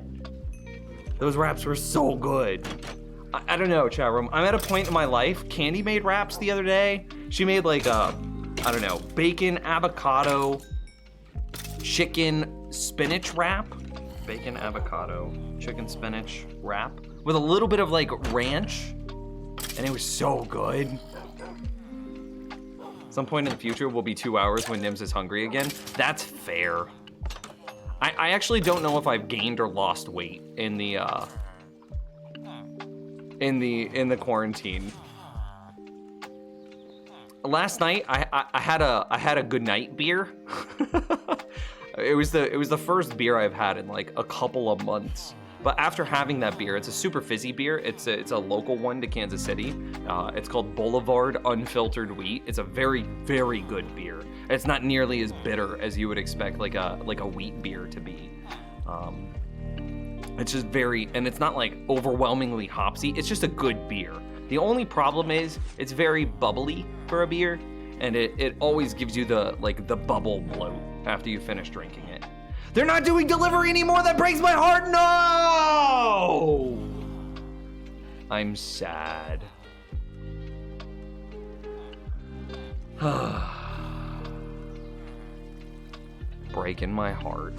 those raps were so good. I don't know, chat room. I'm at a point in my life. Candy made raps the other day. She made like a, I don't know, bacon, avocado, chicken, spinach wrap. Bacon, avocado, chicken, spinach wrap with a little bit of like ranch, and it was so good. Some point in the future will be 2 hours when Nims is hungry again. That's fair. I actually don't know if I've gained or lost weight in the quarantine. Last night I had a good night beer. It was the first beer I've had in like a couple of months. But after having that beer, it's a super fizzy beer. It's a local one to Kansas City. It's called Boulevard Unfiltered Wheat. It's a very, very good beer. It's not nearly as bitter as you would expect like a wheat beer to be. It's just very, and it's not like overwhelmingly hopsy. It's just a good beer. The only problem is it's very bubbly for a beer, and it always gives you the bubble bloat after you finish drinking it. They're not doing delivery anymore. That breaks my heart. No! I'm sad. Breaking my heart.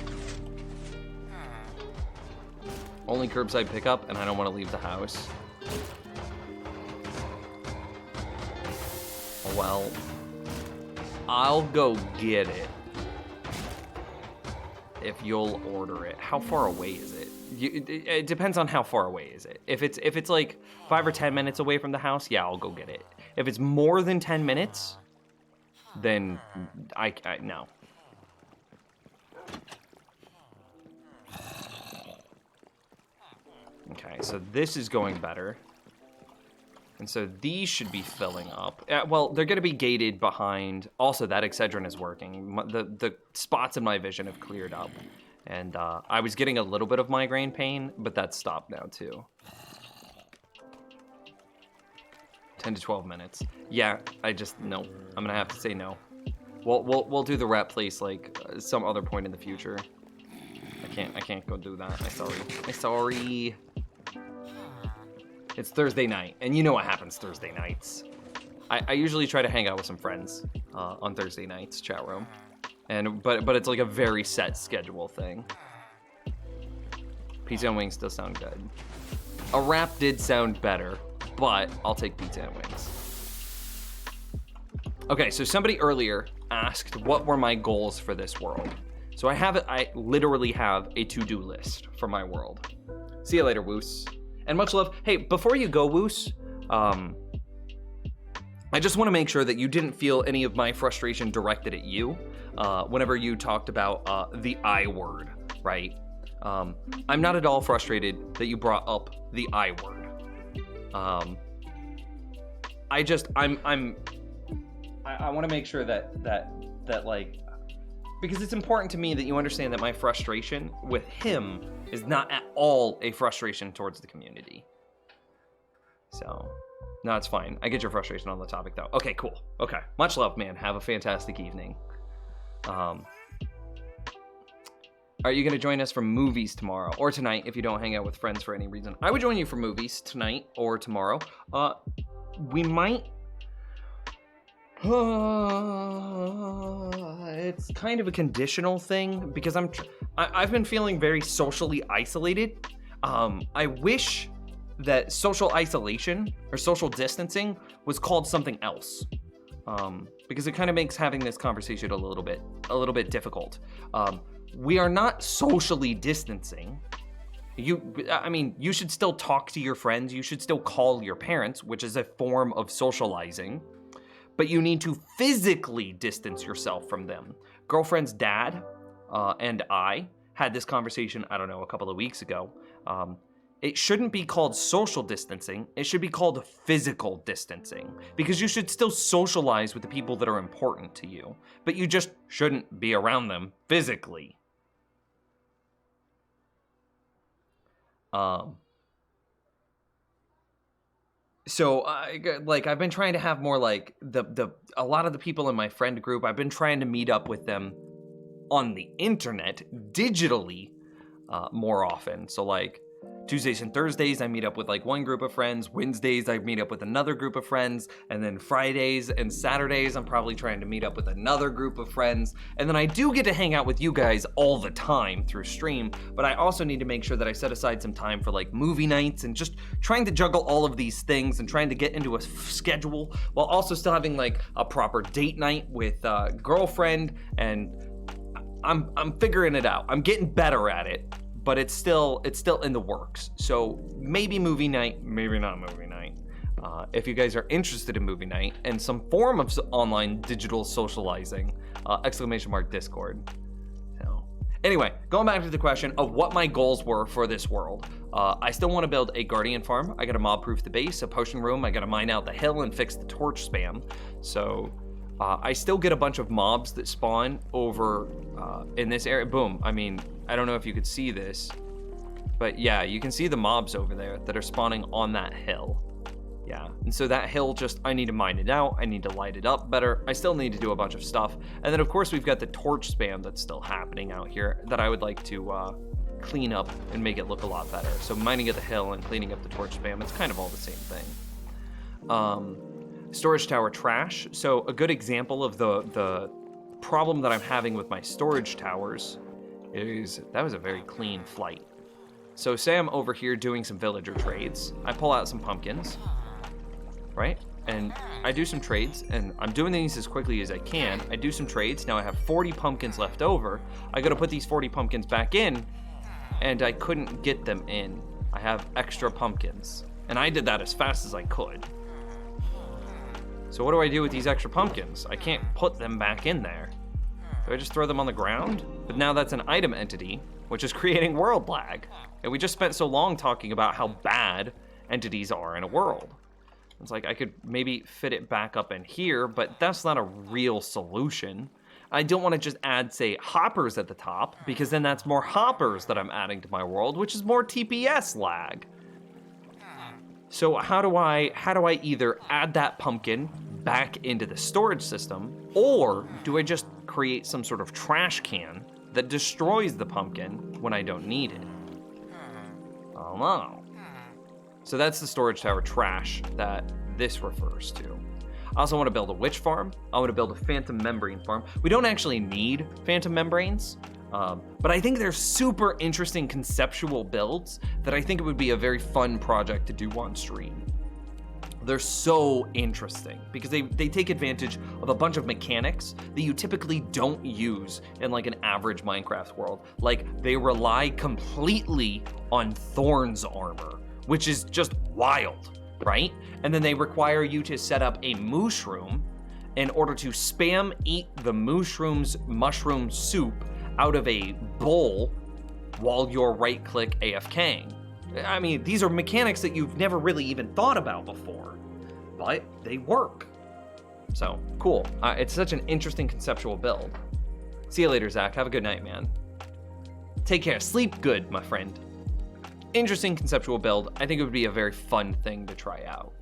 Only curbside pickup, and I don't want to leave the house. Well, I'll go get it. If you'll order it. How far away is it? It depends on how far away is it. If it's like 5 or 10 minutes away from the house, yeah, I'll go get it. If it's more than 10 minutes, then I no. Okay, so this is going better. And so these should be filling up. Well, they're going to be gated behind. Also, that Excedrin is working. The spots in my vision have cleared up. And I was getting a little bit of migraine pain, but that's stopped now too. 10 to 12 minutes. Yeah, no. I'm going to have to say no. We'll do the rat place like some other point in the future. I can't go do that. I'm sorry. It's Thursday night, and you know what happens Thursday nights. I usually try to hang out with some friends on Thursday nights, chat room, but it's like a very set schedule thing. Pizza and wings does sound good. A wrap did sound better, but I'll take pizza and wings. Okay, so somebody earlier asked what were my goals for this world. So I literally have a to-do list for my world. See you later, Woos. And much love. Hey, before you go, Woos, I just want to make sure that you didn't feel any of my frustration directed at you whenever you talked about the I word, right? I'm not at all frustrated that you brought up the I word. I want to make sure that like, because it's important to me that you understand that my frustration with him is not at all a frustration towards the community. So, no, it's fine. I get your frustration on the topic, though. Okay, cool. Okay, much love, man. Have a fantastic evening. Are you going to join us for movies tomorrow or tonight if you don't hang out with friends for any reason? I would join you for movies tonight or tomorrow. We might... it's kind of a conditional thing because I've been feeling very socially isolated. I wish that social isolation or social distancing was called something else, because it kind of makes having this conversation a little bit difficult. We are not socially distancing. You should still talk to your friends. You should still call your parents, which is a form of socializing. But you need to physically distance yourself from them. Girlfriend's dad and I had this conversation, I don't know, a couple of weeks ago. It shouldn't be called social distancing. It should be called physical distancing, because you should still socialize with the people that are important to you, but you just shouldn't be around them physically. So, I've been trying to have more like a lot of the people in my friend group, I've been trying to meet up with them on the internet, digitally, more often. So like Tuesdays and Thursdays, I meet up with like one group of friends. Wednesdays, I meet up with another group of friends. And then Fridays and Saturdays, I'm probably trying to meet up with another group of friends. And then I do get to hang out with you guys all the time through stream, but I also need to make sure that I set aside some time for like movie nights and just trying to juggle all of these things and trying to get into a schedule while also still having like a proper date night with a girlfriend. And I'm figuring it out. I'm getting better at it. But it's still in the works. So maybe movie night, maybe not movie night. If you guys are interested in movie night and some form of online digital socializing, ! Discord. So anyway, going back to the question of what my goals were for this world. I still want to build a guardian farm. I got to mob proof the base, a potion room. I got to mine out the hill and fix the torch spam. So I still get a bunch of mobs that spawn over in this area. Boom. I mean, I don't know if you could see this, but yeah, you can see the mobs over there that are spawning on that hill. Yeah, and so that hill I need to mine it out. I need to light it up better. I still need to do a bunch of stuff. And then of course we've got the torch spam that's still happening out here that I would like to clean up and make it look a lot better. So mining at the hill and cleaning up the torch spam, it's kind of all the same thing. Storage tower trash. So a good example of the problem that I'm having with my storage towers is that was a very clean flight. So say I'm over here doing some villager trades. I pull out some pumpkins, right? and I do some trades, and I'm doing these as quickly as I can. I do some trades. Now I have 40 pumpkins left over. I gotta put these 40 pumpkins back in, and I couldn't get them in. I have extra pumpkins, and I did that as fast as I could. So what do I do with these extra pumpkins? I can't put them back in there. Do I just throw them on the ground? But now that's an item entity, which is creating world lag. And we just spent so long talking about how bad entities are in a world. It's like I could maybe fit it back up in here, but that's not a real solution. I don't want to just add, say, hoppers at the top, because then that's more hoppers that I'm adding to my world, which is more TPS lag. So how do I either add that pumpkin back into the storage system, or do I just create some sort of trash can that destroys the pumpkin when I don't need it? I don't know. So that's the storage tower trash that this refers to. I also want to build a witch farm. I want to build a phantom membrane farm. We don't actually need phantom membranes, but I think they're super interesting conceptual builds that I think it would be a very fun project to do on stream. They're so interesting because they take advantage of a bunch of mechanics that you typically don't use in like an average Minecraft world. Like they rely completely on Thorn's armor, which is just wild, right? And then they require you to set up a mushroom in order to spam eat the mushroom soup out of a bowl while you're right-click AFKing. I mean, these are mechanics that you've never really even thought about before, but they work. So, cool. It's such an interesting conceptual build. See you later, Zach. Have a good night, man. Take care. Sleep good, my friend. Interesting conceptual build. I think it would be a very fun thing to try out.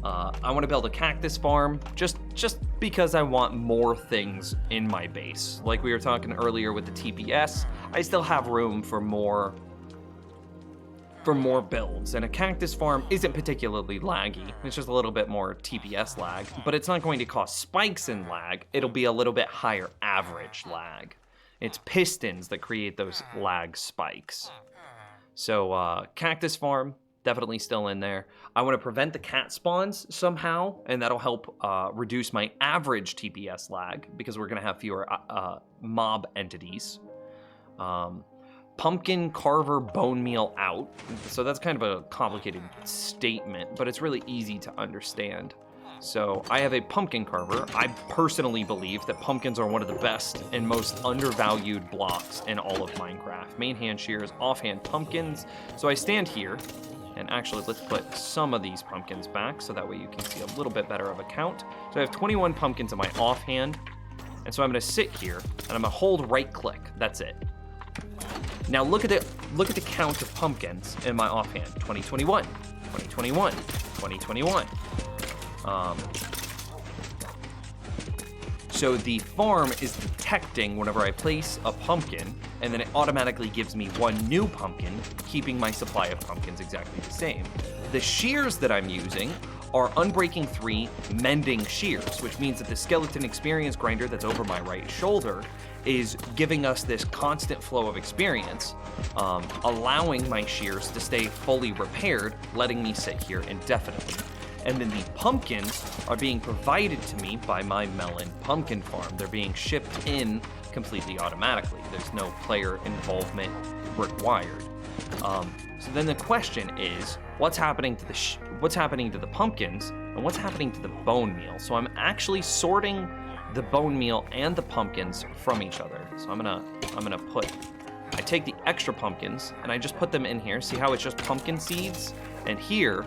I want to build a cactus farm just because I want more things in my base. Like we were talking earlier with the TPS, I still have room for more builds, and a cactus farm isn't particularly laggy. It's just a little bit more TPS lag, but it's not going to cause spikes in lag. It'll be a little bit higher average lag. It's pistons that create those lag spikes. So cactus farm, definitely still in there. I want to prevent the cat spawns somehow, and that'll help reduce my average TPS lag because we're going to have fewer mob entities. Pumpkin carver bone meal out. So that's kind of a complicated statement, but it's really easy to understand. So I have a pumpkin carver. I personally believe that pumpkins are one of the best and most undervalued blocks in all of Minecraft. Main hand shears, offhand pumpkins. So I stand here, and actually let's put some of these pumpkins back so that way you can see a little bit better of a count. So I have 21 pumpkins in my offhand, and so I'm gonna sit here and I'm gonna hold right click. That's it. Now look at the count of pumpkins in my offhand. 2021, 2021, 2021. So the farm is detecting whenever I place a pumpkin, and then it automatically gives me one new pumpkin, keeping my supply of pumpkins exactly the same. The shears that I'm using are Unbreaking 3 mending shears, which means that the skeleton experience grinder that's over my right shoulder is giving us this constant flow of experience, allowing my shears to stay fully repaired, letting me sit here indefinitely. And then the pumpkins are being provided to me by my melon pumpkin farm. They're being shipped in completely automatically. There's no player involvement required. So then the question is, what's happening to the pumpkins, and what's happening to the bone meal? So I'm actually sorting the bone meal and the pumpkins from each other. So I take the extra pumpkins and I just put them in here. See how it's just pumpkin seeds? And here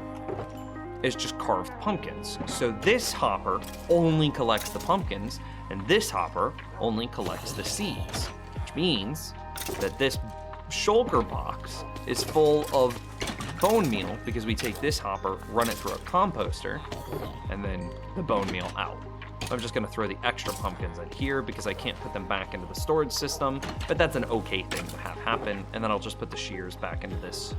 is just carved pumpkins. So this hopper only collects the pumpkins, and this hopper only collects the seeds, which means that this shulker box is full of bone meal because we take this hopper, run it through a composter, and then the bone meal out. I'm just gonna throw the extra pumpkins in here because I can't put them back into the storage system, but that's an okay thing to have happen, and then I'll just put the shears back into this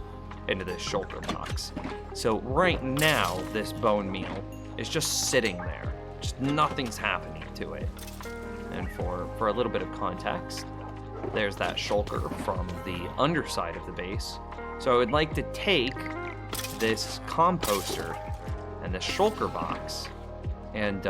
shulker box. So right now, this bone meal is just sitting there. Just nothing's happening to it. And for a little bit of context, there's that shulker from the underside of the base. So I would like to take this composter and this shulker box and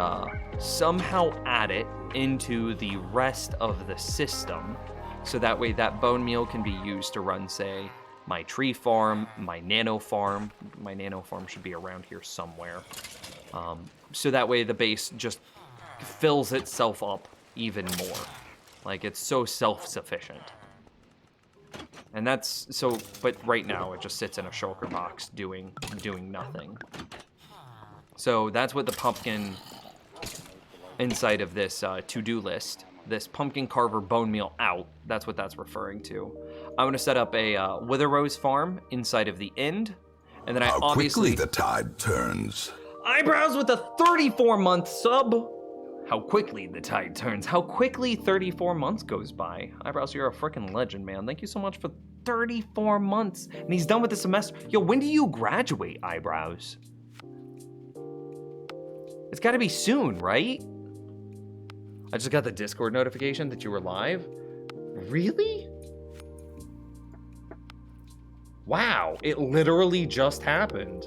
somehow add it into the rest of the system, so that way that bone meal can be used to run, say, my tree farm, my nano farm. My nano farm should be around here somewhere. So that way the base just fills itself up even more. Like, it's so self-sufficient. And that's so, but right now it just sits in a shulker box doing nothing. So that's what the pumpkin inside of this to-do list, this pumpkin carver bone meal out, that's what that's referring to. I'm gonna set up a Wither Rose farm inside of the end, and then How quickly the tide turns. Eyebrows with a 34-month sub. How quickly the tide turns. How quickly 34 months goes by. Eyebrows, you're a freaking legend, man. Thank you so much for 34 months. And he's done with the semester. Yo, when do you graduate, Eyebrows? It's gotta be soon, right? I just got the Discord notification that you were live. Really? Wow, it literally just happened.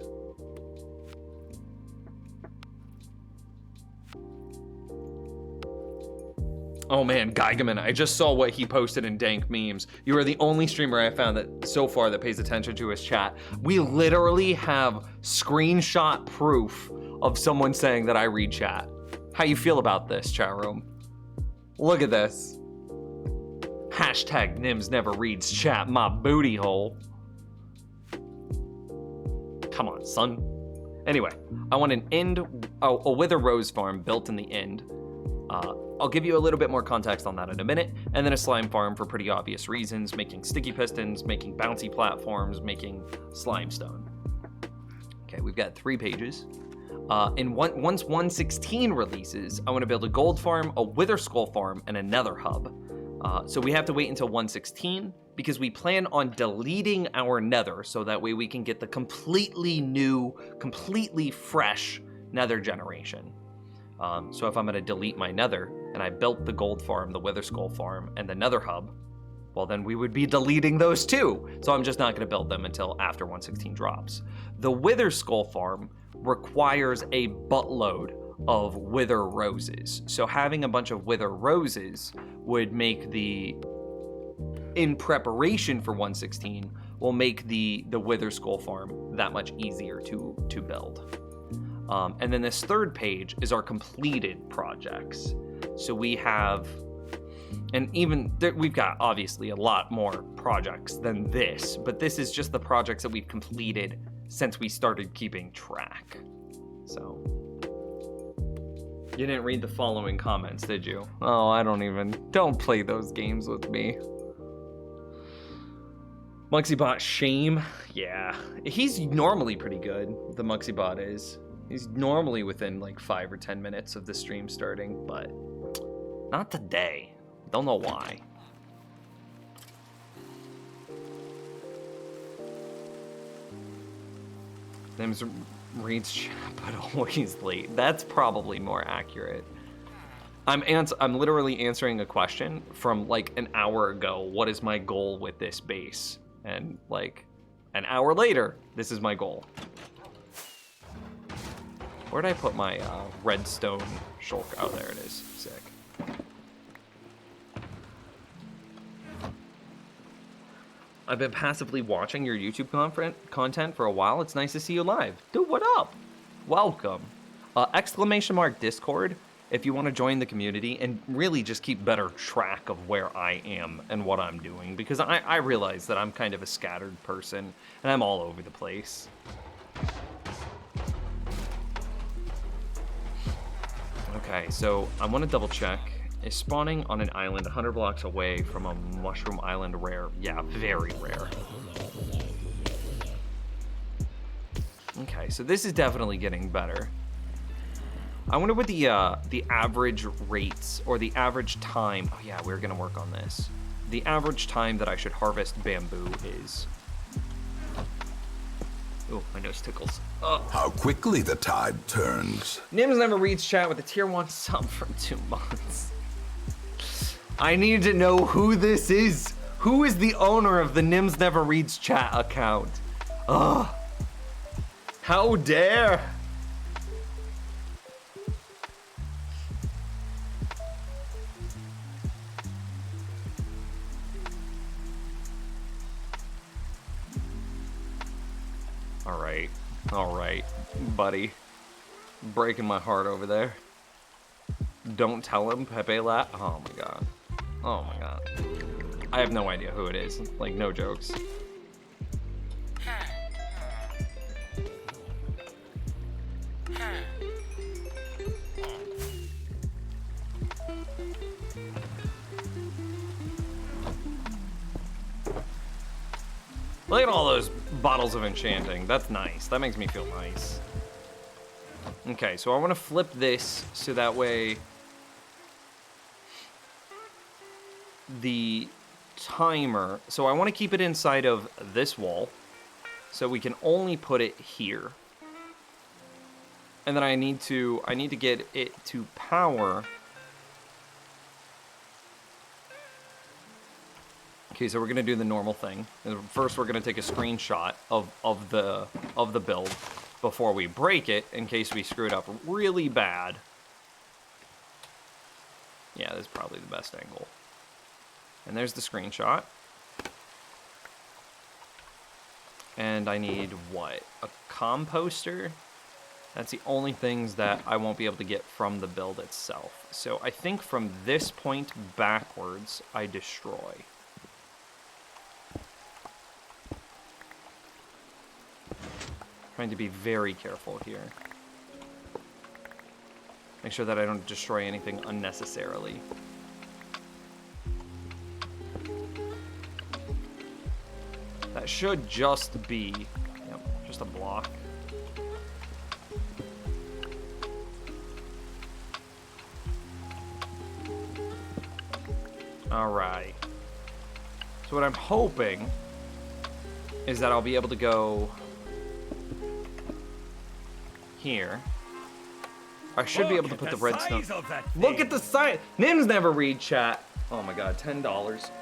Oh man, Geigerman, I just saw what he posted in Dank Memes. You are the only streamer I found that so far that pays attention to his chat. We literally have screenshot proof of someone saying that I read chat. How you feel about this, chat room? Look at this. Hashtag Nims never reads chat, my booty hole. Come on, son. Anyway, I want a Wither Rose farm built in the end. I'll give you a little bit more context on that in a minute, and then a slime farm for pretty obvious reasons, making sticky pistons, making bouncy platforms, making slimestone. Okay, we've got 3 pages. Once 1.16 releases, I want to build a gold farm, a Wither Skull farm, and a Nether hub. So we have to wait until 1.16 because we plan on deleting our Nether so that way we can get the completely new, completely fresh Nether generation. So if I'm going to delete my Nether and I built the gold farm, the Wither Skull farm, and the Nether hub, well then we would be deleting those too. So I'm just not going to build them until after 1.16 drops. The Wither Skull farm requires a buttload of Wither Roses. So having a bunch of Wither Roses would make in preparation for 1.16, will make the Wither Skull farm that much easier to build. And then this 3rd page is our completed projects. So we have, and we've got obviously a lot more projects than this, but this is just the projects that we've completed since we started keeping track. So, you didn't read the following comments, did you? Oh, don't play those games with me. Muxibot shame, yeah. He's normally pretty good, the Muxibot is. He's normally within like 5 or 10 minutes of the stream starting, but not today. Don't know why. Nims reads chat, but always late. That's probably more accurate. I'm literally answering a question from like an hour ago. What is my goal with this base? And like an hour later, this is my goal. Where'd I put my redstone shulker? Oh, there it is. Sick. I've been passively watching your YouTube content for a while. It's nice to see you live. Dude, what up? Welcome. !Discord if you want to join the community and really just keep better track of where I am and what I'm doing, because I realize that I'm kind of a scattered person and I'm all over the place. Okay, so I want to double check. Is spawning on an island 100 blocks away from a mushroom island rare? Yeah, very rare. Okay, so this is definitely getting better. I wonder what the average rates or the average time. Oh yeah, we're gonna work on this. The average time that I should harvest bamboo is. Oh, my nose tickles. How quickly the tide turns. Nims never reads chat with a tier 1 sub for 2 months. I need to know who this is. Who is the owner of the Nims never reads chat account? Ugh. How dare. Alright, buddy. Breaking my heart over there. Don't tell him, Pepe La. Oh my god. Oh my god. I have no idea who it is. Like, no jokes. Look at all those bottles of enchanting. That's nice. That makes me feel nice. Okay, so I want to flip this so that way the timer... So I want to keep it inside of this wall, so we can only put it here. And then I need to get it to power. Okay, so we're gonna do the normal thing. First, we're gonna take a screenshot of the build before we break it, in case we screw it up really bad. Yeah, this is probably the best angle. And there's the screenshot. And I need what? A composter? That's the only things that I won't be able to get from the build itself. So I think from this point backwards, I destroy. Trying to be very careful here. Make sure that I don't destroy anything unnecessarily. That should just be, yep, just a block. Alright. So what I'm hoping is that I'll be able to go here. I should be able to put the redstone. Look at the size. Nims never read chat. Oh my god, $10.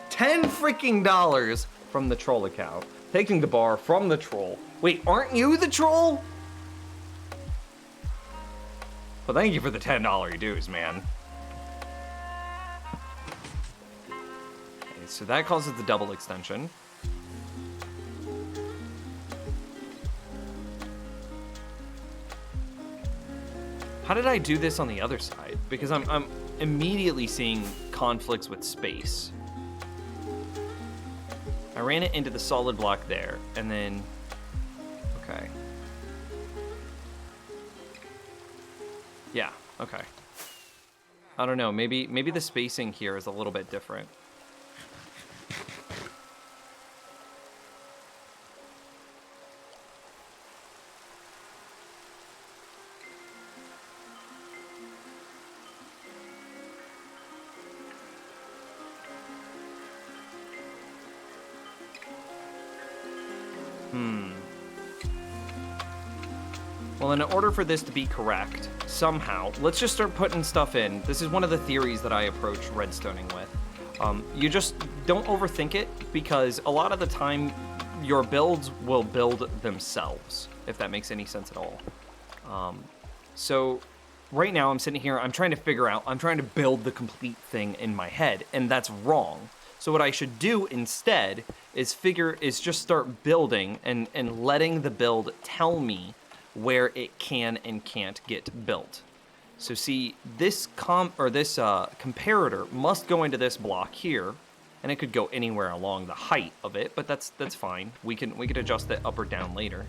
$10 freaking dollars from the troll account. Taking the bar from the troll. Wait, aren't you the troll? Well, thank you for the $10 dues, man. Okay, so that causes the double extension. How did I do this on the other side? Because I'm immediately seeing conflicts with space. I ran it into the solid block there, and then... Okay. Yeah, okay. I don't know, maybe the spacing here is a little bit different. Well, in order for this to be correct, somehow, let's just start putting stuff in. This is one of the theories that I approach redstoning with. You just don't overthink it, because a lot of the time, your builds will build themselves, if that makes any sense at all. So, right now I'm sitting here, I'm trying to build the complete thing in my head, and that's wrong. So what I should do instead is just start building and letting the build tell me where it can and can't get built. So see, this comparator must go into this block here, and it could go anywhere along the height of it, but that's fine. We can adjust it up or down later.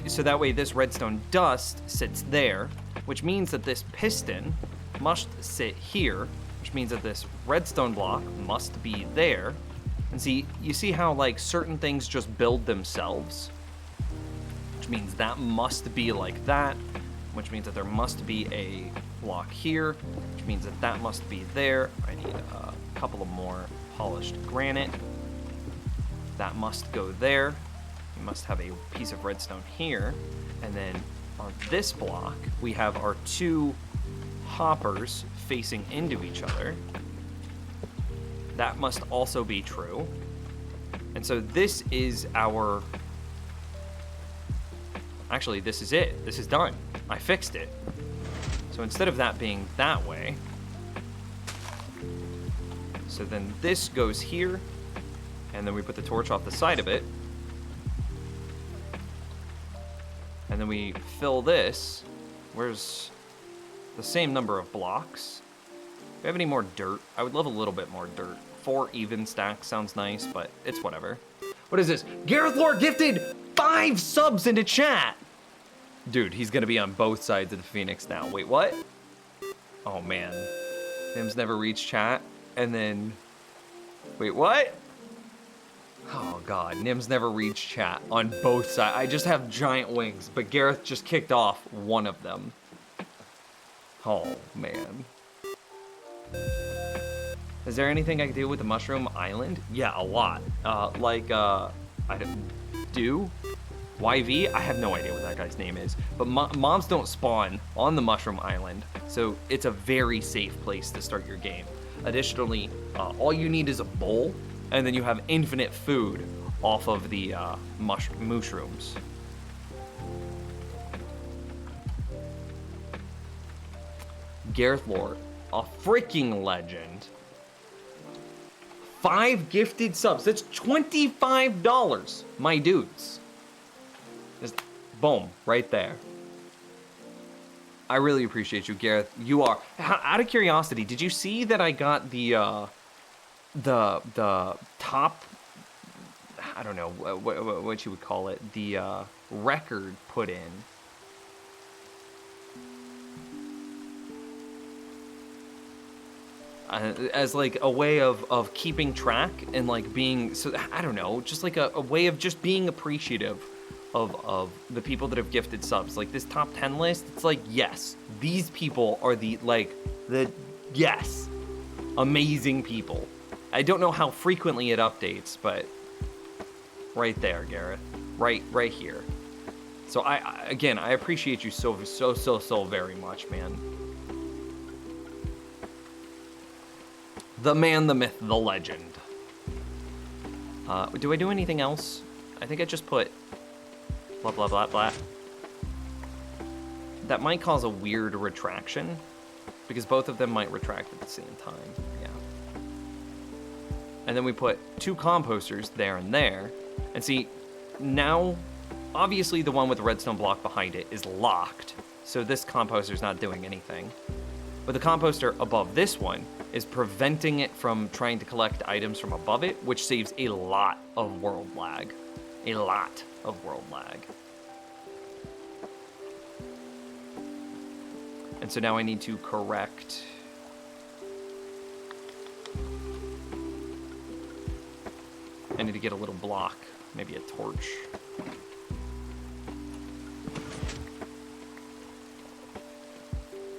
So that way this redstone dust sits there, which means that this piston must sit here, which means that this redstone block must be there. And see, you see how like certain things just build themselves? Which means that must be like that, which means that there must be a block here, which means that that must be there. I need a couple of more polished granite. That must go there. We must have a piece of redstone here. And then on this block, we have our two hoppers facing into each other. That must also be true. And so this is our... Actually, this is it. This is done. I fixed it. So instead of that being that way, so then this goes here, and then we put the torch off the side of it. And then we fill this. Where's the same number of blocks? Do we have any more dirt? I would love a little bit more dirt. 4 even stacks sounds nice, but it's whatever. What is this? Gareth Lore gifted 5 subs into chat! Dude, he's gonna be on both sides of the Phoenix now. Wait, what? Oh man. Nims never reached chat, and then... Wait, what? Oh god, Nims never reached chat on both sides. I just have giant wings, but Gareth just kicked off one of them. Oh man. Is there anything I can do with the Mushroom Island? Yeah, a lot. I don't do. YV? I have no idea what that guy's name is. But mobs don't spawn on the Mushroom Island, so it's a very safe place to start your game. Additionally, all you need is a bowl, and then you have infinite food off of the mushrooms. Gareth Lore, a freaking legend. 5 gifted subs. That's $25, my dudes. Just boom, right there. I really appreciate you, Gareth. You are. Out of curiosity, did you see that I got the top? I don't know what you would call it. The record put in. As like a way of keeping track and like being, so I don't know, just like a way of just being appreciative of the people that have gifted subs. Like this top 10 list, it's like, yes, these people are the yes, amazing people. I don't know how frequently it updates, but right there, Gareth, right here. So I again, I appreciate you so very much, man. The man, the myth, the legend. Do I do anything else? I think I just put blah, blah, blah, blah. That might cause a weird retraction, because both of them might retract at the same time, yeah. And then we put 2 composters there and there. And see, now, obviously the one with the redstone block behind it is locked, so this composter's not doing anything. But the composter above this one is preventing it from trying to collect items from above it, which saves a lot of world lag. A lot of world lag. And so now I need to correct... I need to get a little block, maybe a torch.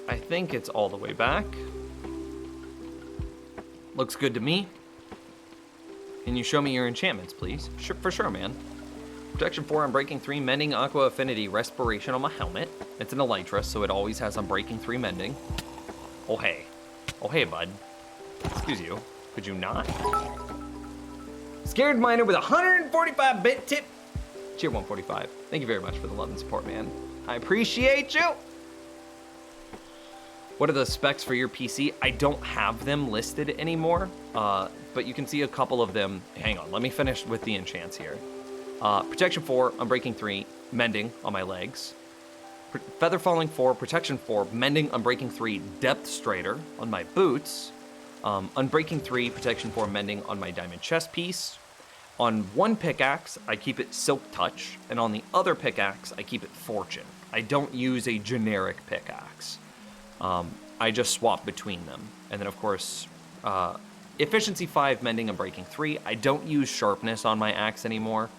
I think it's all the way back. Looks good to me. Can you show me your enchantments, please? Sure, for sure, man. Protection 4 on Breaking 3, Mending, Aqua Affinity, Respiration on my helmet. It's an Elytra, so it always has on Breaking 3 Mending. Oh, hey. Oh, hey, bud. Excuse you. Could you not? Scared Miner with a 145-bit tip. Cheer 145. Thank you very much for the love and support, man. I appreciate you. What are the specs for your PC? I don't have them listed anymore, but you can see a couple of them. Hang on, let me finish with the enchants here. Protection 4, Unbreaking 3, Mending on my legs. Feather Falling 4, Protection 4, Mending, Unbreaking 3, Depth Strider on my boots. Unbreaking 3, Protection 4, Mending on my diamond chest piece. On one pickaxe, I keep it Silk Touch, and on the other pickaxe, I keep it Fortune. I don't use a generic pickaxe. I just swap between them. And then, of course, Efficiency 5, Mending, and Breaking 3. I don't use Sharpness on my axe anymore.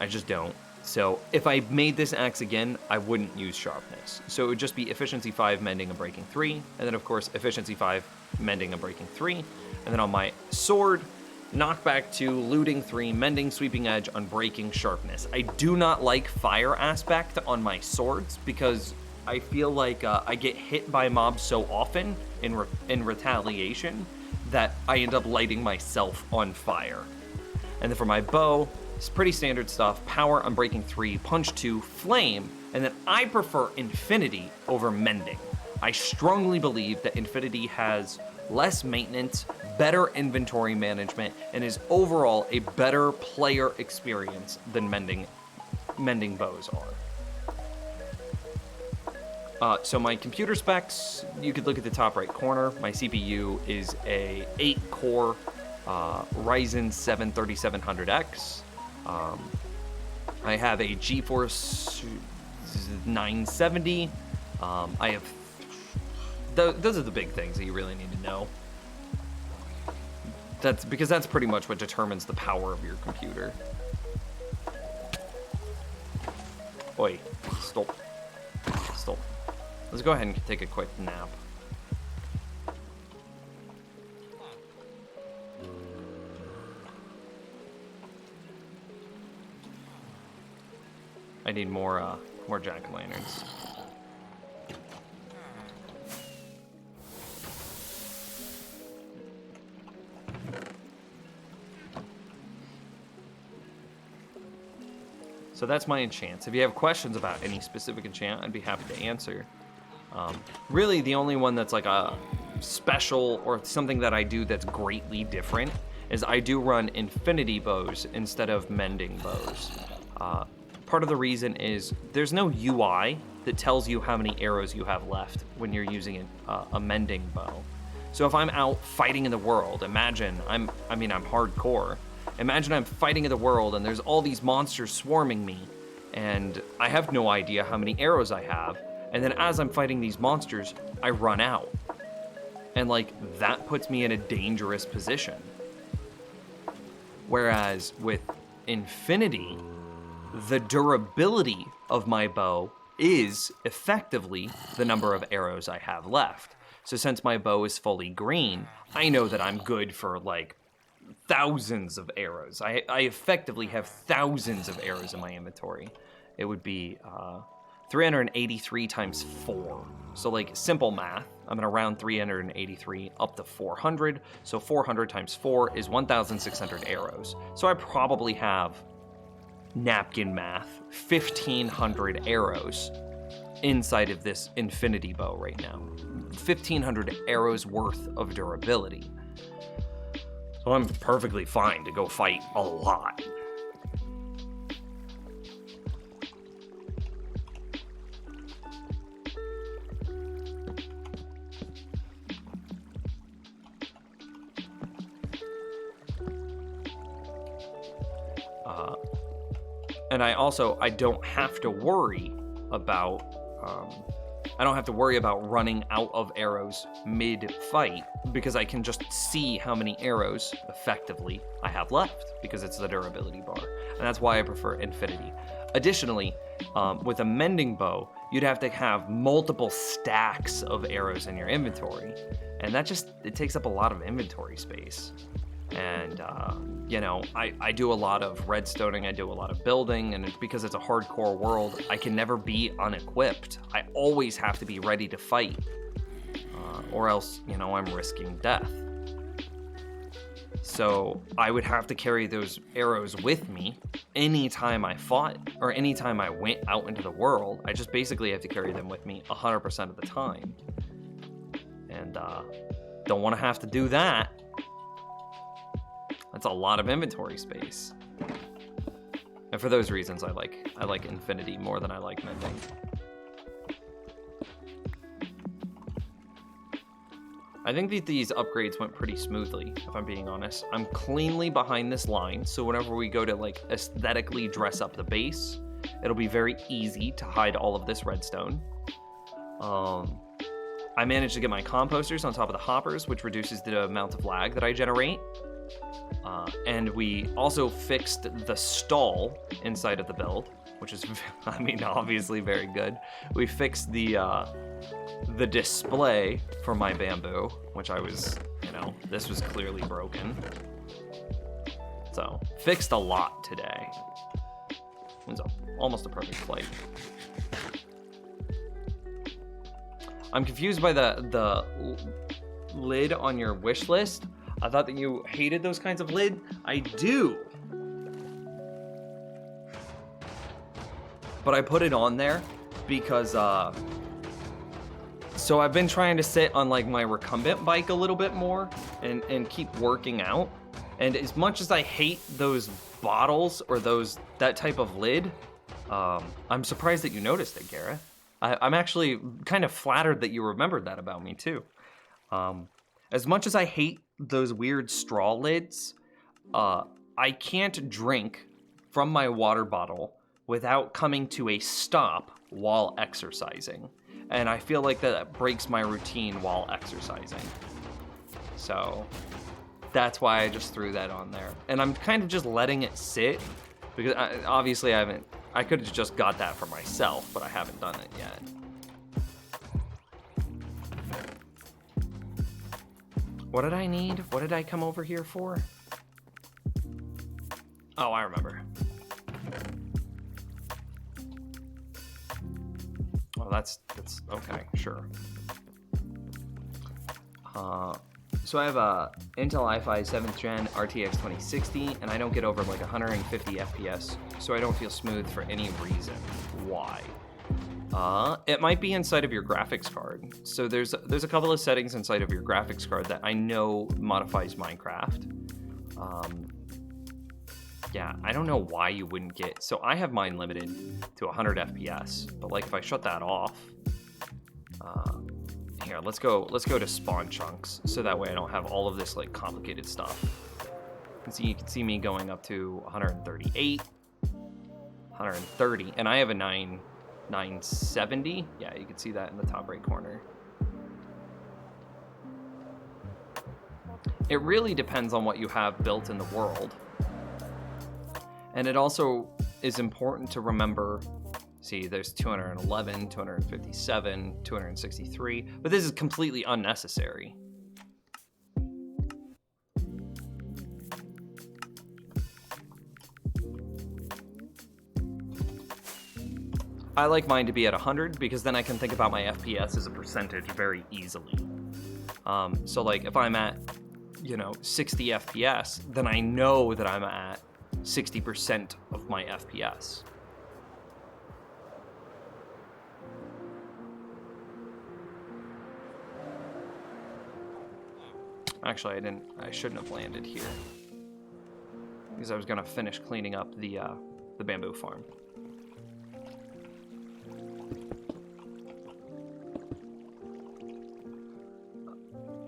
I just don't. So if I made this axe again, I wouldn't use Sharpness. So it would just be Efficiency 5, Mending, and Breaking 3. And then, of course, Efficiency 5, Mending, and Breaking 3. And then on my sword, Knockback 2, Looting 3, Mending, Sweeping Edge, Unbreaking, Sharpness. I do not like Fire Aspect on my swords because I feel like I get hit by mobs so often in retaliation that I end up lighting myself on fire. And then for my bow, it's pretty standard stuff. Power, Unbreaking 3, Punch 2, Flame, and then I prefer Infinity over Mending. I strongly believe that Infinity has less maintenance, better inventory management, and is overall a better player experience than Mending mending bows are. So my computer specs, you could look at the top right corner. My CPU is a 8-core Ryzen 7 3700X. I have a GeForce 970. I have... Those are the big things that you really need to know. That's because that's pretty much what determines the power of your computer. Oi, stop. Stop. Let's go ahead and take a quick nap. I need more jack-o'-lanterns. So that's my enchants. If you have questions about any specific enchant, I'd be happy to answer. Really, the only one that's like a special or something that I do that's greatly different is I do run infinity bows instead of mending bows. Part of the reason is there's no UI that tells you how many arrows you have left when you're using a mending bow. So if I'm out fighting in the world, imagine I'm hardcore. Imagine I'm fighting in the world and there's all these monsters swarming me, and I have no idea how many arrows I have. And then as I'm fighting these monsters, I run out. And like, that puts me in a dangerous position. Whereas with Infinity, the durability of my bow is effectively the number of arrows I have left. So since my bow is fully green, I know that I'm good for like thousands of arrows. I effectively have thousands of arrows in my inventory. It would be 383 times 4. So like simple math, I'm gonna round 383 up to 400. So 400 times 4 is 1,600 arrows. So I probably have, napkin math, 1,500 arrows inside of this infinity bow right now. 1,500 arrows worth of durability. So I'm perfectly fine to go fight a lot. And I don't have to worry about running out of arrows mid-fight, because I can just see how many arrows effectively I have left, because it's the durability bar. And that's why I prefer Infinity. Additionally, with a mending bow, you'd have to have multiple stacks of arrows in your inventory. And it takes up a lot of inventory space. And, I do a lot of redstoning, I do a lot of building, and because it's a hardcore world, I can never be unequipped. I always have to be ready to fight, or else, I'm risking death. So I would have to carry those arrows with me anytime I fought, or anytime I went out into the world. I just basically have to carry them with me 100% of the time. And, don't want to have to do that. That's a lot of inventory space. And for those reasons, I like Infinity more than I like Mending. I think that these upgrades went pretty smoothly, if I'm being honest. I'm cleanly behind this line, so whenever we go to like aesthetically dress up the base, it'll be very easy to hide all of this redstone. I managed to get my composters on top of the hoppers, which reduces the amount of lag that I generate. And we also fixed the stall inside of the build, which is, obviously very good. We fixed the display for my bamboo, which this was clearly broken. So, fixed a lot today. It was almost a perfect flight. I'm confused by the lid on your wish list. I thought that you hated those kinds of lid. I do. But I put it on there because, so I've been trying to sit on like my recumbent bike a little bit more and keep working out. And as much as I hate those bottles or that type of lid, I'm surprised that you noticed it, Gareth. I'm actually kind of flattered that you remembered that about me too. As much as I hate those weird straw lids, I can't drink from my water bottle without coming to a stop while exercising. And I feel like that breaks my routine while exercising. So that's why I just threw that on there. And I'm kind of just letting it sit because obviously I could have just got that for myself, but I haven't done it yet. What did I need? What did I come over here for? Oh, I remember. Oh, that's okay, sure. So I have a Intel i5 7th Gen RTX 2060, and I don't get over like 150 FPS, so I don't feel smooth for any reason. Why? It might be inside of your graphics card. So there's a couple of settings inside of your graphics card that I know modifies Minecraft. Yeah, I don't know why you wouldn't get... So I have mine limited to 100 FPS, but like if I shut that off... Here, let's go to spawn chunks, so that way I don't have all of this like complicated stuff. You can see me going up to 138, 130, and I have a 970. Yeah, you can see that in the top right corner. It really depends on what you have built in the world. And it also is important to remember, see, there's 211, 257, 263, but this is completely unnecessary. I like mine to be at 100 because then I can think about my FPS as a percentage very easily. So like if I'm at, 60 FPS, then I know that I'm at 60% of my FPS. Actually, I shouldn't have landed here because I was gonna finish cleaning up the bamboo farm.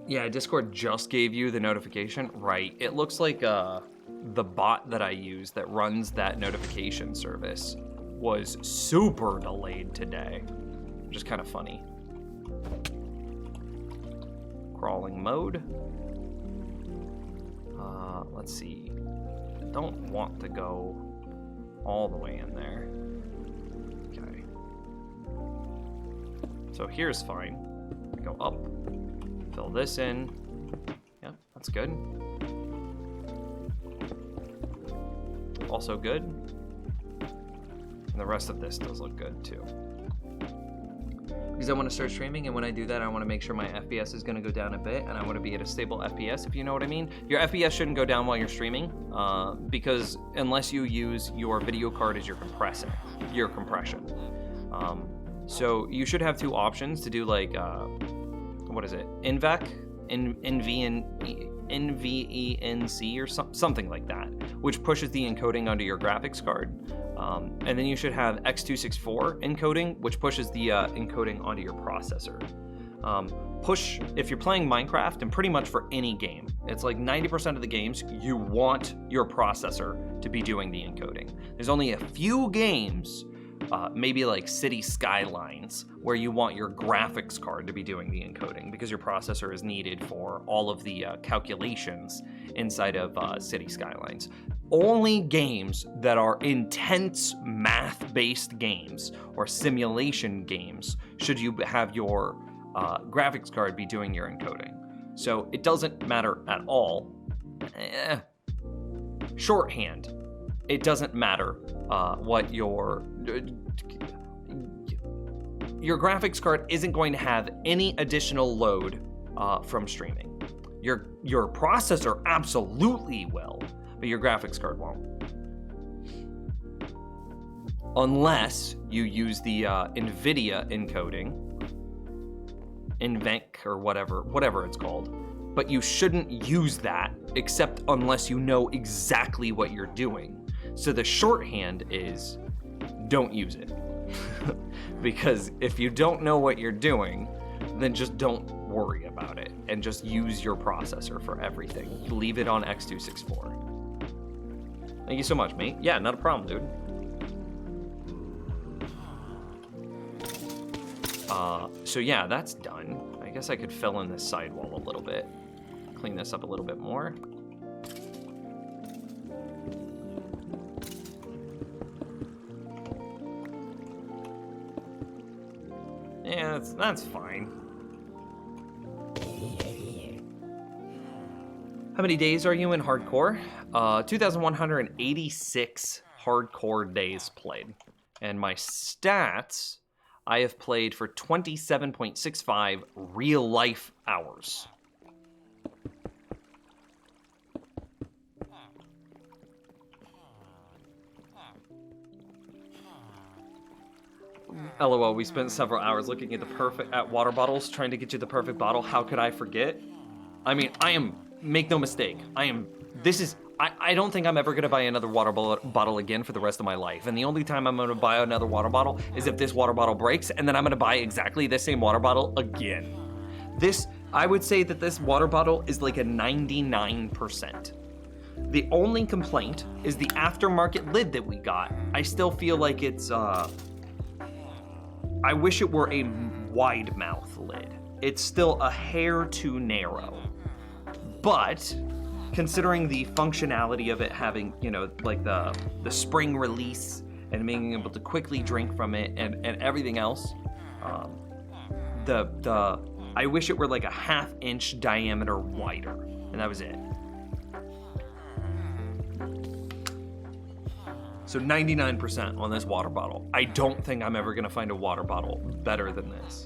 Yeah, Discord just gave you the notification. Right. It looks like the bot that I use that runs that notification service was super delayed today, which is kind of funny. Crawling mode. Let's see. I don't want to go all the way in there. Okay. So here's fine. Go up. Fill this in. Yep, that's good. Also good. And the rest of this does look good too. Because I want to start streaming, and when I do that, I want to make sure my FPS is going to go down a bit, and I want to be at a stable FPS, if you know what I mean. Your FPS shouldn't go down while you're streaming, because unless you use your video card as your compression. So you should have two options to do like, what is it? NVENC or something like that, which pushes the encoding onto your graphics card. And then you should have X264 encoding, which pushes the encoding onto your processor. If you're playing Minecraft, and pretty much for any game, it's like 90% of the games, you want your processor to be doing the encoding. There's only a few games, maybe like City Skylines, where you want your graphics card to be doing the encoding because your processor is needed for all of the calculations inside of City Skylines. Only games that are intense math-based games or simulation games should you have your graphics card be doing your encoding. So it doesn't matter at all. Shorthand. It doesn't matter what your graphics card isn't going to have any additional load from streaming. Your processor absolutely will, but your graphics card won't. Unless you use the NVIDIA encoding, NVENC or whatever it's called. But you shouldn't use that except unless you know exactly what you're doing. So the shorthand is don't use it. Because if you don't know what you're doing, then just don't worry about it and just use your processor for everything. Leave it on X264. Thank you so much, mate. Yeah, not a problem, dude. So yeah, that's done. I guess I could fill in this sidewall a little bit. Clean this up a little bit more. Yeah, that's fine. How many days are you in hardcore? 2,186 hardcore days played. And my stats, I have played for 27.65 real life hours. LOL, we spent several hours looking at water bottles, trying to get you the perfect bottle. How could I forget? I mean, make no mistake, I don't think I'm ever gonna buy another water bottle again for the rest of my life. And the only time I'm gonna buy another water bottle is if this water bottle breaks, and then I'm gonna buy exactly the same water bottle again. I would say that this water bottle is like a 99%. The only complaint is the aftermarket lid that we got. I still feel like it's, I wish it were a wide mouth lid. It's still a hair too narrow. But considering the functionality of it having, you know, like the spring release and being able to quickly drink from it and everything else, I wish it were like a 1/2 inch diameter wider, and that was it. So 99% on this water bottle. I don't think I'm ever gonna find a water bottle better than this.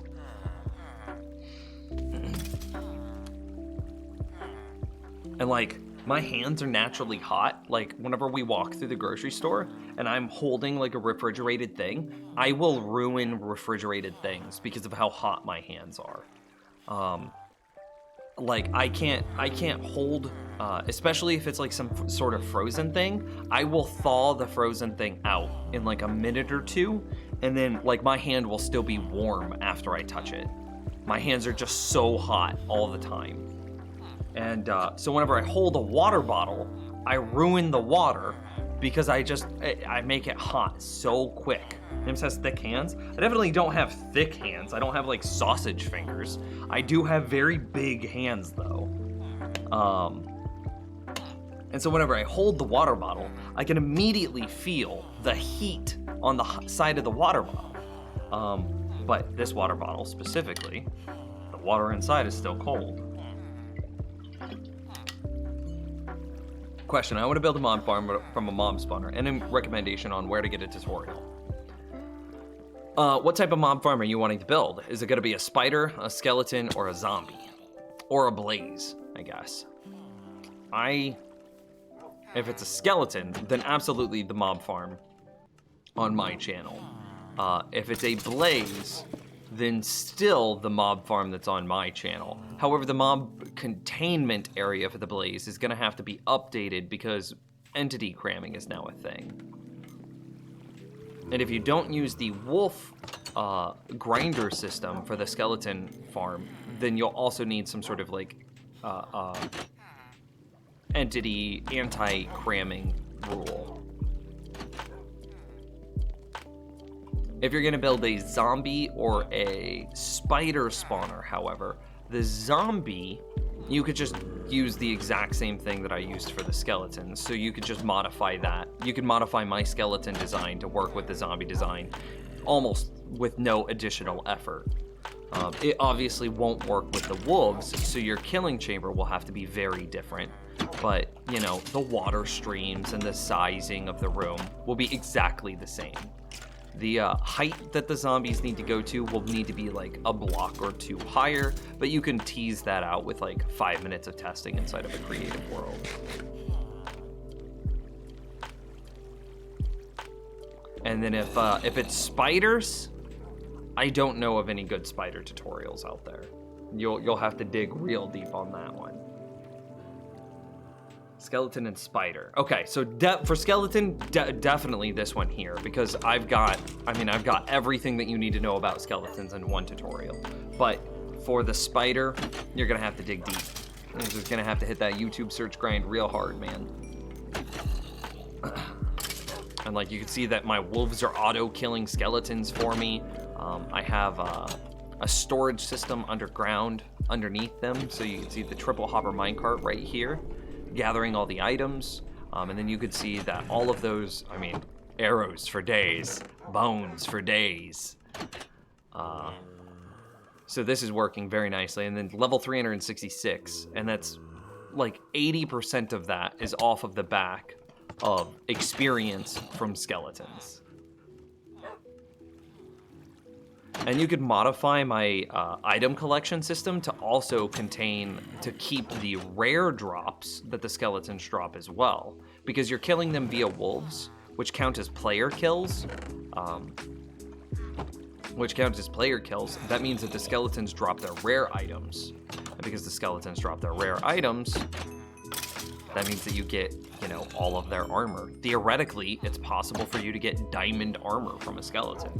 And like, my hands are naturally hot. Like, whenever we walk through the grocery store and I'm holding like a refrigerated thing, I will ruin refrigerated things because of how hot my hands are. Like, I can't hold, especially if it's like some sort of frozen thing, I will thaw the frozen thing out in like a minute or two, and then like my hand will still be warm after I touch it. My hands are just so hot all the time. And so whenever I hold a water bottle, I ruin the water because I make it hot so quick. Nims has thick hands. I definitely don't have thick hands. I don't have like sausage fingers. I do have very big hands though. And so whenever I hold the water bottle, I can immediately feel the heat on the side of the water bottle. But this water bottle specifically, the water inside is still cold. Question, I want to build a mob farm from a mob spawner. Any recommendation on where to get a tutorial? What type of mob farm are you wanting to build? Is it going to be a spider, a skeleton, or a zombie? Or a blaze, I guess. If it's a skeleton, then absolutely the mob farm on my channel. If it's a blaze, then still the mob farm that's on my channel. However, the mob containment area for the blaze is gonna have to be updated because entity cramming is now a thing. And if you don't use the wolf grinder system for the skeleton farm, then you'll also need some sort of like entity anti-cramming rule. If you're gonna build a zombie or a spider spawner, however, the zombie, you could just use the exact same thing that I used for the skeleton. So you could just modify that. You could modify my skeleton design to work with the zombie design almost with no additional effort. It obviously won't work with the wolves, so your killing chamber will have to be very different. But, you know, the water streams and the sizing of the room will be exactly the same. The height that the zombies need to go to will need to be like a block or two higher, but you can tease that out with like 5 minutes of testing inside of a creative world. And then if it's spiders, I don't know of any good spider tutorials out there. You'll have to dig real deep on that one. Skeleton and spider. Okay, so for skeleton, definitely this one here, because I've got everything that you need to know about skeletons in one tutorial. But for the spider, you're gonna have to dig deep. You're just gonna have to hit that YouTube search grind real hard, man. And like you can see that my wolves are auto-killing skeletons for me. I have a storage system underground underneath them, so you can see the triple hopper minecart right here, gathering all the items. And then you could see that all of those, I mean, arrows for days, bones for days. So this is working very nicely. And then level 366, and that's like 80% of that is off of the back of experience from skeletons. And you could modify my item collection system to also to keep the rare drops that the skeletons drop as well, because you're killing them via wolves, which count as player kills. That means that the skeletons drop their rare items. And because the skeletons drop their rare items, that means that you get, all of their armor. Theoretically, it's possible for you to get diamond armor from a skeleton.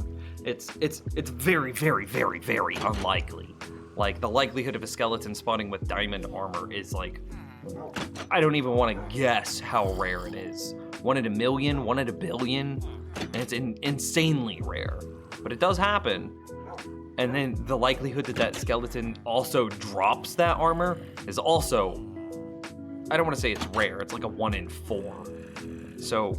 It's very, very, very, very unlikely. Like, the likelihood of a skeleton spawning with diamond armor is like, I don't even want to guess how rare it is. 1 in a million, 1 in a billion, and it's insanely rare. But it does happen. And then the likelihood that skeleton also drops that armor is also, I don't want to say it's rare, it's like a 1 in 4. So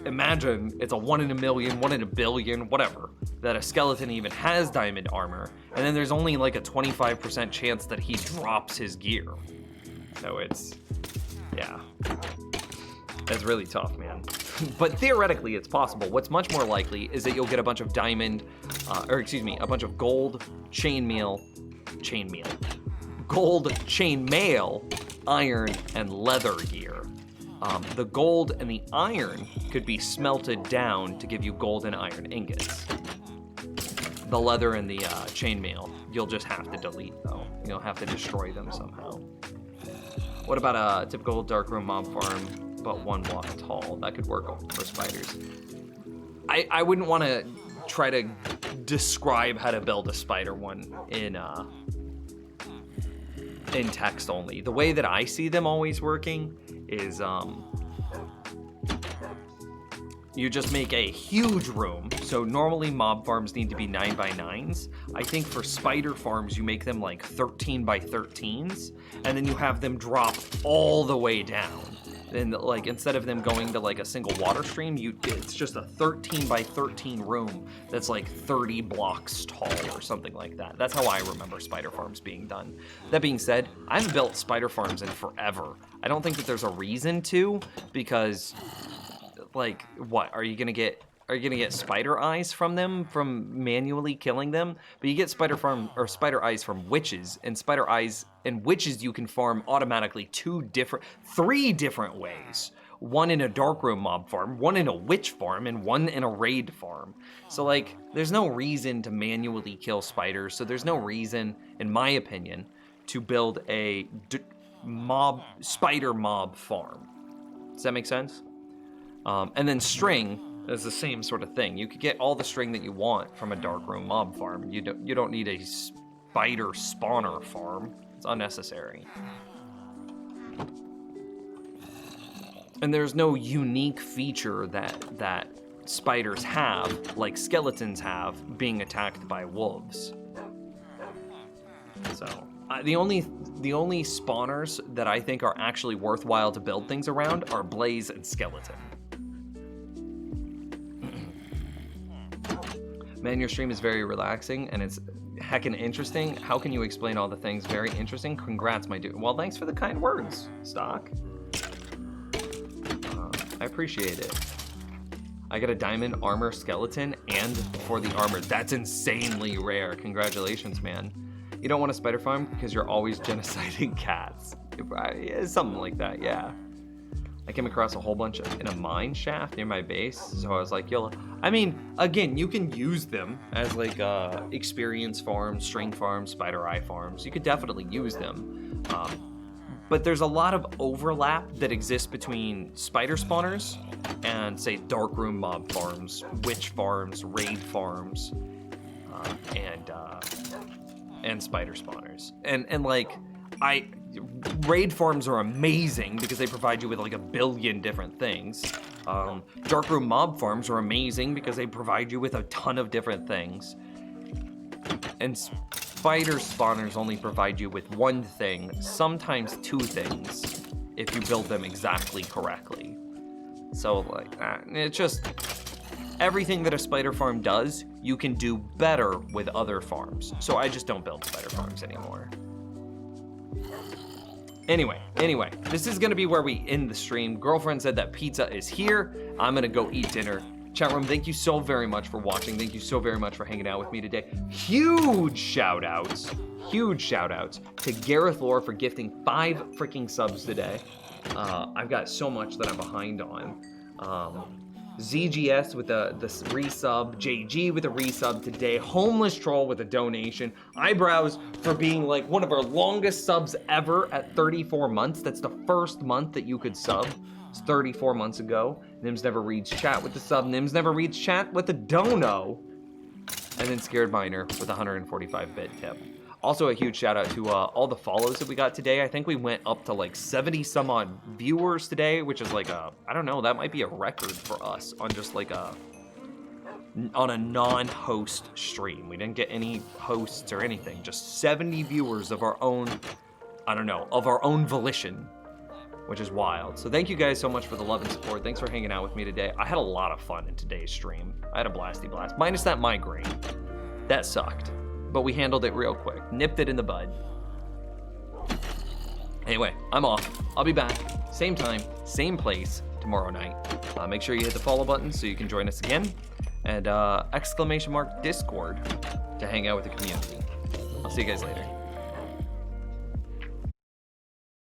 imagine it's a 1 in a million, 1 in a billion, whatever, that a skeleton even has diamond armor, and then there's only like a 25% chance that he drops his gear. So it's, yeah, that's really tough, man. But theoretically, it's possible. What's much more likely is that you'll get a bunch of a bunch of gold gold chainmail, iron, and leather gear. The gold and the iron could be smelted down to give you gold and iron ingots. The leather and the chainmail, you'll just have to delete though. You'll have to destroy them somehow. What about a typical darkroom mob farm, but 1 block tall? That could work for spiders. I wouldn't want to try to describe how to build a spider one in text only. The way that I see them always working is you just make a huge room. So normally mob farms need to be 9x9s. I think for spider farms you make them like 13x13s, and then you have them drop all the way down. Then like instead of them going to like a single water stream, it's just a 13x13 room that's like 30 blocks tall or something like that. That's how I remember spider farms being done. That being said, I haven't built spider farms in forever. I don't think that there's a reason to, because like, what are you gonna get spider eyes from them from manually killing them? But you get spider eyes from witches, and spider eyes and witches you can farm automatically 3 different ways. 1 in a darkroom mob farm, 1 in a witch farm, and 1 in a raid farm. So like, there's no reason to manually kill spiders. So there's no reason, in my opinion, to build a spider mob farm. Does that make sense? And then string is the same sort of thing. You could get all the string that you want from a darkroom mob farm. You don't need a spider spawner farm. It's unnecessary. And there's no unique feature that spiders have, like skeletons have, being attacked by wolves. So the only spawners that I think are actually worthwhile to build things around are Blaze and Skeleton. Man, your stream is very relaxing and it's heckin' interesting. How can you explain all the things? Very interesting. Congrats, my dude. Well, thanks for the kind words, Stock. I appreciate it. I got a diamond armor skeleton and for the armor. That's insanely rare. Congratulations, man. You don't want a spider farm because you're always genociding cats. Something like that, yeah. I came across a whole bunch in a mine shaft near my base, so I was like, yo, I mean, again, you can use them as like experience farms, string farms, spider eye farms. You could definitely use them. but there's a lot of overlap that exists between spider spawners and, say, darkroom mob farms, witch farms, raid farms, and spider spawners. And like, raid farms are amazing because they provide you with like a billion different things. Darkroom mob farms are amazing because they provide you with a ton of different things. And spider spawners only provide you with one thing, sometimes two things, if you build them exactly correctly. So like, it's just, everything that a spider farm does, you can do better with other farms. So I just don't build spider farms anymore. Anyway, this is gonna be where we end the stream. Girlfriend said that pizza is here. I'm gonna go eat dinner. Chat room, thank you so very much for watching. Thank you so very much for hanging out with me today. Huge shout outs to Gareth Lore for gifting 5 freaking subs today. I've got so much that I'm behind on. ZGS with the resub, JG with a resub today, Homeless Troll with a donation, Eyebrows for being like one of our longest subs ever at 34 months. That's the first month that you could sub. It's 34 months ago. Nims Never Reads Chat with the sub, Nims Never Reads Chat with the dono, and then Scared Miner with a 145-bit tip. Also a huge shout out to all the follows that we got today. I think we went up to like 70 some odd viewers today, which is like I don't know, that might be a record for us on just like on a non-host stream. We didn't get any hosts or anything, just 70 viewers of our own, I don't know, of our own volition, which is wild. So thank you guys so much for the love and support. Thanks for hanging out with me today. I had a lot of fun in today's stream. I had a blasty blast, minus that migraine. That sucked. But we handled it real quick. Nipped it in the bud. Anyway, I'm off. I'll be back, same time, same place, tomorrow night. Make sure you hit the follow button so you can join us again. And !Discord to hang out with the community. I'll see you guys later.